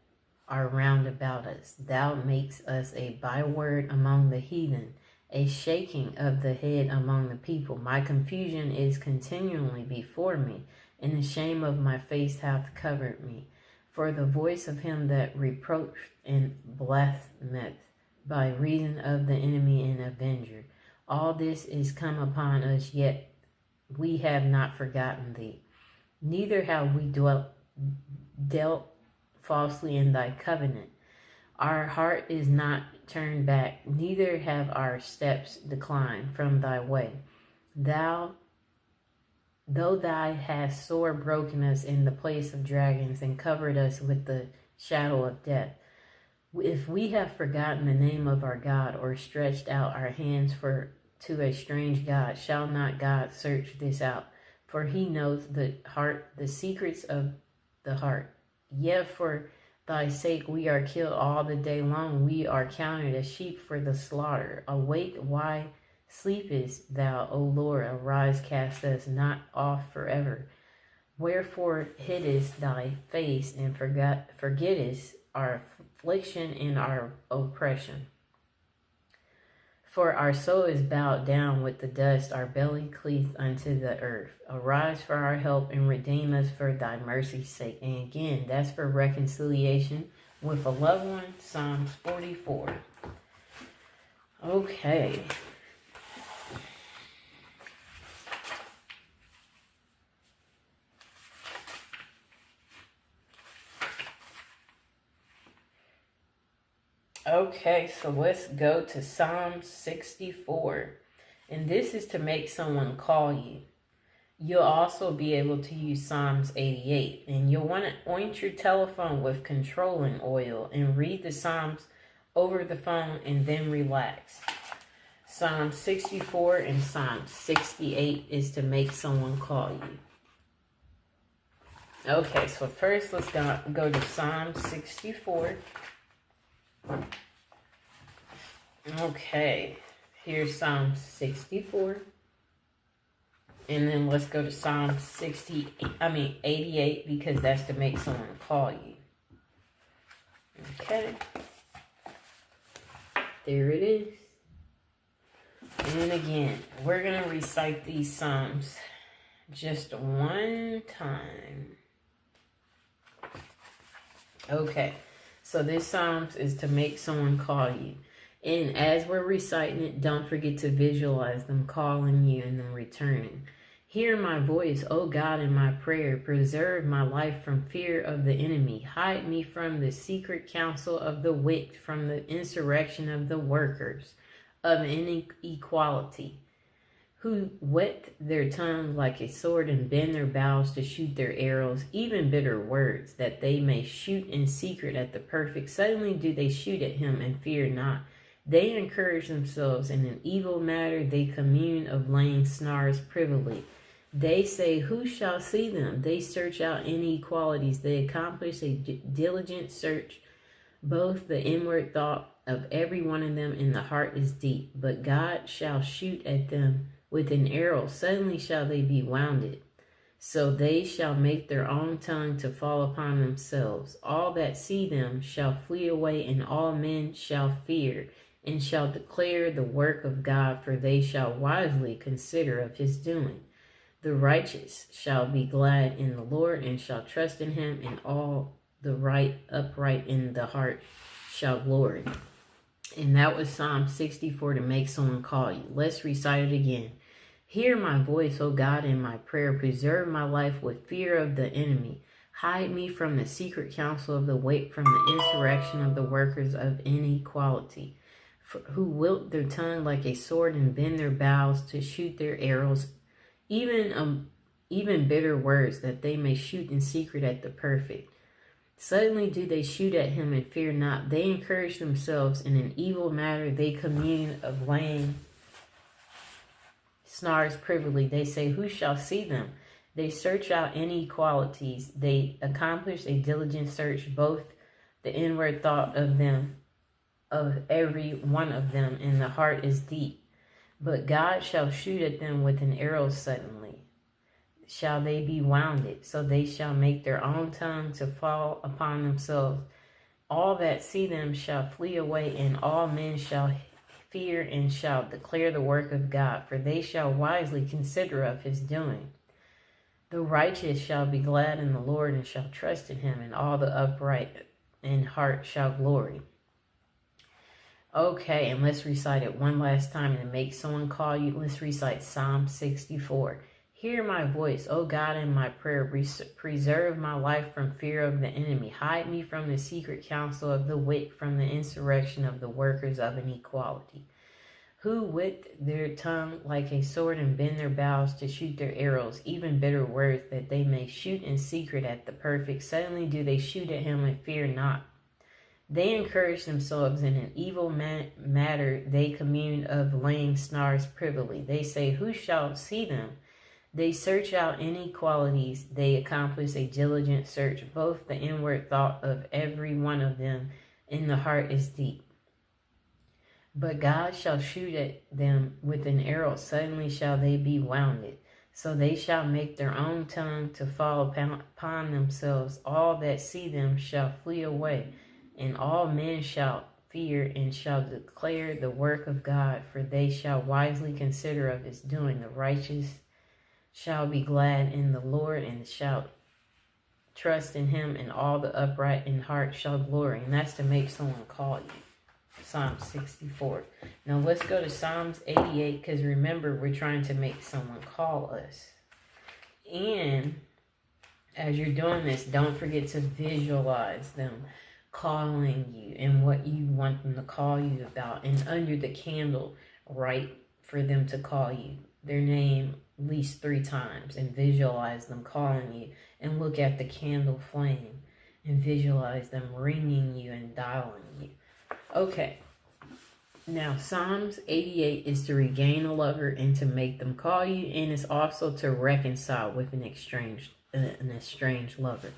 are round about us. Thou makest us a byword among the heathen, a shaking of the head among the people. My confusion is continually before me, and the shame of my face hath covered me. For the voice of him that reproached and blasphemeth by reason of the enemy and avenger. All this is come upon us, yet we have not forgotten thee. Neither have we dealt falsely in thy covenant. Our heart is not turned back, neither have our steps declined from thy way. Though thou hast sore broken us in the place of dragons, and covered us with the shadow of death. If we have forgotten the name of our God, or stretched out our hands to a strange God, shall not God search this out? For he knows the heart, the secrets of the heart. Yet for thy sake we are killed all the day long. We are counted as sheep for the slaughter. Awake, why sleepest thou, O Lord? Arise, cast us not off forever. Wherefore hidest thy face, and forgettest our affliction and our oppression? For our soul is bowed down with the dust, our belly cleaved unto the earth. Arise for our help, and redeem us for thy mercy's sake. And again, that's for reconciliation with a loved one, Psalms 44. Okay. Okay, so let's go to Psalm 64. And this is to make someone call you. You'll also be able to use Psalms 88. And you'll want to oint your telephone with controlling oil and read the Psalms over the phone and then relax. Psalm 64 and Psalm 68 is to make someone call you. Okay, so first let's go to Psalm 64. Okay, here's Psalm 64. And then let's go to Psalm 88, because that's to make someone call you. Okay. There it is. And again, we're going to recite these Psalms just one time. Okay. So this Psalms is to make someone call you. And as we're reciting it, don't forget to visualize them calling you and then returning. Hear my voice, O God, in my prayer. Preserve my life from fear of the enemy. Hide me from the secret counsel of the wicked, from the insurrection of the workers of inequality, who whet their tongue like a sword and bend their bows to shoot their arrows, even bitter words, that they may shoot in secret at the perfect. Suddenly do they shoot at him and fear not. They encourage themselves in an evil matter. They commune of laying snares privily. They say, who shall see them? They search out inequalities. They accomplish a diligent search. Both the inward thought of every one of them in the heart is deep. But God shall shoot at them With an arrow suddenly shall they be wounded. So they shall make their own tongue to fall upon themselves. All that see them shall flee away, and all men shall fear, and shall declare the work of God, for they shall wisely consider of his doing. The righteous shall be glad in the Lord, and shall trust in him, and all the upright in the heart shall glory. And that was Psalm 64, to make someone call you. Let's recite it again. Hear my voice, O God, in my prayer. Preserve my life with fear of the enemy. Hide me from the secret counsel of the wicked, from the insurrection of the workers of inequality, who wilt their tongue like a sword and bend their bows to shoot their arrows, even bitter words, that they may shoot in secret at the perfect. Suddenly do they shoot at him and fear not. They encourage themselves in an evil matter. They commune of laying snares privily. They say, who shall see them? They search out inequalities. They accomplish a diligent search, both the inward thought of them, of every one of them, and the heart is deep. But God shall shoot at them with an arrow suddenly. Shall they be wounded, so they shall make their own tongue to fall upon themselves. All that see them shall flee away, and all men shall fear and shall declare the work of God, for they shall wisely consider of his doing. The righteous shall be glad in the Lord, and shall trust in him, and all the upright in heart shall glory. Okay, and let's recite it one last time to make someone call you. Let's recite Psalm 64. Hear my voice, O God, in my prayer. Preserve my life from fear of the enemy. Hide me from the secret counsel of the wicked, from the insurrection of the workers of inequality, who with their tongue like a sword and bend their bows to shoot their arrows, even bitter words, that they may shoot in secret at the perfect. Suddenly do they shoot at him and fear not. They encourage themselves in an evil matter. They commune of laying snares privily. They say, who shall see them? They search out inequalities. They accomplish a diligent search. Both the inward thought of every one of them in the heart is deep. But God shall shoot at them with an arrow. Suddenly shall they be wounded. So they shall make their own tongue to fall upon themselves. All that see them shall flee away, and all men shall fear and shall declare the work of God, for they shall wisely consider of his doing. The righteous shall be glad in the Lord, and shall trust in him, and all the upright in heart shall glory. And that's to make someone call you. Psalm 64. Now let's go to Psalms 88, because remember, we're trying to make someone call us. And as you're doing this, don't forget to visualize them calling you and what you want them to call you about. And under the candle, write for them to call you their name at least 3 times, and visualize them calling you, and look at the candle flame and visualize them ringing you and dialing you. Okay, now Psalms 88 is to regain a lover and to make them call you, and it's also to reconcile with an estranged lover.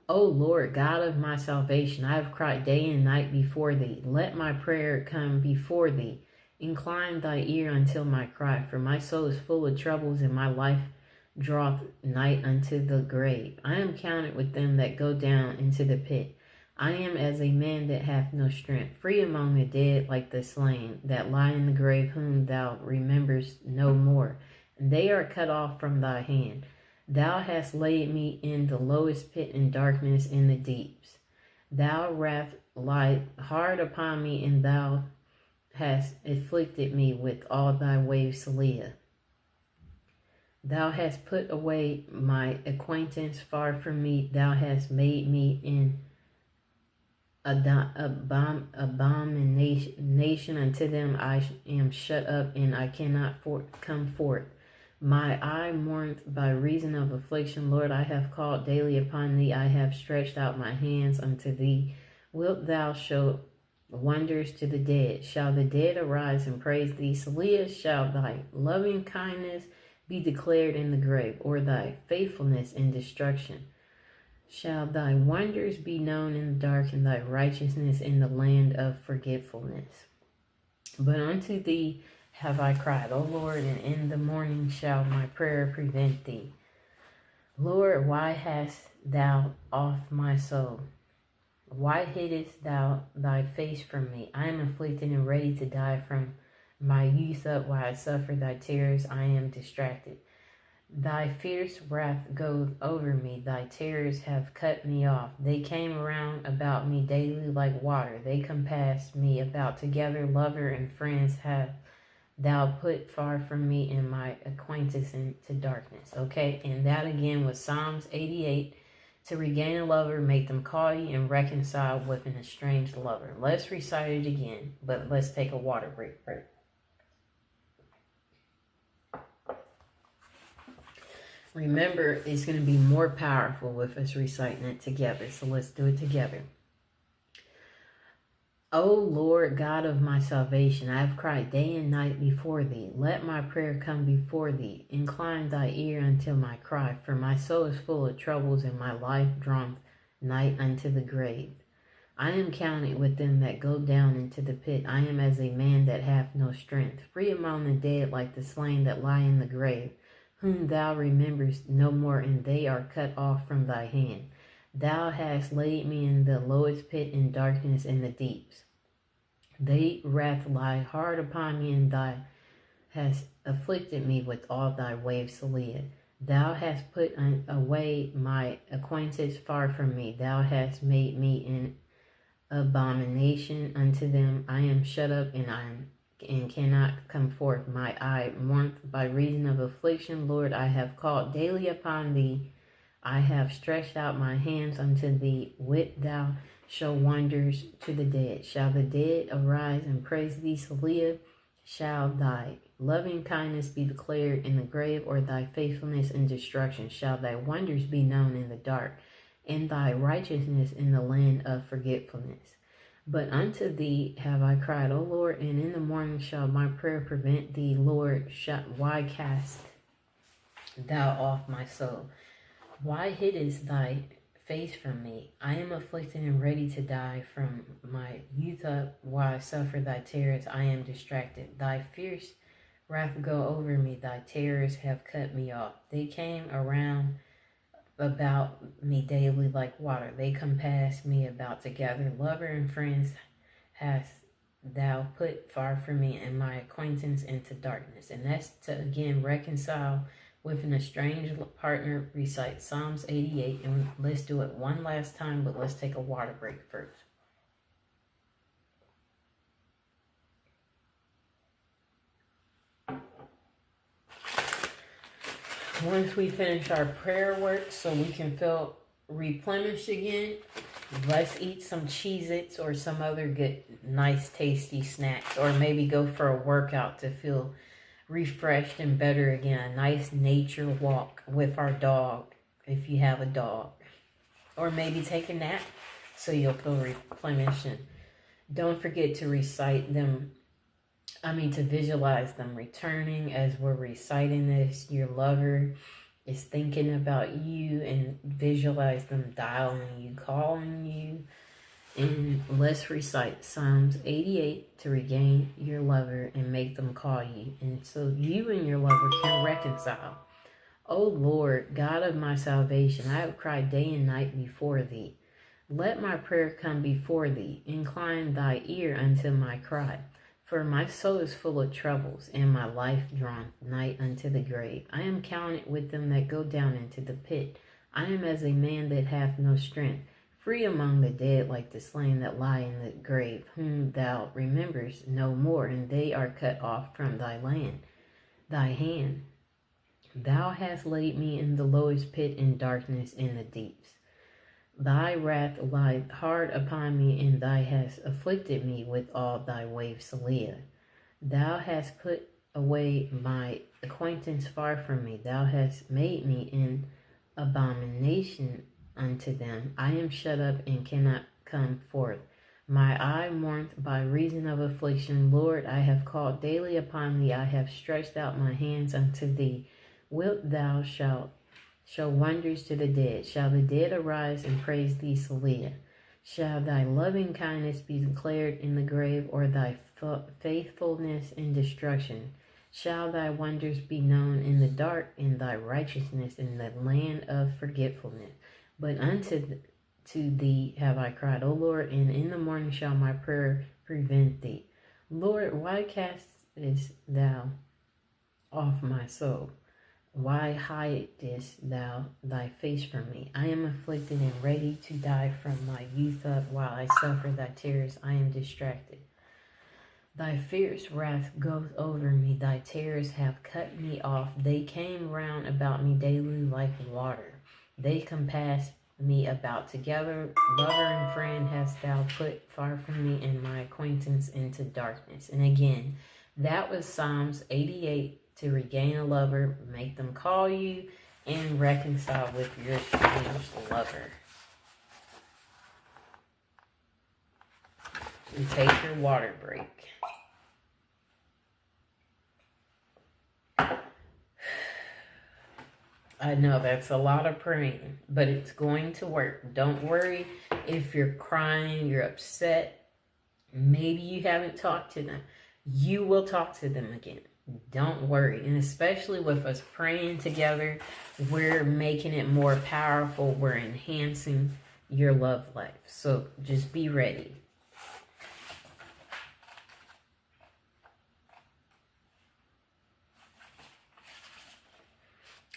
O Lord, God of my salvation, I have cried day and night before thee. Let my prayer come before thee. Incline thy ear until my cry, for my soul is full of troubles, and my life draweth nigh unto the grave. I am counted with them that go down into the pit. I am as a man that hath no strength, free among the dead like the slain, that lie in the grave, whom thou rememberest no more. And they are cut off from thy hand. Thou hast laid me in the lowest pit, in darkness in the deeps. Thou wrath lie hard upon me, and thou hast afflicted me with all thy waves, Selah. Thou hast put away my acquaintance far from me. Thou hast made me in abomination unto them. I am shut up, and I cannot come forth. My eye mourneth by reason of affliction. Lord, I have called daily upon thee. I have stretched out my hands unto thee. Wilt thou show wonders to the dead? Shall the dead arise and praise thee? Selah, shall thy loving kindness be declared in the grave, or thy faithfulness in destruction? Shall thy wonders be known in the dark, and thy righteousness in the land of forgetfulness? But unto thee have I cried, O Lord, and in the morning shall my prayer prevent thee. Lord, why hast thou off my soul? Why hidest thou thy face from me? I am afflicted and ready to die from my youth up. While I suffer thy tears, I am distracted. Thy fierce wrath goeth over me. Thy terrors have cut me off. They came around about me daily like water. They compassed me about together. Lover and friends have thou put far from me, and my acquaintance into darkness. Okay, and that again was Psalms 88. To regain a lover, make them call you, and reconcile with an estranged lover. Let's recite it again, but let's take a water break first. Remember, it's going to be more powerful with us reciting it together, so let's do it together. O Lord God of my salvation, I have cried day and night before thee. Let my prayer come before thee. Incline thy ear unto my cry, for my soul is full of troubles, and my life drawn nigh unto the grave. I am counted with them that go down into the pit. I am as a man that hath no strength, free among the dead, like the slain that lie in the grave, whom thou rememberest no more, and they are cut off from thy hand. Thou hast laid me in the lowest pit, in darkness in the deeps. They wrath lie hard upon me, and thou hast afflicted me with all thy waves, Selah. Thou hast put away my acquaintance far from me. Thou hast made me an abomination unto them. I am shut up, and cannot come forth. My eye mourneth by reason of affliction. Lord, I have called daily upon thee. I have stretched out my hands unto thee. Wilt thou show wonders to the dead? Shall the dead arise and praise thee, Selah? Shall thy loving kindness be declared in the grave, or thy faithfulness in destruction? Shall thy wonders be known in the dark, and thy righteousness in the land of forgetfulness? But unto thee have I cried, O Lord, and in the morning shall my prayer prevent thee. Lord, why cast thou off my soul? Why hidest thy face from me? I am afflicted and ready to die from my youth up. While I suffer thy terrors, I am distracted. Thy fierce wrath go over me. Thy terrors have cut me off. They came around about me daily like water. They compass me about together. Lover and friends hast thou put far from me, and my acquaintance into darkness. And that's to again reconcile with an estranged partner. Recite Psalms 88, and let's do it one last time, but let's take a water break first. Once we finish our prayer work, so we can feel replenished again, let's eat some Cheez-Its or some other good, nice, tasty snacks, or maybe go for a workout to feel refreshed and better again. A nice nature walk with our dog, if you have a dog, or maybe take a nap so you'll feel replenished. And don't forget to recite them. To visualize them returning as we're reciting this. Your lover is thinking about you, and visualize them dialing you, calling you. And let's recite Psalms 88 to regain your lover and make them call you, and so you and your lover can reconcile. O Lord, God of my salvation, I have cried day and night before thee. Let my prayer come before thee. Incline thy ear unto my cry. For my soul is full of troubles, and my life drawn nigh unto the grave. I am counted with them that go down into the pit. I am as a man that hath no strength, free among the dead, like the slain that lie in the grave, whom thou rememberest no more, and they are cut off from thy hand. Thou hast laid me in the lowest pit, in darkness in the deeps. Thy wrath lieth hard upon me, and thou hast afflicted me with all thy waves, Selah. Thou hast put away my acquaintance far from me. Thou hast made me an abomination unto them. I am shut up and cannot come forth. My eye mourneth by reason of affliction. Lord, I have called daily upon thee. I have stretched out my hands unto thee. Wilt thou show wonders to the dead? Shall the dead arise and praise thee, Selah? Shall thy loving kindness be declared in the grave, or thy faithfulness in destruction. Shall thy wonders be known in the dark, and thy righteousness in the land of forgetfulness? But to thee have I cried, O Lord, and in the morning shall my prayer prevent thee. Lord, why castest thou off my soul? Why hidest thou thy face from me? I am afflicted and ready to die from my youth up. While I suffer thy terrors, I am distracted. Thy fierce wrath goeth over me. Thy terrors have cut me off. They came round about me daily like water. They compass me about together. Lover and friend hast thou put far from me, and my acquaintance into darkness. And again, that was Psalms 88. To regain a lover, make them call you, and reconcile with your strange lover. And take your water break. I know that's a lot of praying, but it's going to work. Don't worry if you're crying, you're upset. Maybe you haven't talked to them. You will talk to them again. Don't worry. And especially with us praying together, we're making it more powerful. We're enhancing your love life. So just be ready.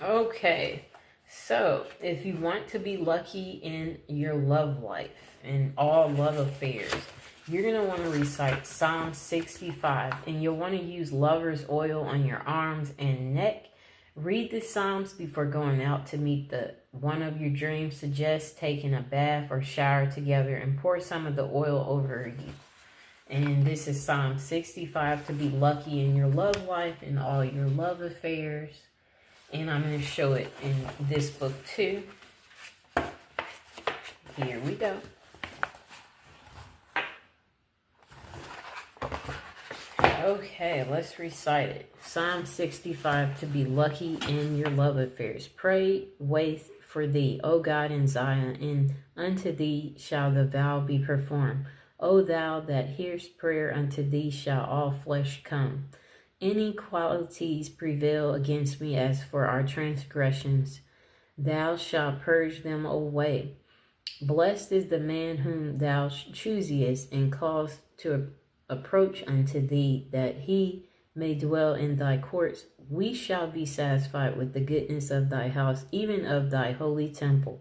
Okay. So if you want to be lucky in your love life and all love affairs, you're going to want to recite Psalm 65, and you'll want to use lover's oil on your arms and neck. Read the Psalms before going out to meet the one of your dreams. Suggest taking a bath or shower together and pour some of the oil over you. And this is Psalm 65 to be lucky in your love life and all your love affairs. And I'm going to show it in this book too. Here we go. Okay, let's recite it. Psalm 65 to be lucky in your love affairs. Pray, wait for thee, O God in Zion, and unto thee shall the vow be performed. O thou that hearest prayer, unto thee shall all flesh come. Inequalities prevail against me, as for our transgressions. Thou shalt purge them away. Blessed is the man whom thou choosest, and cause to approach unto thee, that he may dwell in thy courts. We shall be satisfied with the goodness of thy house, even of thy holy temple.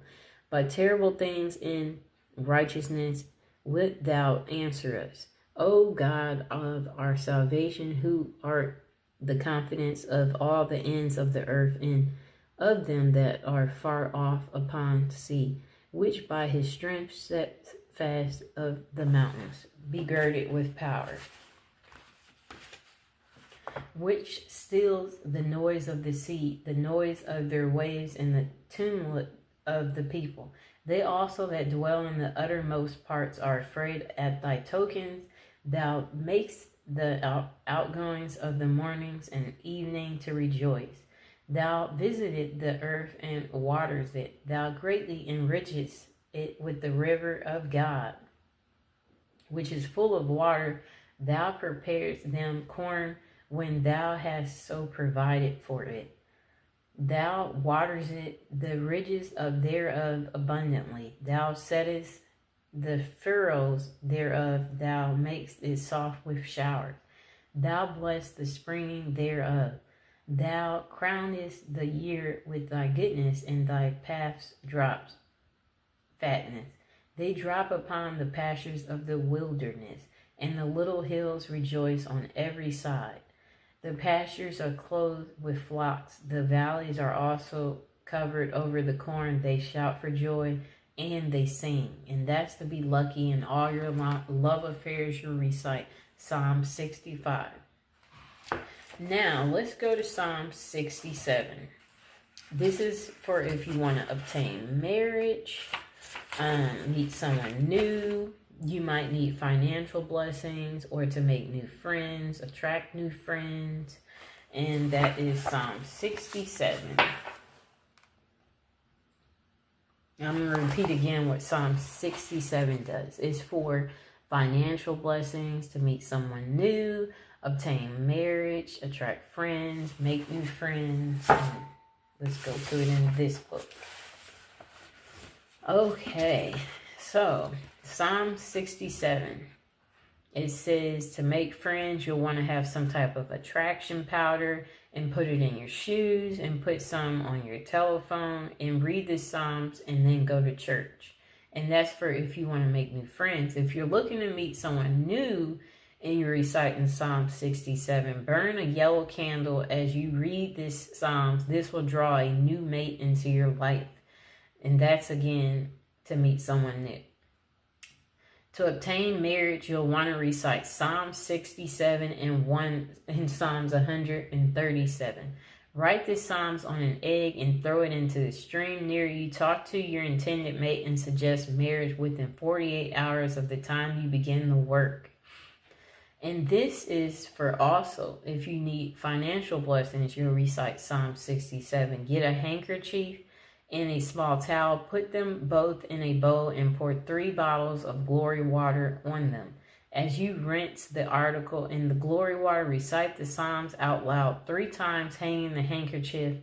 By terrible things in righteousness wilt thou answer us. O God of our salvation, who art the confidence of all the ends of the earth, and of them that are far off upon the sea, which by his strength set fast of the mountains, be girded with power, which stills the noise of the sea, the noise of their waves, and the tumult of the people. They also that dwell in the uttermost parts are afraid at thy tokens. Thou makest the outgoings of the mornings and evening to rejoice. Thou visited the earth and waters it. Thou greatly enrichest it with the river of God, which is full of water. Thou preparest them corn when thou hast so provided for it. Thou waters it, the ridges of thereof abundantly. Thou settest the furrows thereof, thou makest it soft with showers. Thou blessest the springing thereof. Thou crownest the year with thy goodness, and thy paths drops fatness. They drop upon the pastures of the wilderness, and the little hills rejoice on every side. The pastures are clothed with flocks. The valleys are also covered over the corn. They shout for joy and they sing. And that's to be lucky in all your love affairs. You recite Psalm 65. Now let's go to Psalm 67. This is for if you want to obtain marriage, meet someone new. You might need financial blessings, or to make new friends, attract new friends. And that is Psalm 67. I'm going to repeat again what Psalm 67 does. It's for financial blessings, to meet someone new, obtain marriage, attract friends, make new friends. Let's go to it in this book. Okay, so Psalm 67. It says to make friends, you'll want to have some type of attraction powder and put it in your shoes and put some on your telephone and read the Psalms and then go to church. And that's for if you want to make new friends. If you're looking to meet someone new and you're reciting Psalm 67, burn a yellow candle as you read this Psalms. This will draw a new mate into your life. And that's again to meet someone new. To obtain marriage, you'll want to recite Psalm 67 and Psalms 137. Write the Psalms on an egg and throw it into the stream near you. Talk to your intended mate and suggest marriage within 48 hours of the time you begin the work. And this is for also, if you need financial blessings, you'll recite Psalm 67. Get a handkerchief and a small towel, put them both in a bowl and pour 3 bottles of glory water on them. As you rinse the article in the glory water, recite the Psalms out loud 3 times, hanging the handkerchief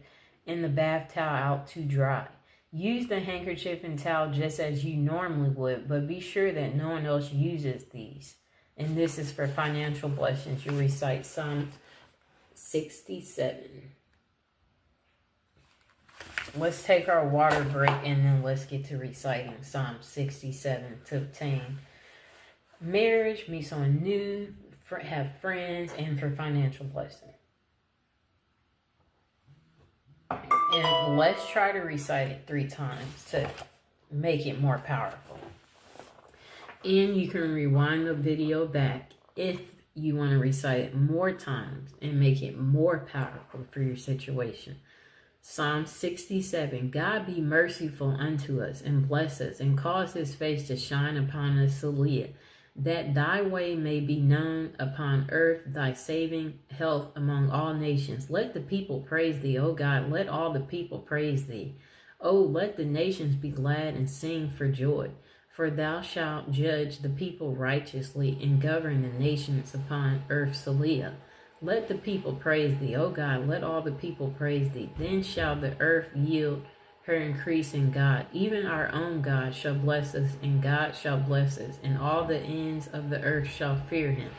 and the bath towel out to dry. Use the handkerchief and towel just as you normally would, but be sure that no one else uses these. And this is for financial blessings. You recite Psalm 67. Let's take our water break and then let's get to reciting Psalm 67 to obtain marriage, meet someone new, have friends, and for financial blessing. And let's try to recite it 3 times to make it more powerful. And you can rewind the video back if you want to recite it more times and make it more powerful for your situation. Psalm 67, God be merciful unto us and bless us and cause his face to shine upon us, Selah, that thy way may be known upon earth, thy saving health among all nations. Let the people praise thee, O God, let all the people praise thee. O let the nations be glad and sing for joy. For thou shalt judge the people righteously and govern the nations upon earth, Selah. Let the people praise thee, O God, let all the people praise thee. Then shall the earth yield her increase in God. Even our own God shall bless us, and God shall bless us, and all the ends of the earth shall fear him.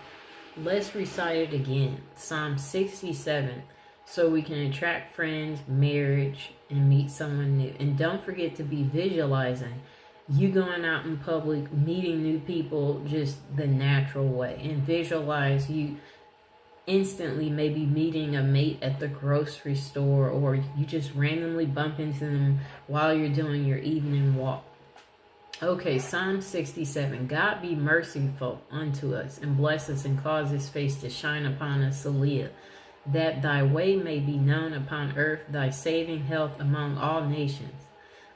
Let's recite it again. Psalm 67, so we can attract friends, marriage, and meet someone new. And don't forget to be visualizing you going out in public, meeting new people just the natural way. And visualize you instantly maybe meeting a mate at the grocery store, or you just randomly bump into them while you're doing your evening walk. Okay, Psalm 67. God be merciful unto us and bless us and cause his face to shine upon us, Selah, that thy way may be known upon earth, thy saving health among all nations.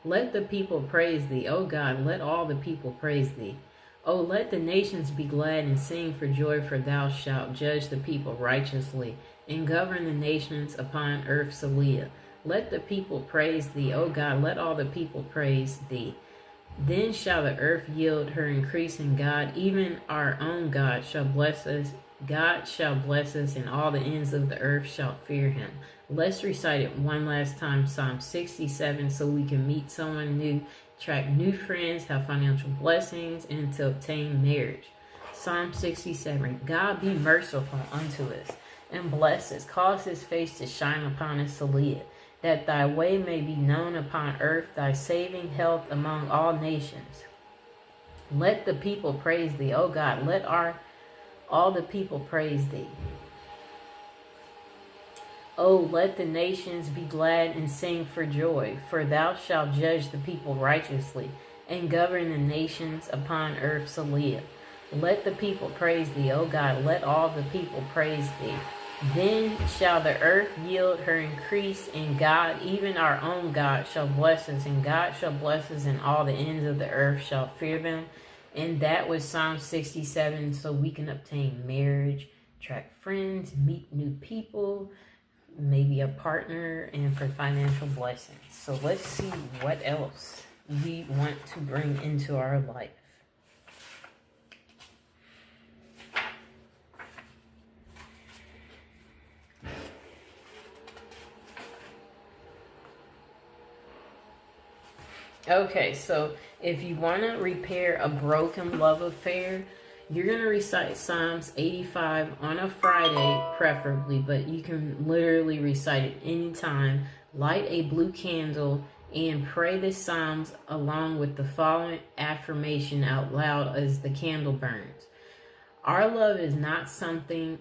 Let the people praise thee, O God, let all the people praise thee. O let the nations be glad and sing for joy, for thou shalt judge the people righteously and govern the nations upon earth, Selah. Let the people praise thee, O God, let all the people praise thee. Then shall the earth yield her increase in God, even our own God shall bless us. God shall bless us, and all the ends of the earth shall fear him. Let's recite it one last time, Psalm 67, so we can meet someone new, attract new friends, have financial blessings, and to obtain marriage. Psalm 67, God be merciful unto us, and bless us, cause his face to shine upon us, Selah, that thy way may be known upon earth, thy saving health among all nations. Let the people praise thee, O God, let all the people praise thee. O let the nations be glad and sing for joy, for thou shalt judge the people righteously and govern the nations upon earth, Selah. Let the people praise thee, O God, let all the people praise thee. Then shall the earth yield her increase in God, even our own God shall bless us, and God shall bless us, and all the ends of the earth shall fear them. And that was Psalm 67, so we can obtain marriage, attract friends, meet new people, maybe a partner, and for financial blessings. So let's see what else we want to bring into our life. Okay, so if you want to repair a broken love affair, you're going to recite Psalms 85 on a Friday, preferably, but you can literally recite it anytime. Light a blue candle and pray the Psalms along with the following affirmation out loud as the candle burns. Our love is not something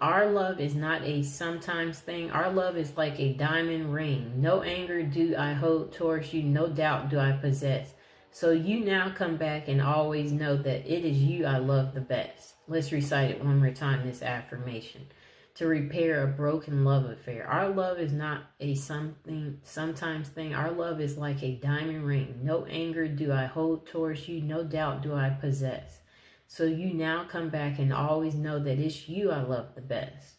our love is not a sometimes thing. Our love is like a diamond ring. No anger do I hold towards you, no doubt do I possess. So you now come back and always know that it is you I love the best. Let's recite it one more time, this affirmation. To repair a broken love affair. Our love is not a sometimes thing. Our love is like a diamond ring. No anger do I hold towards you, no doubt do I possess. So you now come back and always know that it's you I love the best.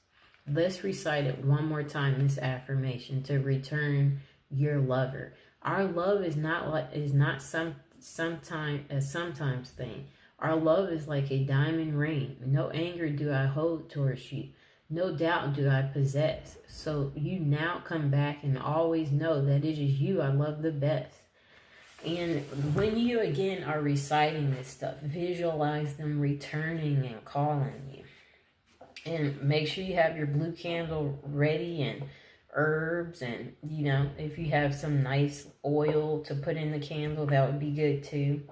Let's recite it one more time, this affirmation, to return your lover. Our love is not sometimes a sometimes thing. Our love is like a diamond ring. No anger do I hold towards you. No doubt do I possess. So you now come back and always know that it is you I love the best. And when you again are reciting this stuff, visualize them returning and calling you. And make sure you have your blue candle ready and herbs, and if you have some nice oil to put in the candle, that would be good too.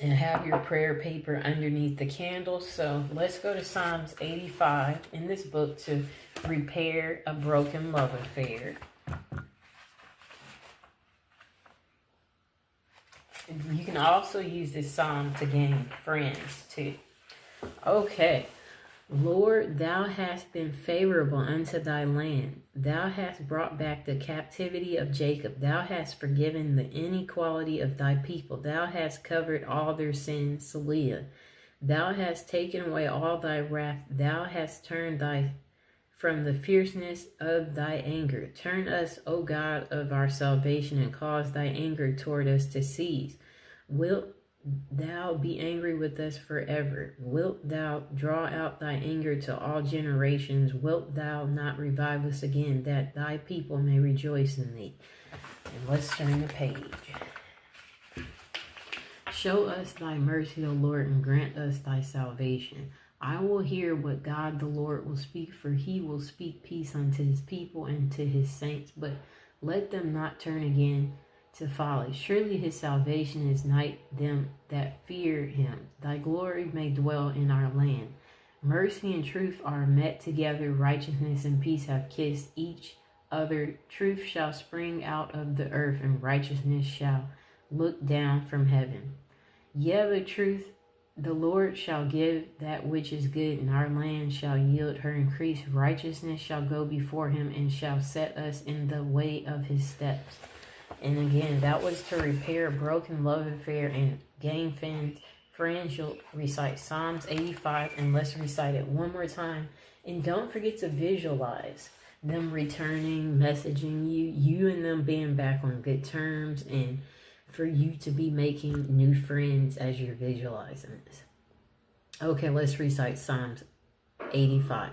And have your prayer paper underneath the candle. So let's go to Psalms 85 in this book to repair a broken love affair. You can also use this psalm to gain friends too. Okay. Lord, thou hast been favorable unto thy land. Thou hast brought back the captivity of Jacob. Thou hast forgiven the inequality of thy people. Thou hast covered all their sins, Selah. Thou hast taken away all thy wrath. Thou hast turned from the fierceness of thy anger. Turn us, O God of our salvation, and cause thy anger toward us to cease. Wilt thou be angry with us forever? Wilt thou draw out thy anger to all generations? Wilt thou not revive us again, that thy people may rejoice in thee? And let's turn the page. Show us thy mercy, O Lord, and grant us thy salvation. I will hear what God the Lord will speak, for he will speak peace unto his people and to his saints, but let them not turn again to folly. Surely his salvation is nigh them that fear him. Thy glory may dwell in our land. Mercy and truth are met together. Righteousness and peace have kissed each other. Truth shall spring out of the earth, and righteousness shall look down from heaven. The Lord shall give that which is good, and our land shall yield her increase. Righteousness shall go before him, and shall set us in the way of his steps. And again, that was to repair a broken love affair and gain friends. You'll recite Psalms 85, and let's recite it one more time. And don't forget to visualize them returning, messaging you and them being back on good terms, and for you to be making new friends as you're visualizing this. Okay, let's recite Psalms 85.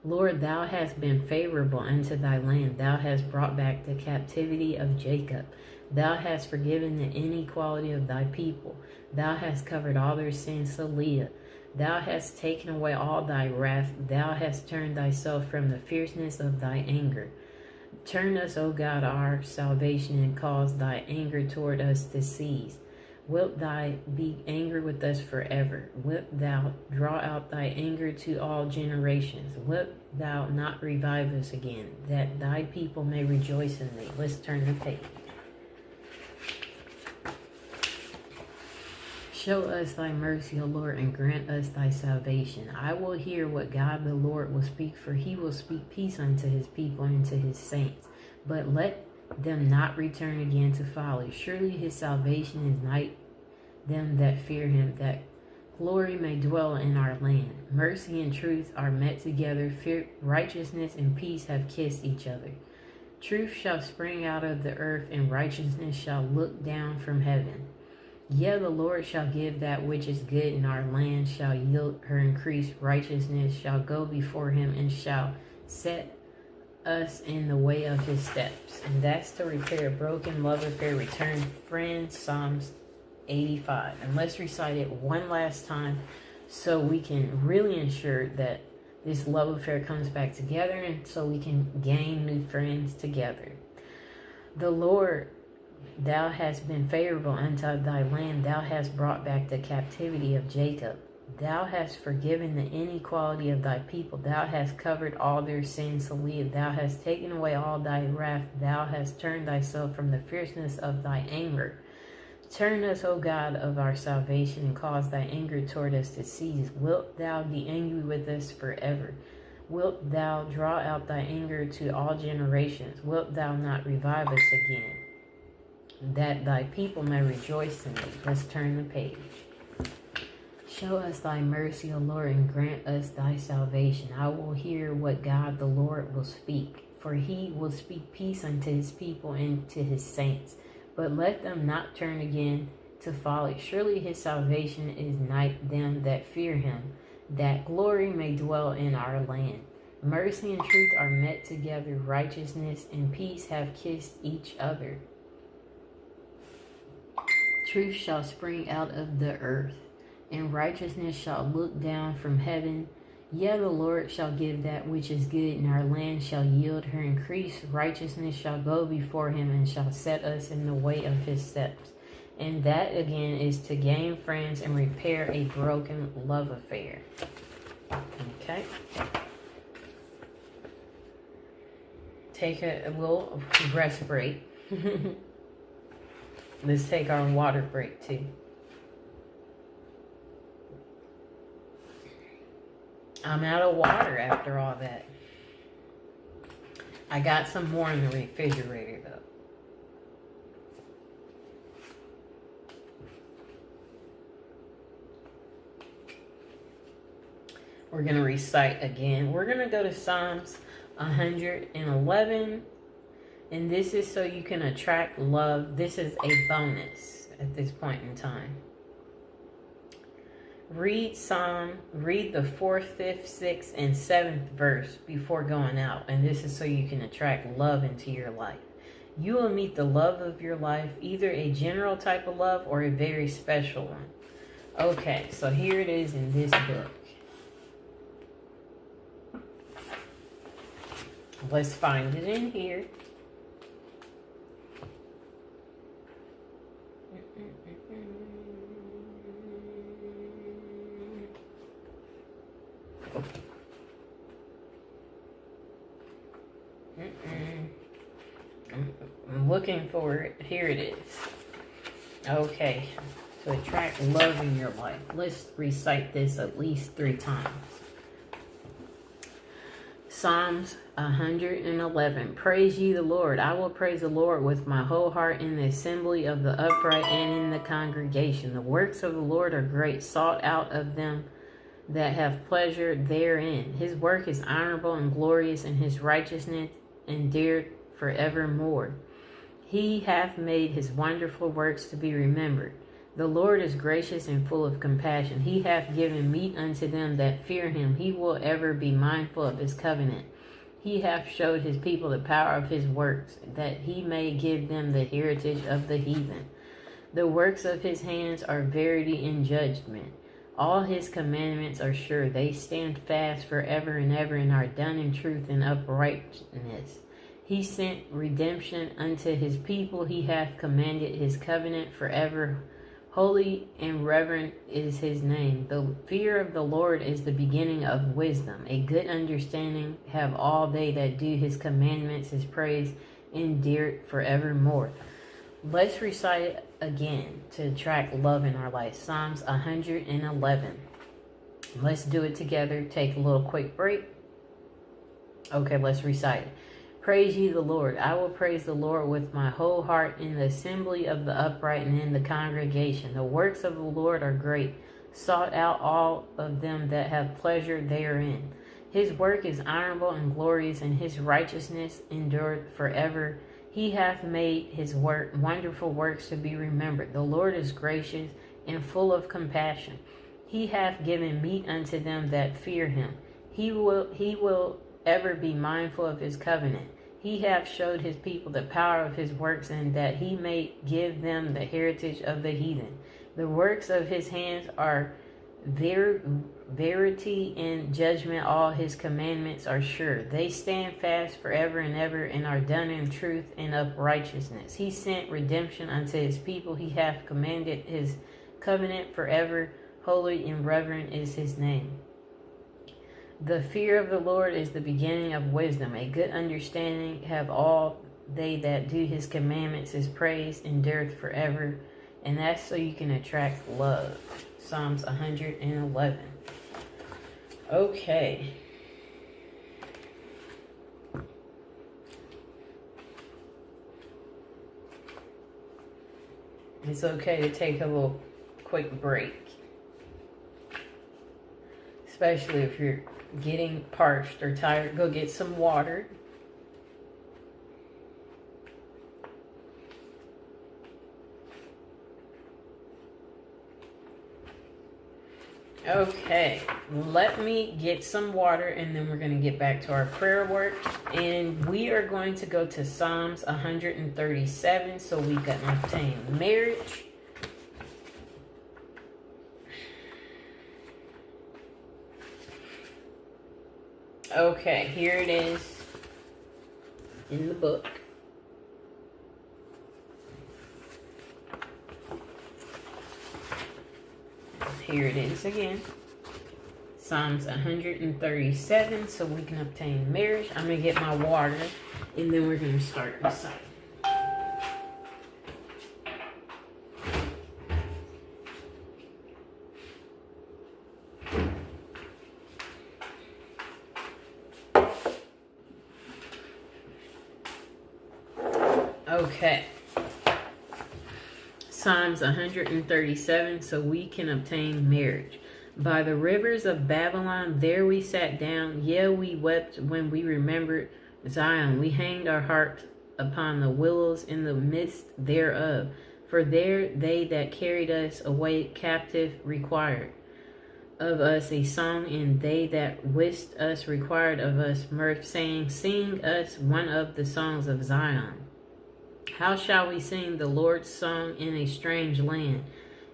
Lord, thou hast been favorable unto thy land. Thou hast brought back the captivity of Jacob. Thou hast forgiven the inequality of thy people. Thou hast covered all their sins, Selah. Thou hast taken away all thy wrath. Thou hast turned thyself from the fierceness of thy anger. Turn us, O God, our salvation, and cause thy anger toward us to cease. Wilt thou be angry with us forever? Wilt thou draw out thy anger to all generations? Wilt thou not revive us again, that thy people may rejoice in thee? Let's turn the page. Show us thy mercy, O Lord, and grant us thy salvation. I will hear what God the Lord will speak, for he will speak peace unto his people and to his saints. But let them not return again to folly. Surely his salvation is nigh them that fear him, that glory may dwell in our land. Mercy and truth are met together. Righteousness and peace have kissed each other. Truth shall spring out of the earth, and righteousness shall look down from heaven. Yea, the Lord shall give that which is good, and our land shall yield her increase. Righteousness shall go before him, and shall set us in the way of his steps. And that's to repair a broken love affair, return friends, Psalms 85. And let's recite it one last time so we can really ensure that this love affair comes back together and so we can gain new friends together. The Lord, thou hast been favorable unto thy land. Thou hast brought back the captivity of Jacob. Thou hast forgiven the inequality of thy people. Thou hast covered all their sins to live. Thou hast taken away all thy wrath. Thou hast turned thyself from the fierceness of thy anger. Turn us, O God of our salvation, and cause thy anger toward us to cease. Wilt thou be angry with us forever? Wilt thou draw out thy anger to all generations? Wilt thou not revive us again, that thy people may rejoice in thee? Let's turn the page. Show us thy mercy, O Lord, and grant us thy salvation. I will hear what God the Lord will speak, for he will speak peace unto his people and to his saints. But let them not turn again to folly. Surely his salvation is nigh them that fear him, that glory may dwell in our land. Mercy and truth are met together. Righteousness and peace have kissed each other. Truth shall spring out of the earth, and righteousness shall look down from heaven. Yea, the Lord shall give that which is good, and our land shall yield her increase. Righteousness shall go before him, and shall set us in the way of his steps. And that, again, is to gain friends and repair a broken love affair. Okay. Take a little rest break. Let's take our water break, too. I'm out of water after all that. I got some more in the refrigerator, though. We're going to recite again. We're going to go to Psalms 111. And this is so you can attract love. This is a bonus at this point in time. Read the 4th, 5th, 6th, and 7th verse before going out. And this is so you can attract love into your life. You will meet the love of your life, either a general type of love or a very special one. Okay, so here it is in this book. Let's find it in here. I'm looking for it. Here it is. Okay. To attract love in your life. Let's recite this at least 3 times. Psalms 111. Praise ye the Lord. I will praise the Lord with my whole heart in the assembly of the upright and in the congregation. The works of the Lord are great, sought out of them that have pleasure therein. His work is honorable and glorious, and his righteousness endured forevermore. He hath made his wonderful works to be remembered. The Lord is gracious and full of compassion. He hath given meat unto them that fear him. He will ever be mindful of his covenant. He hath showed his people the power of his works, that he may give them the heritage of the heathen. The works of his hands are verity and judgment. All his commandments are sure. They stand fast forever and ever, and are done in truth and uprightness. He sent redemption unto his people. He hath commanded his covenant forever. Holy and reverent is his name. The fear of the Lord is the beginning of wisdom. A good understanding have all they that do his commandments. His praise endured forevermore. Let's recite it again to attract love in our life. Psalms 111. Let's do it together. Take a little quick break. Okay, let's recite it. Praise ye the Lord. I will praise the Lord with my whole heart in the assembly of the upright and in the congregation. The works of the Lord are great, sought out all of them that have pleasure therein. His work is honorable and glorious, and his righteousness endured forever. He hath made his wonderful works to be remembered. The Lord is gracious and full of compassion. He hath given meat unto them that fear him. He will ever be mindful of his covenant. He hath showed his people the power of his works, and that he may give them the heritage of the heathen. The works of his hands are verity and judgment. All his commandments are sure. They stand fast forever and ever, and are done in truth and of righteousness. He sent redemption unto his people. He hath commanded his covenant forever. Holy and reverend is his name. The fear of the Lord is the beginning of wisdom. A good understanding have all they that do his commandments. His praise endureth forever. And that's so you can attract love. Psalms 111. Okay. It's okay to take a little quick break. Especially if you're getting parched or tired. Go get some water. Okay, let me get some water and then we're going to get back to our prayer work. And we are going to go to Psalms 137 so we can obtain marriage. Okay, here it is in the book. Here it is again. Psalms 137, so we can obtain marriage. I'm going to get my water, and then we're going to start reciting. Okay. Psalms 137, so we can obtain marriage. By the rivers of Babylon, there we sat down. Yea, we wept when we remembered Zion. We hanged our hearts upon the willows in the midst thereof. For there they that carried us away captive required of us a song, and they that wist us required of us mirth, saying, Sing us one of the songs of Zion. How shall we sing the Lord's song in a strange land?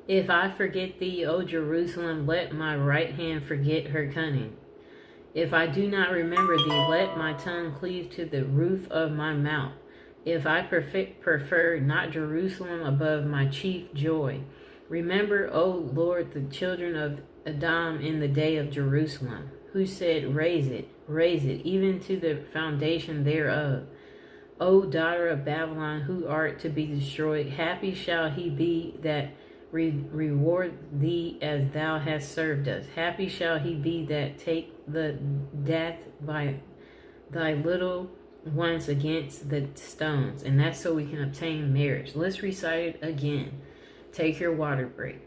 If I forget thee, O Jerusalem, let my right hand forget her cunning. If I do not remember thee, let my tongue cleave to the roof of my mouth. If I prefer not Jerusalem above my chief joy. Remember, O Lord, the children of Edom in the day of Jerusalem, who said, Raise it, even to the foundation thereof. O daughter of Babylon, who art to be destroyed, happy shall he be that reward thee as thou hast served us. Happy shall he be that take the death by thy little ones against the stones. And that's so we can obtain marriage. Let's recite it again. Take your water break.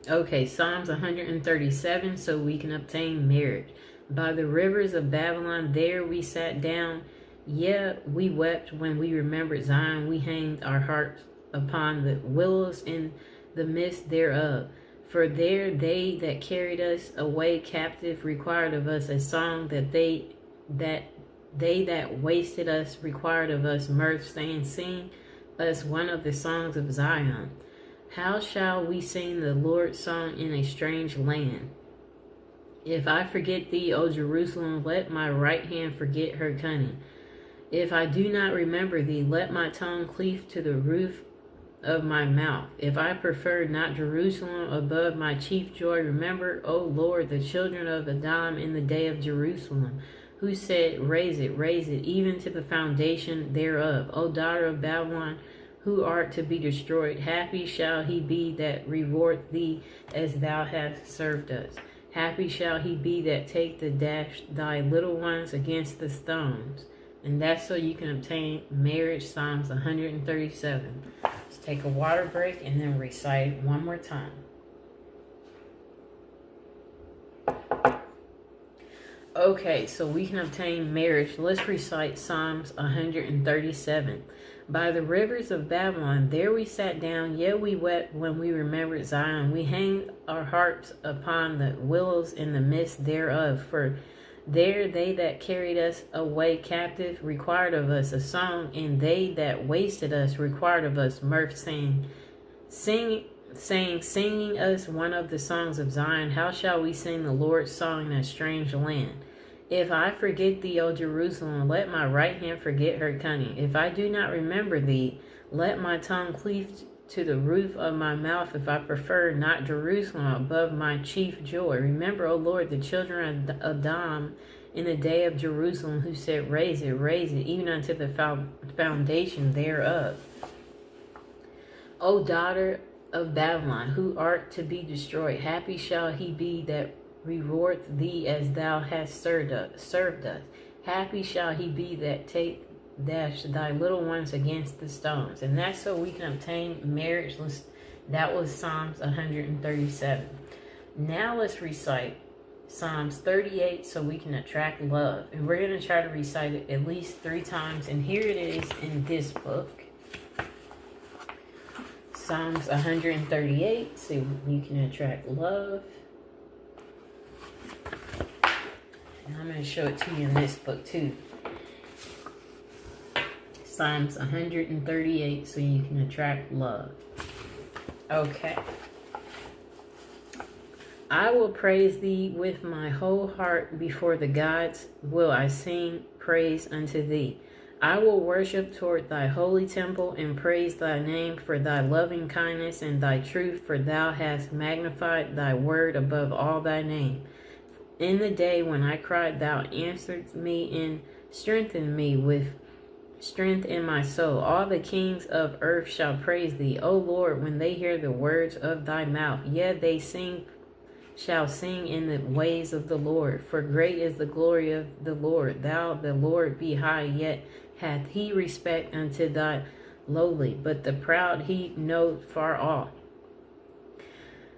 Okay, Psalms 137, so we can obtain marriage. By the rivers of Babylon, there we sat down. Yeah, we wept when we remembered Zion. We hanged our hearts upon the willows in the midst thereof. For there they that carried us away captive required of us a song, that they that wasted us required of us mirth, saying, Sing us one of the songs of Zion. How shall we sing the Lord's song in a strange land? If I forget thee, O Jerusalem, let my right hand forget her cunning. If I do not remember thee, let my tongue cleave to the roof of my mouth. If I prefer not Jerusalem above my chief joy, remember, O Lord, the children of Edom in the day of Jerusalem, who said, Raise it, even to the foundation thereof. O daughter of Babylon, who art to be destroyed, happy shall he be that reward thee as thou hast served us. Happy shall he be that take the dash thy little ones against the stones. And that's so you can obtain marriage. Psalms 137. Let's take a water break and then recite it one more time. Okay, so we can obtain marriage. Let's recite Psalms 137. By the rivers of Babylon, there we sat down. Yet we wept when we remembered Zion. We hanged our hearts upon the willows in the midst thereof. For There they that carried us away captive required of us a song, and they that wasted us required of us mirth, singing us one of the songs of Zion. How shall we sing the Lord's song in a strange land? If I forget thee, O Jerusalem, let my right hand forget her cunning. If I do not remember thee, let my tongue cleave to the roof of my mouth. If I prefer not Jerusalem above my chief joy. Remember, O Lord, the children of Adam in the day of Jerusalem, who said, raise it, even unto the foundation thereof. O daughter of Babylon, who art to be destroyed, happy shall he be that rewardeth thee as thou hast served us. Happy shall he be that dash thy little ones against the stones. And that's so we can obtain marriage. That was Psalms 137. Now let's recite Psalms 38 so we can attract love. And we're going to try to recite it at least 3 times. And here it is in this book. Psalms 138 so we can attract love. And I'm going to show it to you in this book too. Psalms 138 so you can attract love. Okay. I will praise thee with my whole heart before the gods. Will I sing praise unto thee? I will worship toward thy holy temple and praise thy name for thy loving kindness and thy truth, for thou hast magnified thy word above all thy name. In the day when I cried, thou answered me and strengthened me with strength in my soul. All the kings of earth shall praise thee, O Lord, when they hear the words of thy mouth. Yet they shall sing in the ways of the Lord. For great is the glory of the Lord. Thou, the Lord, be high, yet hath he respect unto thy lowly, but the proud he knoweth far off.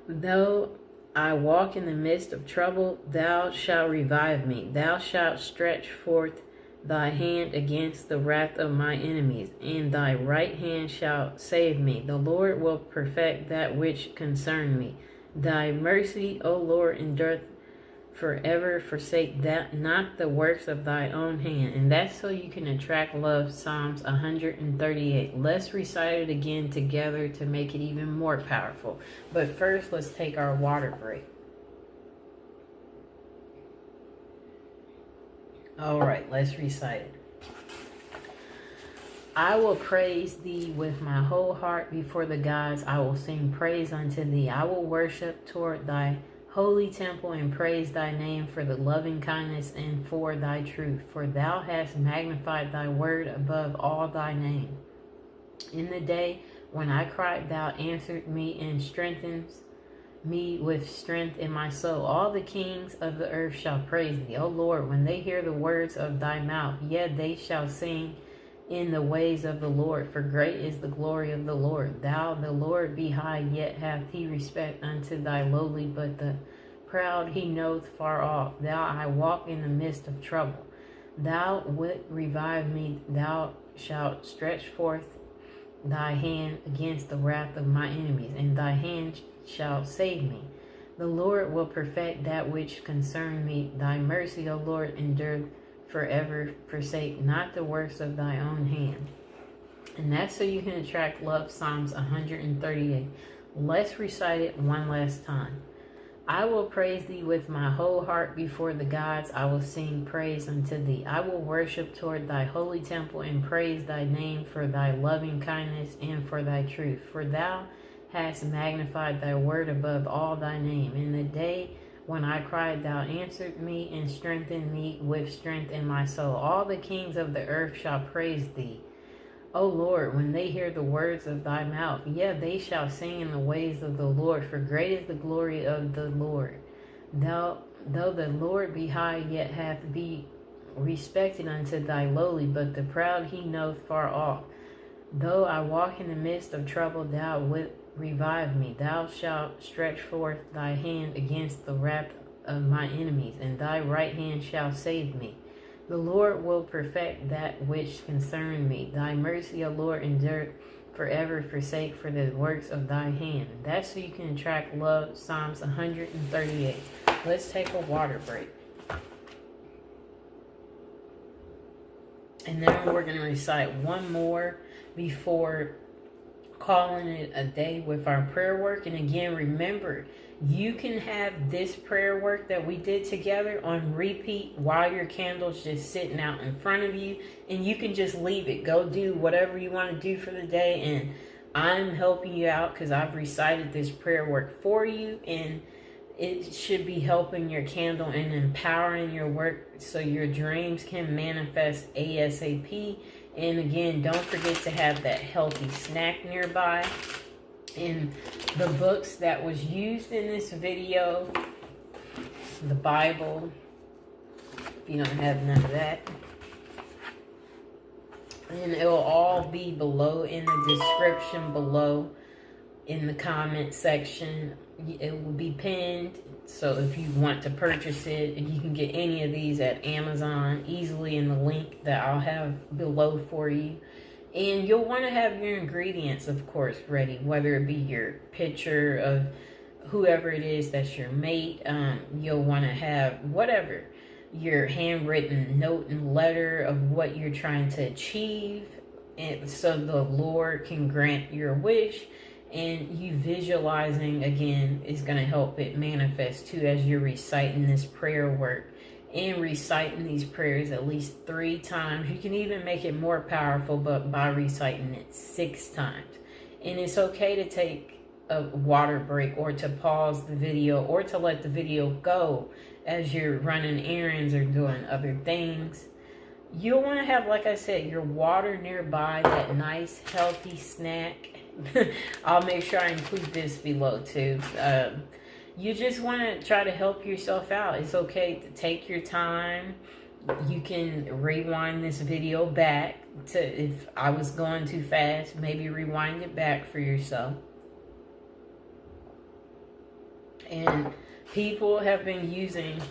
Though I walk in the midst of trouble, thou shalt revive me. Thou shalt stretch forth thy hand against the wrath of my enemies, and thy right hand shall save me. The Lord will perfect that which concerned me. Thy mercy, O Lord, endureth forever. Forsake that not the works of thy own hand. And that's so you can attract love. Psalms 138. Let's recite it again together to make it even more powerful. But first, let's take our water break. All right, let's recite it. I will praise thee with my whole heart before the gods. I will sing praise unto thee. I will worship toward thy holy temple and praise thy name for the loving kindness and for thy truth. For thou hast magnified thy word above all thy name. In the day when I cried, thou answered me and strengthened me with strength in my soul. All the kings of the earth shall praise thee, O Lord, when they hear the words of thy mouth. Yet they shall sing in the ways of the Lord, for great is the glory of the Lord. Thou, the Lord, be high, yet hath he respect unto thy lowly, but the proud he knoweth far off. Thou, I walk in the midst of trouble. Thou wilt revive me. Thou shalt stretch forth thy hand against the wrath of my enemies, and thy hand shall save me. The Lord will perfect that which concerned me. Thy mercy, O Lord, endureth forever. Forsake not the works of thy own hand. And that's so you can attract love. Psalms 138. Let's recite it one last time. I will praise thee with my whole heart before the gods. I will sing praise unto thee. I will worship toward thy holy temple and praise thy name for thy loving kindness and for thy truth. For thou hast magnified thy word above all thy name. In the day when I cried, thou answered me and strengthened me with strength in my soul. All the kings of the earth shall praise thee, O Lord, when they hear the words of thy mouth. Yeah, they shall sing in the ways of the Lord, for great is the glory of the Lord. Though the Lord be high, yet hath be respected unto thy lowly, but the proud he knoweth far off. Though I walk in the midst of trouble, thou wilt revive me. Thou shalt stretch forth thy hand against the wrath of my enemies, and thy right hand shall save me. The Lord will perfect that which concerned me. Thy mercy, O Lord, endureth forever. Forsake for the works of thy hand. That's so you can attract love. Psalms 138. Let's take a water break. And then we're going to recite one more before calling it a day with our prayer work. And again, remember, you can have this prayer work that we did together on repeat while your candle's just sitting out in front of you, and you can just leave it. Go do whatever you want to do for the day, and I'm helping you out because I've recited this prayer work for you, and it should be helping your candle and empowering your work so your dreams can manifest ASAP. And again, don't forget to have that healthy snack nearby. And the books that was used in this video, the Bible, if you don't have none of that, and it will all be below in the description below in the comment section. It will be pinned, so if you want to purchase it, you can get any of these at Amazon easily in the link that I'll have below for you. And you'll want to have your ingredients, of course, ready, whether it be your picture of whoever it is that's your mate. You'll want to have whatever, your handwritten note and letter of what you're trying to achieve, and so the Lord can grant your wish. And you visualizing, again, is going to help it manifest too as you're reciting this prayer work. And reciting these prayers at least 3 times. You can even make it more powerful, but by reciting it 6 times. And it's okay to take a water break, or to pause the video, or to let the video go as you're running errands or doing other things. You'll want to have, like I said, your water nearby, that nice healthy snack. I'll make sure I include this below too. You just want to try to help yourself out. It's okay to take your time. You can rewind this video back to, if I was going too fast, maybe rewind it back for yourself. And people have been using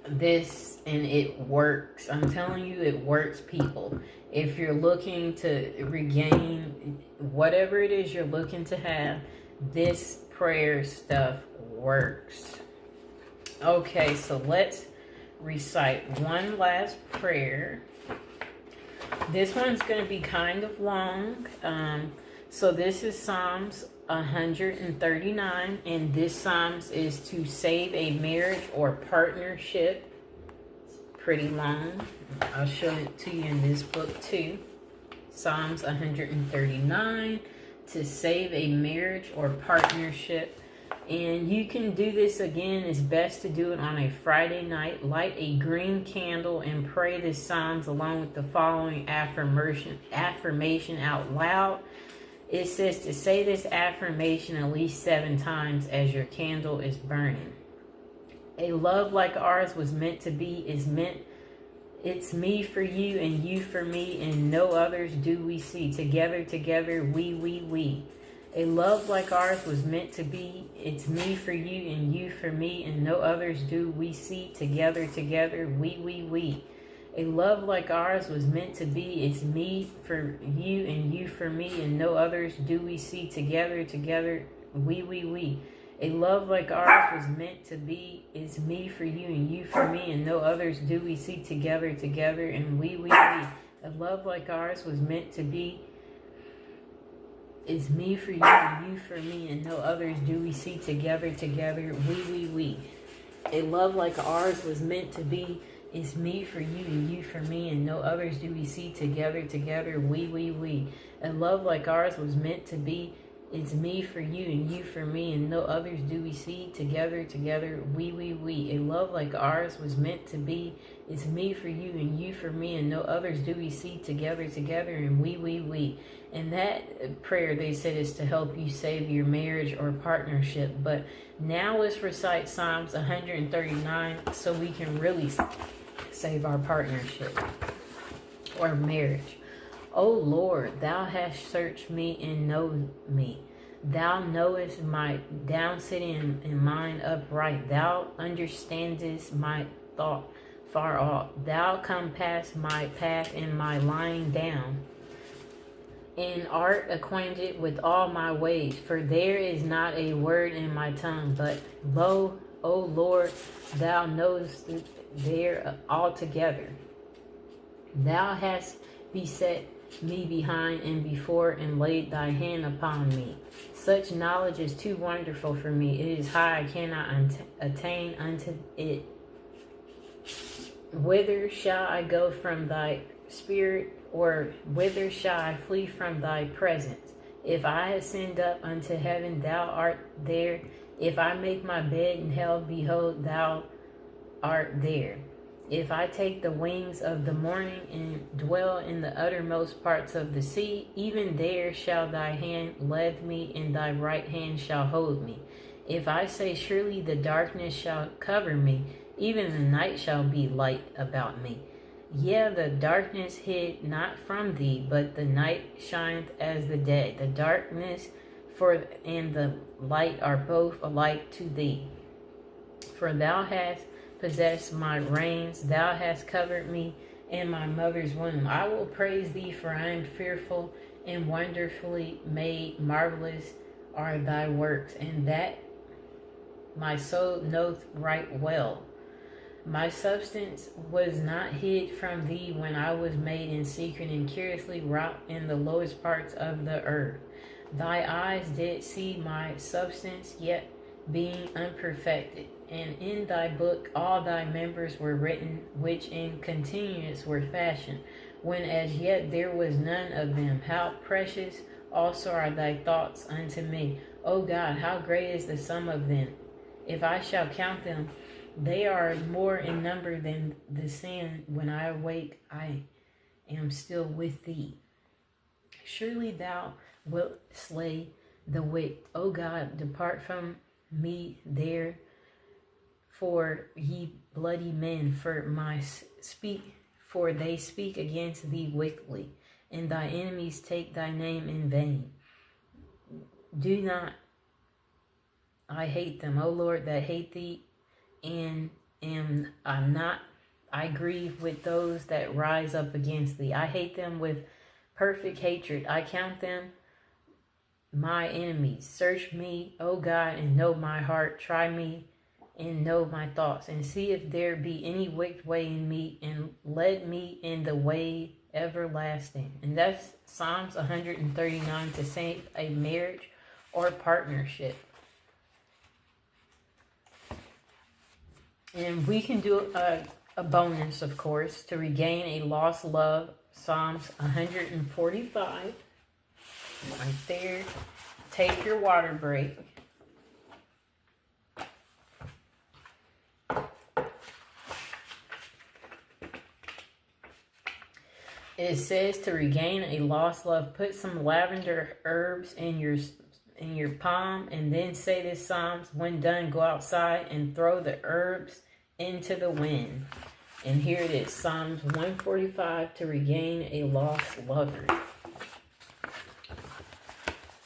this and it works. I'm telling you, it works, people. If you're looking to regain whatever it is you're looking to have, this prayer stuff works. Okay, so let's recite one last prayer. This one's going to be kind of long. So this is Psalms 139, and this Psalms is to save a marriage or partnership. It's pretty long. I'll show it to you in this book too. Psalms 139, to save a marriage or partnership. And you can do this again. It's best to do it on a Friday night. Light a green candle and pray this Psalms along with the following affirmation out loud. It says to say this affirmation at least 7 times as your candle is burning. A love like ours was meant to be, is meant. It's me for you and you for me, and no others do we see. Together, together, we. A love like ours was meant to be. It's me for you and you for me, and no others do we see. Together, together, we. A love like ours was meant to be. It's me for you and you for me, and no others do we see. Together, together, we. A love like ours was meant to be. It's me for you and you for me, and no others do we see. Together, together, and we. A love like ours was meant to be. It's me for you and you for me, and no others do we see. Together, together, we. A love like ours was meant to be. It's me for you and you for me, and no others do we see. Together, together, we. A love like ours was meant to be. It's me for you and you for me, and no others do we see. Together, together, we. A love like ours was meant to be. It's me for you and you for me, and no others do we see. Together, together, and we. And that prayer, they said, is to help you save your marriage or partnership. But now let's recite Psalms 139 so we can really save our partnership or marriage. O Lord, thou hast searched me and know me. Thou knowest my down sitting and mind upright. Thou understandest my thought far off. Thou compassest my path and my lying down, and art acquainted with all my ways. For there is not a word in my tongue, but lo, O Lord, thou knowest there altogether. Thou hast beset me behind and before, and laid thy hand upon me. Such knowledge is too wonderful for me. It is high, I cannot attain unto it. Whither shall I go from thy spirit, or whither shall I flee from thy presence? If I ascend up unto heaven, thou art there. If I make my bed in hell, behold, thou art there. If I take the wings of the morning and dwell in the uttermost parts of the sea, even there shall thy hand lead me, and thy right hand shall hold me. If I say, surely the darkness shall cover me, even the night shall be light about me. Yea, the darkness hid not from thee, but the night shineth as the day. The darkness and the light are both alike to thee. For thou hast possessed my reins, thou hast covered me in my mother's womb. I will praise thee, for I am fearful and wonderfully made. Marvelous are thy works, and that my soul knoweth right well. My substance was not hid from thee when I was made in secret and curiously wrought in the lowest parts of the earth. Thy eyes did see my substance, yet being unperfected. And in thy book all thy members were written, which in continuance were fashioned, when as yet there was none of them. How precious also are thy thoughts unto me, O God, how great is the sum of them! If I shall count them, they are more in number than the sand. When I awake, I am still with thee. Surely thou wilt slay the wicked. O God, depart from me there, for ye bloody men, for they speak against thee wickedly, and thy enemies take thy name in vain. Do not I hate them, O Lord, that hate thee, and I grieve with those that rise up against thee. I hate them with perfect hatred. I count them my enemies. Search me, O God, and know my heart. Try me and know my thoughts, and see if there be any wicked way in me, and lead me in the way everlasting. And that's Psalms 139 to save a marriage or partnership. And we can do a bonus, of course, to regain a lost love. Psalms 145. Right there. Take your water break. It says to regain a lost love, put some lavender herbs in your palm, and then say this Psalms. When done, go outside and throw the herbs into the wind. And here it is, Psalms 145, to regain a lost lover.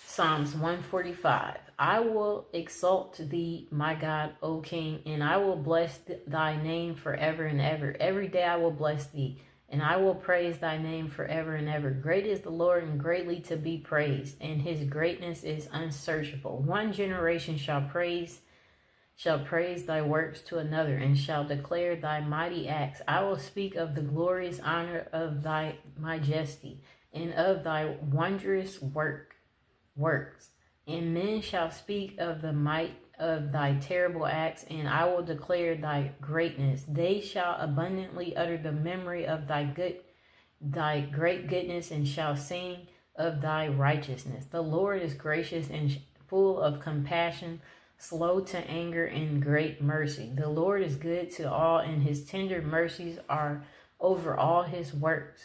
Psalms 145. I will exalt thee, my God, O King, and I will bless thy name forever and ever. Every day I will bless thee, and I will praise thy name forever and ever. Great is the Lord, and greatly to be praised, and his greatness is unsearchable. One generation shall praise thy works to another, and shall declare thy mighty acts. I will speak of the glorious honor of thy majesty, and of thy wondrous works. And men shall speak of the might of thy terrible acts, and I will declare thy greatness. They shall abundantly utter the memory of thy great goodness, and shall sing of thy righteousness. The Lord is gracious and full of compassion, slow to anger, and great mercy. The Lord is good to all, and his tender mercies are over all his works.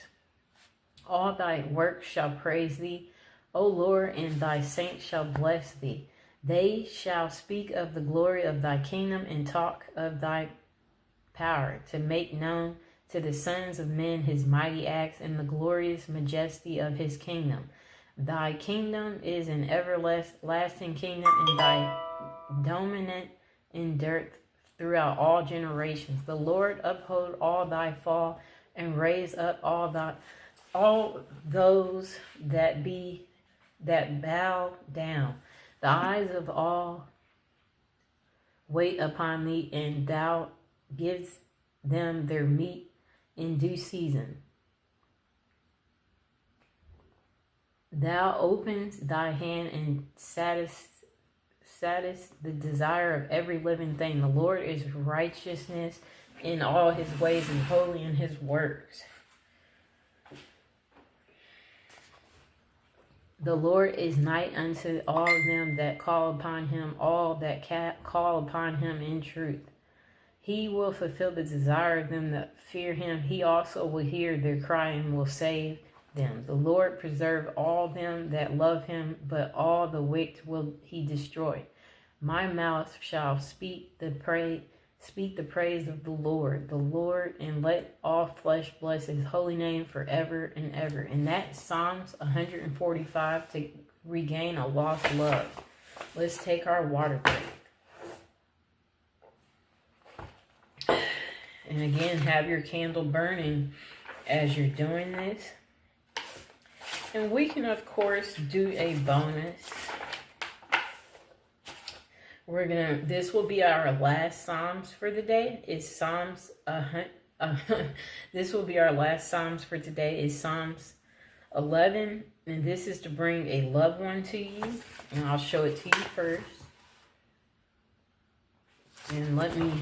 All thy works shall praise thee, O Lord, and thy saints shall bless thee. They shall speak of the glory of thy kingdom, and talk of thy power, to make known to the sons of men his mighty acts, and the glorious majesty of his kingdom. Thy kingdom is an everlasting kingdom, and thy dominant endureth throughout all generations. The Lord uphold all thy fall, and raise up all those that bow down. The eyes of all wait upon thee, and thou givest them their meat in due season. Thou opens thy hand and saddest the desire of every living thing. The Lord is righteousness in all his ways and holy in his works. The Lord is nigh unto all them that call upon him, all that call upon him in truth. He will fulfill the desire of them that fear him. He also will hear their cry and will save them. The Lord preserve all them that love him, but all the wicked will he destroy. My mouth shall speak the praise of the Lord, and let all flesh bless his holy name forever and ever. And that's Psalms 145, to regain a lost love. Let's take our water break. And again, have your candle burning as you're doing this. And we can, of course, do a bonus. This will be our last Psalms for the day. It's Psalms, this will be our last Psalms for today. It's Psalms 11. And this is to bring a loved one to you. And I'll show it to you first. And let me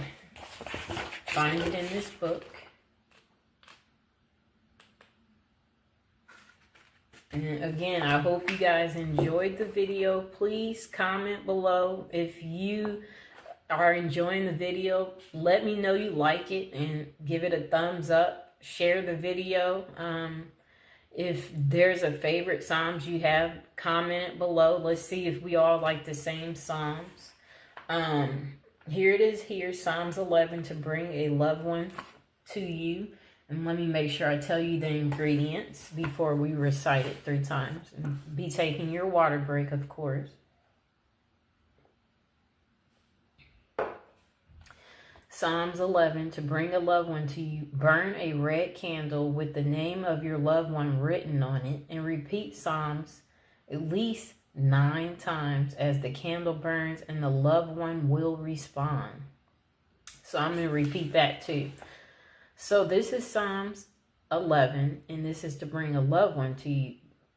find it in this book. And again, I hope you guys enjoyed the video. Please comment below if you are enjoying the video. Let me know you like it and give it a thumbs up. Share the video. If there's a favorite Psalms you have, comment it below. Let's see if we all like the same Psalms. Here it is here, Psalms 11, to bring a loved one to you. And let me make sure I tell you the ingredients before we recite it 3 times. And be taking your water break, of course. Psalms 11, to bring a loved one to you. Burn a red candle with the name of your loved one written on it. And repeat Psalms at least 9 times as the candle burns, and the loved one will respond. So I'm going to repeat that too. So this is Psalms 11, and this is to bring a loved one to you.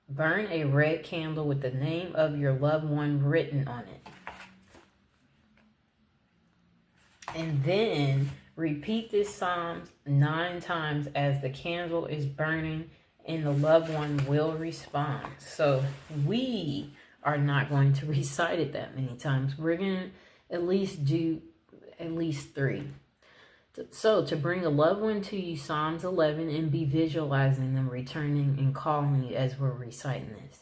Burn a red candle with the name of your loved one written on it. And then repeat this Psalms 9 times as the candle is burning, and the loved one will respond. So we are not going to recite it that many times. We're going to at least do at least 3. So, to bring a loved one to you, Psalms 11, and be visualizing them returning and calling you as we're reciting this.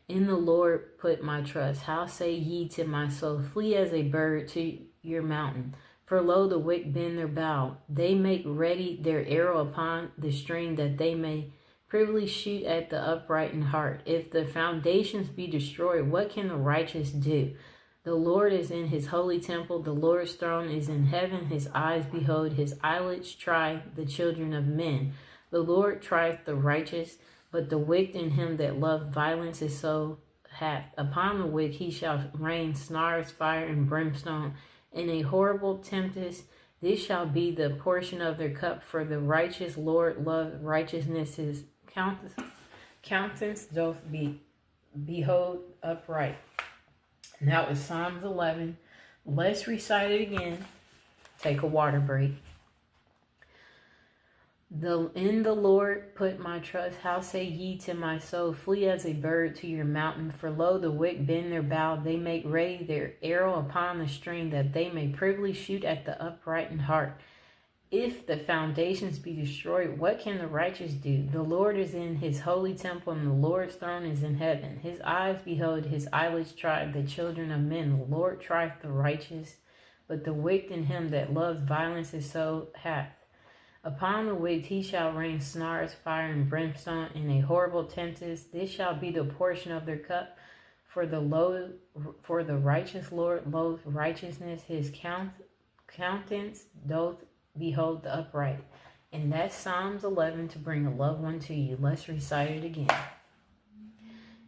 In the Lord put my trust. How say ye to my soul, flee as a bird to your mountain? For lo, the wicked bend their bow. They make ready their arrow upon the string, that they may privily shoot at the upright in heart. If the foundations be destroyed, what can the righteous do? The Lord is in his holy temple. The Lord's throne is in heaven. His eyes behold, his eyelids try the children of men. The Lord trieth the righteous, but the wicked in him that love violence is so hath. Upon the wicked he shall rain snares, fire, and brimstone, and a horrible tempest. This shall be the portion of their cup. For the righteous Lord loveth righteousness. His countenance doth behold upright. Now it's Psalms 11. Let's recite it again. Take a water break. In the Lord put my trust. How say ye to my soul, flee as a bird to your mountain? For lo, the wicked bend their bow. They make ready their arrow upon the string, that they may privily shoot at the upright in heart. If the foundations be destroyed, what can the righteous do? The Lord is in his holy temple, and the Lord's throne is in heaven. His eyes behold, his eyelids try the children of men. The Lord trieth the righteous, but the wicked in him that loves violence is so hath. Upon the wicked he shall rain snares, fire, and brimstone, and a horrible tempest. This shall be the portion of their cup. For the righteous Lord loath righteousness. His countenance doth behold the upright. And that's Psalms 11, to bring a loved one to you. Let's recite it again.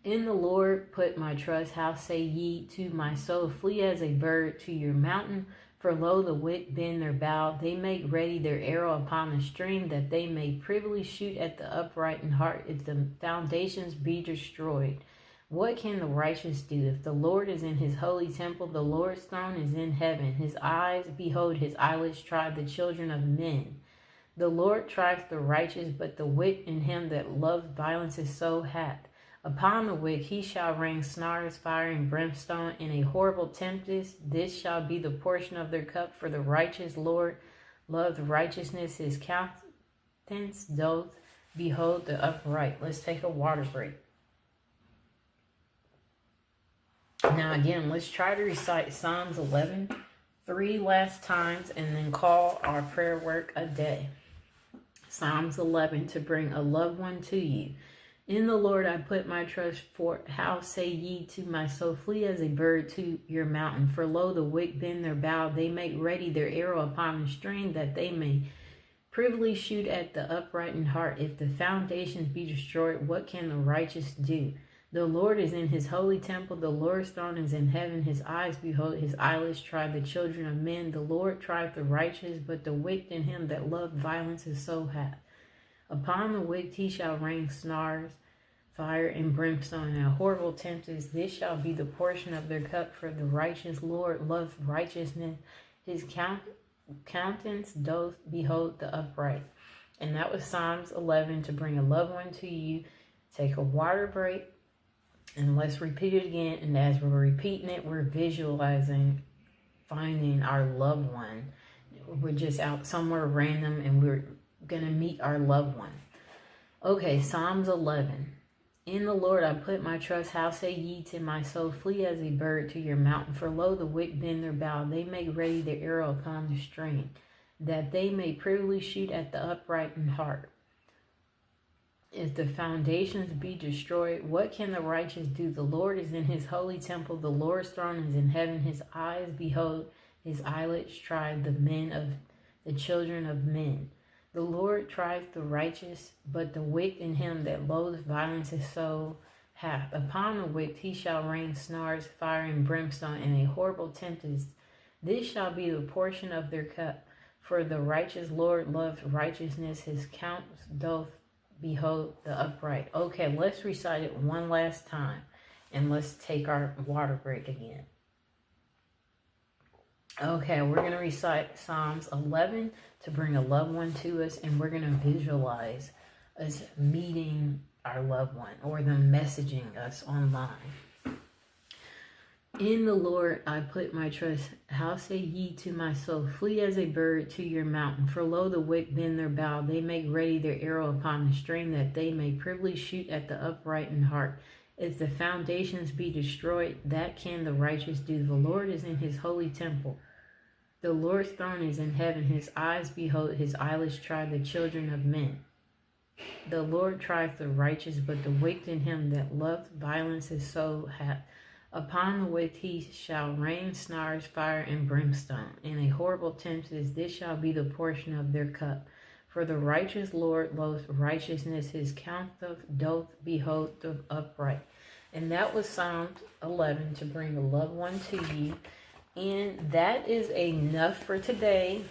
In the Lord put my trust. How say ye to my soul, flee as a bird to your mountain? For lo, the wicked bend their bow. They make ready their arrow upon the string, that they may privily shoot at the upright in heart. If the foundations be destroyed, What can the righteous do? If the Lord is in his holy temple, the Lord's throne is in heaven. His eyes behold, his eyelids try the children of men. The Lord tries the righteous, but the wicked in him that loves violence is so hath. Upon the wicked he shall rain snares, fire, and brimstone, in a horrible tempest. This shall be the portion of their cup. For the righteous Lord loveth righteousness. His countenance doth behold the upright. Let's take a water break. Now again, let's try to recite Psalms 11 3 last times and then call our prayer work a day. Psalms 11, to bring a loved one to you. In the Lord I put my trust, for how say ye to my soul, flee as a bird to your mountain? For lo, the wicked bend their bow, they make ready their arrow upon the string, that they may privily shoot at the upright in heart. If the foundations be destroyed, what can the righteous do? The Lord is in his holy temple, the Lord's throne is in heaven. His eyes behold, his eyelids try the children of men. The Lord trieth the righteous, but the wicked in him that love violence is so hath. Upon the wicked he shall rain snares, fire, and brimstone, and a horrible tempest. This shall be the portion of their cup. For the righteous Lord loveth righteousness. His countenance doth behold the upright. And that was Psalms 11, to bring a loved one to you. Take a water break, and let's repeat it again. And as we're repeating it, we're visualizing finding our loved one. We're just out somewhere random, and we're going to meet our loved one. Okay, Psalms 11. In the Lord I put my trust. How say ye to my soul, flee as a bird to your mountain? For lo, the wicked bend their bow, they make ready their arrow upon the string, that they may privily shoot at the upright in heart. If the foundations be destroyed, what can the righteous do? The Lord is in his holy temple, the Lord's throne is in heaven. His eyes behold, his eyelids try the children of men. The Lord trieth the righteous, but the wicked in him that loatheth violence is so hath. Upon the wicked he shall rain snares, fire, and brimstone, and a horrible tempest. This shall be the portion of their cup. For the righteous Lord loveth righteousness. His countenance doth behold the upright. Okay, let's recite it one last time, and let's take our water break again. Okay, we're going to recite Psalms 11 to bring a loved one to us, and we're going to visualize us meeting our loved one, or them messaging us online. In the Lord I put my trust. How say ye to my soul, flee as a bird to your mountain? For lo, the wicked bend their bow, they make ready their arrow upon the string, that they may privily shoot at the upright in heart. If the foundations be destroyed, that can the righteous do? The Lord is in his holy temple. The Lord's throne is in heaven. His eyes behold, his eyelids try the children of men. The Lord trieth the righteous, but the wicked in him that loveth violence is so hath. Upon the wicked he shall rain snares, fire, and brimstone. In a horrible tempest, this shall be the portion of their cup. For the righteous Lord loveth righteousness. His countenance doth behold the upright. And that was Psalms 11, to bring a loved one to you. And that is enough for today.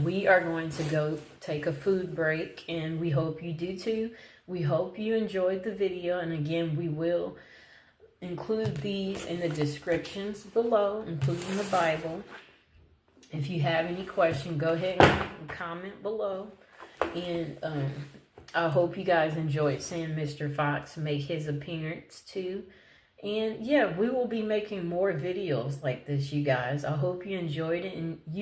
We are going to go take a food break, and we hope you do too. We hope you enjoyed the video. And again, we will include these in the descriptions below, including the Bible. If you have any question, go ahead and comment below. And I hope you guys enjoyed seeing Mr. Fox make his appearance too. And yeah, we will be making more videos like this, you guys. I hope you enjoyed it, and you